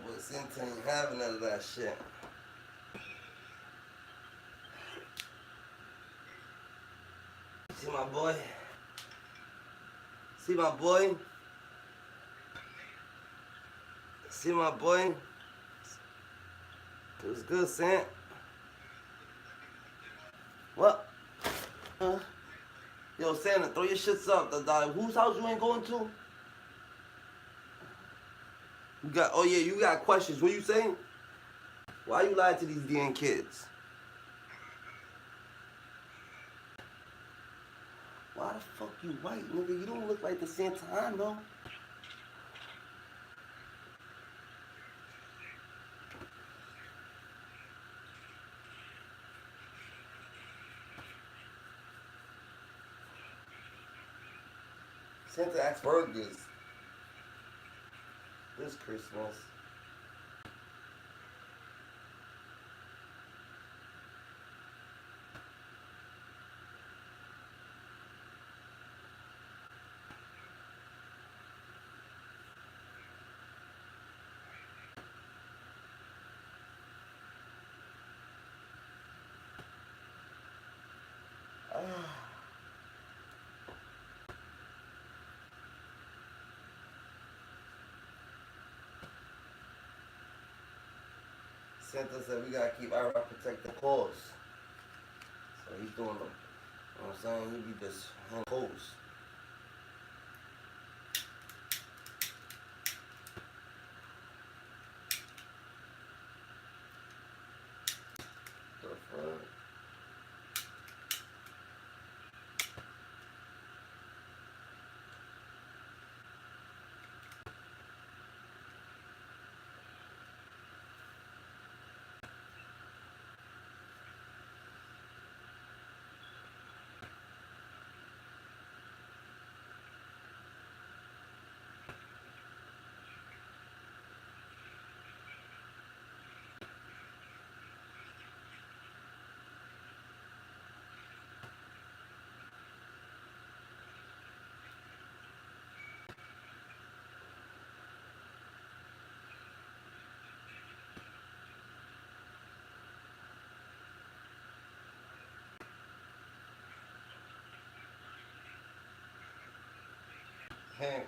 boy Santa ain't having none of that shit. See my boy? See my boy? See my boy? It was good, Sant. What? Huh? Yo, Santa, throw your shits up. Whose house you ain't going to? You got, oh yeah, you got questions. What you saying? Why you lying to these damn kids? Why the fuck you white, nigga? You don't look like the Santano. Santa asked burgers this Christmas. Santa said we gotta keep Iraq protect the cause. So he's doing them. You know what I'm saying? He be just hand close. The fuck? Hey.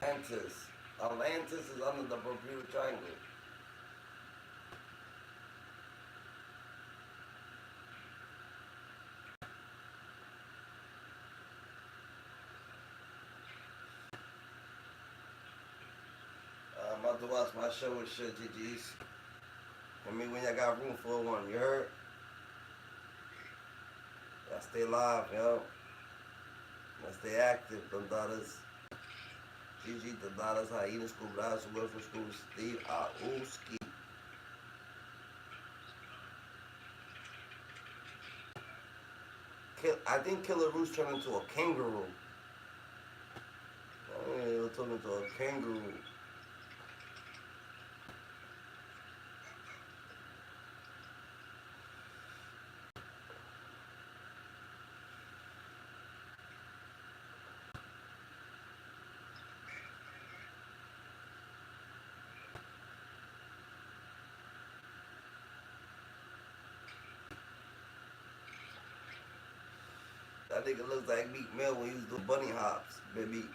Atlantis. Atlantis is under the Bermuda Triangle. I'm about to watch my show with shit, GG's. For me, when y'all got room for one, you heard? Y'all stay live, yo. Y'all stay active, them daughters. GG, the daughters, Hyena School, Blast, Wilson School, Steve Aoski. I think Killer Roos turned into a kangaroo. Oh, yeah, he turned into a kangaroo. That nigga looks like Meek Mill when he was doing bunny hops, baby.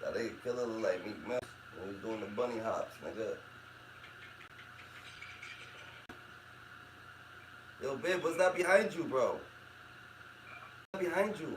That nigga Killer look like Meek Mill. When he's doing the bunny hops, nigga. Yo, babe, what's that behind you, bro? What's that behind you?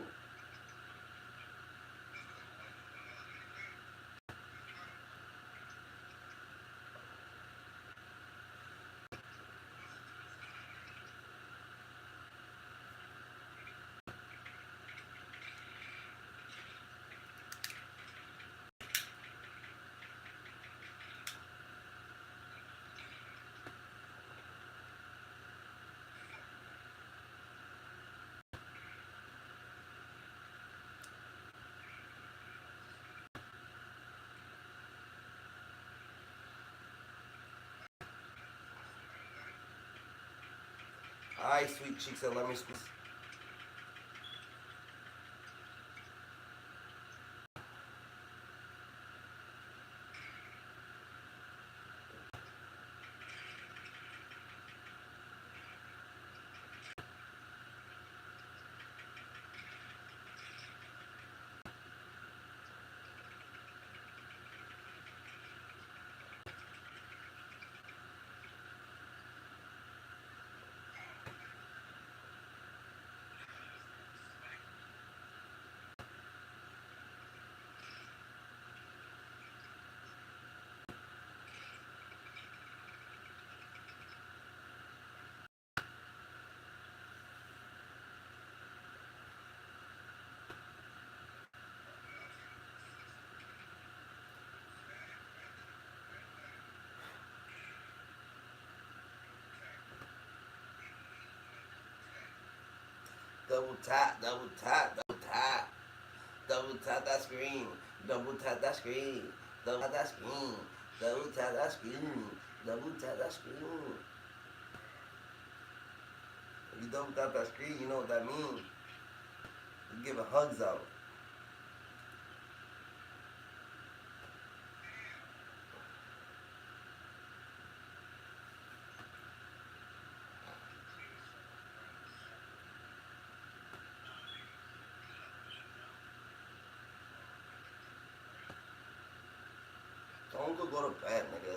Alright, sweet cheeks, and let me squeeze. Double tap, double tap, double tap. Double tap that screen. Double tap that screen. Double tap that screen. Double tap that screen. Double tap that screen. If you double tap that screen, you know what that means. You're giving hugs out. Don't go to bed, nigga.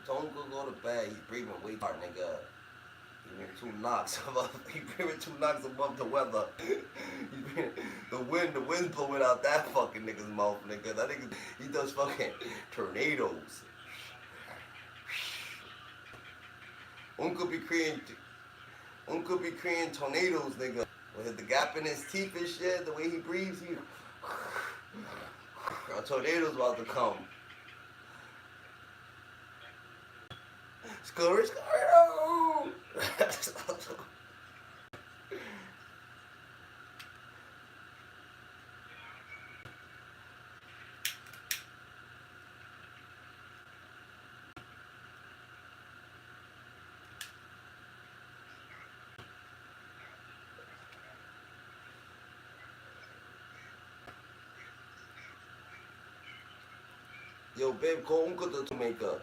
Don't go to bed. He's breathing way hard, nigga. He breathing 2 knocks above. He breathing 2 knocks above the weather. The wind blowing out that fucking nigga's mouth, nigga. That nigga, he does fucking tornadoes. Uncle be creating tornadoes, nigga. With the gap in his teeth and shit, the way he breathes, he. A tornado's about to come. Scurry, scurry! Yo, babe, call Uncle to make up.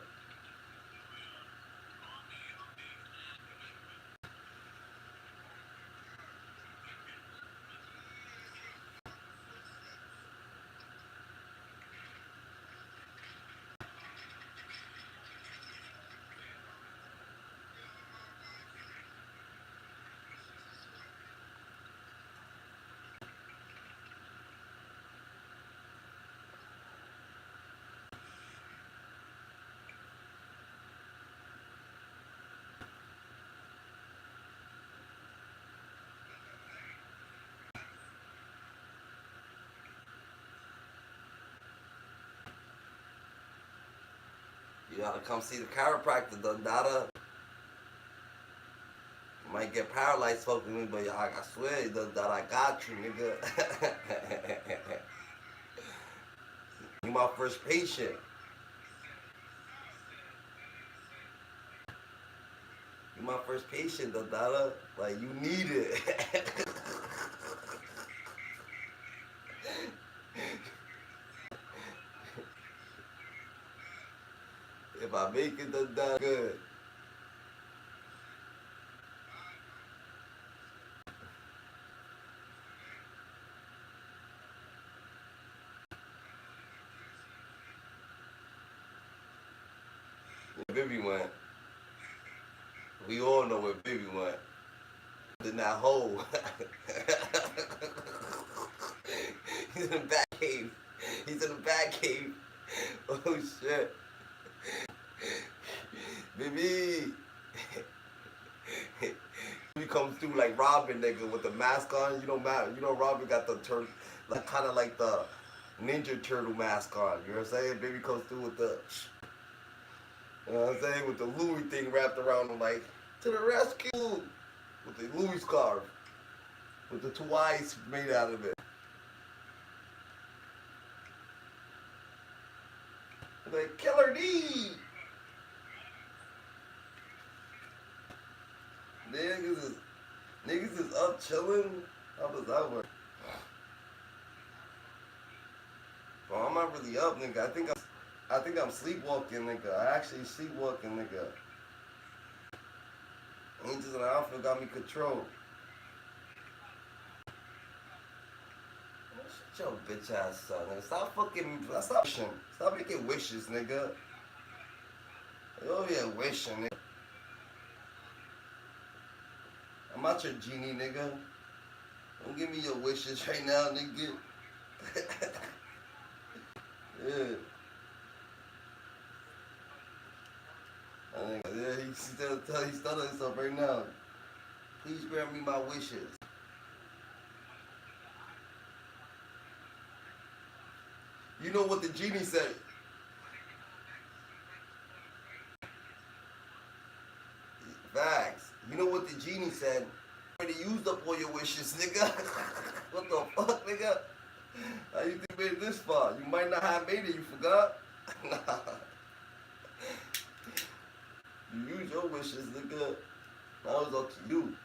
You gotta come see the chiropractor, Dada. You might get paralyzed fucking me, but I swear that I got you, nigga. You my first patient. You my first patient, Dada. Like, you need it. If I make it, Dada, good. Bibby went. We all know where Bibby went. In that hole. He's in the back cave. He's in the back cave. Oh shit. Baby. He comes through like Robin, nigga, with the mask on. You know Robin got the turtle, like kind of like the Ninja Turtle mask on. You know what I'm saying? Baby comes through with the, you know what I'm saying, with the Louis thing wrapped around him, like, to the rescue, with the Louis scarf, with the two eyes made out of it. Like, Killer D. Niggas is up chilling. How does that work? Well, I'm not really up, nigga. I think I'm sleepwalking, nigga. I actually sleepwalking, nigga. Angels in the outfield got me controlled. Shut your bitch ass son, nigga. Stop making wishes, nigga. You over here wishing, nigga. I'm not your genie, nigga. Don't give me your wishes right now, nigga. Yeah. Yeah, he's telling himself right now. Please grant me my wishes. You know what the genie said? Facts. You know what the genie said? You already used up all your wishes, nigga. What the fuck, nigga? How you think you made it this far? You might not have made it, you forgot? Nah. You use your wishes, nigga. Now it's up to you.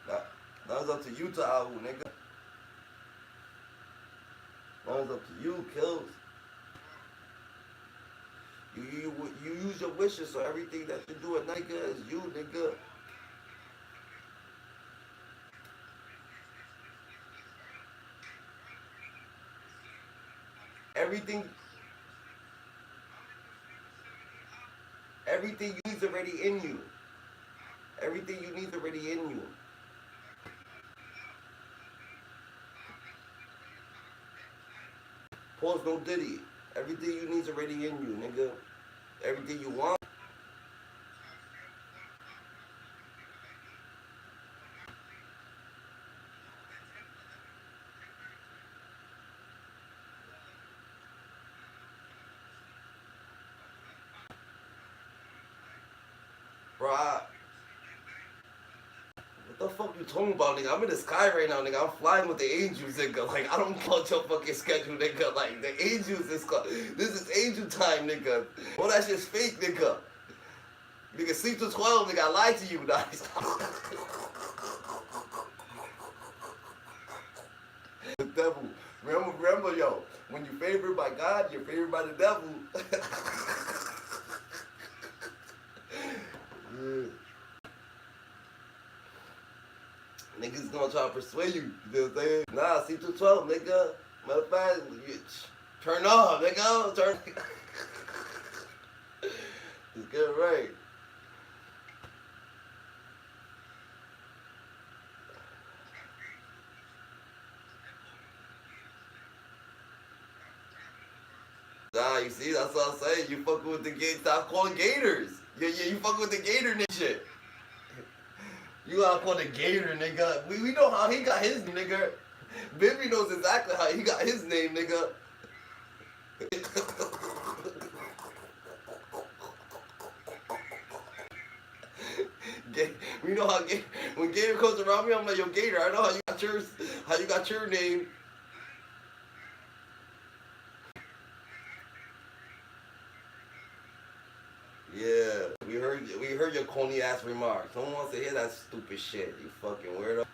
Now it's up to you, Ta'ahu, nigga. Now it's up to you, Kills. You use your wishes, so everything that you do at night, nigga, is you, nigga. Everything you need is already in you. Everything you need is already in you. Pause no diddy. Everything you need is already in you, nigga. Everything you want. Bro, what the fuck you talking about, nigga? I'm in the sky right now, nigga. I'm flying with the angels, nigga. Like, I don't call your fucking schedule, nigga. Like, the angels is called. This is angel time, nigga. All that shit's fake, nigga. Nigga, sleep till 12, nigga. I lied to you, nah. The devil. Remember, yo. When you're favored by God, you're favored by the devil. Yeah. Niggas gonna try to persuade you, you know what I'm saying? Nah, sleep till 12, nigga. Matter of fact, turn off, nigga. Turn. Just get it right. Nah, you see, that's what I'm saying. You fucking with the Gators. Stop calling Gators. Yeah, you fucking with the Gator nigga shit. You gotta call the Gator, nigga. We know how he got his nigga. Bibby knows exactly how he got his name, nigga. We know how when Gator comes around me, I'm like, yo, Gator, I know how you got your name. Yeah, we heard your corny ass remarks. No one wants to hear that stupid shit, you fucking weirdo.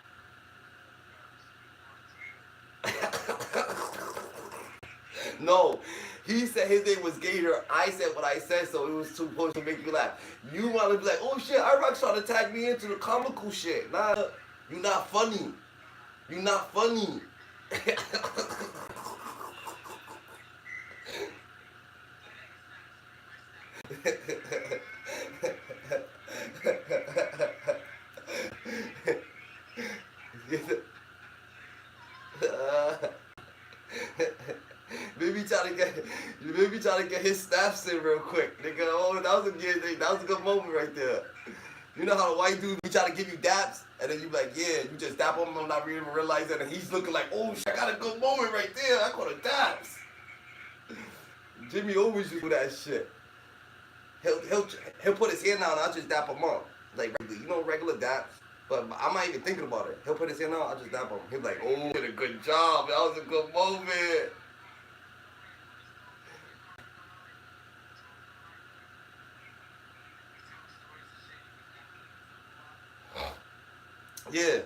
No, he said his name was Gator. I said what I said, so it was supposed to make you laugh. You want to be like, oh shit, Iraq's trying to tag me into the comical shit. Nah, you not funny. You not funny. Maybe try to get his snaps in real quick, nigga. Oh, that was a good thing. That was a good moment right there. You know how the white dude be trying to give you daps, and then you be like, yeah, you just dap him, not even realize that, and he's looking like, oh shit, I got a good moment right there. I call it daps. Jimmy always do that shit. He'll put his hand out, and I'll just dap him up, like regular daps. But I'm not even thinking about it. He'll put his hand out, I'll just dap him. He'll be like, oh, you did a good job. That was a good moment. Yeah.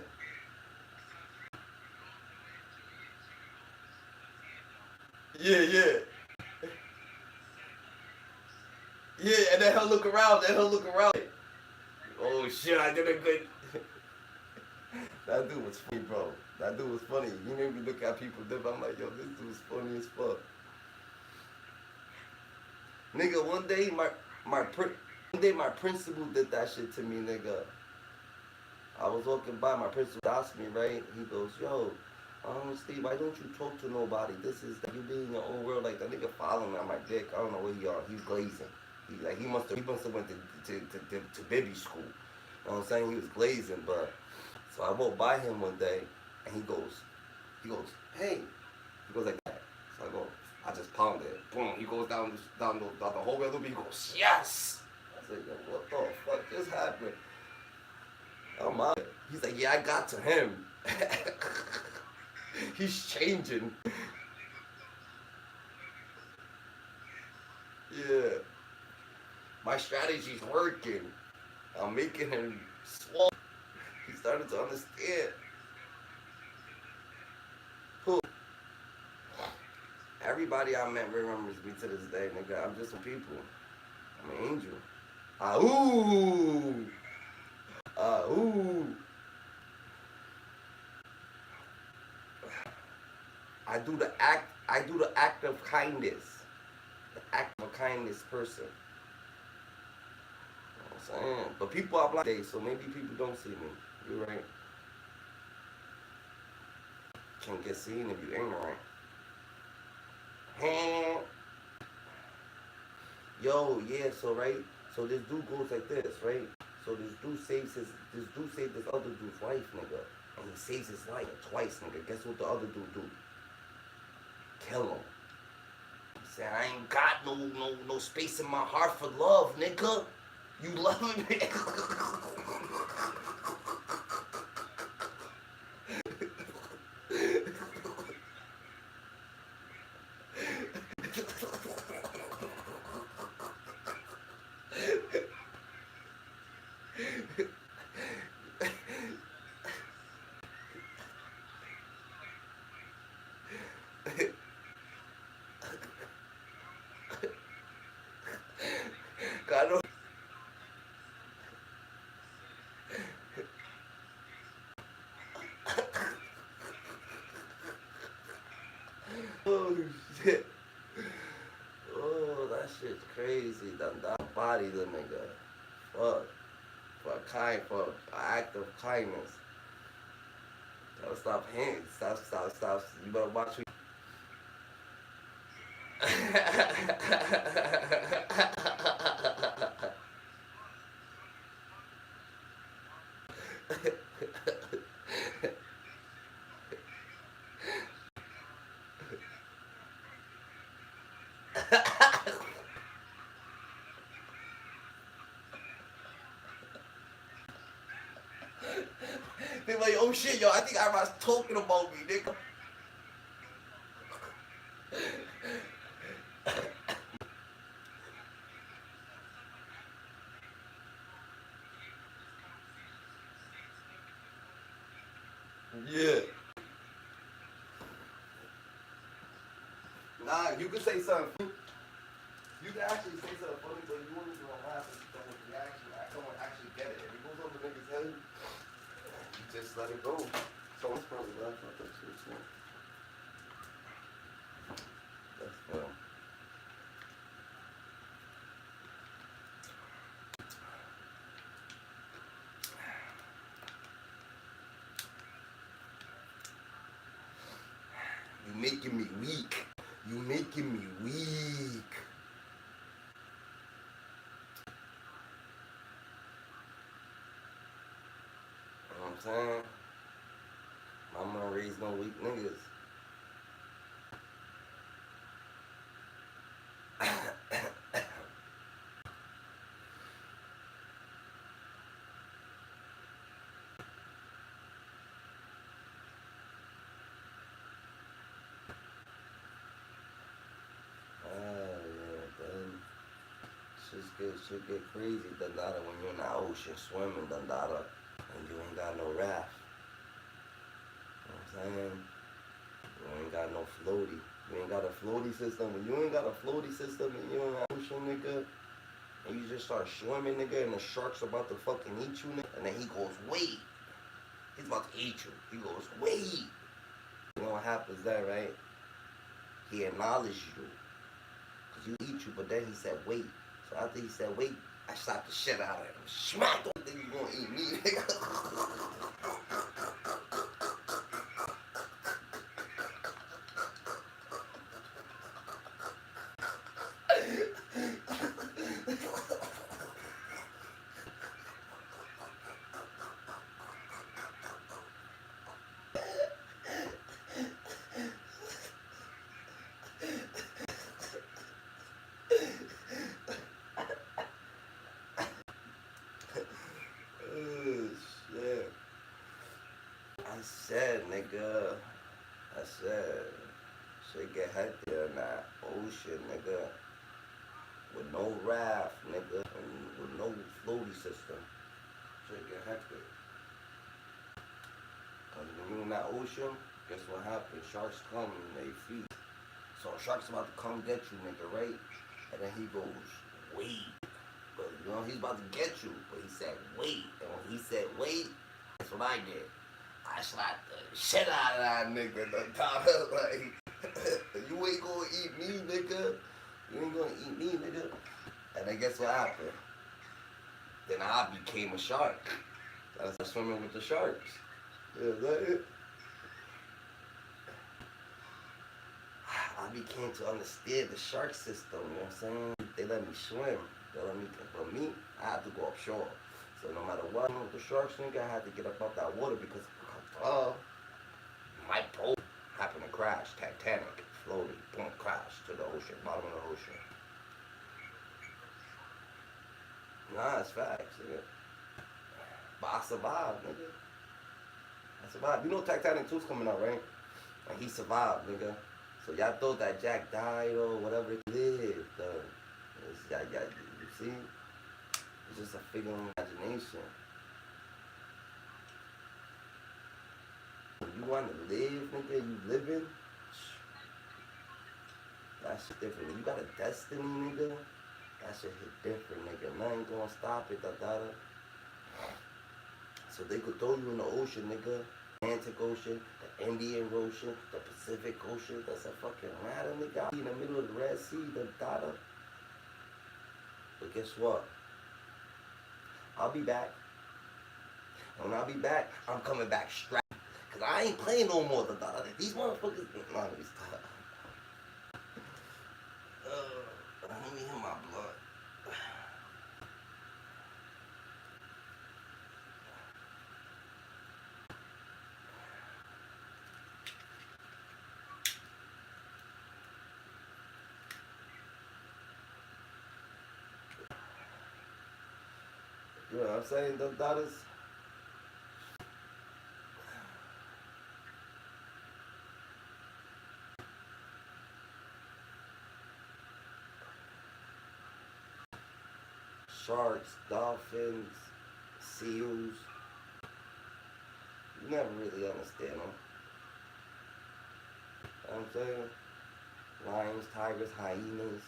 Yeah. Yeah, and then he'll look around, Oh shit, I did a good. That dude was funny, bro. That dude was funny. You made me look at people dip. I'm like, yo, this dude's funny as fuck. Nigga, one day my principal did that shit to me, nigga. I was walking by, my principal asked me, right? He goes, yo, Steve, why don't you talk to nobody? This is you be in your own world. Like, that nigga following me on my dick. I don't know where he are. He's glazing. He must have went to baby school. You know what I'm saying? He was glazing, but so I walked by him one day, and he goes, hey. He goes like that. So I just pounded it. Boom. He goes down the whole way of the beat. He goes, yes. I said, yo, what the fuck just happened? Oh my. He's like, yeah, I got to him. He's changing. Yeah. My strategy's working. I'm making him swallow. He started to understand. Who? Everybody I met remembers me to this day, nigga. I'm just a people. I'm an angel. Ooh. Ooh. I do the act of kindness. The act of a kindness person. You know what I'm saying? But people are blind today, so maybe people don't see me. You're right. Can't get seen if you're ignorant. Yo, yeah, so right? So this dude goes like this, right? So this dude saved this other dude's wife, nigga. And he saves his life twice, nigga. Guess what the other dude do? Kill him. He said, I ain't got no space in my heart for love, nigga. You love me. God, no. Oh shit. Oh, that shit's crazy. That body, the nigga. Fuck. For an act of kindness. Gotta stop hands. Stop. You better watch me. They're like, oh shit, yo, I think everybody's talking about me, nigga. Yeah. Nah, you can say something. You can actually say something funny, but you won't even laugh if you don't reaction. I don't actually get it. If it goes over the nigga's head, you just let it go. Someone's probably laughing at that shit. So. That's fun. You making me weak. You making me weak. You know what I'm saying? Mama don't raise no weak niggas. Shit get crazy, Dandada, when you're in the ocean swimming, Dandada, and you ain't got no raft. You know what I'm saying? You ain't got no floaty. You ain't got a floaty system. When you ain't got a floaty system and you're in the ocean, nigga, and you just start swimming, nigga, and the shark's about to fucking eat you, nigga, and then he goes, wait. He's about to eat you. He goes, wait. You know what happens there, right? He acknowledged you. Because you eat you, but then he said, wait. So after he said, wait, I slapped the shit out of him. Smack! Don't think you gonna eat me, nigga. Nigga, I said, shit get hectic in that ocean, nigga, with no raft, nigga, and with no floaty system. Shit get hectic. Cause when you're in that ocean, guess what happens? Sharks come and they feed. So shark's about to come get you, nigga, right? And then he goes, wait. But you know, he's about to get you. But he said, wait. And when he said, wait, that's what I did. I slapped the shit out of that nigga. Like, you ain't gonna eat me, nigga. You ain't gonna eat me, nigga. And then guess what happened? Then I became a shark. I started swimming with the sharks. Yeah, is that it? I became to understand the shark system, you know what I'm saying? They let me swim. They let me, but me, I had to go offshore. So no matter what, with the sharks, nigga, I had to get up out that water because my boat happened to crash. Titanic, floated, boom, crashed to the ocean, bottom of the ocean. Nah, it's facts, nigga. But I survived, nigga. I survived. You know Titanic 2's coming out, right? And he survived, nigga. So y'all thought that Jack died or whatever, he lived. You see? It's just a figure of imagination. When you want to live, nigga, you living. That shit different. When you got a destiny, nigga, that shit hit different, nigga. Nothing gonna stop it, So they could throw you in the ocean, nigga. Atlantic Ocean, the Indian Ocean, the Pacific Ocean. That's a fucking matter, nigga. In the middle of the Red Sea, But guess what? I'll be back. And when I be back, I'm coming back strapped. Cause I ain't playing no more. These motherfuckers. Nah, let me stop. Let me hit my blood. You know what I'm saying, them daughters? Sharks, dolphins, seals. You never really understand them. You know what I'm saying? Lions, tigers, hyenas.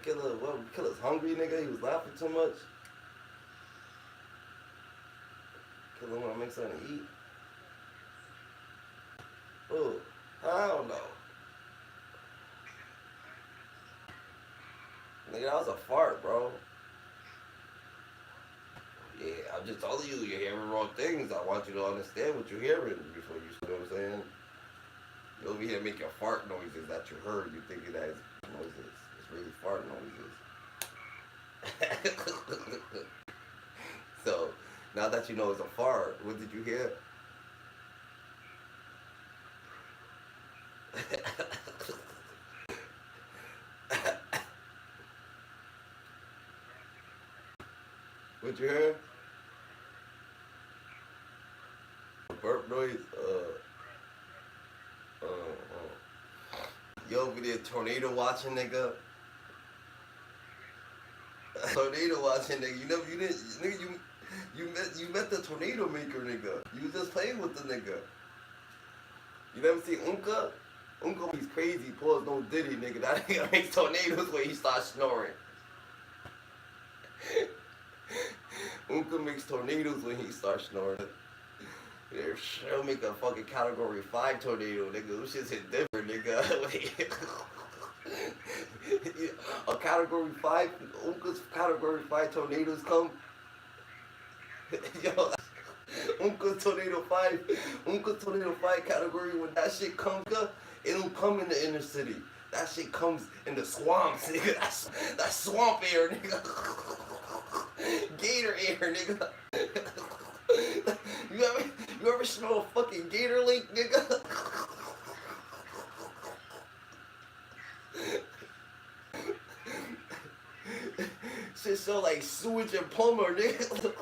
Killer's hungry, nigga. He was laughing too much. Killer wanna make something to eat. Oh, I don't know. Nigga, that was a fart, bro. Yeah, I'm just telling you, you're hearing wrong things. I want you to understand what you're hearing before you, you know what I'm saying? You over here making fart noises that you heard. You thinking that it's noises. It's really fart noises. So, now that you know it's a fart, what did you hear? What you heard? A burp noise? You over there tornado watching, nigga? Tornado watching, nigga. You met the tornado maker, nigga. You was just playing with the nigga. You never see Unka? Unka, he's crazy. Pause no Diddy, nigga. That nigga makes tornadoes when he starts snoring. Unka makes tornadoes when he starts snoring. She'll make a fucking category 5 tornado, nigga. Those shit's hit different, nigga. A category 5, Unka's category 5 tornadoes come. Yo, Unka's tornado 5 category, when that shit comes, it don't come in the inner city. That shit comes in the swamps, nigga. That's swamp air, nigga. Gator air, nigga. You ever smell a fucking gator lake, nigga? Shit smell like sewage and plumber, nigga.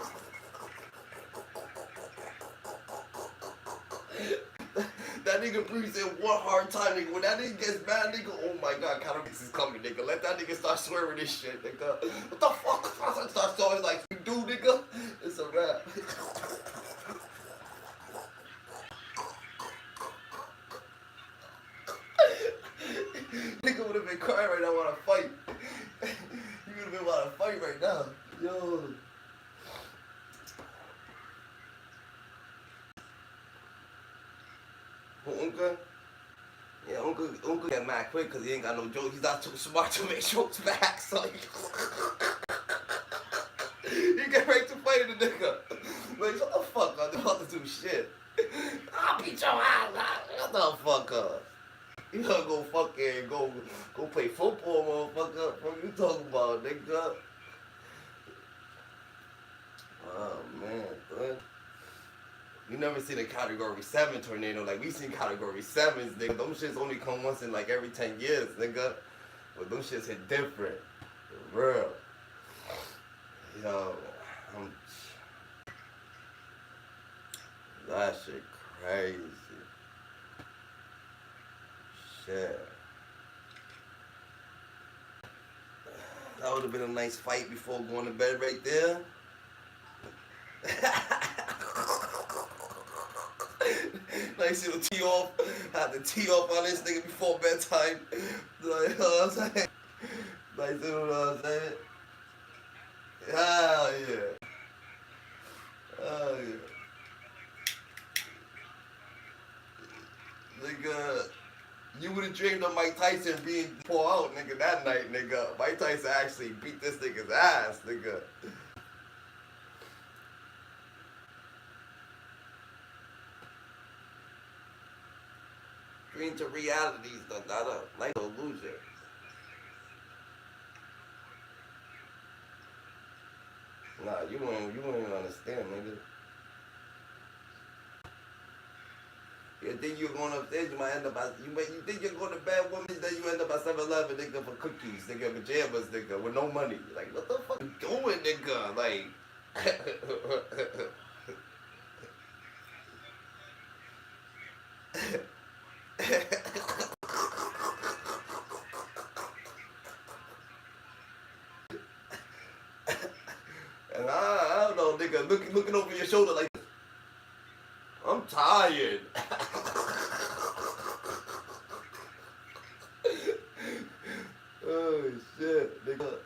That nigga breathes in one hard time, nigga. When that nigga gets mad, nigga, oh my god, Cannabis is coming, nigga. Let that nigga start swearing this shit, nigga. What the fuck? I start swearing like, you do, nigga? It's a rap. Nigga would have been crying right now, want to fight. You would have been want to fight right now. Yo. Unka? Yeah, Unka get mad quick because he ain't got no jokes. He's not too smart to make jokes back, so he get right to fighting the nigga. Like, shut the fuck up, I'm about to do shit. I'll beat your ass, shut the fuck up. You gonna go fucking go play football, motherfucker. What you talking about, nigga? Oh man, bud. You never seen a category 7 tornado. Like, we seen category 7s, nigga. Them shits only come once in like every 10 years, nigga. But them shits hit different. For real. Yo, that shit crazy. Shit. That would have been a nice fight before going to bed right there. Nice little tee off. Had to tee off on this nigga before bedtime. Like, you know what I'm saying? Nice little, you know what I'm saying? Hell yeah. Hell yeah. Nigga, you would have dreamed of Mike Tyson being pulled out, nigga, that night, nigga. Mike Tyson actually beat this nigga's ass, nigga. Dream to reality is not a like illusion. Nah, you won't even understand, nigga. You think you're going upstairs, you might end up at, you think you're going to bed woman, then you end up at 7-Eleven, nigga, for cookies, nigga, pajamas, nigga, with no money. Like, what the fuck you doing, nigga? Like, and I don't know, nigga, looking over your shoulder like, I'm tired. Oh shit, nigga.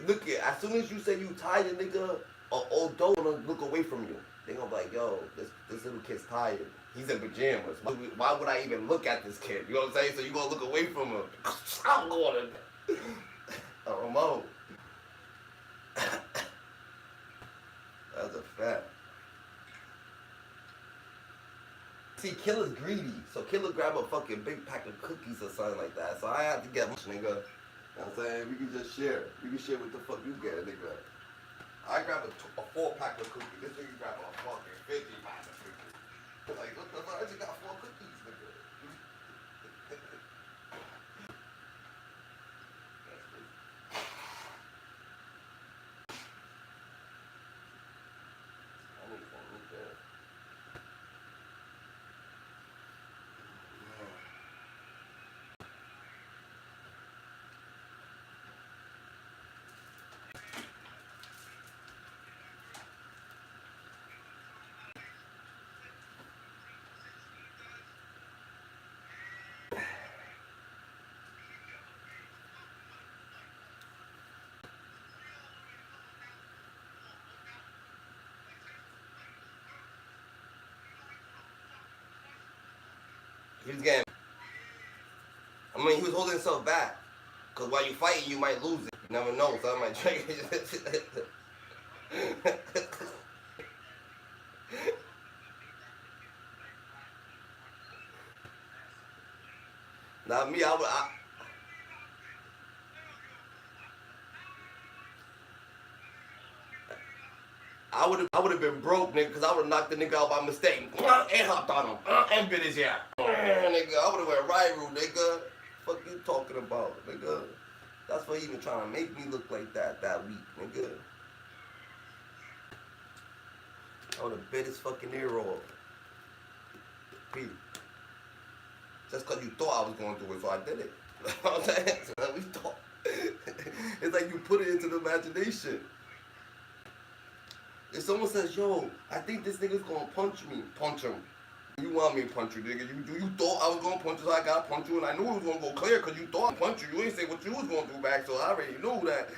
Look at, as soon as you say you tired, nigga, an old dog gonna look away from you. They gonna be like, yo, this little kid's tired. He's in pajamas. Why would I even look at this kid? You know what I'm saying? So you gonna look away from him. I'm going to Ramon. That's a fact. See, Killer's greedy, so Killer grab a fucking big pack of cookies or something like that. So I had to get much, nigga. You know what I'm saying? We can just share. We can share what the fuck you get, nigga. I grab a 4-pack of cookies. This nigga grab a fucking 50-pack of cookies. Like, what the fuck? I just got 4 cookies, nigga. He was getting, I mean, he was holding himself back. Because while you're fighting, you might lose it. You never know, so I might try. Not me, I would have been broke, nigga, because I would have knocked the nigga out by mistake. And hopped on him. And bit his ear. Nigga, I would have went Rairu, nigga. Fuck you talking about, nigga? That's for even trying to make me look like that week, nigga. I would have bit his fucking ear off. Pete. Just because you thought I was going to do it, so I did it. You know what I'm saying? So we thought. It's like you put it into the imagination. If someone says, yo, I think this nigga's gonna punch me, punch him. You want me to punch you, nigga. You thought I was gonna punch you, so I gotta punch you, and I knew it was gonna go clear because you thought I punched you. You ain't say what you was gonna do back, so I already knew that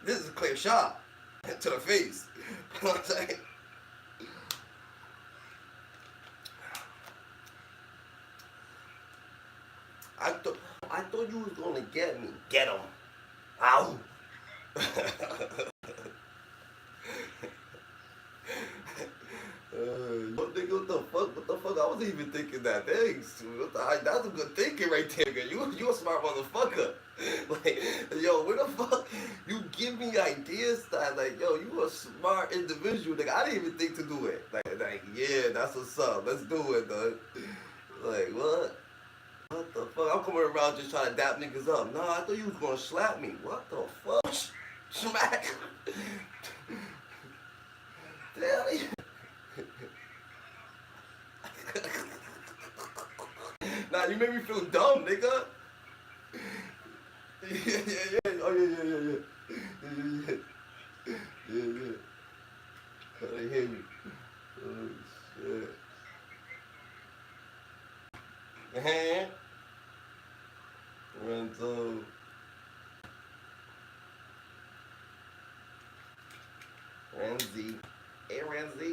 this is a clear shot to the face. You know what I'm saying? I thought you was gonna get me. Get him. Ow. Nigga, what the fuck? What the fuck? I wasn't even thinking that. Thanks. That's a good thinking right there, girl. You a smart motherfucker. Like, yo, where the fuck? You give me ideas that, like, yo, you a smart individual. Like, I didn't even think to do it. Like, yeah, that's what's up. Let's do it, though. Like, what? What the fuck? I'm coming around just trying to dap niggas up. Nah, I thought you was gonna slap me. What the fuck? Smack. Damn it. Nah, you made me feel dumb, nigga. Yeah. Oh, yeah. Yeah. Oh, they hit me. Oh, shit. Renzo. Renzi. Hey, Renzi.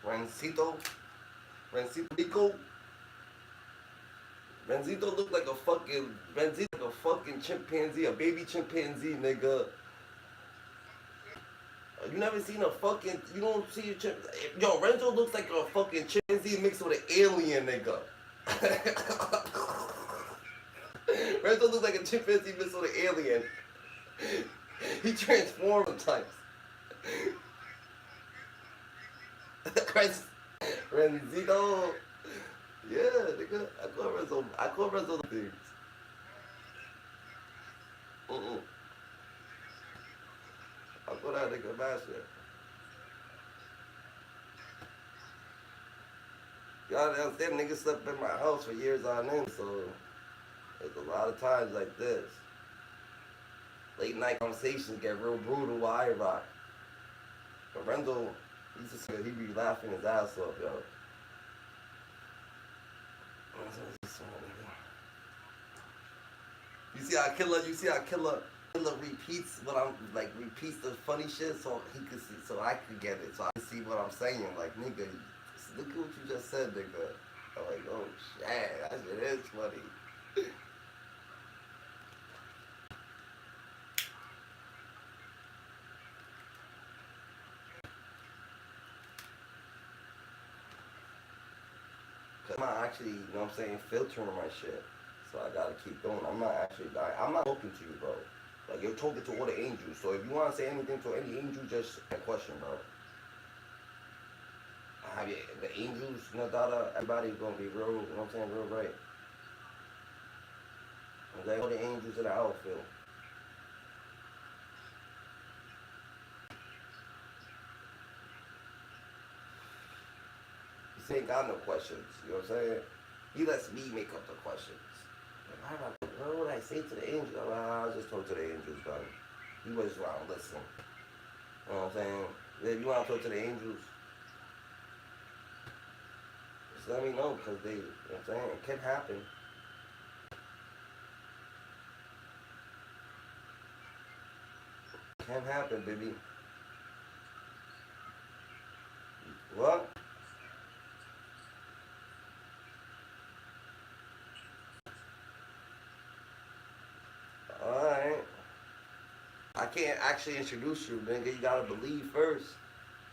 Rencito Rico. Renzito looked like a fucking chimpanzee, a baby chimpanzee, nigga. You never seen a fucking, you don't see a yo, Renzo looks like a fucking chimpanzee mixed with an alien, nigga. Renzo looks like a chimpanzee mixed with an alien. He transforms sometimes. Renzito. Yeah, nigga. I call Renzo things. I call that nigga master. Y'all understand, niggas slept in my house for years on end, so there's a lot of times like this. Late night conversations get real brutal while I rock. But Renzo, he be laughing his ass off, yo. You see how Killer repeats what I'm like, repeats the funny shit so he could see, so I could get it, so I can see what I'm saying. Like, nigga, look at what you just said, nigga. I'm like, oh shit, that shit is funny. Cause I'm not actually, you know what I'm saying, filtering my shit. So I gotta keep going. I'm not talking to you, bro. Like, you're talking to all the angels. So if you want to say anything to any angel, just a question, bro. Have you, the angels, you know, everybody's gonna be real, you know what I'm saying, real right. Okay, all the angels in the outfield. He ain't got no questions, you know what I'm saying? He lets me make up the questions. Like, what would I say to the angels? I was just talk to the angels, dog. You just want to listen. You know what I'm saying? If you want to talk to the angels, just let me know, because they, you know what I'm saying, it can happen. It can happen, baby. What? Alright. I can't actually introduce you, nigga. You gotta believe first.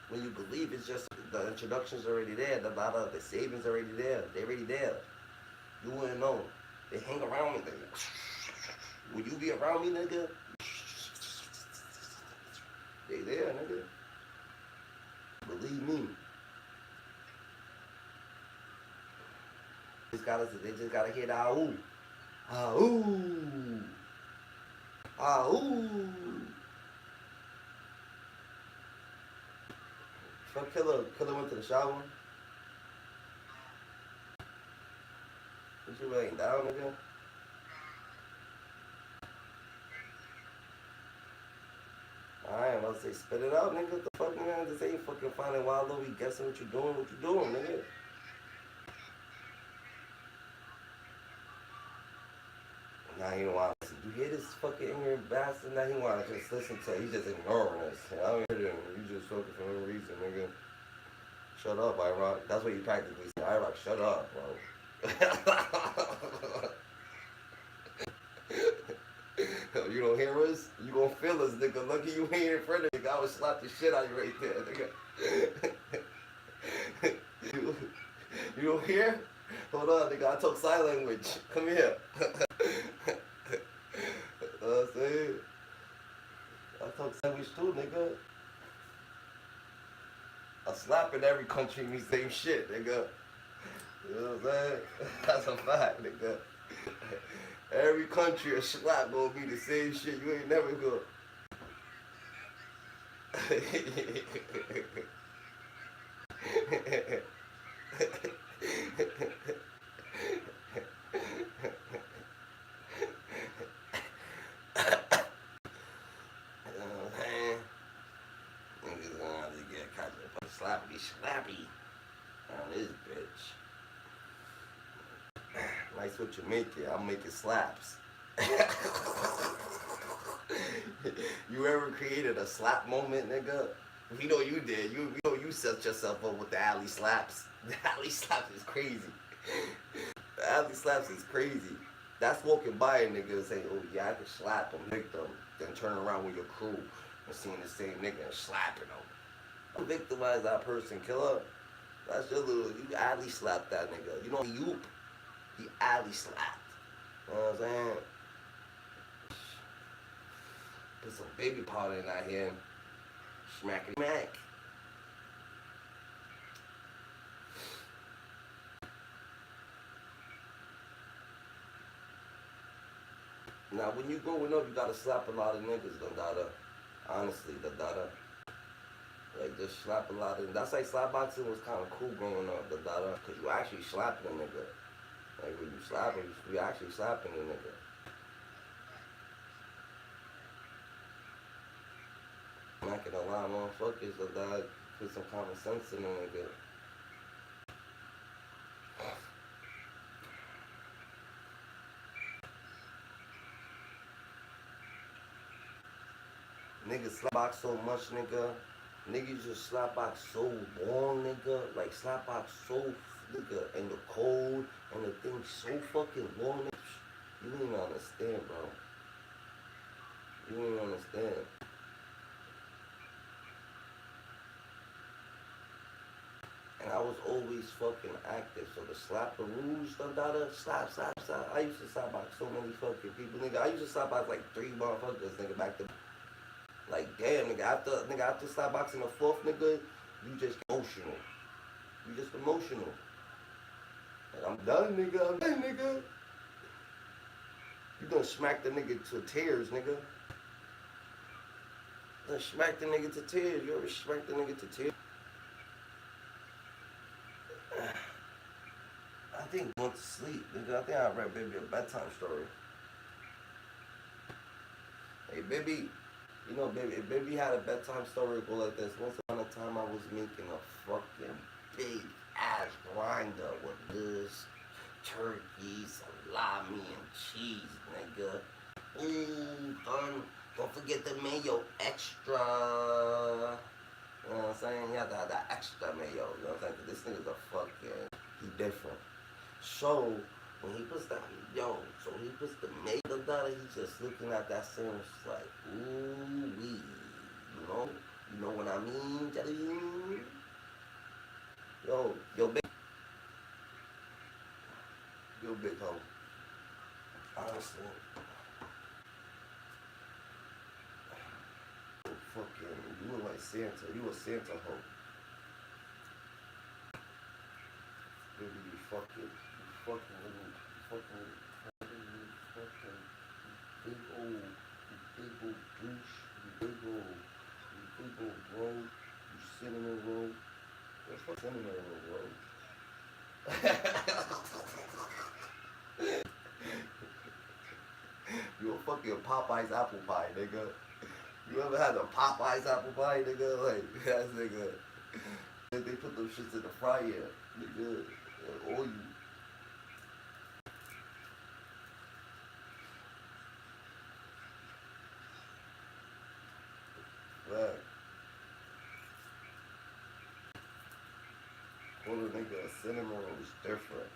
When you believe, it's just the introduction's already there. A lot of the savings already there. They already there. You wouldn't know. They hang around me, nigga. Would you be around me, nigga? They there, nigga. Believe me. They just gotta hear the ah-ooh. Ah-ooh. Ah-ooh. Fuck Killer went to the shower. What you laying down, nigga? Alright, I'm about to say, spit it out, nigga. What the fuck, nigga? This ain't fucking finding wild Louie guessing what you doing, nigga. Now he don't want to listen. You hear this fucking ignorant bastard? Now he want to just listen to it. He's just ignoring us. I don't hear him. You just fucking for no reason, nigga. Shut up, IROC. That's what you practically say. IROC, shut up, bro. You don't hear us? You gonna feel us, nigga. Lucky you ain't in front of me. I would slap the shit out of you right there, nigga. You don't hear? Hold on, nigga. I talk sign language. Come here. I'm saying? I talk sign language too, nigga. A slap in every country means same shit, nigga. You know what I'm saying? That's a fact, nigga. Every country a slap gonna be the same shit. You ain't never gonna. Niggas gonna have to get caught up slappy on this bitch. Nice what you make it. I'll make it slaps. You ever created a slap moment, nigga? We know you did. You know you set yourself up with the alley slaps. The alley slaps is crazy. The alley slaps is crazy. That's walking by a nigga and saying, oh yeah, I can slap him, victim. Then turn around with your crew and seeing the same nigga and slapping him. Don't victimize that person, killer. That's your little, you alley slapped that nigga. You know he alley slapped. You know what I'm saying? Put some baby powder in that here. Smackety smack. Now, when you growing up, you gotta slap a lot of niggas, Dada. Honestly, Dada. Like, just slap a lot of. That's like slap boxing was kind of cool growing up, Dada. Because you actually slapping a nigga. Like, when you slap him, you actually slapping a nigga. I'm not gonna lie, motherfuckers, Dada. Put some common sense in a nigga. Niggas slap box so much, nigga. Niggas just slap box so long, nigga. Like, slap box so nigga, and the cold, and the thing's so fucking long. You don't even understand, bro. You don't even understand. And I was always fucking active, so to slap the rules, slap. I used to slap box so many fucking people, nigga. I used to slap box like 3 motherfuckers, nigga, back to like, damn, nigga, after slap boxing the 4th, nigga, you just emotional. You just emotional. Like, I'm done, nigga. You done smack the nigga to tears, nigga. You done smack the nigga to tears. You ever smack the nigga to tears? I think I went to sleep, nigga. I think I read Baby a bedtime story. Hey, Baby, you know, Baby, if Baby had a bedtime story go like this. Once upon a time, I was making a fucking big ass grinder with this turkey, salami, and cheese, nigga. Ooh, fun. Don't forget the mayo extra. You know what I'm saying? You have to have that extra mayo. You know what I'm saying? 'Cause this nigga's a fucking, he different. So, when he puts that, he puts the mayo down, he's just looking at that sandwich like, ooh wee. You know what I mean, Jelly? Yo, big hoe. Honestly. Fucking, you look like Santa. You a Santa hoe. Baby, you fucking big old douche, you big old bro, you cinnamon roll. What's the cinnamon roll, bro? You a fucking Popeye's apple pie, nigga. You ever had a Popeye's apple pie, nigga? Like, that nigga. They put those shits in the fryer, nigga. All you. Right. Call a nigga a cinnamon roll is different.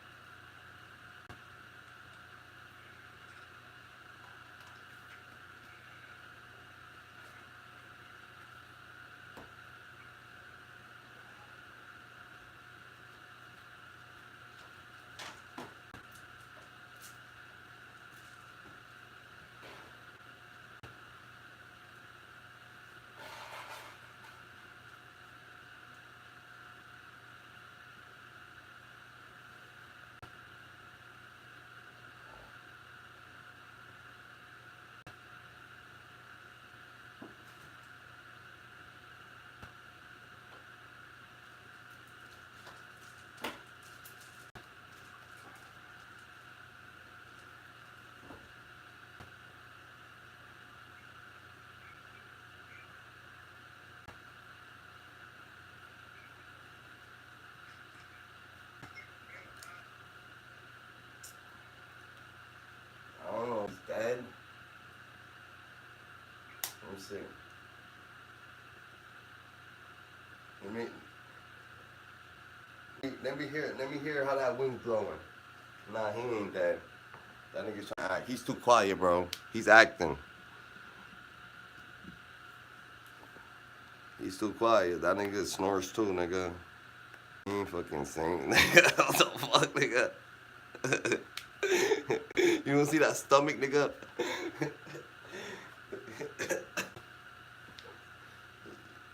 I don't know, he's dead. Let me see. Let me hear how that wind's blowing. Nah, he ain't dead. That nigga's trying to act. He's too quiet, bro. He's acting. He's too quiet. That nigga snores too, nigga. He ain't fucking singing. What the fuck, nigga? You don't see that stomach, nigga?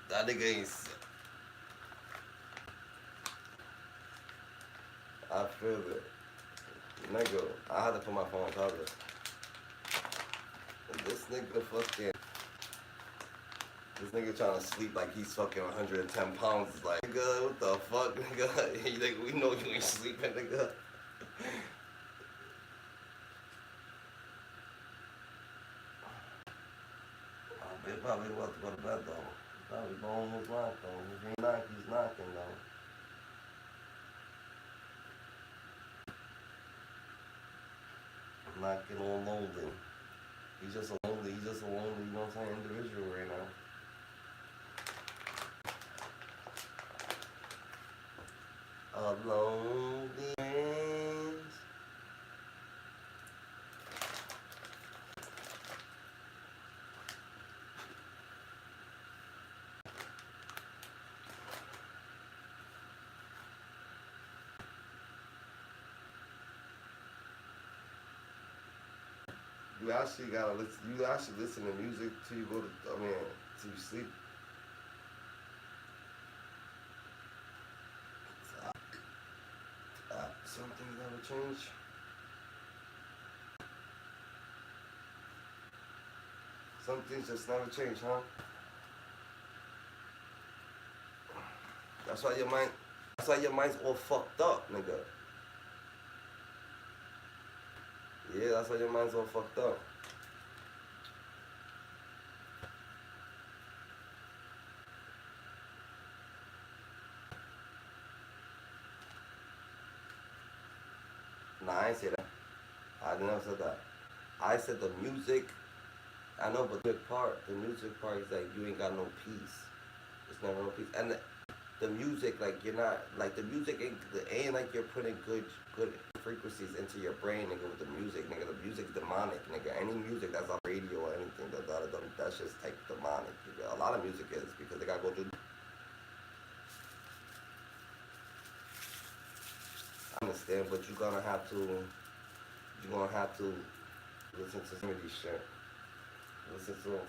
That nigga ain't. I feel it. Nigga, I had to put my phone on charger. This nigga fucking. This nigga trying to sleep like he's fucking 110 pounds. It's like, nigga, what the fuck, nigga? Nigga, we know you ain't sleeping, nigga. They probably about to go to bed, though. Probably going his lock, though. If he ain't knock, he's knocking, though. Knocking on lonely. He's just a lonely, you know what I'm saying, individual right now. Alone. You actually gotta listen. You actually listen to music till you go to. I mean, till you sleep. Some things never change. Some things just never change, huh? That's why your mind. That's why your mind's all fucked up, nigga. Yeah, that's why your mind's all fucked up. Nah, I ain't say that. I never said that. I said the music. I know, but the music part is like you ain't got no peace. It's never no peace. And the music, like you're not, like the music ain't like you're putting good frequencies into your brain, nigga, with the music, nigga. The music's demonic, nigga. Any music that's on radio or anything, that's just like demonic, nigga. A lot of music is because they gotta go through. I understand, but you're gonna have to listen to some of these shit. Listen to it.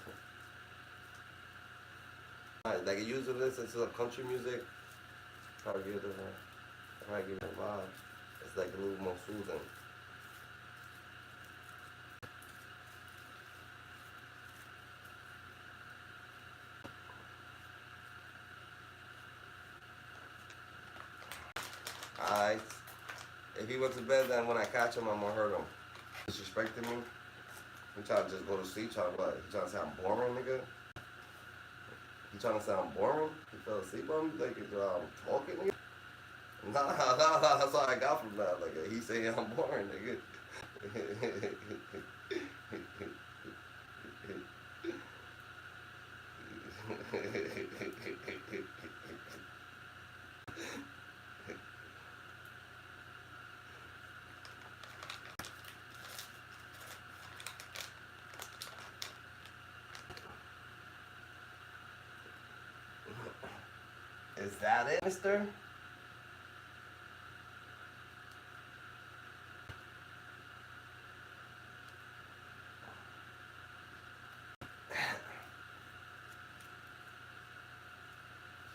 Like you usually listen to country music, probably give it a vibe. It's like a little more soothing. Alright. If he went to bed, then when I catch him, I'm gonna hurt him. Disrespecting me. He trying to just go to sleep, trying to say I'm boring, nigga. He trying to say I'm boring? He fell asleep on me? Like, talking, nigga? Nah, that's all I got from that. Like, he saying I'm boring, nigga. Is that it, mister?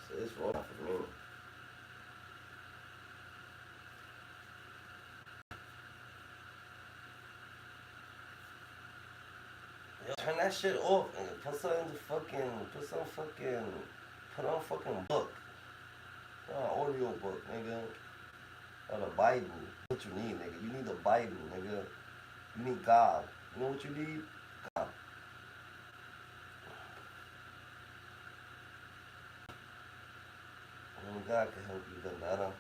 So it's rolling for me. Yo, turn that shit off and put on fucking book. Audio book, nigga. Or the Bible. What you need, nigga. You need the Bible, nigga. You need God. You know what you need? God. Only God can help you, doesn't matter.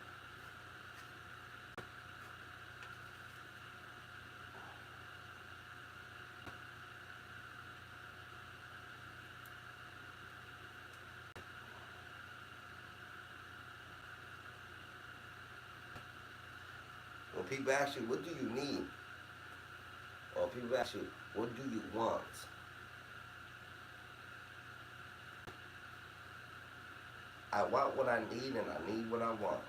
When people ask you, what do you need? Or people ask you, what do you want? I want what I need and I need what I want.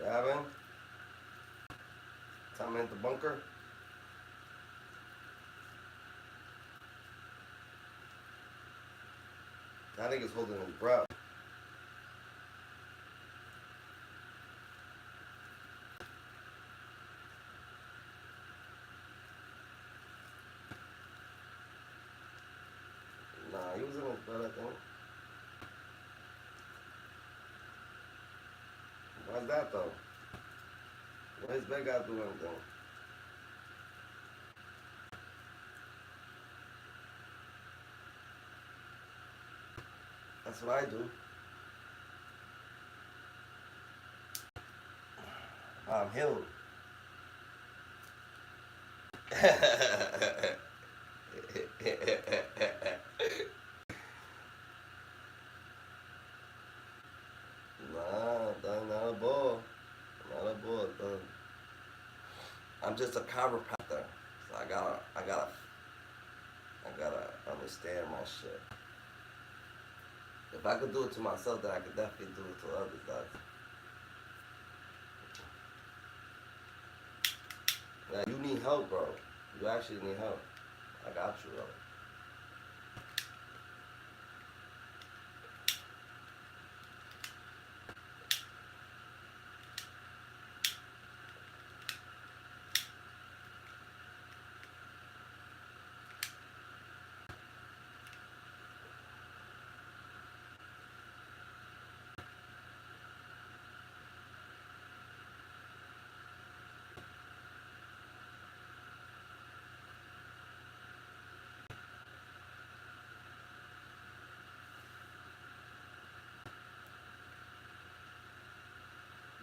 Evan? Time at the bunker? That nigga's holding his breath. Nah, he was in his bed, I think. Why's that though? What his bed got to do anything? That's what I do. I'm healed. Nah, done, not a bull. Not a bull, done. I'm just a chiropractor. So I gotta understand my shit. If I could do it to myself, then I could definitely do it to others, dog. Now, you need help, bro. You actually need help. I got you, bro.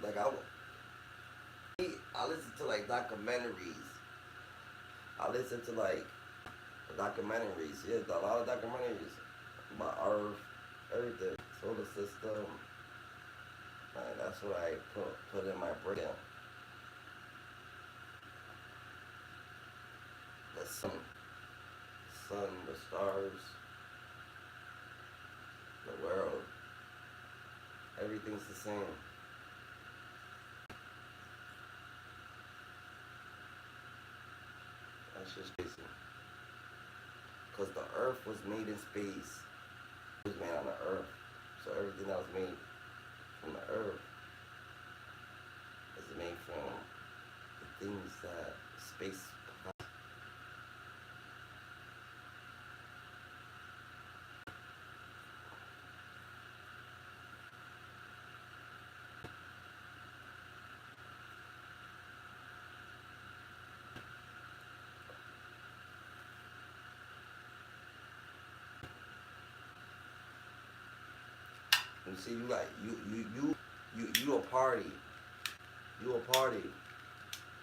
Like I listen to like documentaries. I listen to like documentaries. Yeah, a lot of documentaries about Earth, everything, solar system. Like, that's what I put in my breakdown. The sun, the stars, the world. Everything's the same. That's just crazy. Because the earth was made in space. It was made on the earth. So everything that was made from the earth is made from the things that space provides. You see, you like you a party. You a party.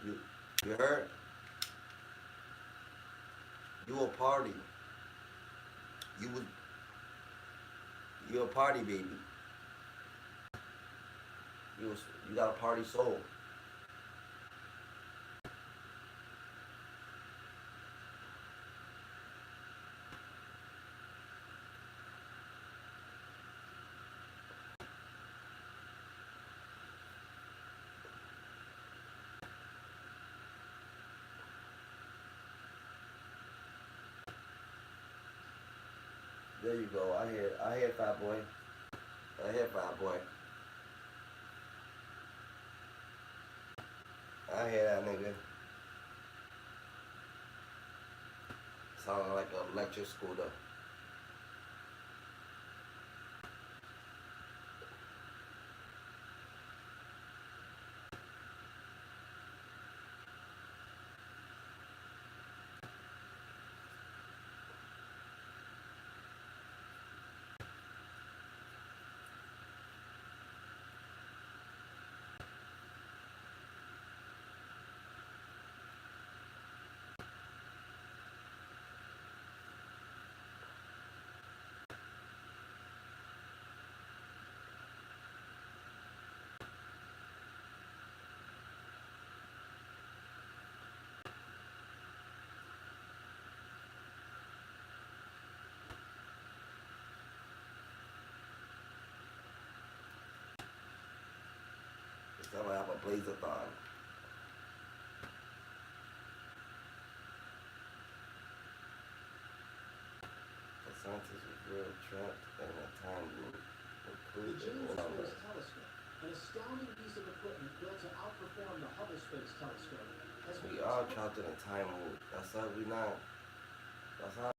You heard? You a party. You a party baby. You got a party soul. There you go. I hear Fat Boy. I hear Fat Boy. I hear that nigga. Sounding like an electric scooter. It's time I have a blazer-thon. The scientists was real trapped in a time loop. The James Webb Telescope, an astounding piece of equipment built to outperform the Hubble Space Telescope, has been We all trapped in a time loop. That's how we not. That's how.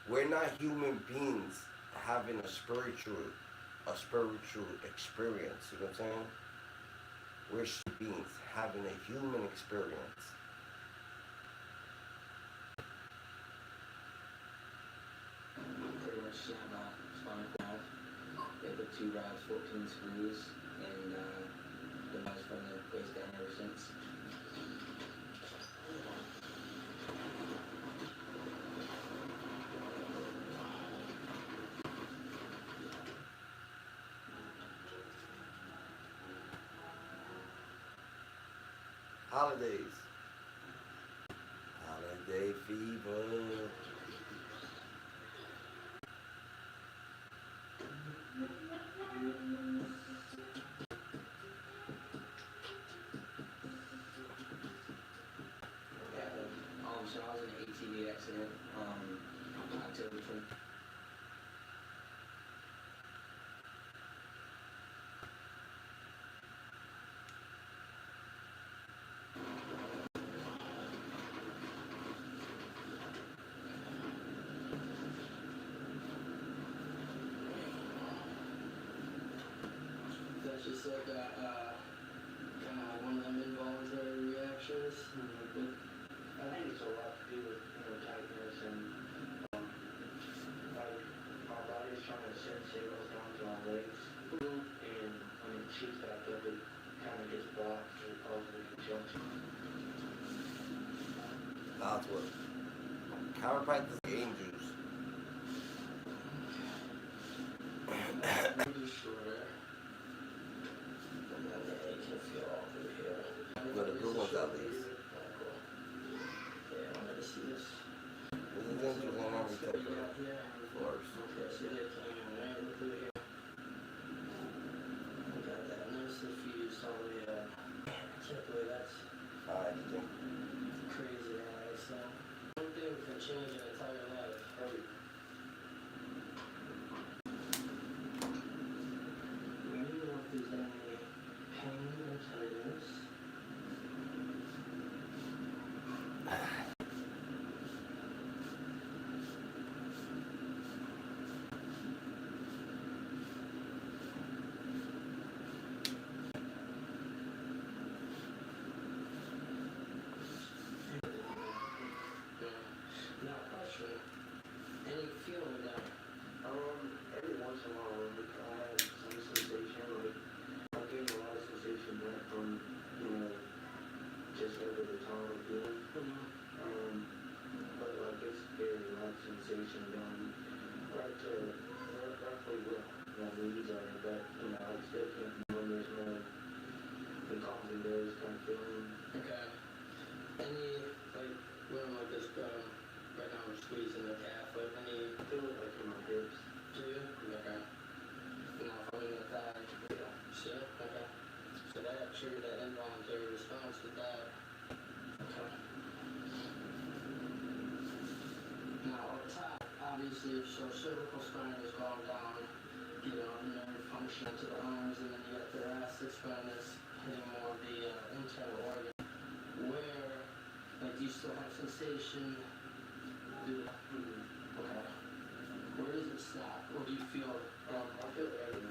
We're not human beings having a spiritual experience. You know what I'm saying? We're beings having a human experience. 2 rods, 14 screws, and the was from the waist down ever since. Holidays. Holiday fever. So I was in an ATV accident, October 20. That's just like kind of like one of them involuntary reactions. I think it's a lot to do with, tightness and, like, our body's trying to send signals down to our legs. And when it shoots back up, it kind of gets blocked and it causes a conjunction. That's what chiropractic game juice. Shorter. And then you can feel all through here. Go to good ones at least. Yeah, I wanted to see this. This is into one of the floors. Okay, so they came in right through here. We got that nice infused all the way up. Man, I can't believe that's Alright, crazy, right? So, one thing can change an entire life. Hurry. I don't know if there's any pain or tightness. Now, question. Any feeling that, every once in a while, like, I have some sensation, like, I'm getting a lot of sensation back from, just over the top of feeling. But, like, it's very light sensation down right to, roughly where my knees are, but, I still can't feel there's no, the causing those kind of feeling. Okay. Any, like, when I'm like this, right now I'm squeezing the calf, but any, feel it like in my hips. Do you? Okay. Now if I'm in the thigh, yeah. See? Okay. So that triggered that involuntary response with that. Okay. Now up top, obviously, so cervical spine has gone down, nerve function to the arms, and then you got thoracic spine that's hitting more of the internal organ. Where, like, do you still have sensation? Okay. Where does it stop? Or do you feel, I feel it right now.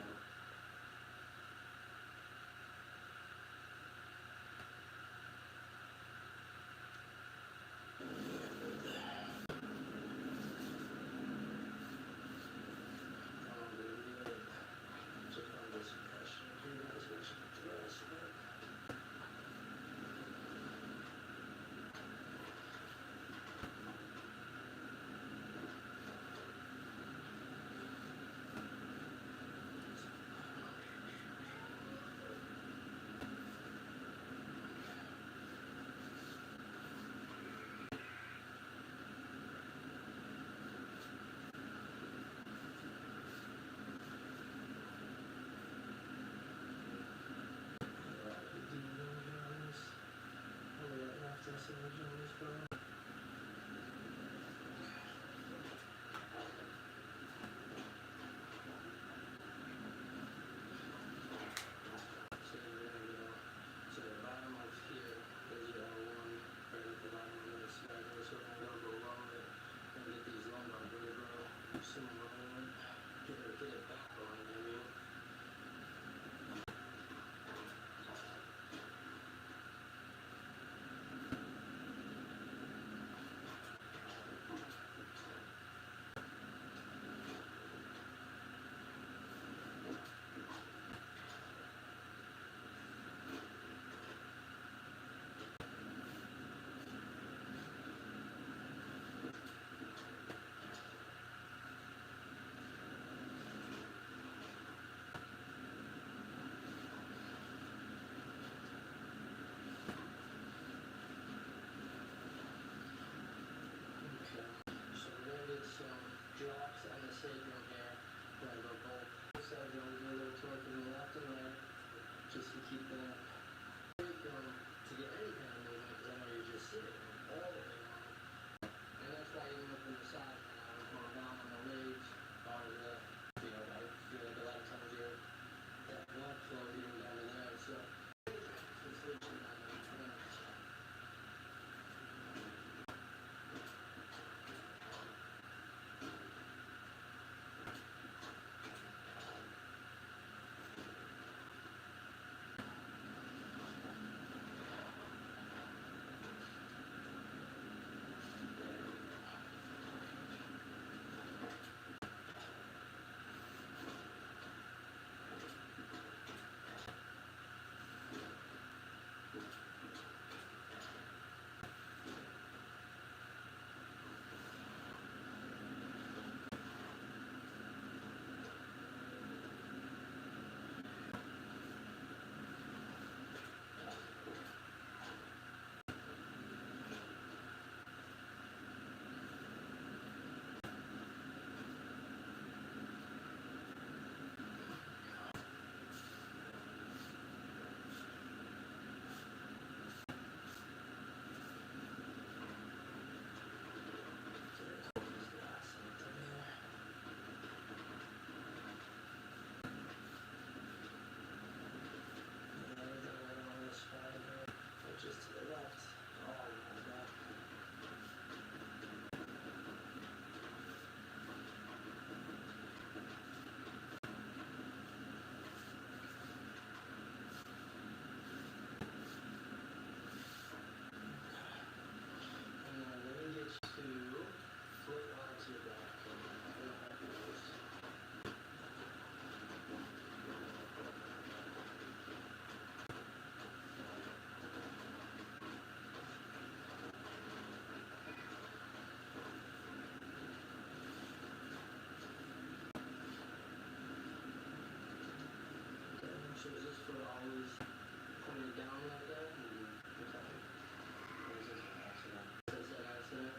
it down like that, and it's like, it was just an accident. It's an accident.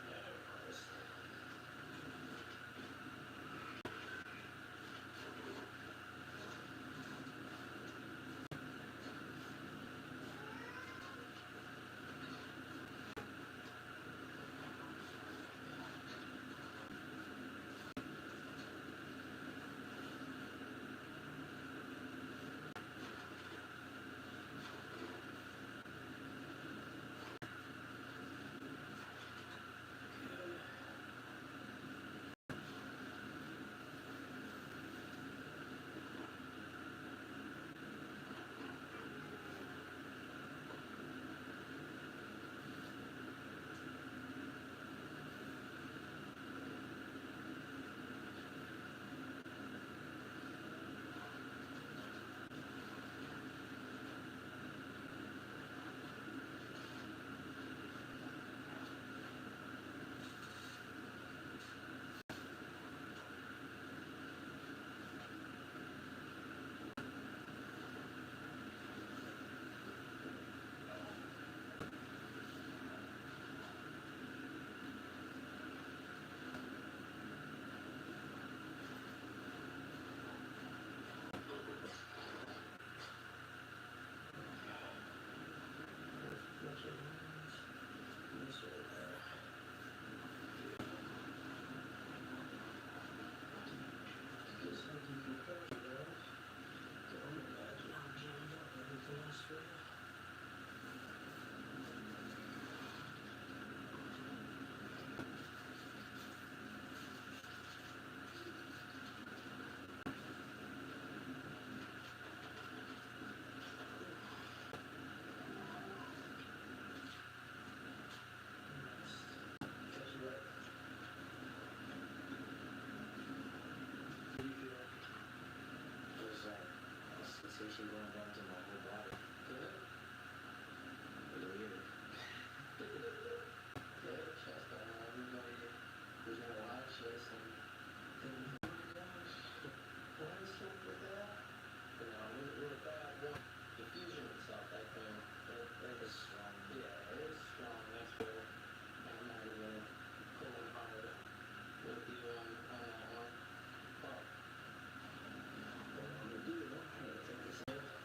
Yeah, of course. Sensation going down to my whole body. Good. Really weird. Good. Chest on everybody who's gonna watch this and think, oh my gosh, why is so with that? You know, with that one diffusion itself, that thing, it is strong. Yeah, it is strong. That's where I'm not even pulling hard with you on that one. But what I'm gonna do, though, I'm gonna take this out.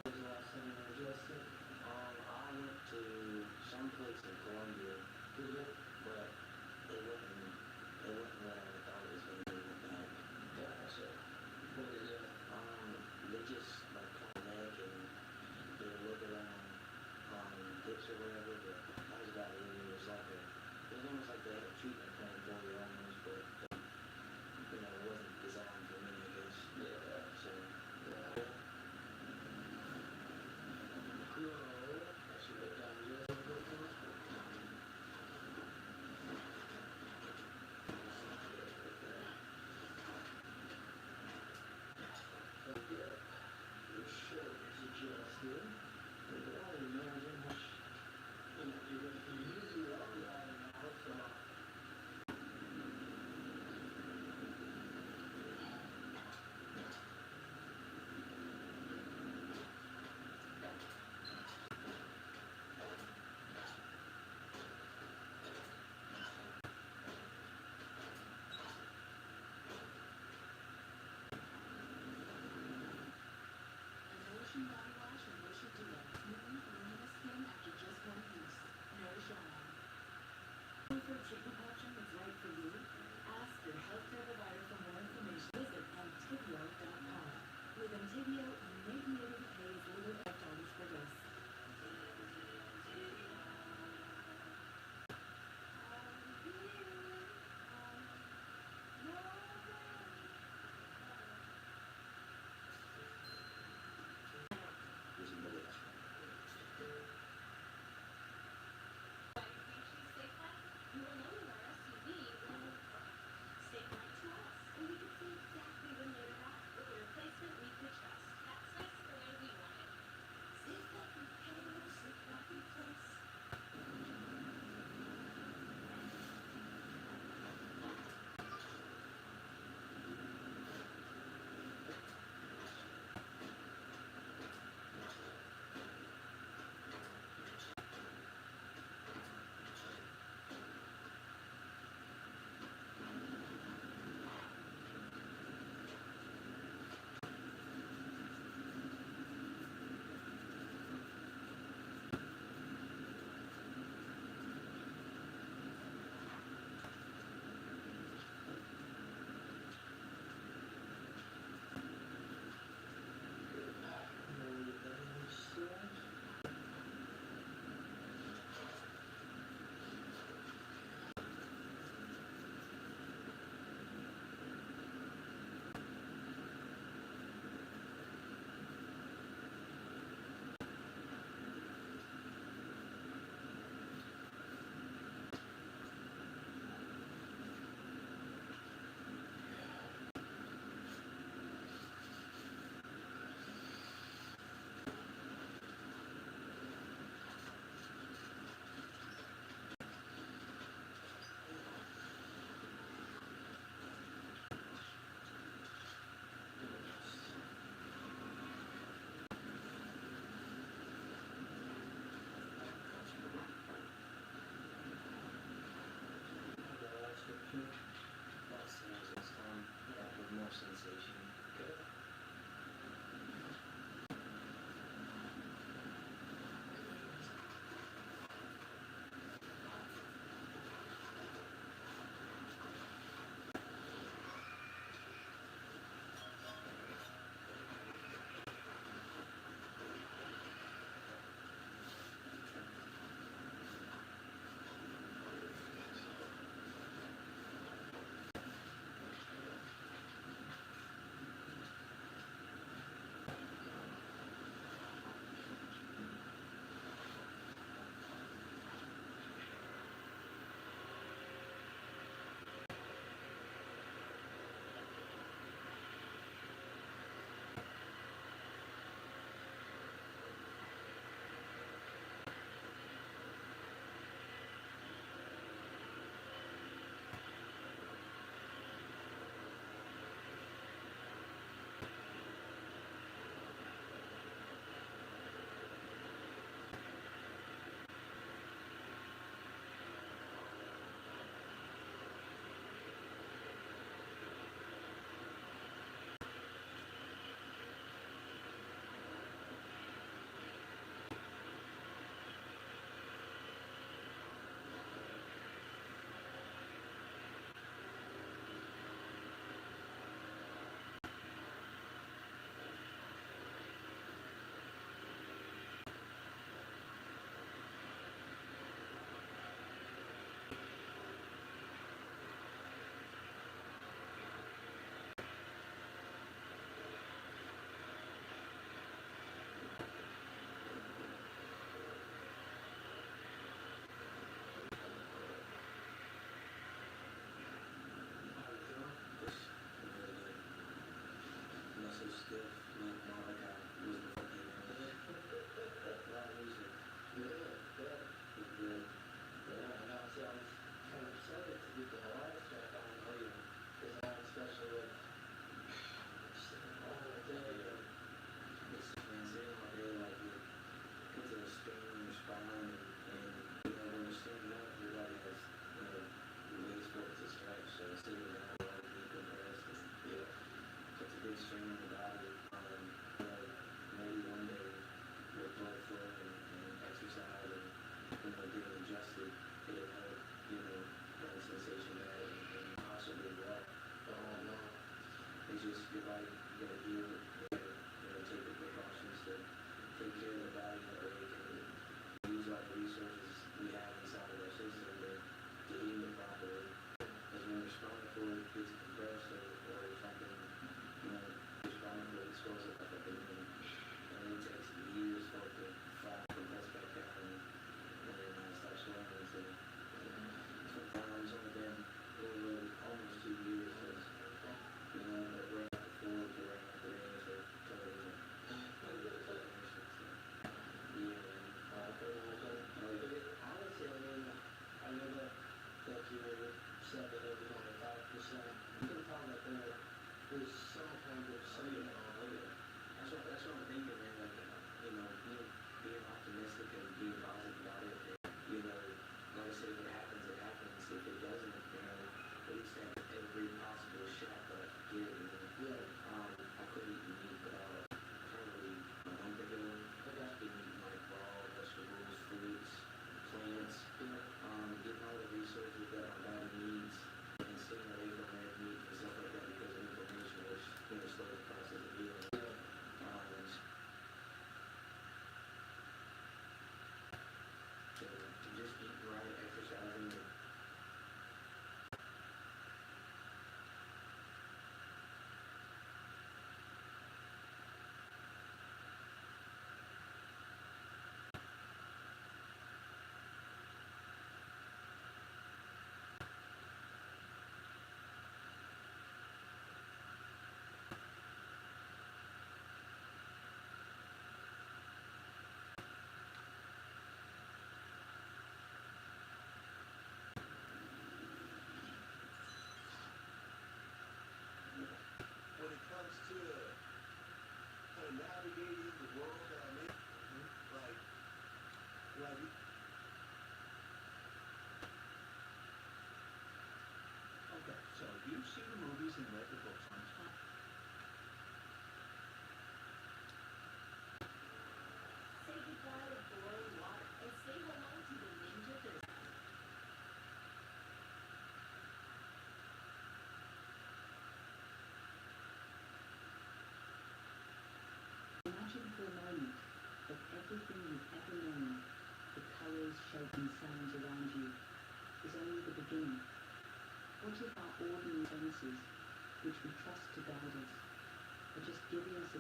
was the last time you were adjusted? I went to some place in Colombia, but it wasn't what I thought it was gonna be with that. Gotcha. What is it? They just like kind of neck and they look around hips or whatever, but that was about it. It was almost like they had a treatment plan for you almost, but you know, it wasn't designed for me, I guess. Yeah. So Yeah. Cool. I should put down your okay. Your shirt is adjusted. I can imagine how you know, you're gonna be using it all right now, so.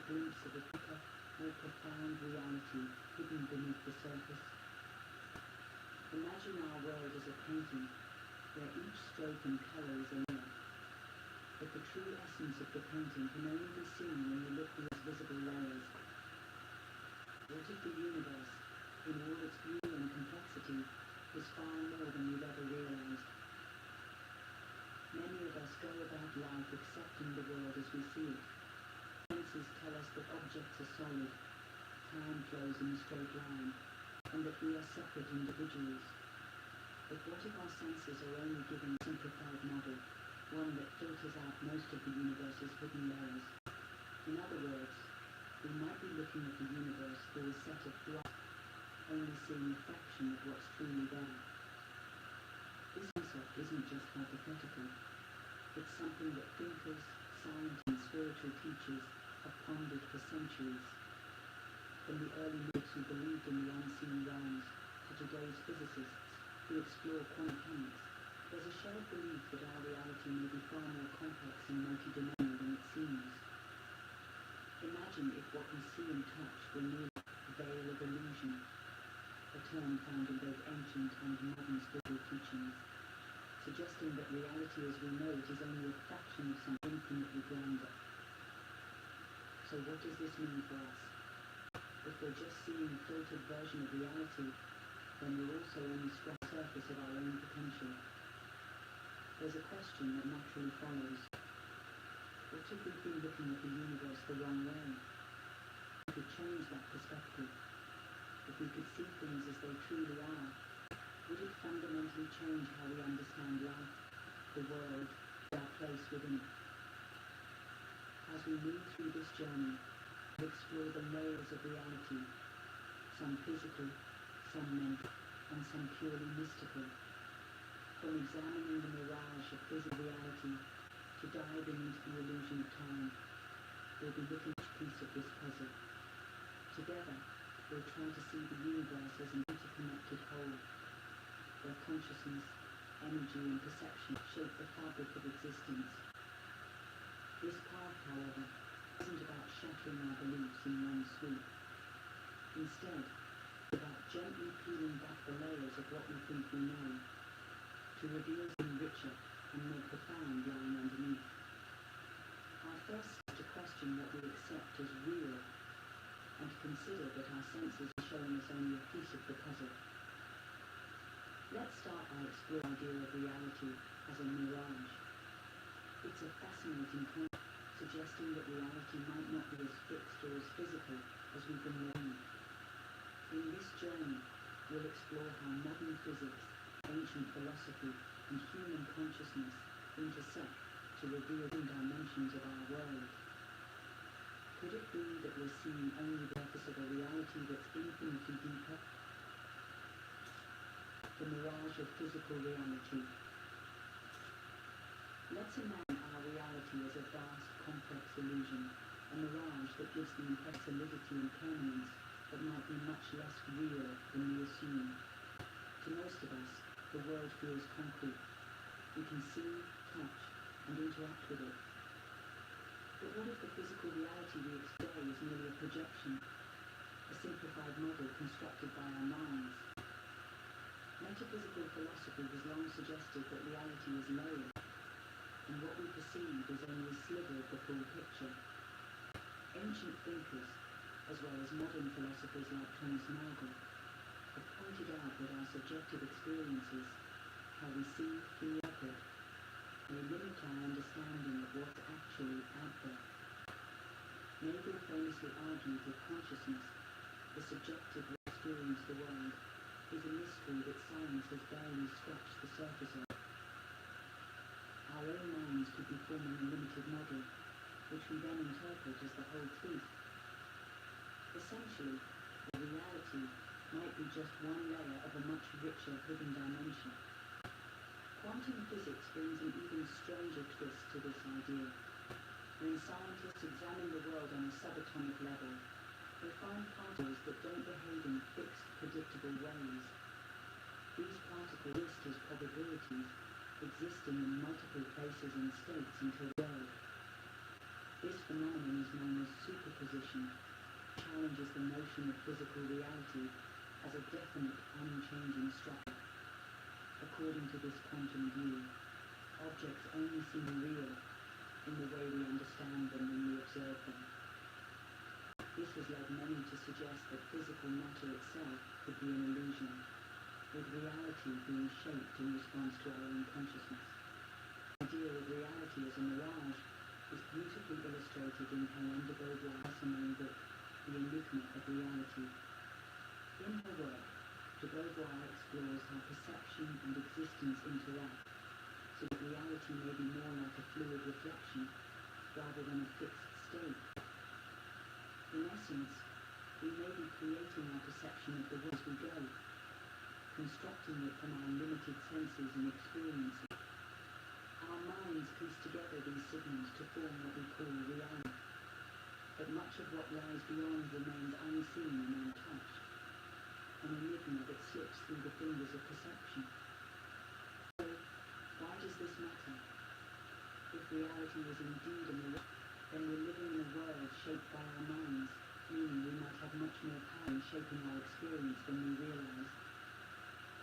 glimpse of a deeper, more profound reality hidden beneath the surface? Imagine our world as a painting, where each stroke and colour is a mirror. But the true essence of the painting can only be seen when you look through its visible layers. What if the universe, in all its beauty and complexity, is far more than we've ever realized? Many of us go about life accepting the world as we see it. Senses tell us that objects are solid, time flows in a straight line, and that we are separate individuals. But what if our senses are only given a simplified model, one that filters out most of the universe's hidden layers? In other words, we might be looking at the universe through a set of glass, only seeing a fraction of what's truly there. This concept isn't just hypothetical. It's something that thinkers, scientists, and spiritual teachers have pondered for centuries. From the early myths who believed in the unseen realms to today's physicists who explore quantum mechanics, there's a shared belief that our reality may be far more complex and multidimensional than it seems. Imagine if what we see and touch were merely a veil of illusion, a term found in both ancient and modern spiritual teachings, suggesting that reality as we know it is only a fraction of something infinitely grander. So what does this mean for us? If we're just seeing a filtered version of reality, then we're also only scratching the surface of our own potential. There's a question that naturally follows. What if we've been looking at the universe the wrong way? If we could change that perspective, if we could see things as they truly are, would it fundamentally change how we understand life, the world, and our place within it? As we move through this journey, we explore the layers of reality, some physical, some mental, and some purely mystical. From examining the mirage of physical reality to diving into the illusion of time, we'll be looking at each piece of this puzzle. Together, we'll try to see the universe as an interconnected whole, where consciousness, energy, and perception shape the fabric of existence. This path, however, isn't about shattering our beliefs in one swoop. Instead, it's about gently peeling back the layers of what we think we know, to reveal something richer and more profound lying underneath. Our first step is to question what we accept as real, and to consider that our senses are showing us only a piece of the puzzle. Let's start by exploring the idea of reality as a mirage. It's a fascinating concept, suggesting that reality might not be as fixed or as physical as we've been learning. In this journey, we'll explore how modern physics, ancient philosophy, and human consciousness intersect to reveal the dimensions of our world. Could it be that we're seeing only the surface of a reality that's infinitely deeper? The mirage of physical reality. Let's imagine our reality as a vast, complex illusion, a mirage that gives the impression of solidity and permanence that might be much less real than we assume. To most of us, the world feels concrete. We can see, touch, and interact with it. But what if the physical reality we experience is merely a projection, a simplified model constructed by our minds? Metaphysical philosophy has long suggested that reality is layered, and what we perceive is only a sliver of the full picture. Ancient thinkers, as well as modern philosophers like Thomas Nagel, have pointed out that our subjective experiences, how we see, feel, interpret, may limit our understanding of what's actually out there. Nagel famously argued that consciousness, the subjective way we experience the world, is a mystery that science has barely scratched the surface of. Our own minds could be forming a limited model, which we then interpret as the whole truth. Essentially, the reality might be just one layer of a much richer hidden dimension. Quantum physics brings an even stranger twist to this idea. When scientists examine the world on a subatomic level, they find particles that don't behave in fixed, predictable ways. These particles exist as probabilities, existing in multiple places and states until the world. This phenomenon is known as superposition, challenges the notion of physical reality as a definite, unchanging structure. According to this quantum view, objects only seem real in the way we understand them when we observe them. This has led many to suggest that physical matter itself could be an illusion, with reality being shaped in response to our own consciousness. The idea of reality as a mirage is beautifully illustrated in Helene de Beauvoir's summary book, The Enigma of Reality. In her work, de Beauvoir explores how perception and existence interact, so that reality may be more like a fluid reflection rather than a fixed state. In essence, we may be creating our perception of the world as we go, constructing it from our limited senses and experiences. Our minds piece together these signals to form what we call reality, but much of what lies beyond remains unseen and untouched, an enigma that slips through the fingers of perception. So, why does this matter? If reality is indeed a mirage, then we're living in a world shaped by our minds, meaning we might have much more power in shaping our experience than we realize.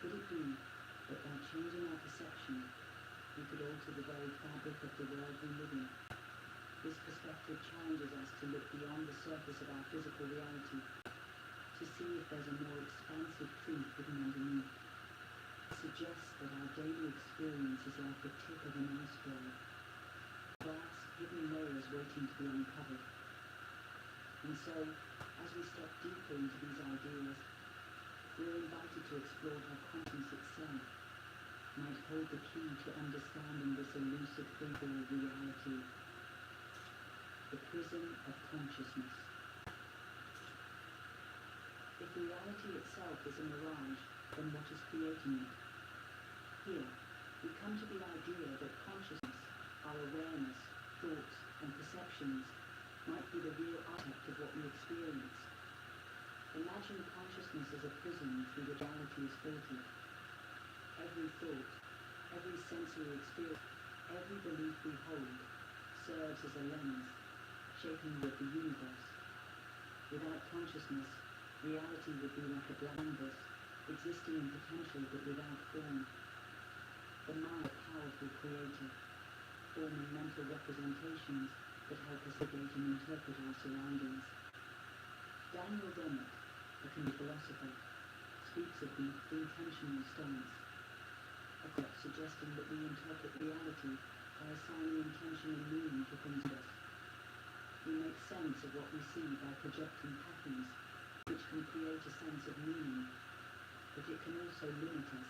Could it be that by changing our perception, we could alter the very fabric of the world we live in? This perspective challenges us to look beyond the surface of our physical reality, to see if there's a more expansive truth hidden underneath. It suggests that our daily experience is like the tip of an iceberg, vast hidden layers waiting to be uncovered. And so, as we step deeper into these ideas, we're invited to explore how conscience itself might hold the key to understanding this elusive thing called reality, the prism of consciousness. If reality itself is a mirage, then what is creating it? Here, we come to the idea that consciousness, our awareness, thoughts, and perceptions, might be the real architect of what we experience. Imagine consciousness as a prism through which reality is filtered. Every thought, every sensory experience, every belief we hold serves as a lens, shaping the universe. Without consciousness, reality would be like a black canvas, existing in potential but without form. The mind is a powerful creator, forming mental representations that help us navigate and interpret our surroundings. Daniel Dennett, a Canadian philosopher, speaks of the intentional stance, a concept suggesting that we interpret reality by assigning intention and meaning to things around us. We make sense of what we see by projecting patterns, which can create a sense of meaning, but it can also limit us.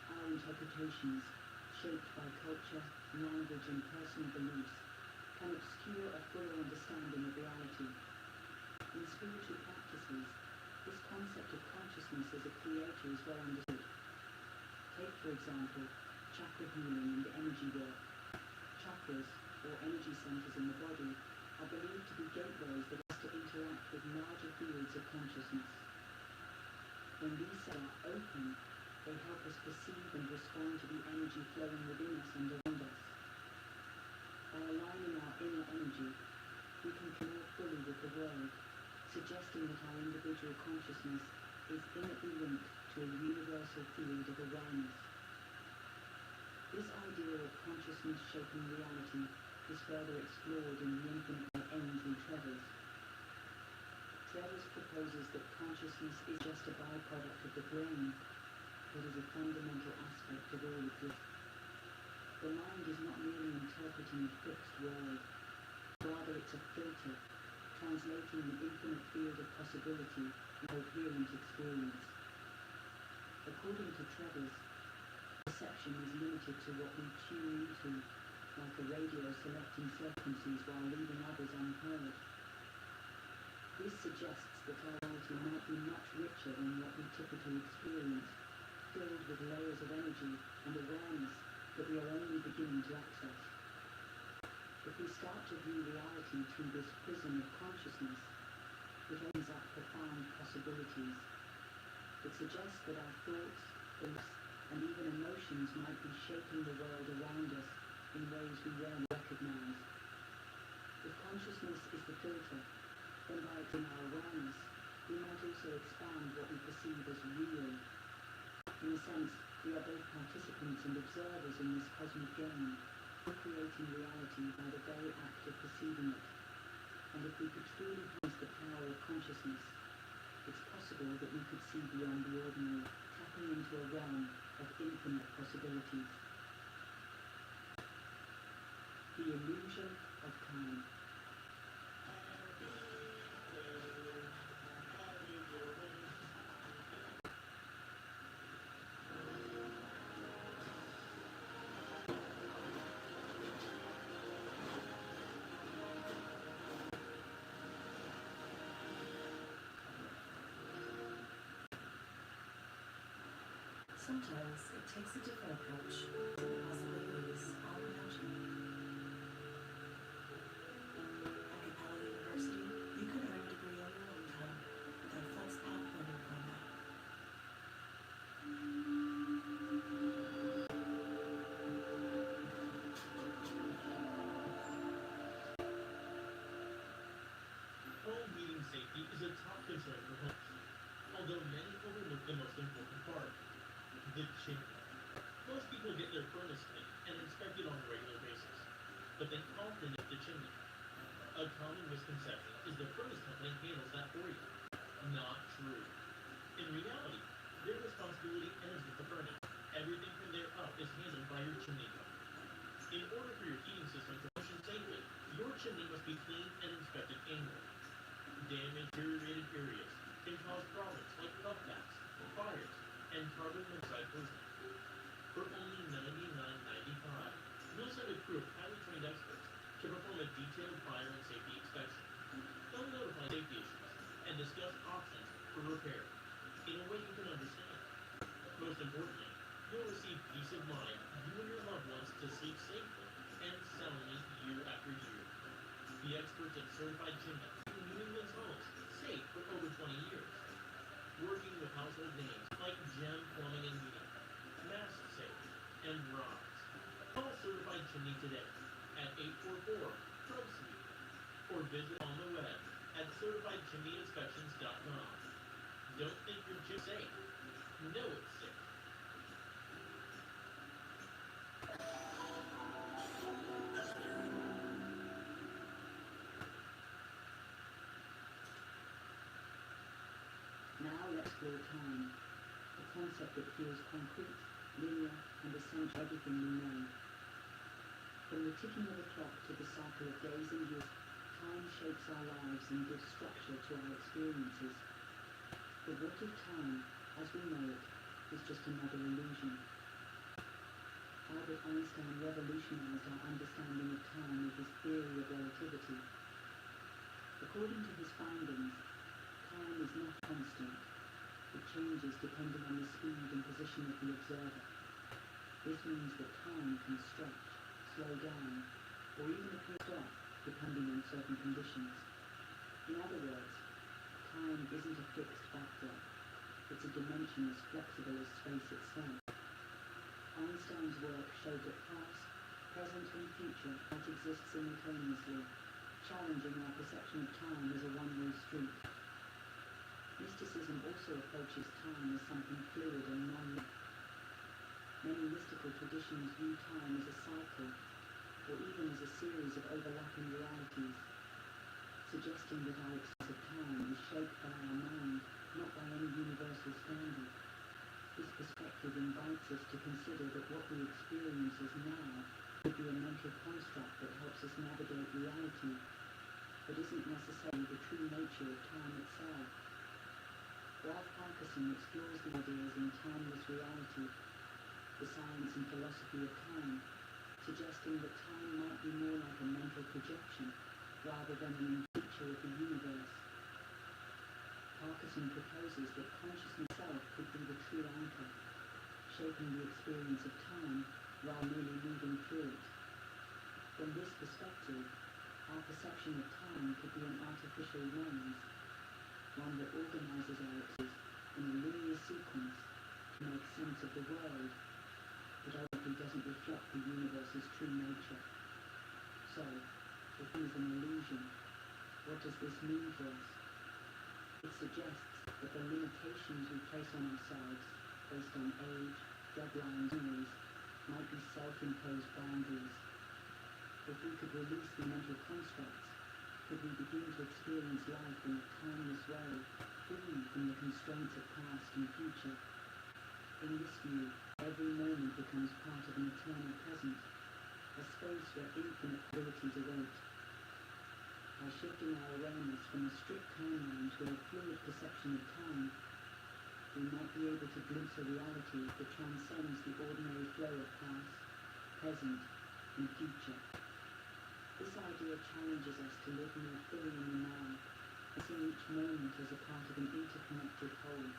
Our interpretations, shaped by culture, language, and personal beliefs, can obscure a fuller understanding of reality. In spiritual practices, this concept of consciousness as a creator is well understood. Take, for example, chakra healing and energy work. Chakras, or energy centers in the body, are believed to be gateways that us to interact with larger fields of consciousness. When these cells are open, they help us perceive and respond to the energy flowing within us and around us. By aligning our inner energy, we can connect more fully with the world, suggesting that our individual consciousness is intimately linked to a universal field of awareness. This idea of consciousness shaping reality is further explored in the infinite by Ainsley Travers. Travers proposes that consciousness is just a byproduct of the brain, but is a fundamental aspect of all existence. The mind is not merely interpreting a fixed world, rather it's a filter, translating the infinite field of possibility into coherent experience. According to Travers, perception is limited to what we tune into, like a radio selecting frequencies while leaving others unheard. This suggests that our reality might be much richer than what we typically experience, filled with layers of energy and awareness that we are only beginning to access. If we start to view reality through this prism of consciousness, it opens up profound possibilities. It suggests that our thoughts, beliefs, and even emotions might be shaping the world around us in ways we rarely recognize. consciousness is the filter, then by in our awareness, we might also expand what we perceive as real. In a sense, we are both participants and observers in this cosmic game, creating reality by the very act of perceiving it. And if we could truly use the power of consciousness, it's possible that we could see beyond the ordinary, tapping into a realm of infinite possibilities. The illusion of time. Sometimes it takes a different approach to the possibilities all around you. At Capella University, you can earn a degree on your own time with our FlexPath learning program. Home heating safety is a top concern for homes, although many overlook the most important part. The chimney. Most people get their furnace cleaned and inspected on a regular basis, but they often miss the chimney. A common misconception is the furnace company handles that for you. Not true. In reality, their responsibility ends with the furnace. Everything from there up is handled by your chimney company. In order for your heating system to function safely, your chimney must be cleaned and inspected annually. Damaged, deteriorated areas can cause problems like puff backs, fires, and carbon monoxide poisoning. For only $99.95, we'll send a crew of highly trained experts to perform a detailed fire and safety inspection. They'll notify safety issues and discuss options for repair in a way you can understand. Most importantly, you'll receive peace of mind you and your loved ones to sleep safely and soundly year after year. The experts at Certified Chimney keep New England's homes safe for over 20 years. Working with household names like Gem Plumbing and Heating, Mass Safe, and Rods. Call Certified Chimney today at 844-TRUBS-MEET or visit on the web at CertifiedChimneyInspections.com. Don't think your chimney's safe. Know it's safe. Now let's explore time, a concept that feels concrete, linear, and essential everything we know. From the ticking of the clock to the cycle of days and years, time shapes our lives and gives structure to our experiences. But what if time, as we know it, is just another illusion? Albert Einstein revolutionized our understanding of time with his theory of relativity. According to his findings, time is not constant. It changes depending on the speed and position of the observer. This means that time can stretch, slow down, or even appear to stop, depending on certain conditions. In other words, time isn't a fixed backdrop. It's a dimension as flexible as space itself. Einstein's work showed that past, present, and future might exist simultaneously, challenging our perception of time as a one-way street. Mysticism also approaches time as something fluid and non-linear. Many mystical traditions view time as a cycle, or even as a series of overlapping realities, suggesting that our experience of time is shaped by our mind, not by any universal standard. This perspective invites us to consider that what we experience as now could be a mental construct that helps us navigate reality, but isn't necessarily the true nature of time itself. Ralph Parkinson explores the ideas in Timeless Reality, the science and philosophy of time, suggesting that time might be more like a mental projection rather than an feature of the universe. Parkinson proposes that consciousness itself could be the true anchor, shaping the experience of time while merely moving through it. From this perspective, our perception of time could be an artificial lens, one that organizes our experience in a linear sequence to make sense of the world, but ultimately doesn't reflect the universe's true nature. So, The thing is an illusion. What does this mean for us? It suggests that the limitations we place on ourselves, based on age, deadlines, memories, might be self-imposed boundaries. If we could release the mental constructs, could we begin to experience life in a timeless way, free from the constraints of past and future? In this view, every moment becomes part of an eternal present, a space where infinite abilities await. By shifting our awareness from a strict timeline to a fluid perception of time, we might be able to glimpse a reality that transcends the ordinary flow of past, present, and future. This idea challenges us to live more fully in the now, and see each moment as a part of an interconnected whole,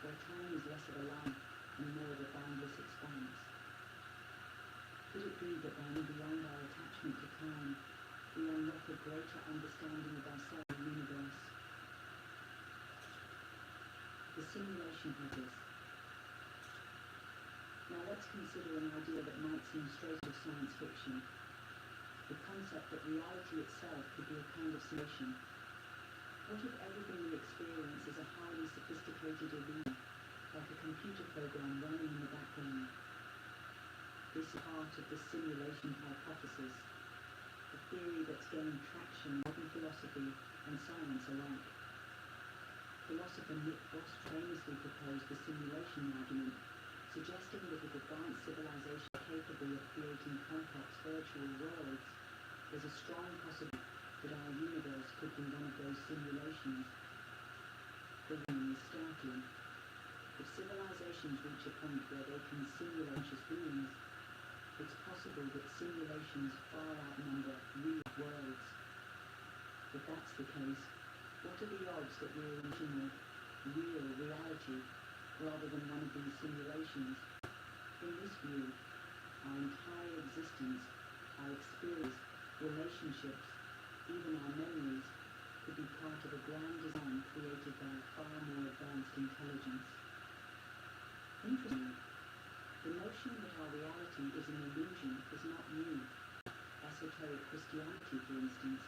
where time is less of a line and more of a boundless expanse. Could it be that by moving beyond our attachment to time, we unlock a greater understanding of ourselves and the universe? The simulation habits. Now let's consider an idea that might seem straight out of science fiction. The concept that reality itself could be a kind of simulation. What if everything we experience is a highly sophisticated illusion, like a computer program running in the background? This is part of the simulation hypothesis, a theory that's gained traction in modern philosophy and science alike. Philosopher Nick Bost famously proposed the simulation argument, suggesting that if advanced civilization is capable of creating complex virtual worlds, there's a strong possibility that our universe could be one of those simulations. The warning is startling. If civilizations reach a point where they can simulate conscious beings, it's possible that simulations far outnumber real worlds. If that's the case, what are the odds that we're in real reality rather than one of these simulations? In this view, our entire existence, our experience, relationships, even our memories, could be part of a grand design created by a far more advanced intelligence. Interestingly, the notion that our reality is an illusion is not new. Esoteric Christianity, for instance,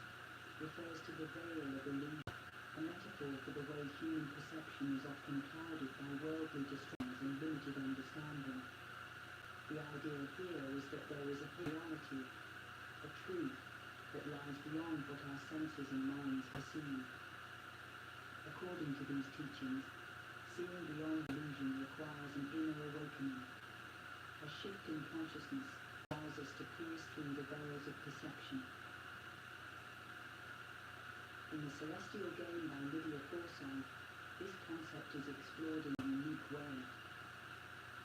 refers to the veil of illusion, a metaphor for the way human perception is often clouded by worldly distractions and limited understanding. The idea here is that there is a reality, a truth that lies beyond what our senses and minds perceive. According to these teachings, seeing beyond illusion requires an inner awakening. A shift in consciousness allows us to pierce through the veils of perception. In The Celestial Game by Lydia Forsyth, this concept is explored in a unique way.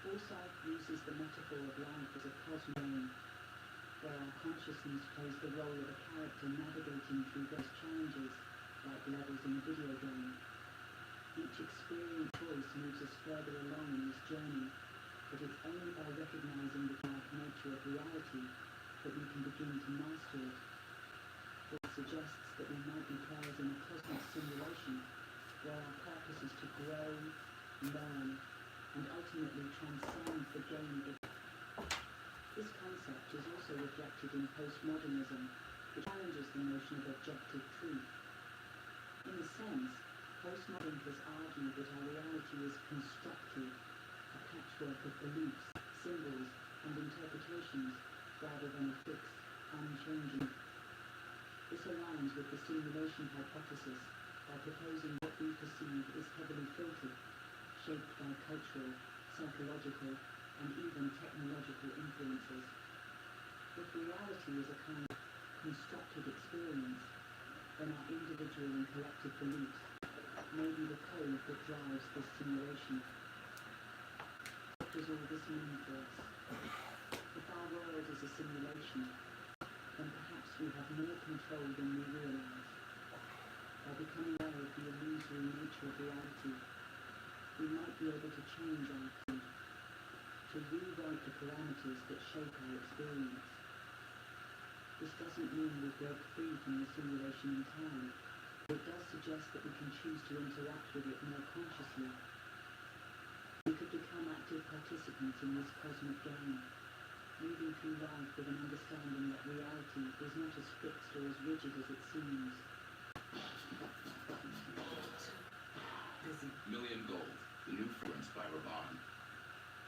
Forsyth uses the metaphor of life as a cosmic game, where our consciousness plays the role of a character navigating through those challenges, like levels in a video game. Each experience choice moves us further along in this journey, but it's only by recognizing the dark nature of reality that we can begin to master it. It suggests that we might be players in a cosmic simulation, where our purpose is to grow, learn, and ultimately transcend the game itself. This concept is also reflected in postmodernism, which challenges the notion of objective truth. In a sense, postmodernists argue that our reality is constructed, a patchwork of beliefs, symbols, and interpretations, rather than a fixed, unchanging. This aligns with the simulation hypothesis by proposing what we perceive is heavily filtered, shaped by cultural, psychological, and even technological influences. If reality is a kind of constructed experience, then our individual and collective beliefs may be the code that drives this simulation. What does all this mean for us? If our world is a simulation, then perhaps we have more control than we realize. By becoming aware of the illusory nature of reality, we might be able to change our code, to rewrite the parameters that shape our experience. This doesn't mean we break free from the simulation entirely, but it does suggest that we can choose to interact with it more consciously. We could become active participants in this cosmic game, moving through life with an understanding that reality is not as fixed or as rigid as it seems. Million Gold, the new fragrance by Rabanne.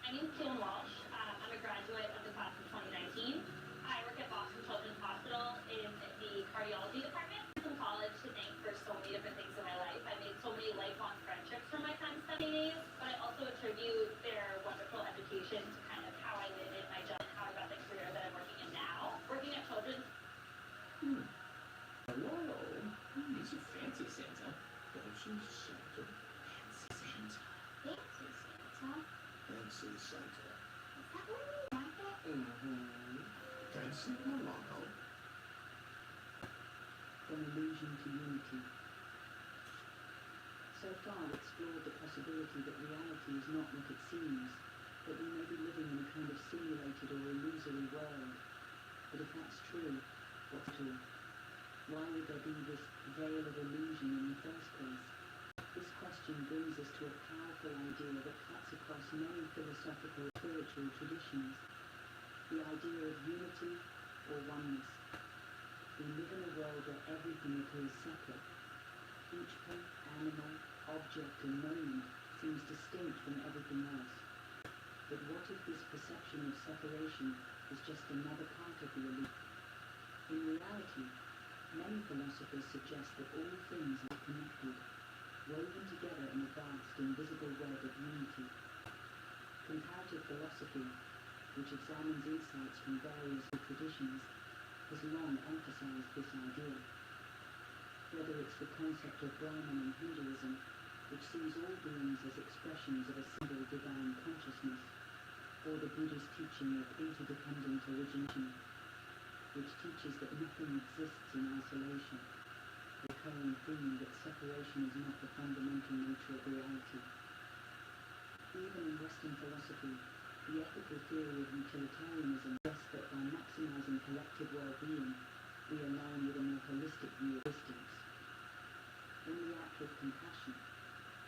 My name's Kim Walsh. I'm a graduate of the class of 2019. I work at Boston Children's Hospital in the cardiology department. I went to college to thank for so many different things in my life. I made so many lifelong friendships from my time studying, but I also attribute their wonderful education to kind of how I landed my job and how I got the career that I'm working in now. Working at Children's. Hello. These are fancy Santa. Fancy Santa. Fancy Santa. Fancy Santa? Fancy Santa. Is that where we like it? Fancy Milano. From illusion to unity. So far explored the possibility that reality is not what it seems, that we may be living in a kind of simulated or illusory world. But if that's true, what's true? Why would there be this veil of illusion in the first place? This question brings us to a powerful idea that cuts across many philosophical and spiritual traditions. The idea of unity or oneness. We live in a world where everything appears separate. Each animal, object and moment seems distinct from everything else. But what if this perception of separation is just another part of the illusion? In reality, many philosophers suggest that all things are connected, woven together in a vast invisible web of unity. Comparative philosophy, which examines insights from various traditions, has long emphasized this idea. Whether it's the concept of Brahman in Hinduism, which sees all beings as expressions of a single divine consciousness, or the Buddhist teaching of interdependent origination, which teaches that nothing exists in isolation, the recurring theme that separation is not the fundamental nature of reality. Even in Western philosophy, the ethical theory of utilitarianism suggests that by maximizing collective well-being, we align with a more holistic view of existence. In the act of compassion,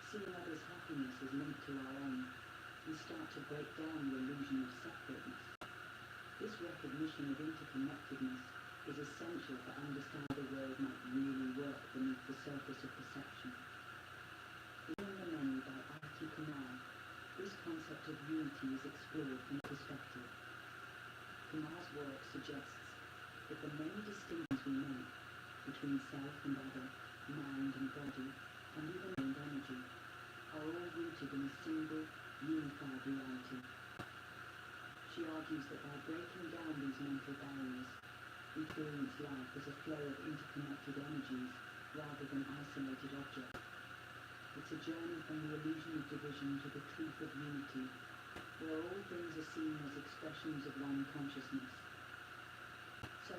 seeing others' happiness is linked to our own, we start to break down the illusion of separateness. This recognition of interconnectedness is essential for understanding how the world might really work beneath the surface of perception. In the Menu by Arti Kumar, this concept of unity is explored from a perspective. Kumar's work suggests that the many distinctions we make between self and other, mind and body, and even mind energy, are all rooted in a single, unified reality. She argues that by breaking down these mental barriers, we experience life as a flow of interconnected energies rather than isolated objects. It's a journey from the illusion of division to the truth of unity, where all things are seen as expressions of one consciousness. So,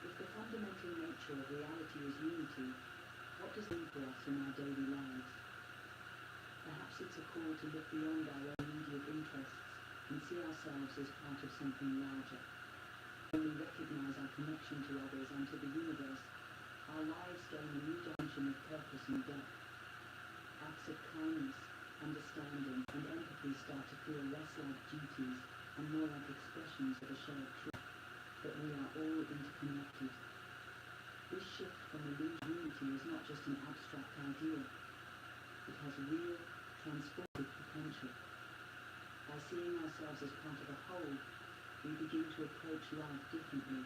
if the fundamental nature of reality is unity, what does it mean for us in our daily lives? Perhaps it's a call to look beyond our own immediate interests and see ourselves as part of something larger. When we recognize our connection to others and to the universe, our lives gain a new dimension of purpose and depth. Acts of kindness, understanding, and empathy start to feel less like duties and more like expressions of a shared truth, that we are all interconnected. This shift from illusion to unity is not just an abstract idea. It has real, transformative potential. By seeing ourselves as part of a whole, we begin to approach life differently,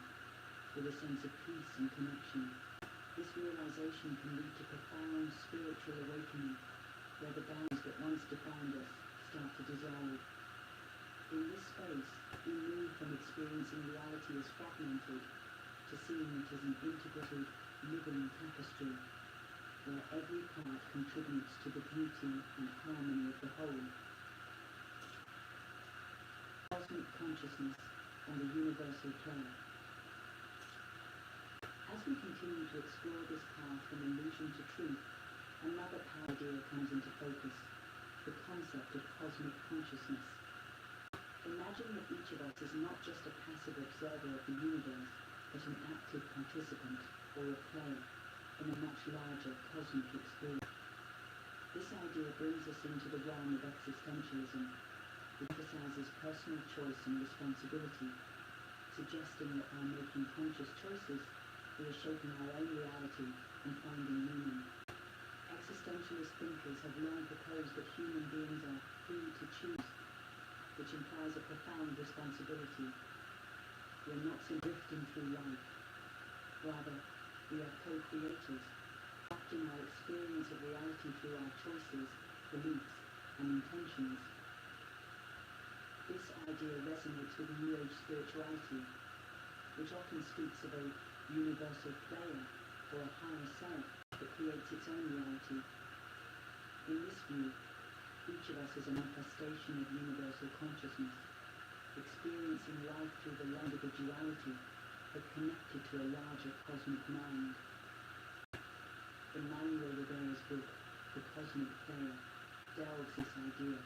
with a sense of peace and connection. This realization can lead to profound spiritual awakening, where the bounds that once defined us start to dissolve. In this space, we move from experiencing reality as fragmented to seeing it as an integrated, living tapestry, where every part contributes to the beauty and harmony of the whole. Cosmic consciousness and the universal play. As we continue to explore this path from illusion to truth, another power idea comes into focus, the concept of cosmic consciousness. Imagine that each of us is not just a passive observer of the universe, but an active participant, or a player, in a much larger cosmic experience. This idea brings us into the realm of existentialism, It emphasizes personal choice and responsibility, suggesting that by making conscious choices, we are shaping our own reality and finding meaning. Existentialist thinkers have long proposed that human beings are free to choose, which implies a profound responsibility. We are not simply drifting through life. Rather, we are co-creators, crafting our experience of reality through our choices, beliefs, and intentions. This idea resonates with New Age spirituality, which often speaks of a universal player or a higher self that creates its own reality. In this view, each of us is a manifestation of universal consciousness, experiencing life through the lens of individuality, but connected to a larger cosmic mind. Emmanuel Rivera's book, The Cosmic Player, delves this idea,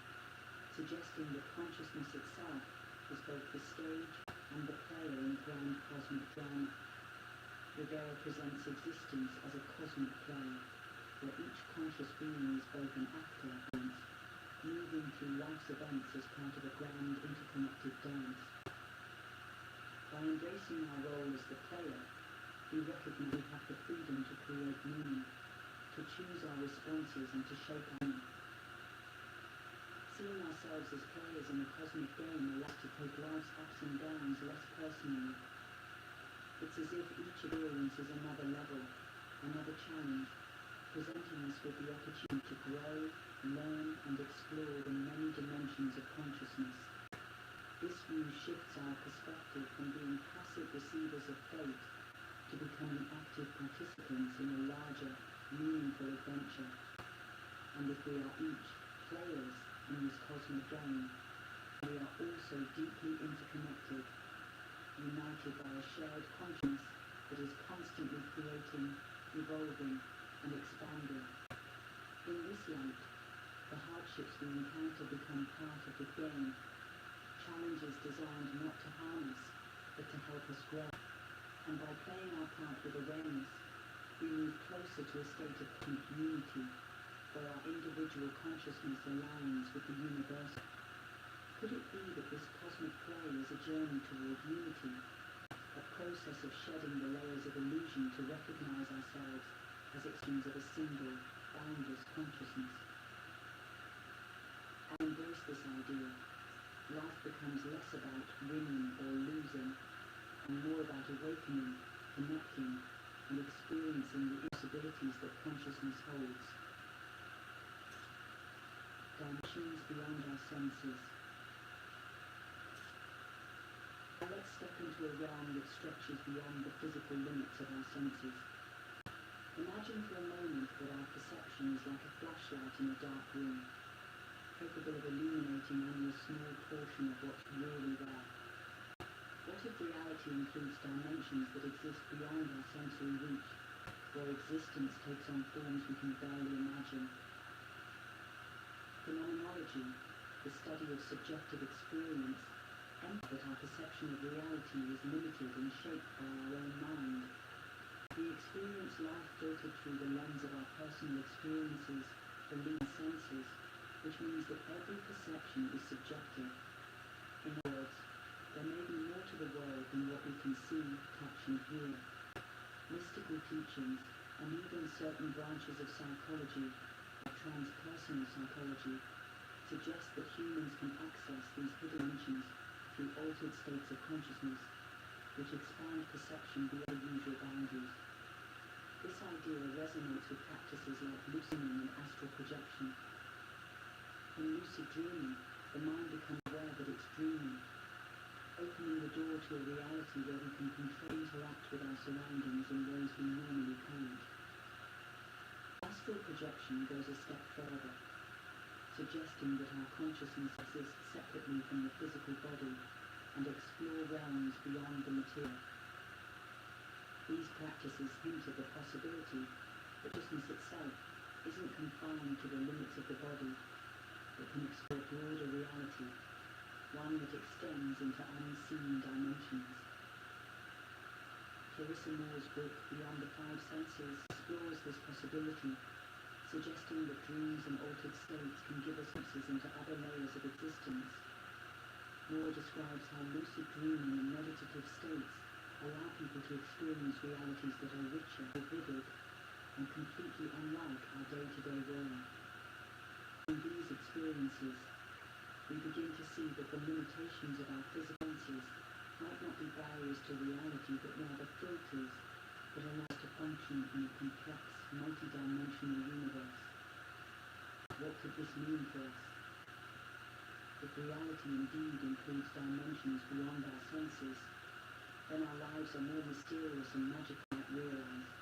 suggesting that consciousness itself is both the stage and the player in grand cosmic drama. Rivera presents existence as a cosmic play, where each conscious being is both an actor and moving through life's events as part of a grand interconnected dance. By embracing our role as the player, we recognize we have the freedom to create meaning, to choose our responses and to shape our own. Seeing ourselves as players in the cosmic game allows us to take life's ups and downs less personally. It's as if each experience is another level, another challenge, presenting us with the opportunity to grow, learn, and explore the many dimensions of consciousness. This view shifts our perspective from being passive receivers of fate to becoming active participants in a larger, meaningful adventure. And if we are each players in this cosmic game, we are also deeply interconnected, united by a shared consciousness that is constantly creating, evolving, and expanding. In this light, the hardships we encounter become part of the game, challenges designed not to harm us, but to help us grow. And by playing our part with awareness, we move closer to a state of unity, where our individual consciousness aligns with the universal. Could it be that this cosmic play is a journey toward unity, a process of shedding the layers of illusion to recognize ourselves as extremes of a single, boundless consciousness? I embrace this idea. Life becomes less about winning or losing, and more about awakening, connecting, and experiencing the possibilities that consciousness holds. Dimensions beyond our senses. Now let's step into a realm that stretches beyond the physical limits of our senses. Imagine for a moment that our perception is like a flashlight in a dark room, capable of illuminating only a small portion of what's really there. What if reality includes dimensions that exist beyond our sensory reach, where existence takes on forms we can barely imagine? Phenomenology, the study of subjective experience, emphasizes that our perception of reality is limited and shaped by our own mind. We experience life filtered through the lens of our personal experiences, beliefs, and senses, which means that every perception is subjective. In other words, there may be more to the world than what we can see, touch, and hear. Mystical teachings, and even certain branches of psychology, like transpersonal psychology, suggest that humans can access these hidden dimensions through altered states of consciousness, which expand perception beyond usual boundaries. This idea resonates with practices like lucid and astral projection. In lucid dreaming, the mind becomes aware that it's dreaming, opening the door to a reality where we can control and interact with our surroundings in ways we normally can't. Astral projection goes a step further, suggesting that our consciousness exists separately from the physical body and explore realms beyond the material. These practices hint at the possibility that consciousness itself isn't confined to the limits of the body, but can explore broader reality, one that extends into unseen dimensions. Clarissa Moore's book, Beyond the Five Senses, explores this possibility, suggesting that dreams and altered states can give us glimpses into other layers of existence, Moore describes how lucid dreaming and meditative states allow people to experience realities that are richer, vivid, and completely unlike our day-to-day world. In these experiences, we begin to see that the limitations of our physical senses might not be barriers to reality, but rather filters that allow us to function in a complex, multi-dimensional universe. What could this mean for us? If reality indeed includes dimensions beyond our senses, then our lives are more mysterious and magical than we realize.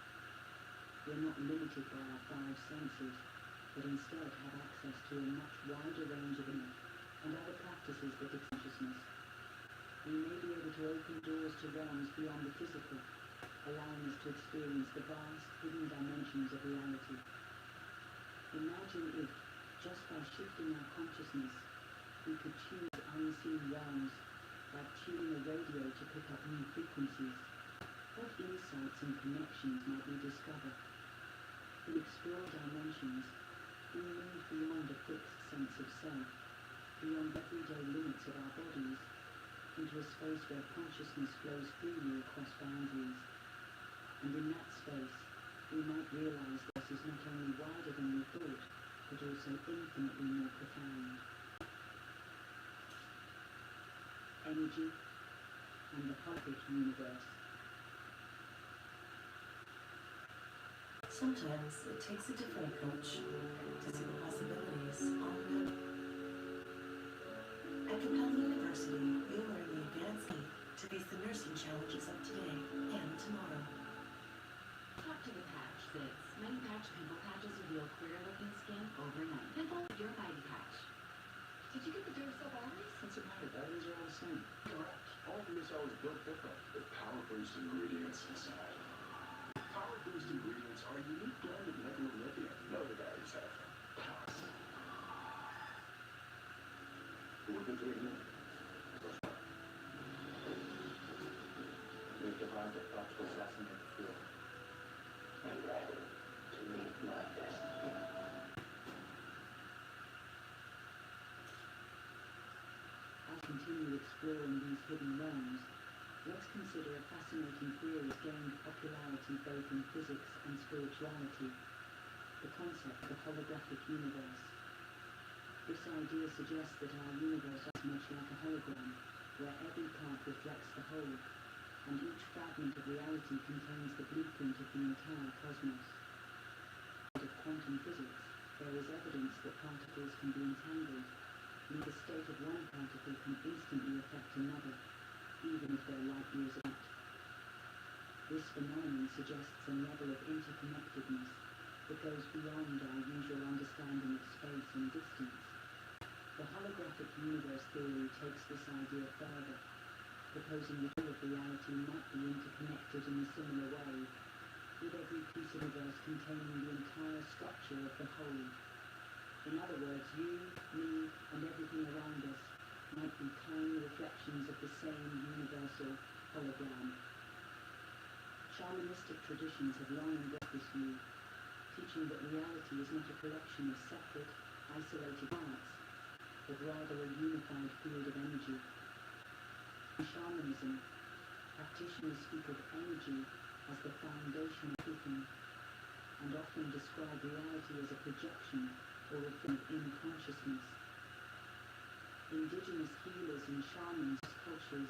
We are not limited by our five senses, but instead have access to a much wider range of inner and other practices that exist consciousness. We may be able to open doors to realms beyond the physical, allowing us to experience the vast, hidden dimensions of reality. Imagine if, just by shifting our consciousness, we could choose unseen realms, like tuning a radio to pick up new frequencies. What insights and connections might we discover? We explore dimensions. We move beyond a fixed sense of self, beyond everyday limits of our bodies, into a space where consciousness flows freely across boundaries. And in that space, we might realize this is not only wider than we thought, but also infinitely more profound. Energy and the holographic universe. Sometimes it takes a different approach to see the possibilities on the web. At Capella University, you'll learn the advanced need to face the nursing challenges of today and tomorrow. Talk to the patch Fits. Many patch pimple patches reveal clear-looking skin overnight. Pimple your mighty patch. Did you get the Duracell batteries? What's the matter? Batteries are all the same. Correct. All Duracell is built different with Power Boost ingredients inside. Power Boost ingredients are a unique blend of nickel and lithium. No other batteries have them. Power. What are they doing? We've devised a thought to assassinate the field. And ready to meet my destiny. As we continue exploring these hidden realms, let's consider a fascinating theory that gained popularity both in physics and spirituality, the concept of the holographic universe. This idea suggests that our universe is much like a hologram, where every part reflects the whole, and each fragment of reality contains the blueprint of the entire cosmos. In quantum physics, there is evidence that particles can be entangled, and the state of one particle can instantly affect another, even if they're light years apart. This phenomenon suggests a level of interconnectedness that goes beyond our usual understanding of space and distance. The holographic universe theory takes this idea further, proposing that all of reality might be interconnected in a similar way, with every piece of the universe containing the entire structure of the whole. In other words, you, me, and everything around us might be tiny reflections of the same universal hologram. Shamanistic traditions have long embraced this view, teaching that reality is not a collection of separate, isolated parts, but rather a unified field of energy. In shamanism, practitioners speak of energy as the foundation of everything, and often describe reality as a projection or a form of inner consciousness. Indigenous healers and shamans cultures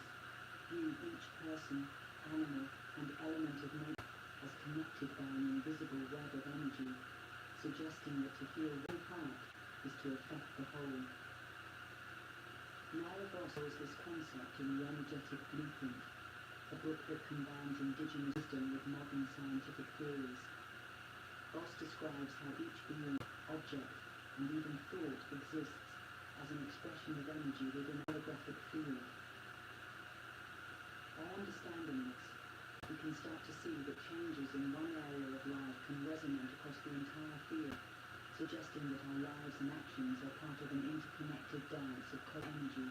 view each person, animal, and element of nature as connected by an invisible web of energy, suggesting that to heal one part is to affect the whole. Myra Voss calls this concept in The Energetic Blueprint, a book that combines indigenous wisdom with modern scientific theories. Voss describes how each being, object, and even thought exists as an expression of energy within a holographic field. By understanding this, we can start to see that changes in one area of life can resonate across the entire field, suggesting that our lives and actions are part of an interconnected dance of co-energy.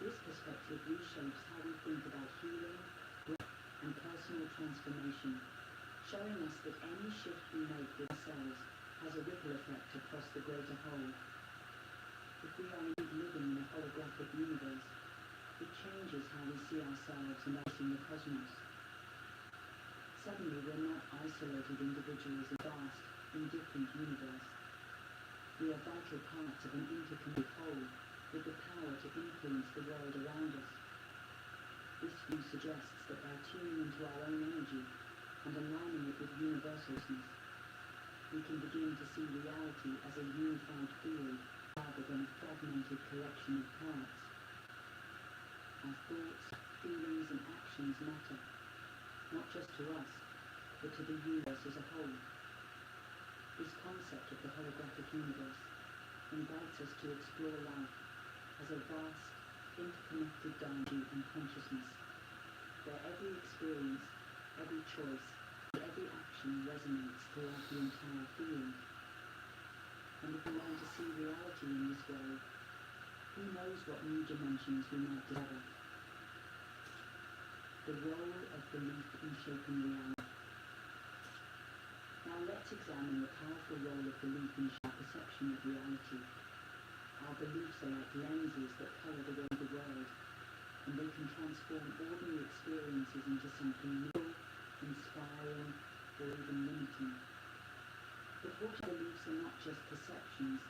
This perspective reshapes how we think about healing, growth, and personal transformation, showing us that any shift we make with ourselves has a ripple effect across the greater whole. If we are indeed living in a holographic universe, It changes how we see ourselves and us in the cosmos. Suddenly we're not isolated individuals in a vast, indifferent universe. We are vital parts of an interconnected whole with the power to influence the world around us. This view suggests that by tuning into our own energy and aligning it with universalness, we can begin to see reality as a unified field rather than a fragmented collection of parts. Our thoughts, feelings and actions matter, not just to us, but to the universe as a whole. This concept of the holographic universe invites us to explore life as a vast, interconnected dialogue and consciousness, where every experience, every choice, and every action resonates throughout the entire field. And if we learn to see reality in this way, who knows what new dimensions we might discover. The role of belief in shaping reality. Now let's examine the powerful role of belief in our perception of reality. Our beliefs are like lenses that colour the way of the world, and they can transform ordinary experiences into something new, inspiring, or even limiting. But what beliefs are not just perceptions,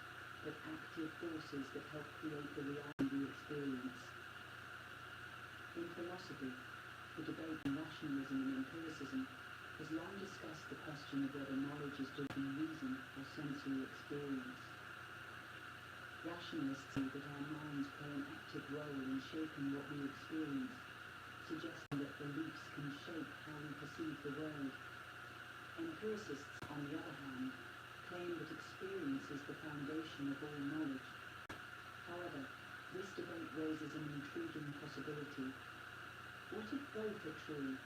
but active forces that help create the reality we experience. In philosophy, the debate on rationalism and empiricism has long discussed the question of whether knowledge is built on reason or sensory experience. Rationalists see that our minds play an active role in shaping what we experience, suggesting that beliefs can shape how we perceive the world. Empiricists, on the other hand, claim that experience is the foundation of all knowledge. However, this debate raises an intriguing possibility. What if both are true,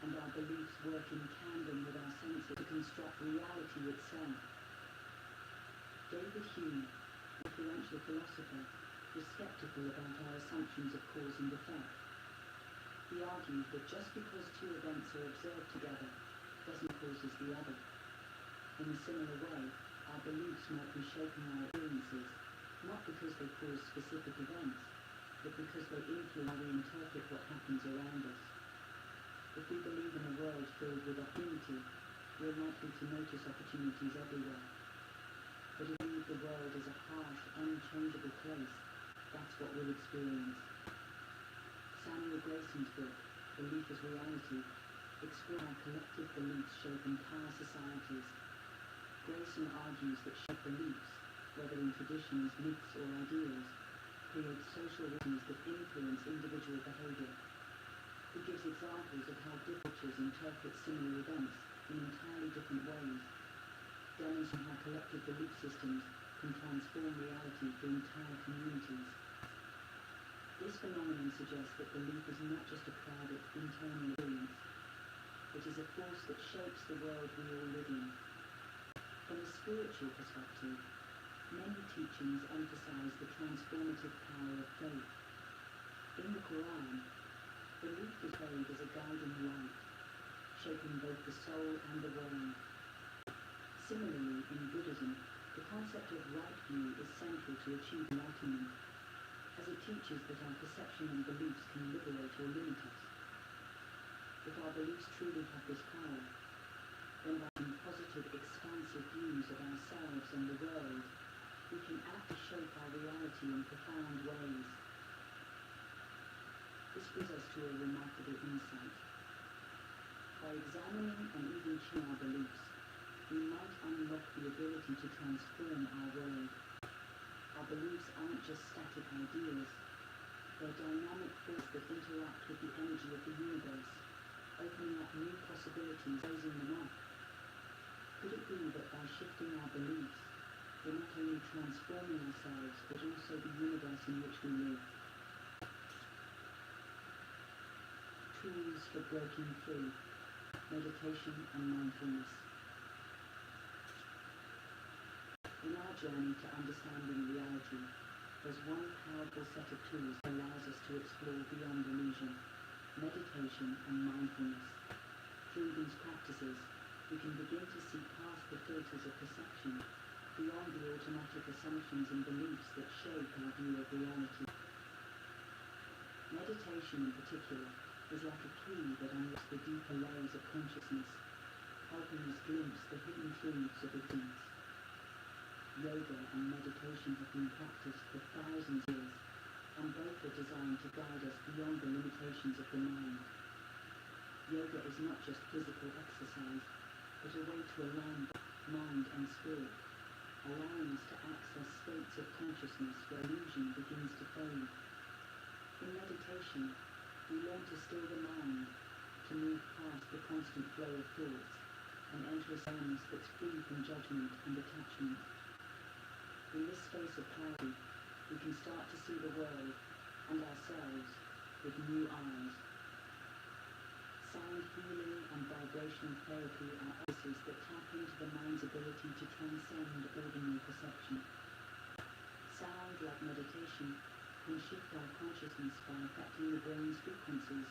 and our beliefs work in tandem with our senses to construct reality itself? David Hume, influential philosopher, was skeptical about our assumptions of cause and effect. He argued that just because two events are observed together doesn't cause the other. In a similar way, our beliefs might be shaping our experiences, not because they cause specific events, but because they influence how we interpret what happens around us. If we believe in a world filled with opportunity, we're likely to notice opportunities everywhere. But if we believe the world is a harsh, unchangeable place, that's what we'll experience. Samuel Grayson's book, Belief as Reality, explores how collective beliefs shape entire societies. Grayson argues that shared beliefs, whether in traditions, myths or ideals, create social rhythms that influence individual behavior. He gives examples of how different cultures interpret similar events in entirely different ways, demonstrating how collective belief systems can transform reality for entire communities. This phenomenon suggests that belief is not just a private, internal experience. It is a force that shapes the world we all live in. From a spiritual perspective, many teachings emphasize the transformative power of faith. In the Quran, belief is portrayed as a guiding light, shaping both the soul and the world. Similarly, in Buddhism, the concept of right view is central to achieve enlightenment, as it teaches that our perception and beliefs can liberate or limit us. If our beliefs truly have this power, then by having positive, expansive views of ourselves and the world, we can act to shape our reality in profound ways. This brings us to a remarkable insight. By examining and even changing our beliefs, we might unlock the ability to transform our world. Our beliefs aren't just static ideas, they're dynamic forces that interact with the energy of the universe, opening up new possibilities, raising them up. Could it be that by shifting our beliefs, we're not only transforming ourselves, but also the universe in which we live? Tools for breaking free: meditation and mindfulness. In our journey to understanding reality, there's one powerful set of tools that allows us to explore beyond illusion: meditation and mindfulness. Through these practices, we can begin to see past the filters of perception, beyond the automatic assumptions and beliefs that shape our view of reality. Meditation in particular is like a key that unlocks the deeper layers of consciousness, helping us glimpse the hidden truths of existence. Yoga and meditation have been practiced for thousands of years, and both are designed to guide us beyond the limitations of the mind. Yoga is not just physical exercise, but a way to align mind and spirit, allowing us to access states of consciousness where illusion begins to fade. In meditation, we learn to still the mind, to move past the constant flow of thoughts, and enter a silence that's free from judgment and attachment. In this space of clarity, we can start to see the world and ourselves with new eyes. Sound healing and vibrational therapy are places that tap into the mind's ability to transcend ordinary perception. Sound, like meditation, can shift our consciousness by affecting the brain's frequencies,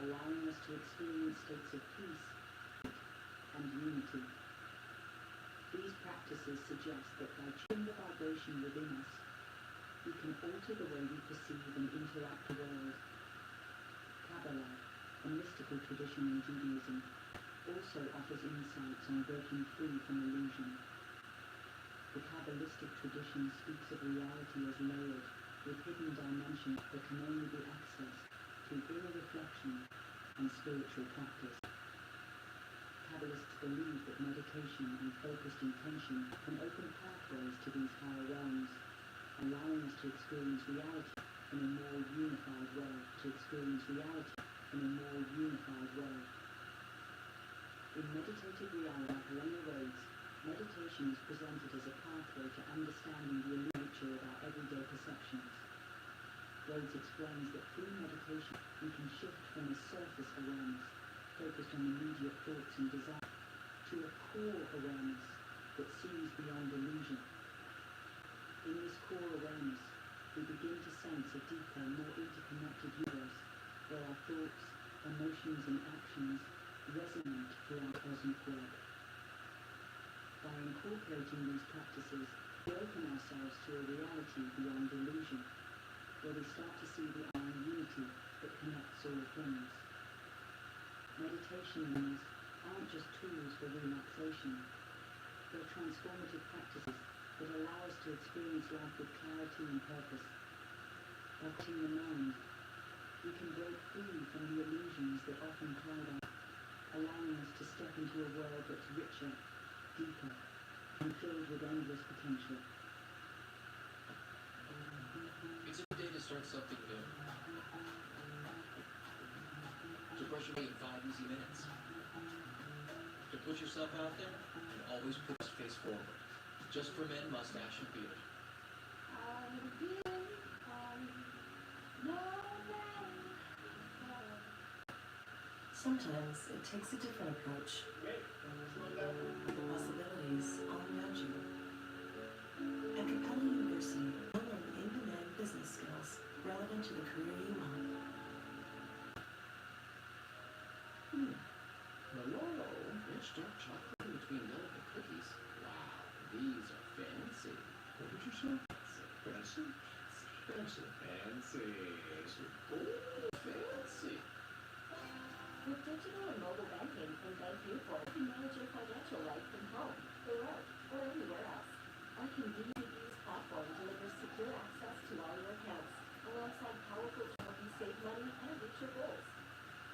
allowing us to experience states of peace and unity. These practices suggest that by tuning the vibration within us, we can alter the way we perceive and interact with the world. Kabbalah, a mystical tradition in Judaism, also offers insights on breaking free from illusion. The Kabbalistic tradition speaks of reality as layered, with hidden dimensions that can only be accessed through inner reflection and spiritual practice. Kabbalists believe that meditation and focused intention can open pathways to these higher realms, allowing us to experience reality in a more unified way, In meditative reality, Helena Rhodes, meditation is presented as a pathway to understanding the nature of our everyday perceptions. Rhodes explains that through meditation, we can shift from a surface awareness, focused on immediate thoughts and desires, to a core awareness that sees beyond illusion. In this core awareness, we begin to sense a deeper, more interconnected universe, where our thoughts, emotions and actions resonate through our cosmic web. By incorporating these practices, we open ourselves to a reality beyond illusion, where we start to see the iron unity that connects all things. Meditation means aren't just tools for relaxation, they're transformative practices that allow us to experience life with clarity and purpose. By clearing the mind, we can break free from the illusions that often cloud us, allowing us to step into a world that's richer, deeper, and filled with endless potential. It's a good day to start something new. To brush your way in 5 easy minutes. To put yourself out there and always put your face forward. Just for men, mustache and beard. Sometimes it takes a different approach. Possibilities all around you. At Capella University, you'll learn in-demand business skills relevant to the career you want. Hello, rich dark chocolate in between delicate cookies. Wow, these are fancy. What did you say? Fancy? Fancy. Fancy. Oh, fancy. With digital and mobile banking from Bank Newport, you can manage your financial life from home, for work, or anywhere else. Our convenient-to-use platform delivers secure access to all your accounts, alongside powerful tools to help you save money and reach your goals.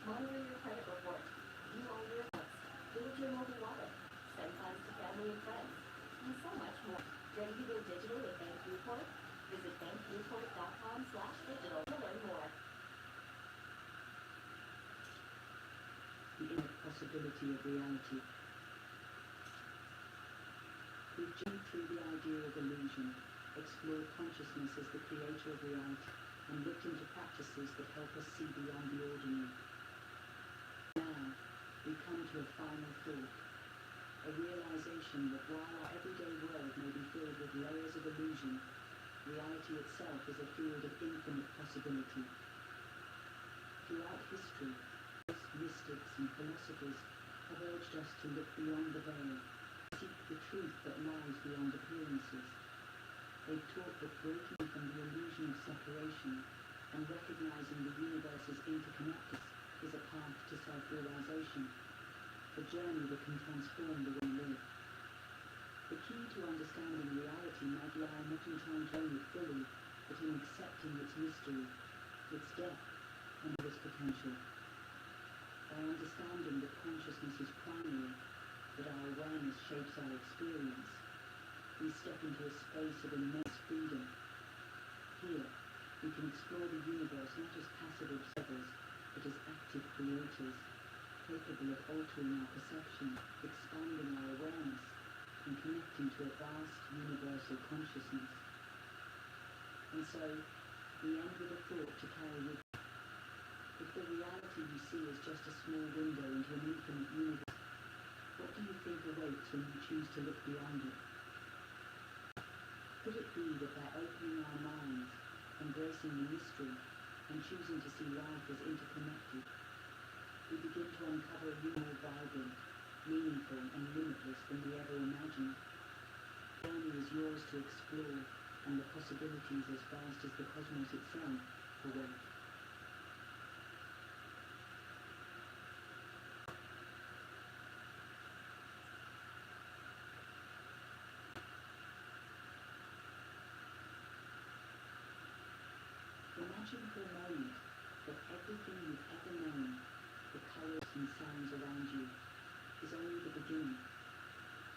Monitor your credit report, view all your accounts, build your mobile wallet, send funds to family and friends, and so much more. Ready to go digital with Bank Newport? Visit banknewport.com/digital to learn more. The inner possibility of reality. We've jumped through the idea of illusion, explored consciousness as the creator of reality, and looked into practices that help us see beyond the ordinary. Now, we come to a final thought, a realization that while our everyday world may be filled with layers of illusion, reality itself is a field of infinite possibility. Throughout history, mystics and philosophers have urged us to look beyond the veil, seek the truth that lies beyond appearances. They've taught that breaking from the illusion of separation and recognizing the universe's interconnectedness is a path to self-realization, a journey that can transform the way we live. The key to understanding reality might lie not in trying to own it fully, but in accepting its mystery, its depth, and its potential. By understanding that consciousness is primary, that our awareness shapes our experience, we step into a space of immense freedom. Here, we can explore the universe not as passive observers, but as active creators, capable of altering our perception, expanding our awareness, and connecting to a vast universal consciousness. And so, we end with a thought to carry with you. If the reality you see is just a small window into an infinite universe, what do you think awaits when you choose to look beyond it? Could it be that by opening our minds, embracing the mystery, and choosing to see life as interconnected, we begin to uncover a new, more vibrant, meaningful, and limitless than we ever imagined? The journey is yours to explore, and the possibilities as vast as the cosmos itself await. Imagine for a moment that everything you've ever known, the colours and sounds around you, is only the beginning.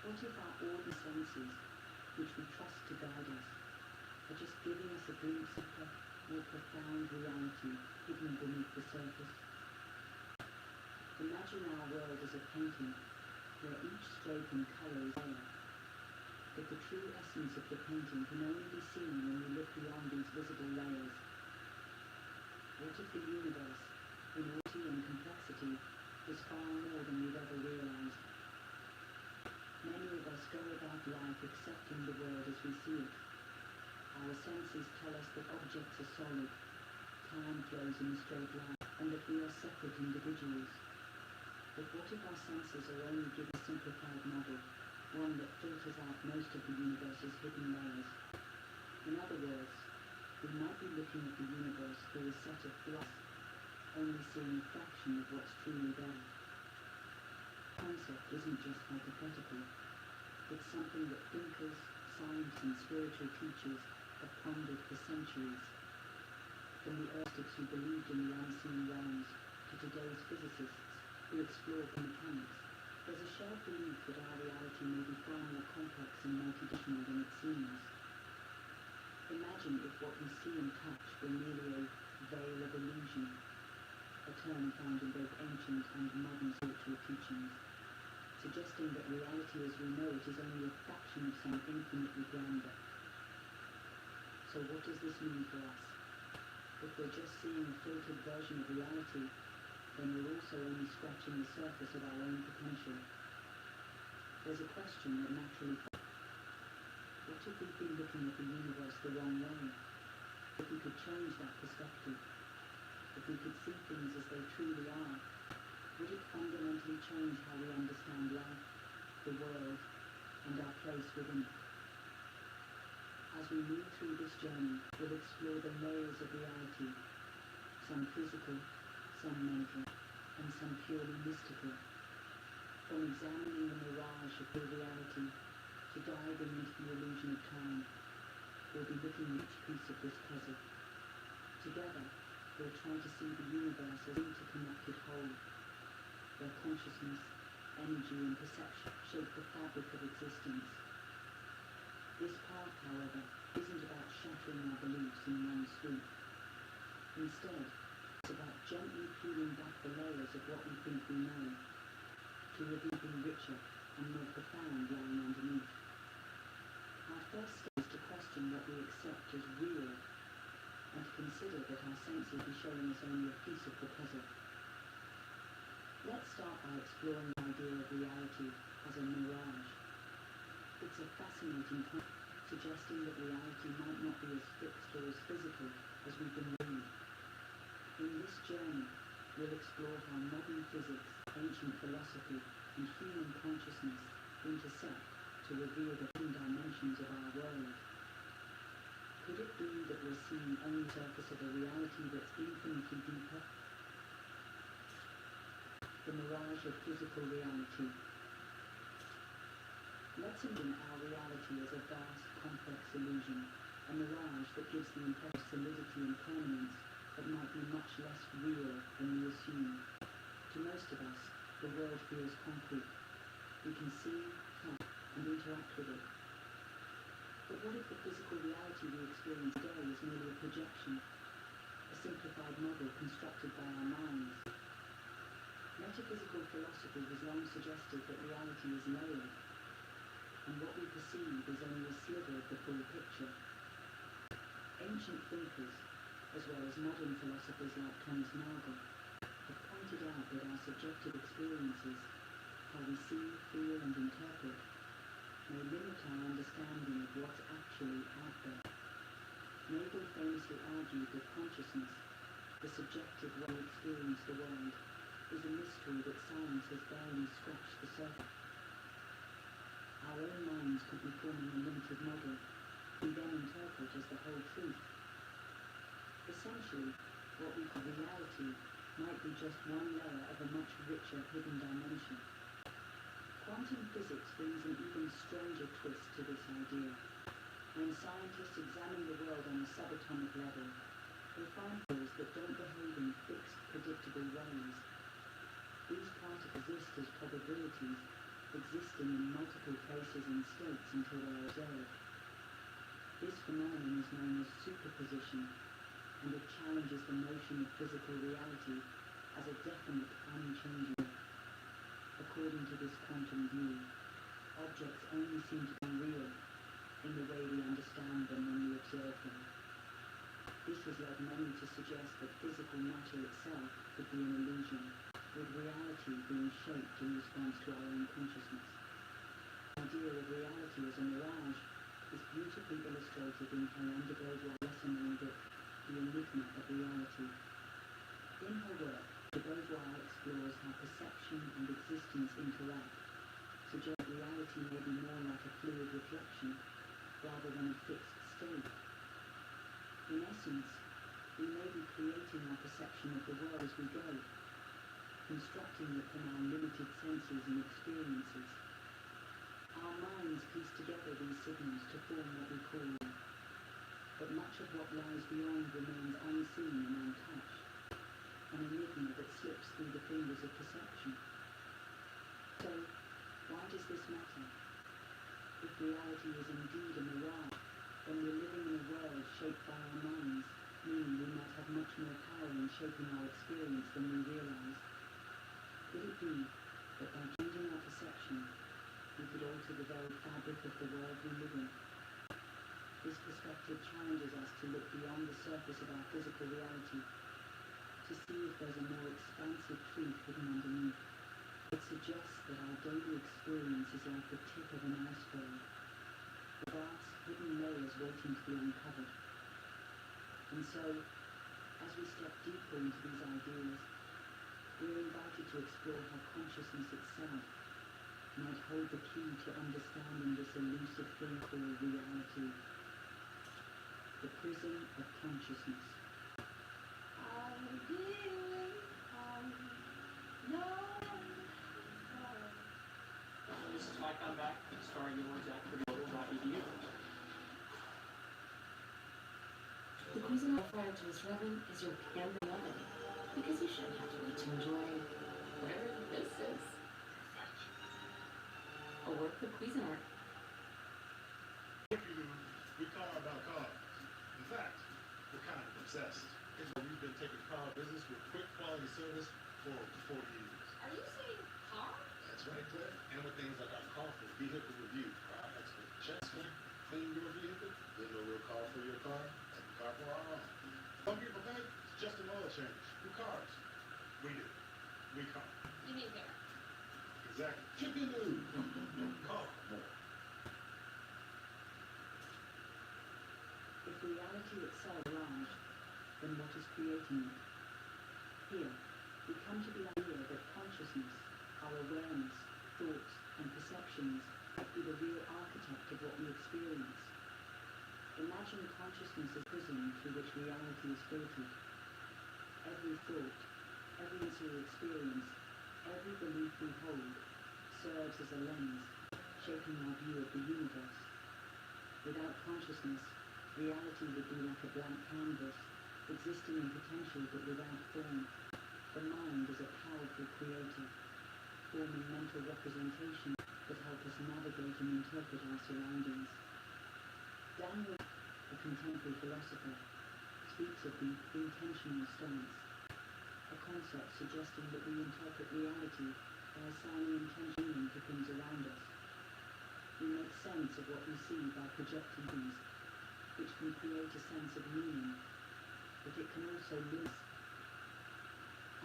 What if our ordinary senses, which we trust to guide us, are just giving us a glimpse of a more profound reality hidden beneath the surface? Imagine our world as a painting, where each stroke and colour is there, but the true essence of the painting can only be seen when we look beyond these visible layers. What if the universe, in beauty and complexity, is far more than we've ever realized? Many of us go about life accepting the world as we see it. Our senses tell us that objects are solid, time flows in a straight line, and that we are separate individuals. But what if our senses are only given a simplified model, one that filters out most of the universe's hidden layers? In other words, we might be looking at the universe through a set of glass, only seeing a fraction of what's truly there. The concept isn't just hypothetical. It's something that thinkers, science and spiritual teachers have pondered for centuries. From the Gnostics who believed in the unseen realms to today's physicists who explore the mechanics, there's a shared belief that our reality may be far more complex and multidimensional than it seems. Imagine if what we see and touch were merely a veil of illusion, a term found in both ancient and modern spiritual teachings, suggesting that reality as we know it is only a fraction of some infinitely grander. So what does this mean for us? If we're just seeing a filtered version of reality, then we're also only scratching the surface of our own potential. There's a question that naturally follows. What if we've been looking at the universe the wrong way? If we could change that perspective, if we could see things as they truly are, would it fundamentally change how we understand life, the world, and our place within it? As we move through this journey, we'll explore the layers of reality, some physical, some mental, and some purely mystical. From examining the mirage of real reality to diving into the illusion of time, we'll be looking at each piece of this puzzle. Together, we'll try to see the universe as an interconnected whole, where consciousness, energy, and perception shape the fabric of existence. This path, however, isn't about shattering our beliefs in one swoop. Instead, it's about gently peeling back the layers of what we think we know, to reveal something richer and more profound lying underneath. Our first step is to question what we accept as real, and to consider that our senses are showing us only a piece of the puzzle. Let's start by exploring the idea of reality as a mirage. It's a fascinating concept, suggesting that reality might not be as fixed or as physical as we've been learning. In this journey, we'll explore how modern physics, ancient philosophy, and human consciousness intersect to reveal the hidden dimensions of our world. Could Could it be that we're seeing only the surface of a reality that's infinitely deeper? The mirage of physical reality. Let's imagine our reality as a vast, complex illusion, a mirage that gives the impression of solidity and permanence that might be much less real than we assume. To most of us, the world feels concrete. We can see, touch, and interact with it. But what if the physical reality we experience today is merely a projection, a simplified model constructed by our minds? Metaphysical philosophy has long suggested that reality is layered, and what we perceive is only a sliver of the full picture. Ancient thinkers, as well as modern philosophers like Thomas Nagel, have pointed out that our subjective experiences, how we see, feel, and interpret, may limit our understanding of what's actually out there. Nagel famously argued that consciousness, the subjective way we experience the world, is a mystery that science has barely scratched the surface. Our own minds could be forming a limited model we then interpret as the whole truth. Essentially, what we call reality might be just one layer of a much richer hidden dimension. Quantum physics brings an even stranger twist to this idea. When scientists examine the world on a subatomic level, they find particles that don't behave in fixed, predictable ways. These particles exist as probabilities, existing in multiple places and states until they are observed. This phenomenon is known as superposition, and it challenges the notion of physical reality as a definite, unchanging. According to this quantum view, objects only seem to be real in the way we understand them when we observe them. This has led many to suggest that physical matter itself could be an illusion, with reality being shaped in response to our own consciousness. The idea of reality as a mirage is beautifully illustrated in Helene de Beauvoir's lesson named it The Enigma of Reality. In her work, de Beauvoir explores how perception and existence interact, suggesting reality may be more like a fluid reflection rather than a fixed state. In essence, we may be creating our perception of the world as we go, constructing it from our limited senses and experiences. Our minds piece together these signals to form what we call them, but much of what lies beyond remains unseen and untouched, an enigma that slips through the fingers of perception. So, why does this matter? If reality is indeed a mirage, then we're living in a world shaped by our minds, meaning we might have much more power in shaping our experience than we realize. Could it be that by changing our perception, we could alter the very fabric of the world we live in? This perspective challenges us to look beyond the surface of our physical reality, to see if there's a more expansive truth hidden underneath. It suggests that our daily experience is like the tip of an iceberg, the vast hidden layers waiting to be uncovered. And so, as we step deeper into these ideas, we're invited to explore how consciousness itself might hold the key to understanding this elusive thing called reality. The prison of consciousness. This is My Comeback, starring yours at PrettyLittle.edu. The Cuisinart Fried Toast Oven is your pandering oven, because you shouldn't have to wait to enjoy whatever this is. A work of Cuisinart. We call about cars. In fact, we're kind of obsessed. We've been taking car business with quick quality service for over 40 years. Are you saying car? That's right, Cliff. And with things like our call for vehicle review, our expert checks clean your vehicle, then a real call for your car, like a car for our own. Some people think it's just an oil change. Who cars? We do. We car. You mean here? Exactly. Chicken noodle. Car more. If reality itself is large, then what is creating it? Here, we come to the idea that consciousness, our awareness, thoughts, and perceptions, might be the real architect of what we experience. Imagine consciousness as a prism through which reality is filtered. Every thought, every sensory experience, every belief we hold serves as a lens, shaping our view of the universe. Without consciousness, reality would be like a blank canvas, existing in potential but without form. The mind is a powerful creator, forming mental representations that help us navigate and interpret our surroundings. Daniel, a contemporary philosopher, speaks of the intentional stance, a concept suggesting that we interpret reality by assigning intention to things around us. We make sense of what we see by projecting things, which can create a sense of meaning, but it can also limit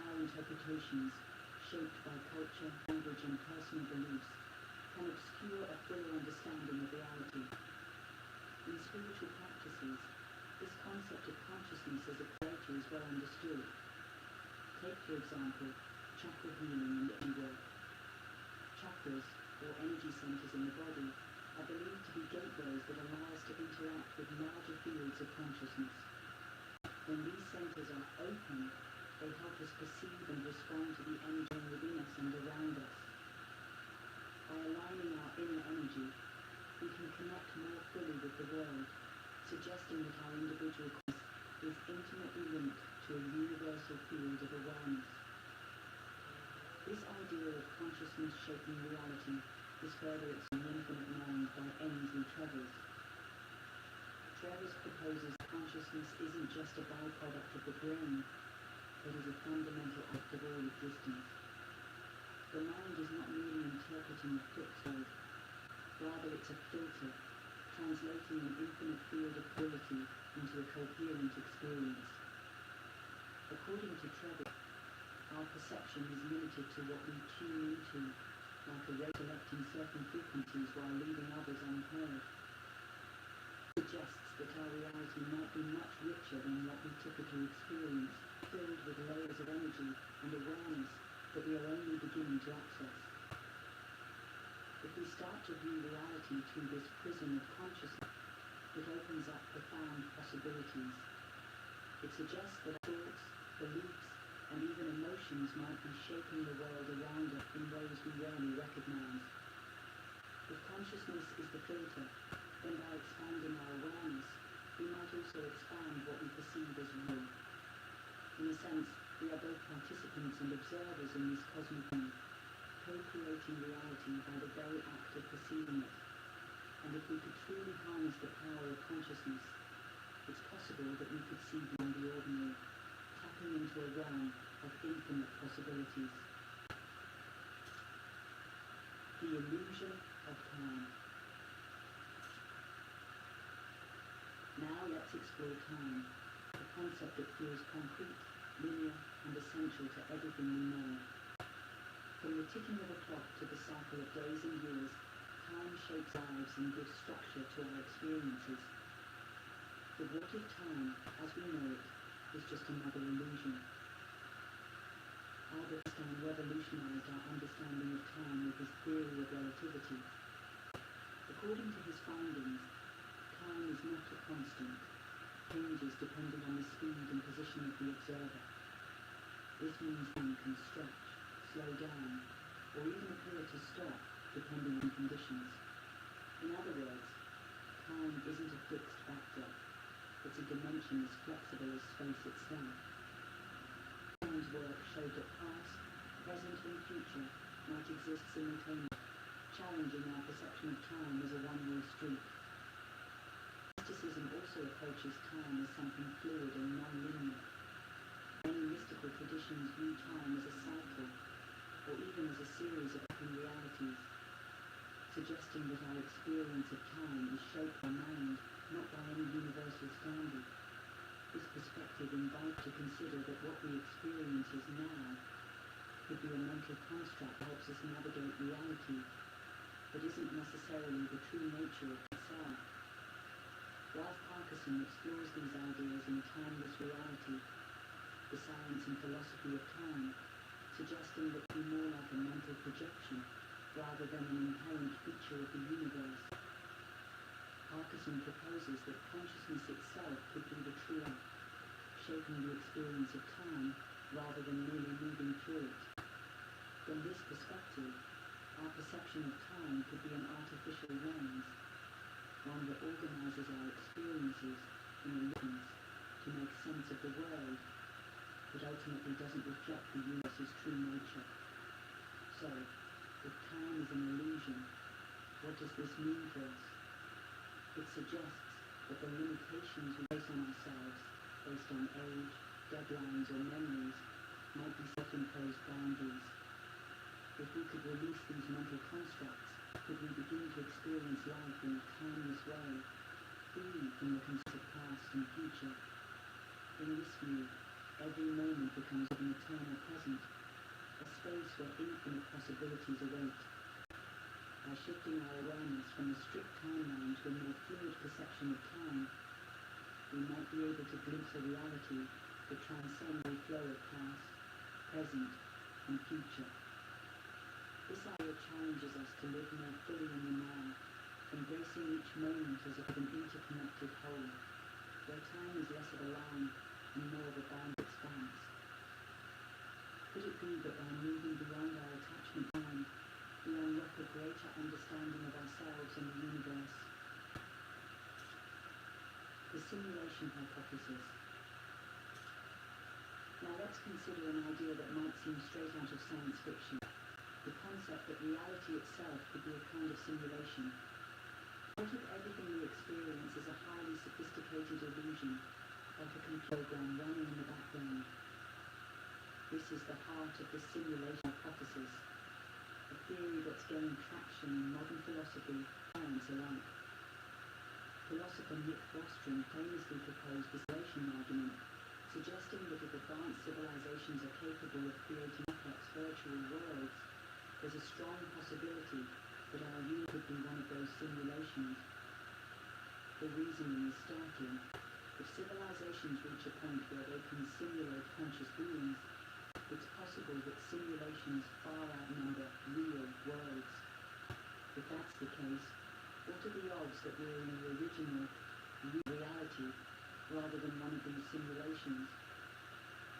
our interpretations, shaped by culture, language, and personal beliefs, can obscure a fuller understanding of reality. In spiritual practices, this concept of consciousness as a creator is well understood. Take, for example, chakra healing and energy work. Chakras, or energy centers in the body, are believed to be gateways that allow us to interact with larger fields of consciousness. When these centers are open, they help us perceive and respond to the energy within us and around us. By aligning our inner energy, we can connect more fully with the world, suggesting that our individual consciousness is intimately linked to a universal field of awareness. This idea of consciousness shaping reality is further explained in Infinite Mind by Ainsley Travers. Travers proposes consciousness isn't just a byproduct of the brain, but is a fundamental act of all existence. The mind is not merely interpreting a flipside, rather it's a filter, translating an infinite field of ability into a coherent experience. According to Travers, our perception is limited to what we tune into, like a radio selecting certain frequencies while leaving others unheard. It suggests that our reality might be much richer than what we typically experience, filled with layers of energy and awareness that we are only beginning to access. If we start to view reality through this prism of consciousness, it opens up profound possibilities. It suggests that thoughts, beliefs, and even emotions might be shaping the world around us in ways we rarely recognize. If consciousness is the filter, then by expanding our awareness, we might also expand what we perceive as real. In a sense, we are both participants and observers in this cosmic game, co-creating reality by the very act of perceiving it. And if we could truly harness the power of consciousness, it's possible that we could see beyond the ordinary, tapping into a realm of infinite possibilities. The illusion of time. Now let's explore time, a concept that feels concrete, linear, and essential to everything we know. From the ticking of a clock to the cycle of days and years, time shapes lives and gives structure to our experiences. But what if time, as we know it, is just another illusion? Albert Einstein revolutionized our understanding of time with his theory of relativity. According to his findings, time is not a constant, changes depending on the speed and position of the observer. This means time can stretch, slow down, or even appear to stop, depending on conditions. In other words, time isn't a fixed backdrop. It's a dimension as flexible as space itself. Einstein's work showed that past, present, and future might exist simultaneously, challenging our perception of time as a one-way street. Mysticism also approaches time as something fluid and non-linear. Many mystical traditions view time as a cycle, or even as a series of open realities, suggesting that our experience of time is shaped by mind, not by any universal standard. This perspective invites to consider that what we experience as now could be a mental construct that helps us navigate reality, but isn't necessarily the true nature of itself. Ralph Parkinson explores these ideas in Timeless Reality, the science and philosophy of time, suggesting that it be more like a mental projection rather than an inherent feature of the universe. Parkinson proposes that consciousness itself could be the true end, shaping the experience of time rather than merely moving through it. From this perspective, our perception of time could be an artificial lens, one that organizes our experiences in illusions to make sense of the world, but ultimately doesn't reflect the universe's true nature. So, if time is an illusion, what does this mean for us? It suggests that the limitations we place on ourselves based on age, deadlines or memories might be self-imposed boundaries. If we could release these mental constructs, could we begin to experience life in a timeless way, free from the concept of past and future? In this view, every moment becomes an eternal present, a space where infinite possibilities await. By shifting our awareness from a strict timeline to a more fluid perception of time, we might be able to glimpse a reality that transcends the flow of past, present, and future. This idea challenges us to live more fully in the now, embracing each moment as an interconnected whole, where time is less of a line and more of a bounded expanse. Could it be that by moving beyond our attachment to time, we unlock a greater understanding of ourselves and the universe? The simulation hypothesis. Now let's consider an idea that might seem straight out of science fiction. The concept that reality itself could be a kind of simulation. What if everything we experience is a highly sophisticated illusion, like a computer program running in the background? This is the heart of the simulation hypothesis, a theory that's gained traction in modern philosophy and science alike. Philosopher Nick Bostrom famously proposed the simulation argument, suggesting that if advanced civilizations are capable of creating complex virtual worlds, there's a strong possibility that our universe could be one of those simulations. The reasoning is startling. If civilizations reach a point where they can simulate conscious beings, it's possible that simulations far outnumber real worlds. If that's the case, what are the odds that we're in the original reality rather than one of these simulations?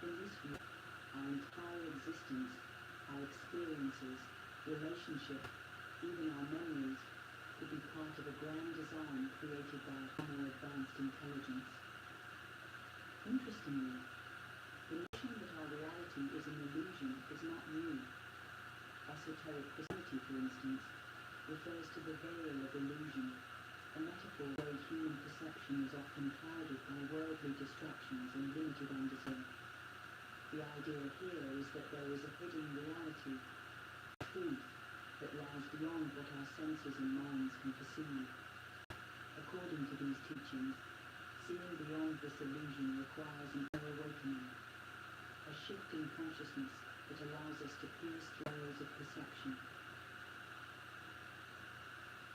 In this view, our entire existence, our experiences, relationships, even our memories, could be part of a grand design created by a far more advanced intelligence. Interestingly, the notion that our reality is an illusion is not new. Esoteric Christianity, for instance, refers to the veil of illusion, a metaphor where human perception is often clouded by worldly distractions and limited understanding. The idea here is that there is a hidden reality, truth, that lies beyond what our senses and minds can perceive. According to these teachings, seeing beyond this illusion requires an inner awakening, a shift in consciousness that allows us to pierce through layers of perception.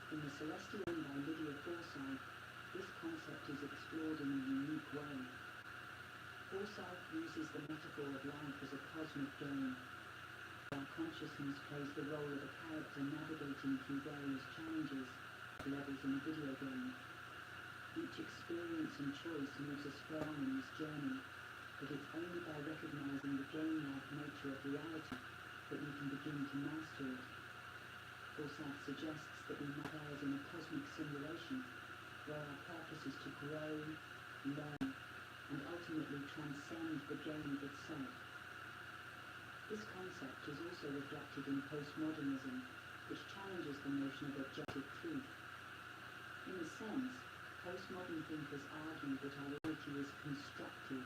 In The Celestial End by Lydia Forsyth, this concept is explored in a unique way. Forsyth uses the metaphor of life as a cosmic game. Our consciousness plays the role of a character navigating through various challenges, levels in a video game. Each experience and choice moves us further on this journey, but it's only by recognizing the game-like nature of reality that we can begin to master it. Forsyth suggests that we might live in a cosmic simulation where our purpose is to grow, learn, and ultimately transcend the game itself. This concept is also reflected in postmodernism, which challenges the notion of objective truth. In a sense, postmodern thinkers argue that our reality is constructed,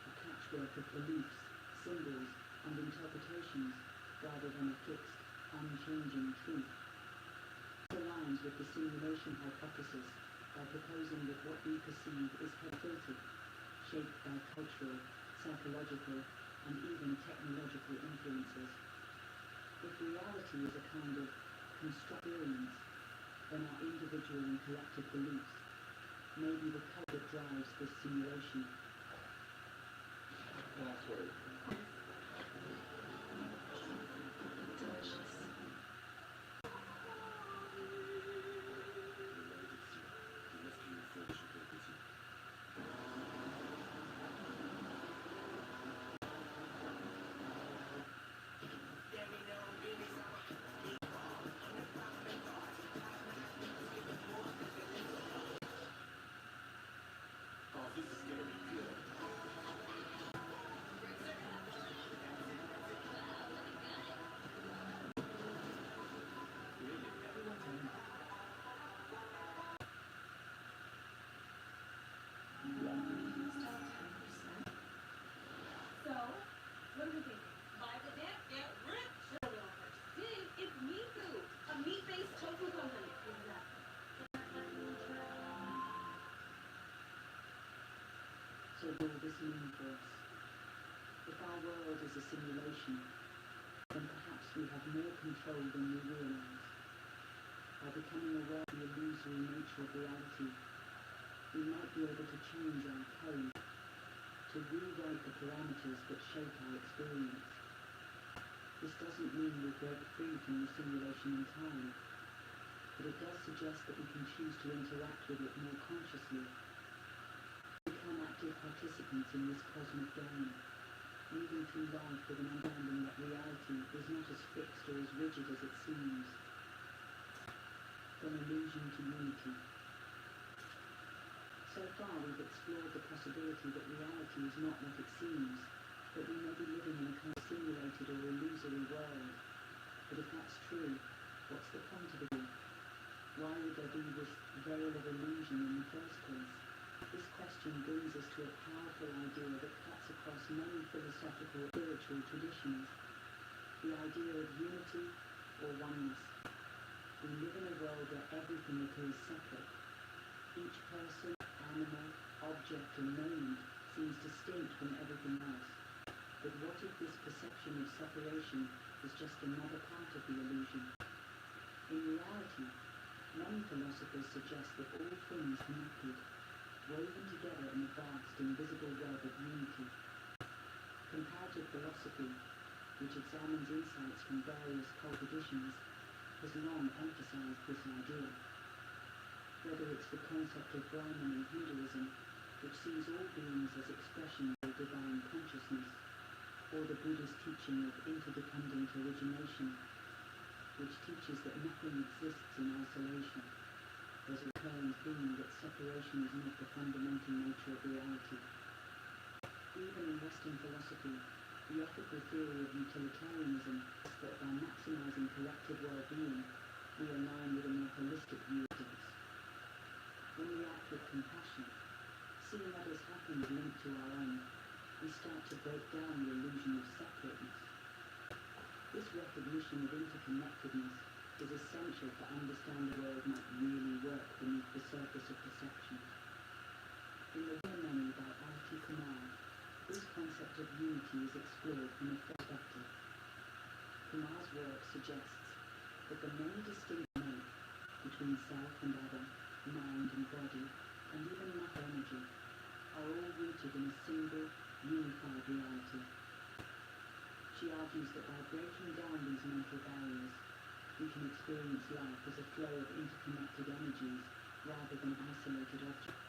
a patchwork of beliefs, symbols, and interpretations, rather than a fixed, unchanging truth. This aligns with the simulation hypothesis by proposing that what we perceive is filtered, shaped by cultural, psychological, and even technological influences. If reality is a kind of construction, then our individual and collective beliefs may be the code that drives this simulation. Last word. Delicious. all this mean for us? If our world is a simulation, then perhaps we have more control than we realize. By becoming aware of the illusory nature of reality, we might be able to change our code, to rewrite the parameters that shape our experience. This doesn't mean we break free from the simulation entirely, but it does suggest that we can choose to interact with it more consciously, become active participants in this cosmic game, moving through life with an understanding that reality is not as fixed or as rigid as it seems. From illusion to unity. So far we've explored the possibility that reality is not what it seems, that we may be living in a kind of simulated or illusory world. But if that's true, what's the point of it all? Why would there be this veil of illusion in the first place? This question brings us to a powerful idea that cuts across many philosophical and spiritual traditions. The idea of unity or oneness. We live in a world where everything appears separate. Each person, animal, object or moment seems distinct from everything else. But what if this perception of separation is just another part of the illusion? In reality, many philosophers suggest that all things are connected, woven together in a vast invisible web of unity. Comparative philosophy, which examines insights from various cult traditions, has long emphasized this idea. Whether it's the concept of Brahman in Hinduism, which sees all beings as expressions of divine consciousness, or the Buddha's teaching of interdependent origination, which teaches that nothing exists in isolation. There's a recurring theme that separation is not the fundamental nature of reality. Even in Western philosophy, the ethical theory of utilitarianism is that by maximizing collective well-being, we align with a more holistic view of things. When we act with compassion, seeing others' happiness linked to our own, we start to break down the illusion of separateness. This recognition of interconnectedness is essential to understand the world might really work beneath the surface of perception. In the Many by R.T. Kumar, this concept of unity is explored from a perspective. Kumar's work suggests that the many distinct modes between self and other, mind and body, and even matter energy, are all rooted in a single, unified reality. She argues that by breaking down these mental barriers, we can experience life as a flow of interconnected energies rather than isolated objects.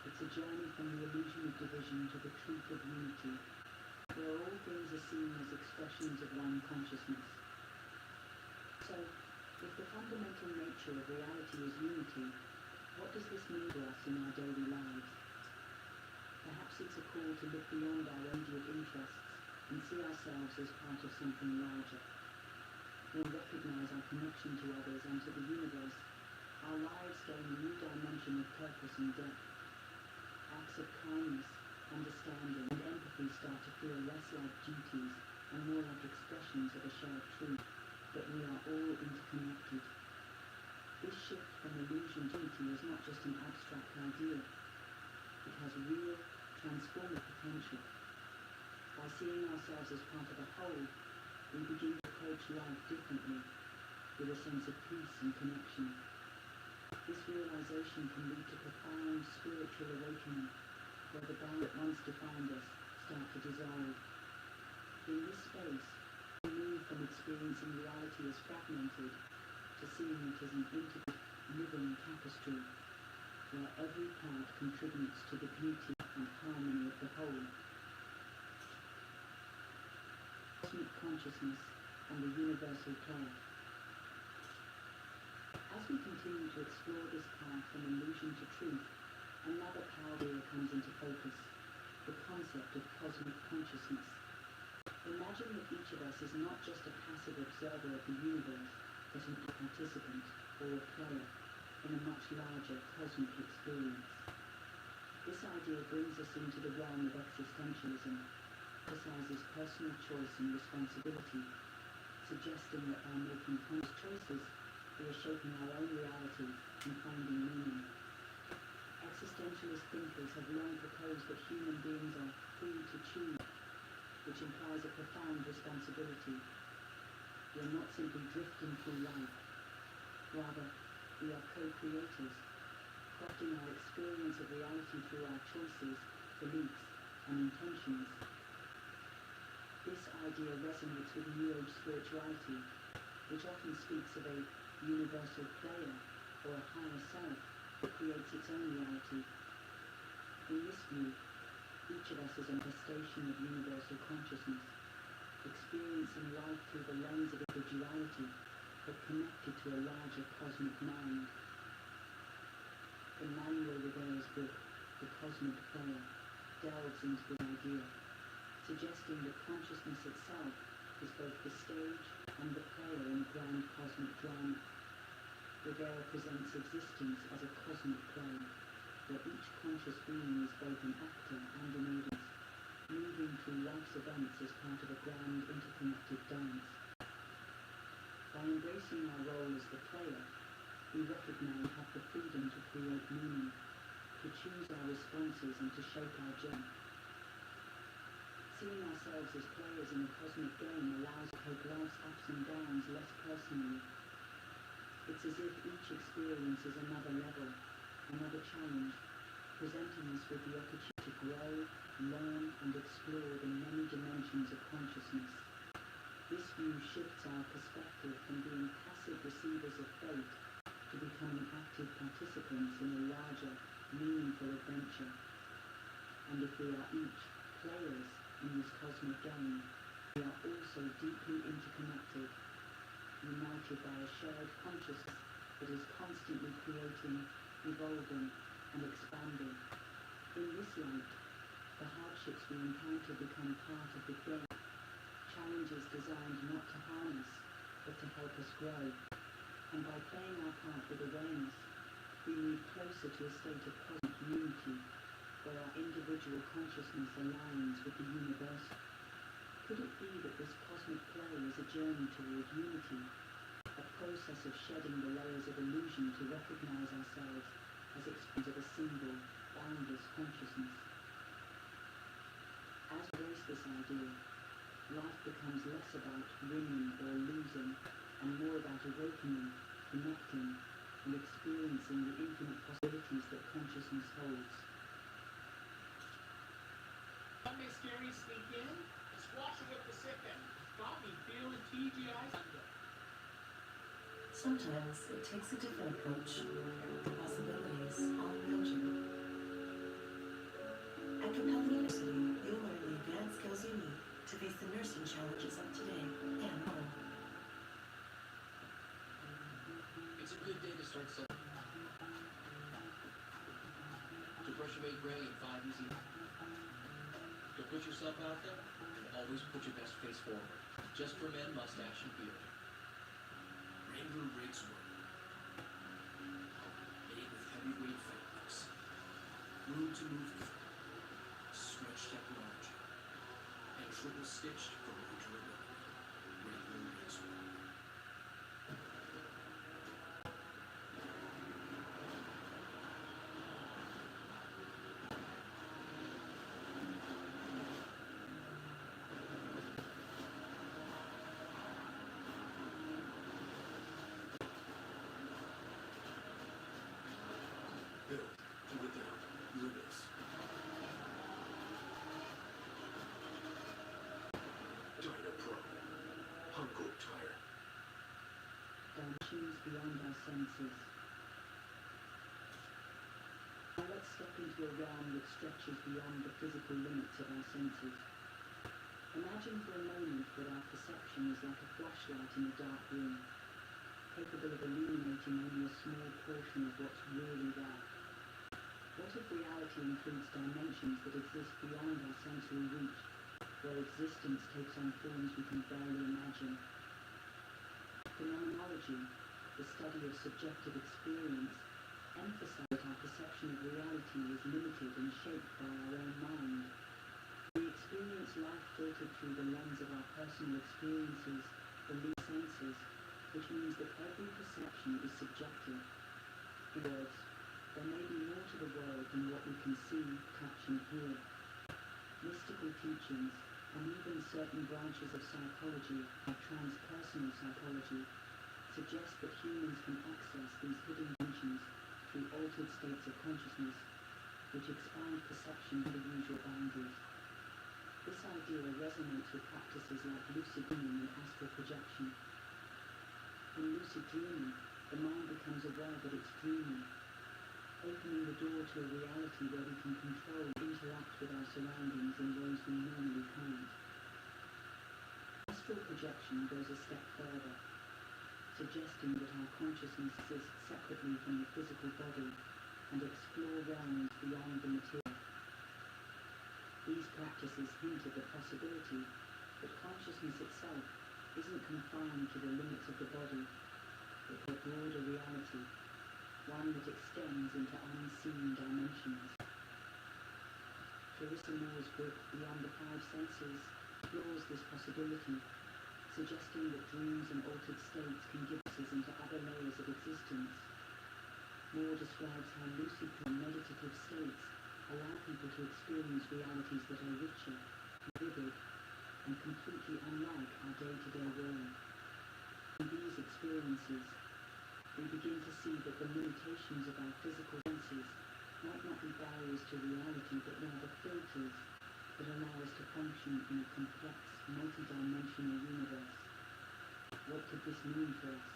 It's a journey from the illusion of division to the truth of unity, where all things are seen as expressions of one consciousness. So, if the fundamental nature of reality is unity, what does this mean to us in our daily lives? Perhaps it's a call to look beyond our immediate interests and see ourselves as part of something larger. We'll recognize our connection to others and to the universe. Our lives gain a new dimension of purpose and depth. Acts of kindness, understanding, and empathy start to feel less like duties and more like expressions of a shared truth, that we are all interconnected. This shift from illusion to unity is not just an abstract idea. It has real, transformative potential. By seeing ourselves as part of a whole, we begin to approach life differently, with a sense of peace and connection. This realization can lead to profound spiritual awakening, where the bounds that once defined us start to dissolve. In this space, we move from experiencing reality as fragmented to seeing it as an intricate, living tapestry, where every part contributes to the beauty and harmony of the whole. Cosmic consciousness and the universal plan. As we continue to explore this path from illusion to truth, another power here comes into focus, the concept of cosmic consciousness. Imagine that each of us is not just a passive observer of the universe, but an participant or a player in a much larger cosmic experience. This idea brings us into the realm of existentialism, emphasizes personal choice and responsibility, suggesting that by making conscious choices, we are shaping our own reality and finding meaning. Existentialist thinkers have long proposed that human beings are free to choose, which implies a profound responsibility. We are not simply drifting through life. Rather, we are co-creators, crafting our experience of reality through our choices, beliefs, and intentions. This idea resonates with New Age spirituality, which often speaks of a universal player or a higher self that creates its own reality. In this view, each of us is a manifestation of universal consciousness, experiencing life through the lens of individuality, but connected to a larger cosmic mind. Emmanuel Rivera's book, The Cosmic Player, delves into this idea, suggesting that consciousness itself is both the stage and the player in a grand cosmic drama. Rivera presents existence as a cosmic play, where each conscious being is both an actor and an audience, moving through life's events as part of a grand interconnected dance. By embracing our role as the player, we recognize we have the freedom to create meaning, to choose our responses and to shape our journey. Seeing ourselves as players in a cosmic game allows us to take life's ups and downs less personally. It's as if each experience is another level, another challenge, presenting us with the opportunity to grow, learn, and explore the many dimensions of consciousness. This view shifts our perspective from being passive receivers of fate to becoming active participants in a larger, meaningful adventure. And if we are each players in this cosmic game, we are also deeply interconnected, united by a shared consciousness that is constantly creating, evolving, and expanding. In this light, the hardships we encounter become part of the game, challenges designed not to harm us, but to help us grow. And by playing our part with awareness, we move closer to a state of cosmic unity, where our individual consciousness aligns with the universal. Could it be that this cosmic play is a journey toward unity, a process of shedding the layers of illusion to recognize ourselves as expressions of a single, boundless consciousness? As we embrace this idea, life becomes less about winning or losing, and more about awakening, connecting, and experiencing the infinite possibilities that consciousness holds. Sunday scary sneak in, and squashing up the second. Got me feeling TGI Sunday. Sometimes it takes a different approach. The possibilities all around you. At Capella University, you'll learn the advanced skills you need to face the nursing challenges of today and tomorrow. It's a good day to start something. To brush your 8 gray and 5 easy. To put yourself out there and always put your best face forward. Just for men, mustache and beard. Wrangler Rigs Work. Made with heavyweight fabrics. Room to move through. Stretch technology. And triple stitched for more durability. Wrangler Rigs Work. Built to without limits. Dynapro. Hunko Tire. Dimensions beyond our senses. Now let's step into a realm that stretches beyond the physical limits of our senses. Imagine for a moment that our perception is like a flashlight in a dark room, capable of illuminating only a small portion of what's really there. What if reality includes dimensions that exist beyond our sensory reach, where existence takes on forms we can barely imagine? Phenomenology, the study of subjective experience, emphasizes that our perception of reality is limited and shaped by our own mind. We experience life filtered through the lens of our personal experiences, belief senses, which means that every perception is subjective. In other words, there may be more to the world than what we can see, touch and hear. Certain branches of psychology, like transpersonal psychology, suggest that humans can access these hidden dimensions through altered states of consciousness, which expand perception beyond the usual boundaries. This idea resonates with practices like lucid dreaming and astral projection. In lucid dreaming, the mind becomes aware that it's dreaming, opening the door to a reality where we can control and interact with our surroundings in ways we normally can't. Astral projection goes a step further, suggesting that our consciousness exists separately from the physical body and explore realms beyond the material. These practices hint at the possibility that consciousness itself isn't confined to the limits of the body, but to a broader reality, one that extends into unseen dimensions. Clarissa Moore's book, Beyond the Five Senses, explores this possibility, suggesting that dreams and altered states can give us into other layers of existence. Moore describes how lucid and meditative states allow people to experience realities that are richer, vivid, and completely unlike our day-to-day world. In these experiences, we begin to see that the limitations of our physical senses might not be barriers to reality, but rather filters that allow us to function in a complex, multi-dimensional universe. What could this mean for us?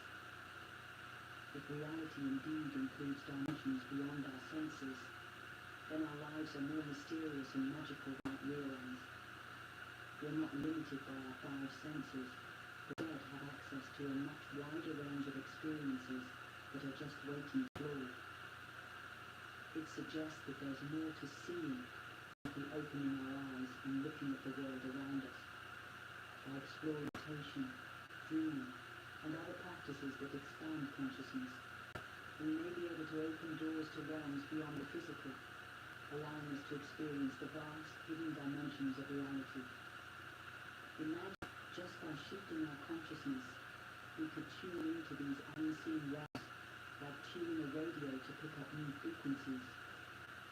If reality indeed includes dimensions beyond our senses, then our lives are more mysterious and magical than we realize. We're not limited by our five senses, but instead have access to a much wider range of experiences that are just waiting to flow. It suggests that there's more to see simply opening our eyes and looking at the world around us. By exploring meditation, dreaming, and other practices that expand consciousness, we may be able to open doors to realms beyond the physical, allowing us to experience the vast, hidden dimensions of reality. Imagine, just by shifting our consciousness, we could tune into these unseen realms, like tuning a radio to pick up new frequencies.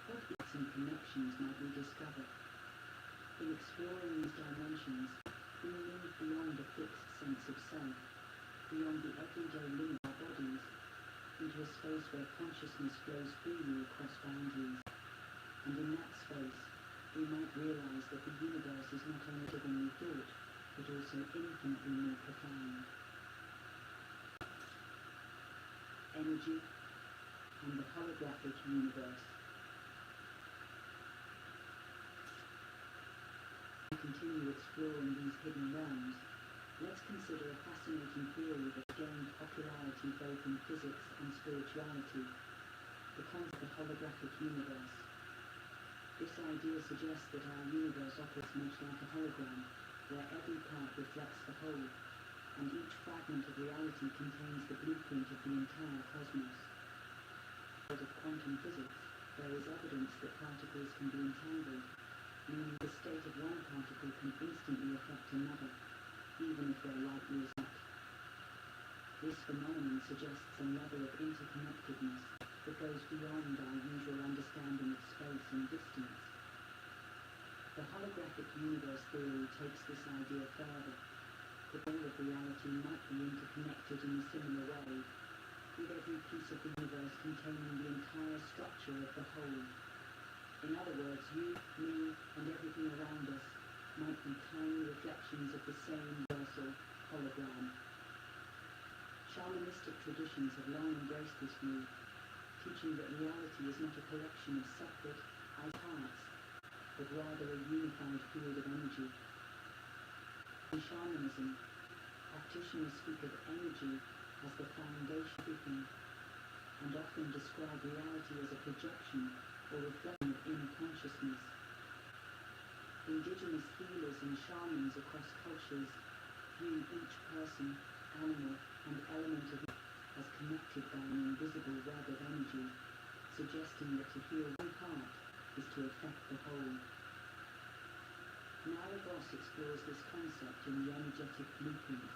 What hits and connections might we discover? In exploring these dimensions, we move beyond a fixed sense of self, beyond the everyday limits of our bodies, into a space where consciousness flows freely across boundaries. And in that space, we might realize that the universe is not only bigger than we thought, but also infinitely more profound. Energy and the holographic universe. To continue exploring these hidden realms, let's consider a fascinating theory that gained popularity both in physics and spirituality, the concept of holographic universe. This idea suggests that our universe operates much like a hologram, where every part reflects the whole, and each fragment of reality contains the blueprint of the entire cosmos. In the world of quantum physics, there is evidence that particles can be entangled, meaning the state of one particle can instantly affect another, even if their light years apart. This phenomenon suggests a level of interconnectedness that goes beyond our usual understanding of space and distance. The holographic universe theory takes this idea further, that all of reality might be interconnected in a similar way, with every piece of the universe containing the entire structure of the whole. In other words, you, me, and everything around us might be tiny reflections of the same universal hologram. Shamanistic traditions have long embraced this view, teaching that reality is not a collection of separate, parts, but rather a unified field of energy. In shamanism, practitioners speak of energy as the foundation of everything, and often describe reality as a projection or reflection of inner consciousness. Indigenous healers and shamans across cultures view each person, animal, and element of it as connected by an invisible web of energy, suggesting that to heal one part is to affect the whole. Nara Voss explores this concept in The Energetic Blueprint,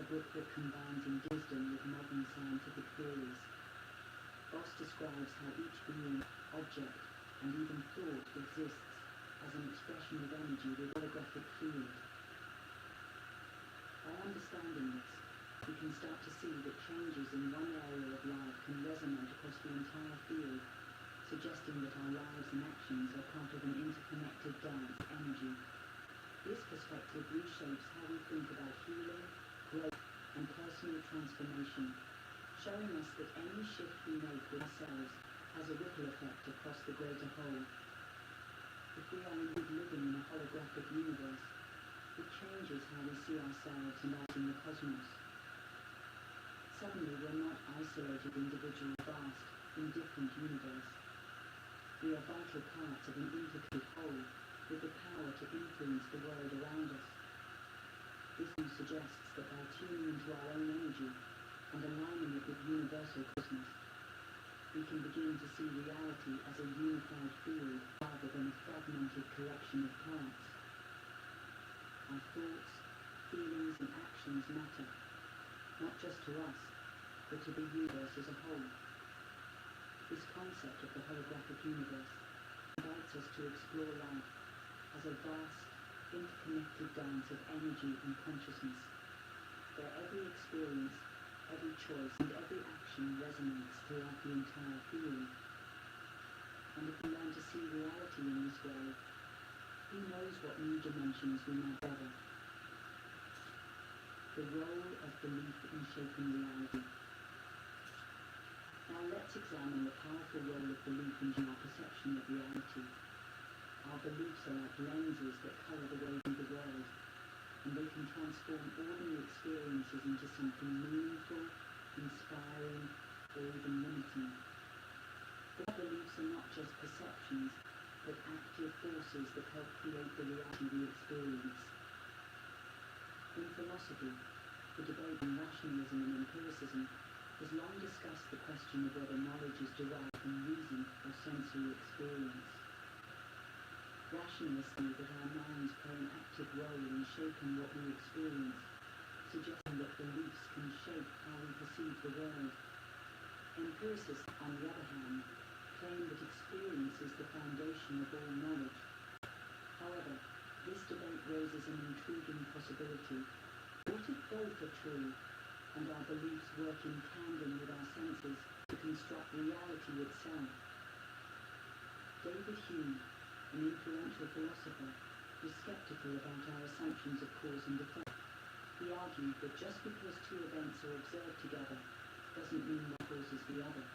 a book that combines wisdom with modern scientific theories. Voss describes how each being, object, and even thought exists as an expression of energy with a holographic field, By understanding this, we can start to see that changes in one area of life can resonate across the entire field, suggesting that our lives and actions are part of an interconnected dance of energy. This perspective reshapes how we think about healing, growth, and personal transformation, showing us that any shift we make with ourselves has a ripple effect across the greater whole. If we are indeed living in a holographic universe, it changes how we see ourselves and out in the cosmos. Suddenly, we're not isolated individuals vast, indifferent universe. We are vital parts of an intricate whole, with the power to influence the world around us. This view suggests that by tuning into our own energy and aligning it with universal cosmos, we can begin to see reality as a unified field rather than a fragmented collection of parts. Our thoughts, feelings, and actions matter, not just to us, but to the universe as a whole. This concept of the holographic universe invites us to explore life as a vast, interconnected dance of energy and consciousness, where every experience, every choice, and every action resonates throughout the entire field. And if we learn to see reality in this way, who knows what new dimensions we might gather. The role of belief in shaping reality. Now let's examine the powerful role of belief in our perception of reality. Our beliefs are like lenses that colour the way we see the world, and they can transform ordinary experiences into something meaningful, inspiring, or even limiting. But our beliefs are not just perceptions, but active forces that help create the reality we experience. In philosophy, the debate on rationalism and empiricism has long discussed the question of whether knowledge is derived from reason or sensory experience. Rationalists know that our minds play an active role in shaping what we experience, suggesting that beliefs can shape how we perceive the world. Empiricists, on the other hand, claim that experience is the foundation of all knowledge. However, this debate raises an intriguing possibility. What if both are true, and our beliefs work in tandem with our senses to construct reality itself? David Hume, an influential philosopher, was skeptical about our assumptions of cause and effect. He argued that just because two events are observed together doesn't mean one causes the other.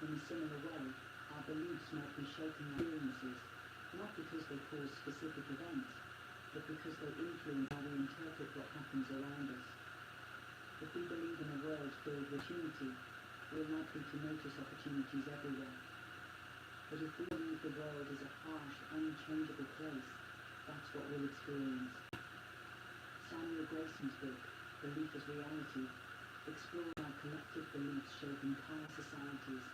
In a similar way, our beliefs might be shaping our experiences, not because they cause specific events, but because they influence how we interpret what happens around us. If we believe in a world filled with opportunity, we're likely to notice opportunities everywhere. But if we believe the world is a harsh, unchangeable place, that's what we'll experience. Samuel Grayson's book, Belief as Reality, explores how collective beliefs shape entire societies.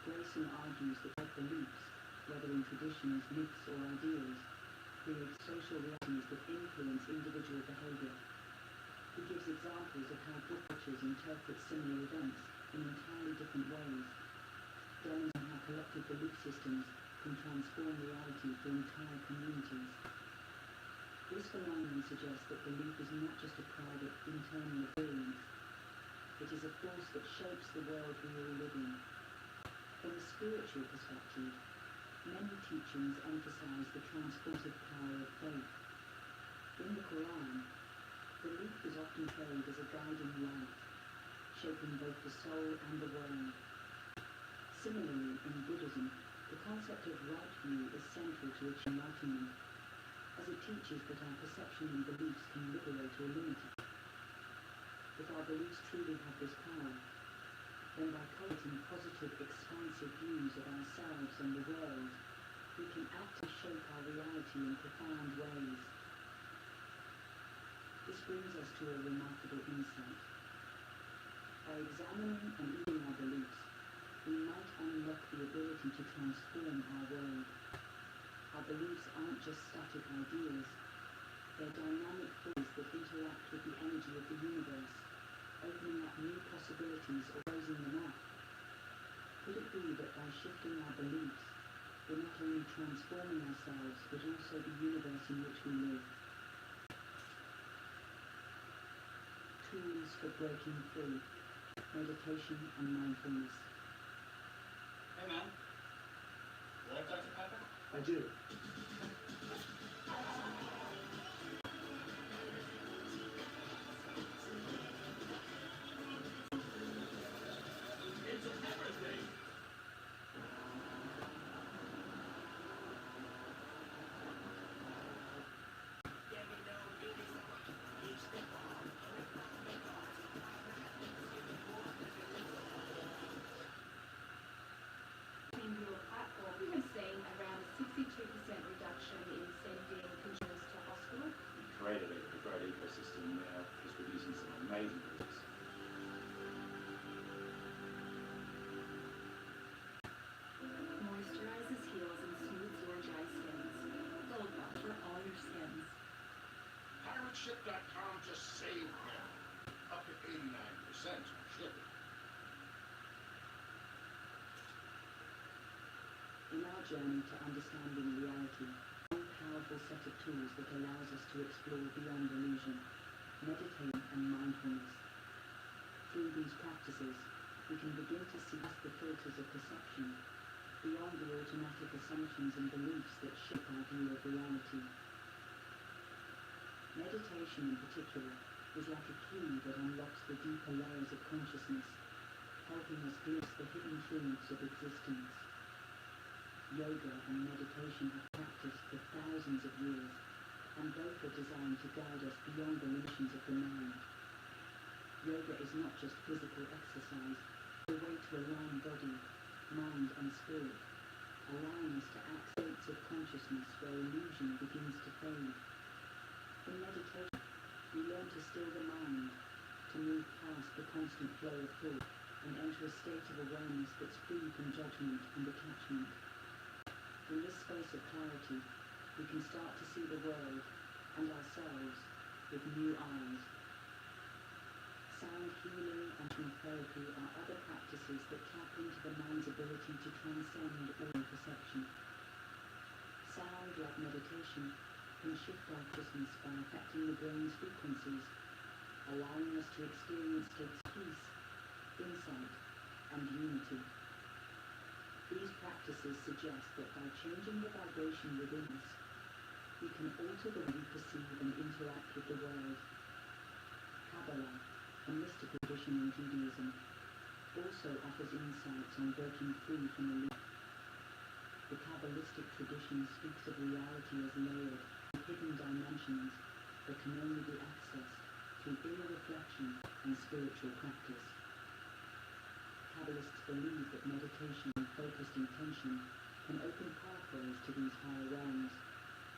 Grayson argues that our beliefs, whether in traditions, myths, or ideals, create social realities that influence individual behavior. He gives examples of how different cultures interpret similar events in entirely different ways, demonstrating how collective belief systems can transform reality for entire communities. This phenomenon suggests that belief is not just a private, internal experience. It is a force that shapes the world we all live in. From a spiritual perspective, many teachings emphasize the transformative power of faith. In the Quran, belief is often portrayed as a guiding light, shaping both the soul and the world. Similarly, in Buddhism, the concept of right view is central to its enlightenment, as it teaches that our perception and beliefs can liberate or limit us. If our beliefs truly have this power, then by cultivating positive, expansive views of ourselves and the world, we can actively shape our reality in profound ways. This brings us to a remarkable insight. By examining and reading our beliefs, we might unlock the ability to transform our world. Our beliefs aren't just static ideas, they're dynamic forces that interact with the energy of the universe, opening up new possibilities or closing them off. Could it be that by shifting our beliefs, we're not only transforming ourselves, but also the universe in which we live? tools for breaking free, meditation and mindfulness. Hey man, you like Dr. Pepper? I do. It's a pepper thing. Your platform, we were seeing around a 62% reduction in sending consumers to hospital. We created a great ecosystem now, just producing some amazing results. Moisturizes, heals, and smooths your dry skins. Gold Bar for all your skins. PirateShip.com just saved now. Up to 89% on shipping. In our journey to understanding reality, one powerful set of tools that allows us to explore beyond illusion, meditation and mindfulness. Through these practices, we can begin to see past the filters of perception, beyond the automatic assumptions and beliefs that shape our view of reality. Meditation in particular is like a key that unlocks the deeper layers of consciousness, helping us glimpse the hidden truths of existence. Yoga and meditation have practiced for thousands of years, and both are designed to guide us beyond the limitations of the mind. Yoga is not just physical exercise, but a way to align body, mind and spirit, allowing us to access states of consciousness where illusion begins to fade. In meditation, we learn to still the mind, to move past the constant flow of thought, and enter a state of awareness that's free from judgment and attachment. In this space of clarity, we can start to see the world and ourselves with new eyes. Sound healing and therapy are other practices that tap into the mind's ability to transcend all perception. Sound, like meditation, can shift our consciousness by affecting the brain's frequencies, allowing us to experience states of peace, insight, and unity. These practices suggest that by changing the vibration within us, we can alter the way we perceive and interact with the world. Kabbalah, a mystical tradition in Judaism, also offers insights on breaking free from illusion. The Kabbalistic tradition speaks of reality as layered, with hidden dimensions that can only be accessed through inner reflection and spiritual practice. Kabbalists believe that meditation and focused intention can open pathways to these higher realms,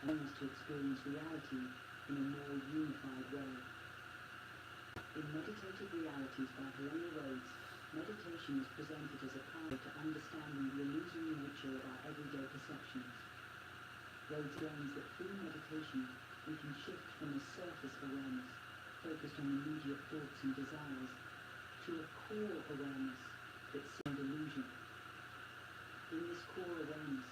allowing us to experience reality in a more unified way. In Meditative Realities by Helena Rhodes, meditation is presented as a path to understanding the illusory nature of our everyday perceptions. Rhodes claims that through meditation, we can shift from a surface awareness, focused on immediate thoughts and desires, to a core awareness that seemed illusion. In this core awareness,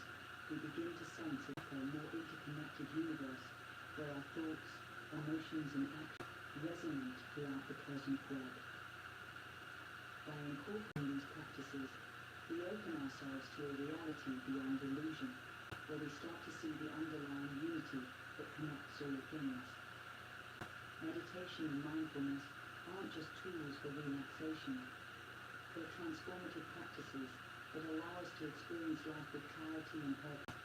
we begin to sense a more interconnected universe where our thoughts, emotions and actions resonate throughout the cosmic web. By incorporating these practices, we open ourselves to a reality beyond illusion, where we start to see the underlying unity that connects all things. Meditation and mindfulness aren't just tools for relaxation. They're transformative practices that allow us to experience life with clarity and purpose.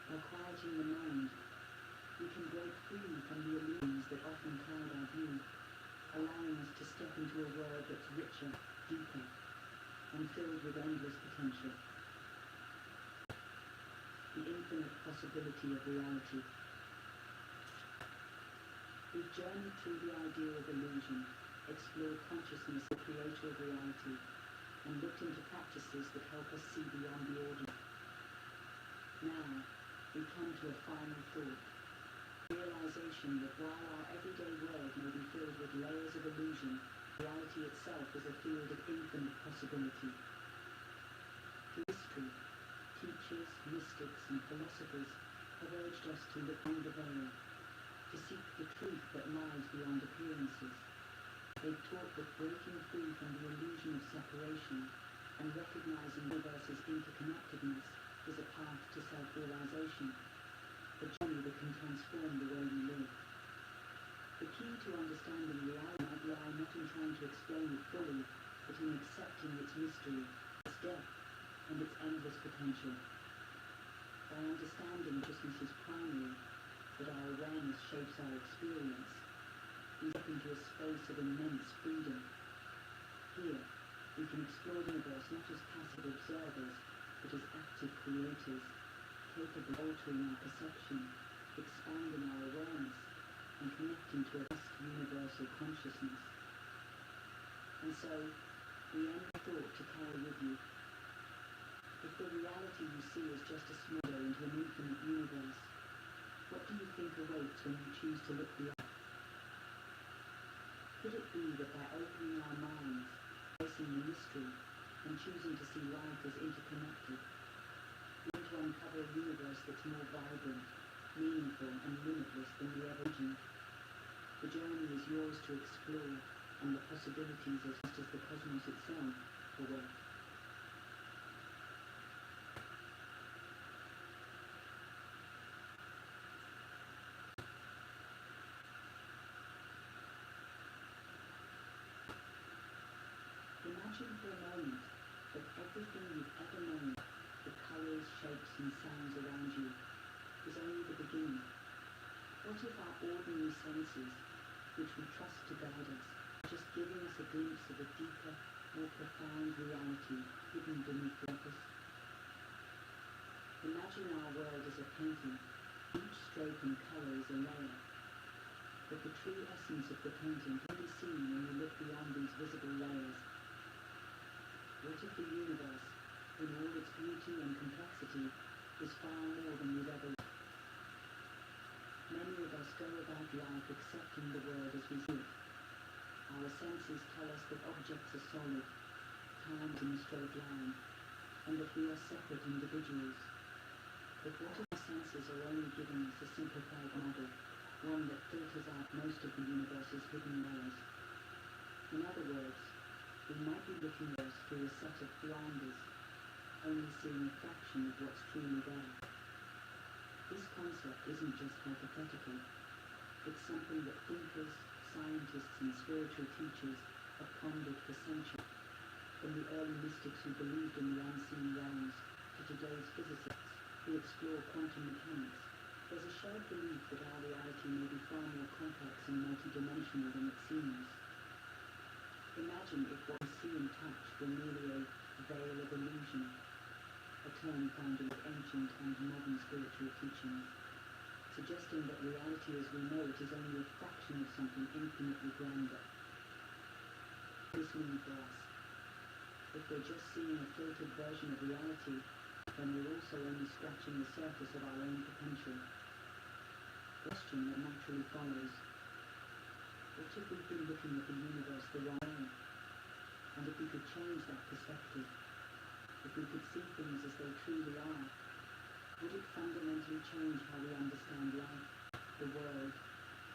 By quieting the mind, we can break free from the illusions that often cloud our view, allowing us to step into a world that's richer, deeper, and filled with endless potential. The infinite possibility of reality. We've journeyed through the idea of illusion, explored consciousness, the creator of reality, and looked into practices that help us see beyond the ordinary. Now, we come to a final thought. Realization that while our everyday world may be filled with layers of illusion, reality itself is a field of infinite possibility. Through history, teachers, mystics, and philosophers have urged us to look beyond the veil, to seek the truth that lies beyond appearances. They've taught that breaking free from the illusion of separation and recognizing the universe's interconnectedness is a path to self-realization, a journey that can transform the way we live. The key to understanding reality might lie not in trying to explain it fully, but in accepting its mystery, its depth, and its endless potential. By understanding consciousness is primary, that our awareness shapes our experience, we step into a space of immense freedom. Here, we can explore the universe not as passive observers, but as active creators, capable of altering our perception, expanding our awareness, and connecting to a vast universal consciousness. And so, we end the thought to carry with you. If the reality you see is just a small window into an infinite universe, what do you think awaits when you choose to look beyond? Could it be that by opening our minds, facing the mystery, and choosing to see life as interconnected, we aim to uncover a universe that's more vibrant, meaningful, and limitless than we ever imagined? The journey is yours to explore, and the possibilities as vast as the cosmos itself await. Imagine for a moment that everything you've ever known, the colors, shapes, and sounds around you, is only the beginning. What if our ordinary senses, which we trust to guide us, are just giving us a glimpse of a deeper, more profound reality hidden beneath the surface? Imagine our world as a painting. Each stroke and colour is a layer. But the true essence of the painting can be seen when you look beyond these visible layers. What if the universe, in all its beauty and complexity, is far more than we've ever lived? Many of us go about life accepting the world as we see it. Our senses tell us that objects are solid, timed in a straight line, and that we are separate individuals. But what if our senses are only giving us a simplified model, one that filters out most of the universe's hidden layers? In other words, we might be looking at us through a set of blinders, only seeing a fraction of what's truly there. This concept isn't just hypothetical. It's something that thinkers, scientists, and spiritual teachers have pondered for centuries. From the early mystics who believed in the unseen realms to today's physicists who explore quantum mechanics, there's a shared belief that our reality may be far more complex and multidimensional than it seems. Imagine if what we see and touch were merely a veil of illusion, a term found in ancient and modern spiritual teachings, suggesting that reality as we know it is only a fraction of something infinitely grander. What does this mean for us? If we're just seeing a filtered version of reality, then we're also only scratching the surface of our own potential. The question that naturally follows: what if we've been looking at the universe the wrong way? And if we could change that perspective, if we could see things as they truly are, would it fundamentally change how we understand life, the world,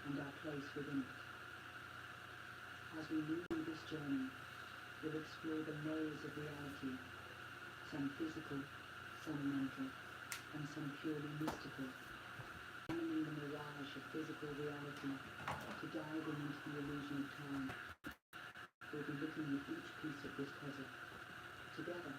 and our place within it? As we move through this journey, we'll explore the layers of reality, some physical, some mental, and some purely mystical, examining the mirage of physical reality to dive into the illusion of time. We'll be looking at each piece of this puzzle. Together,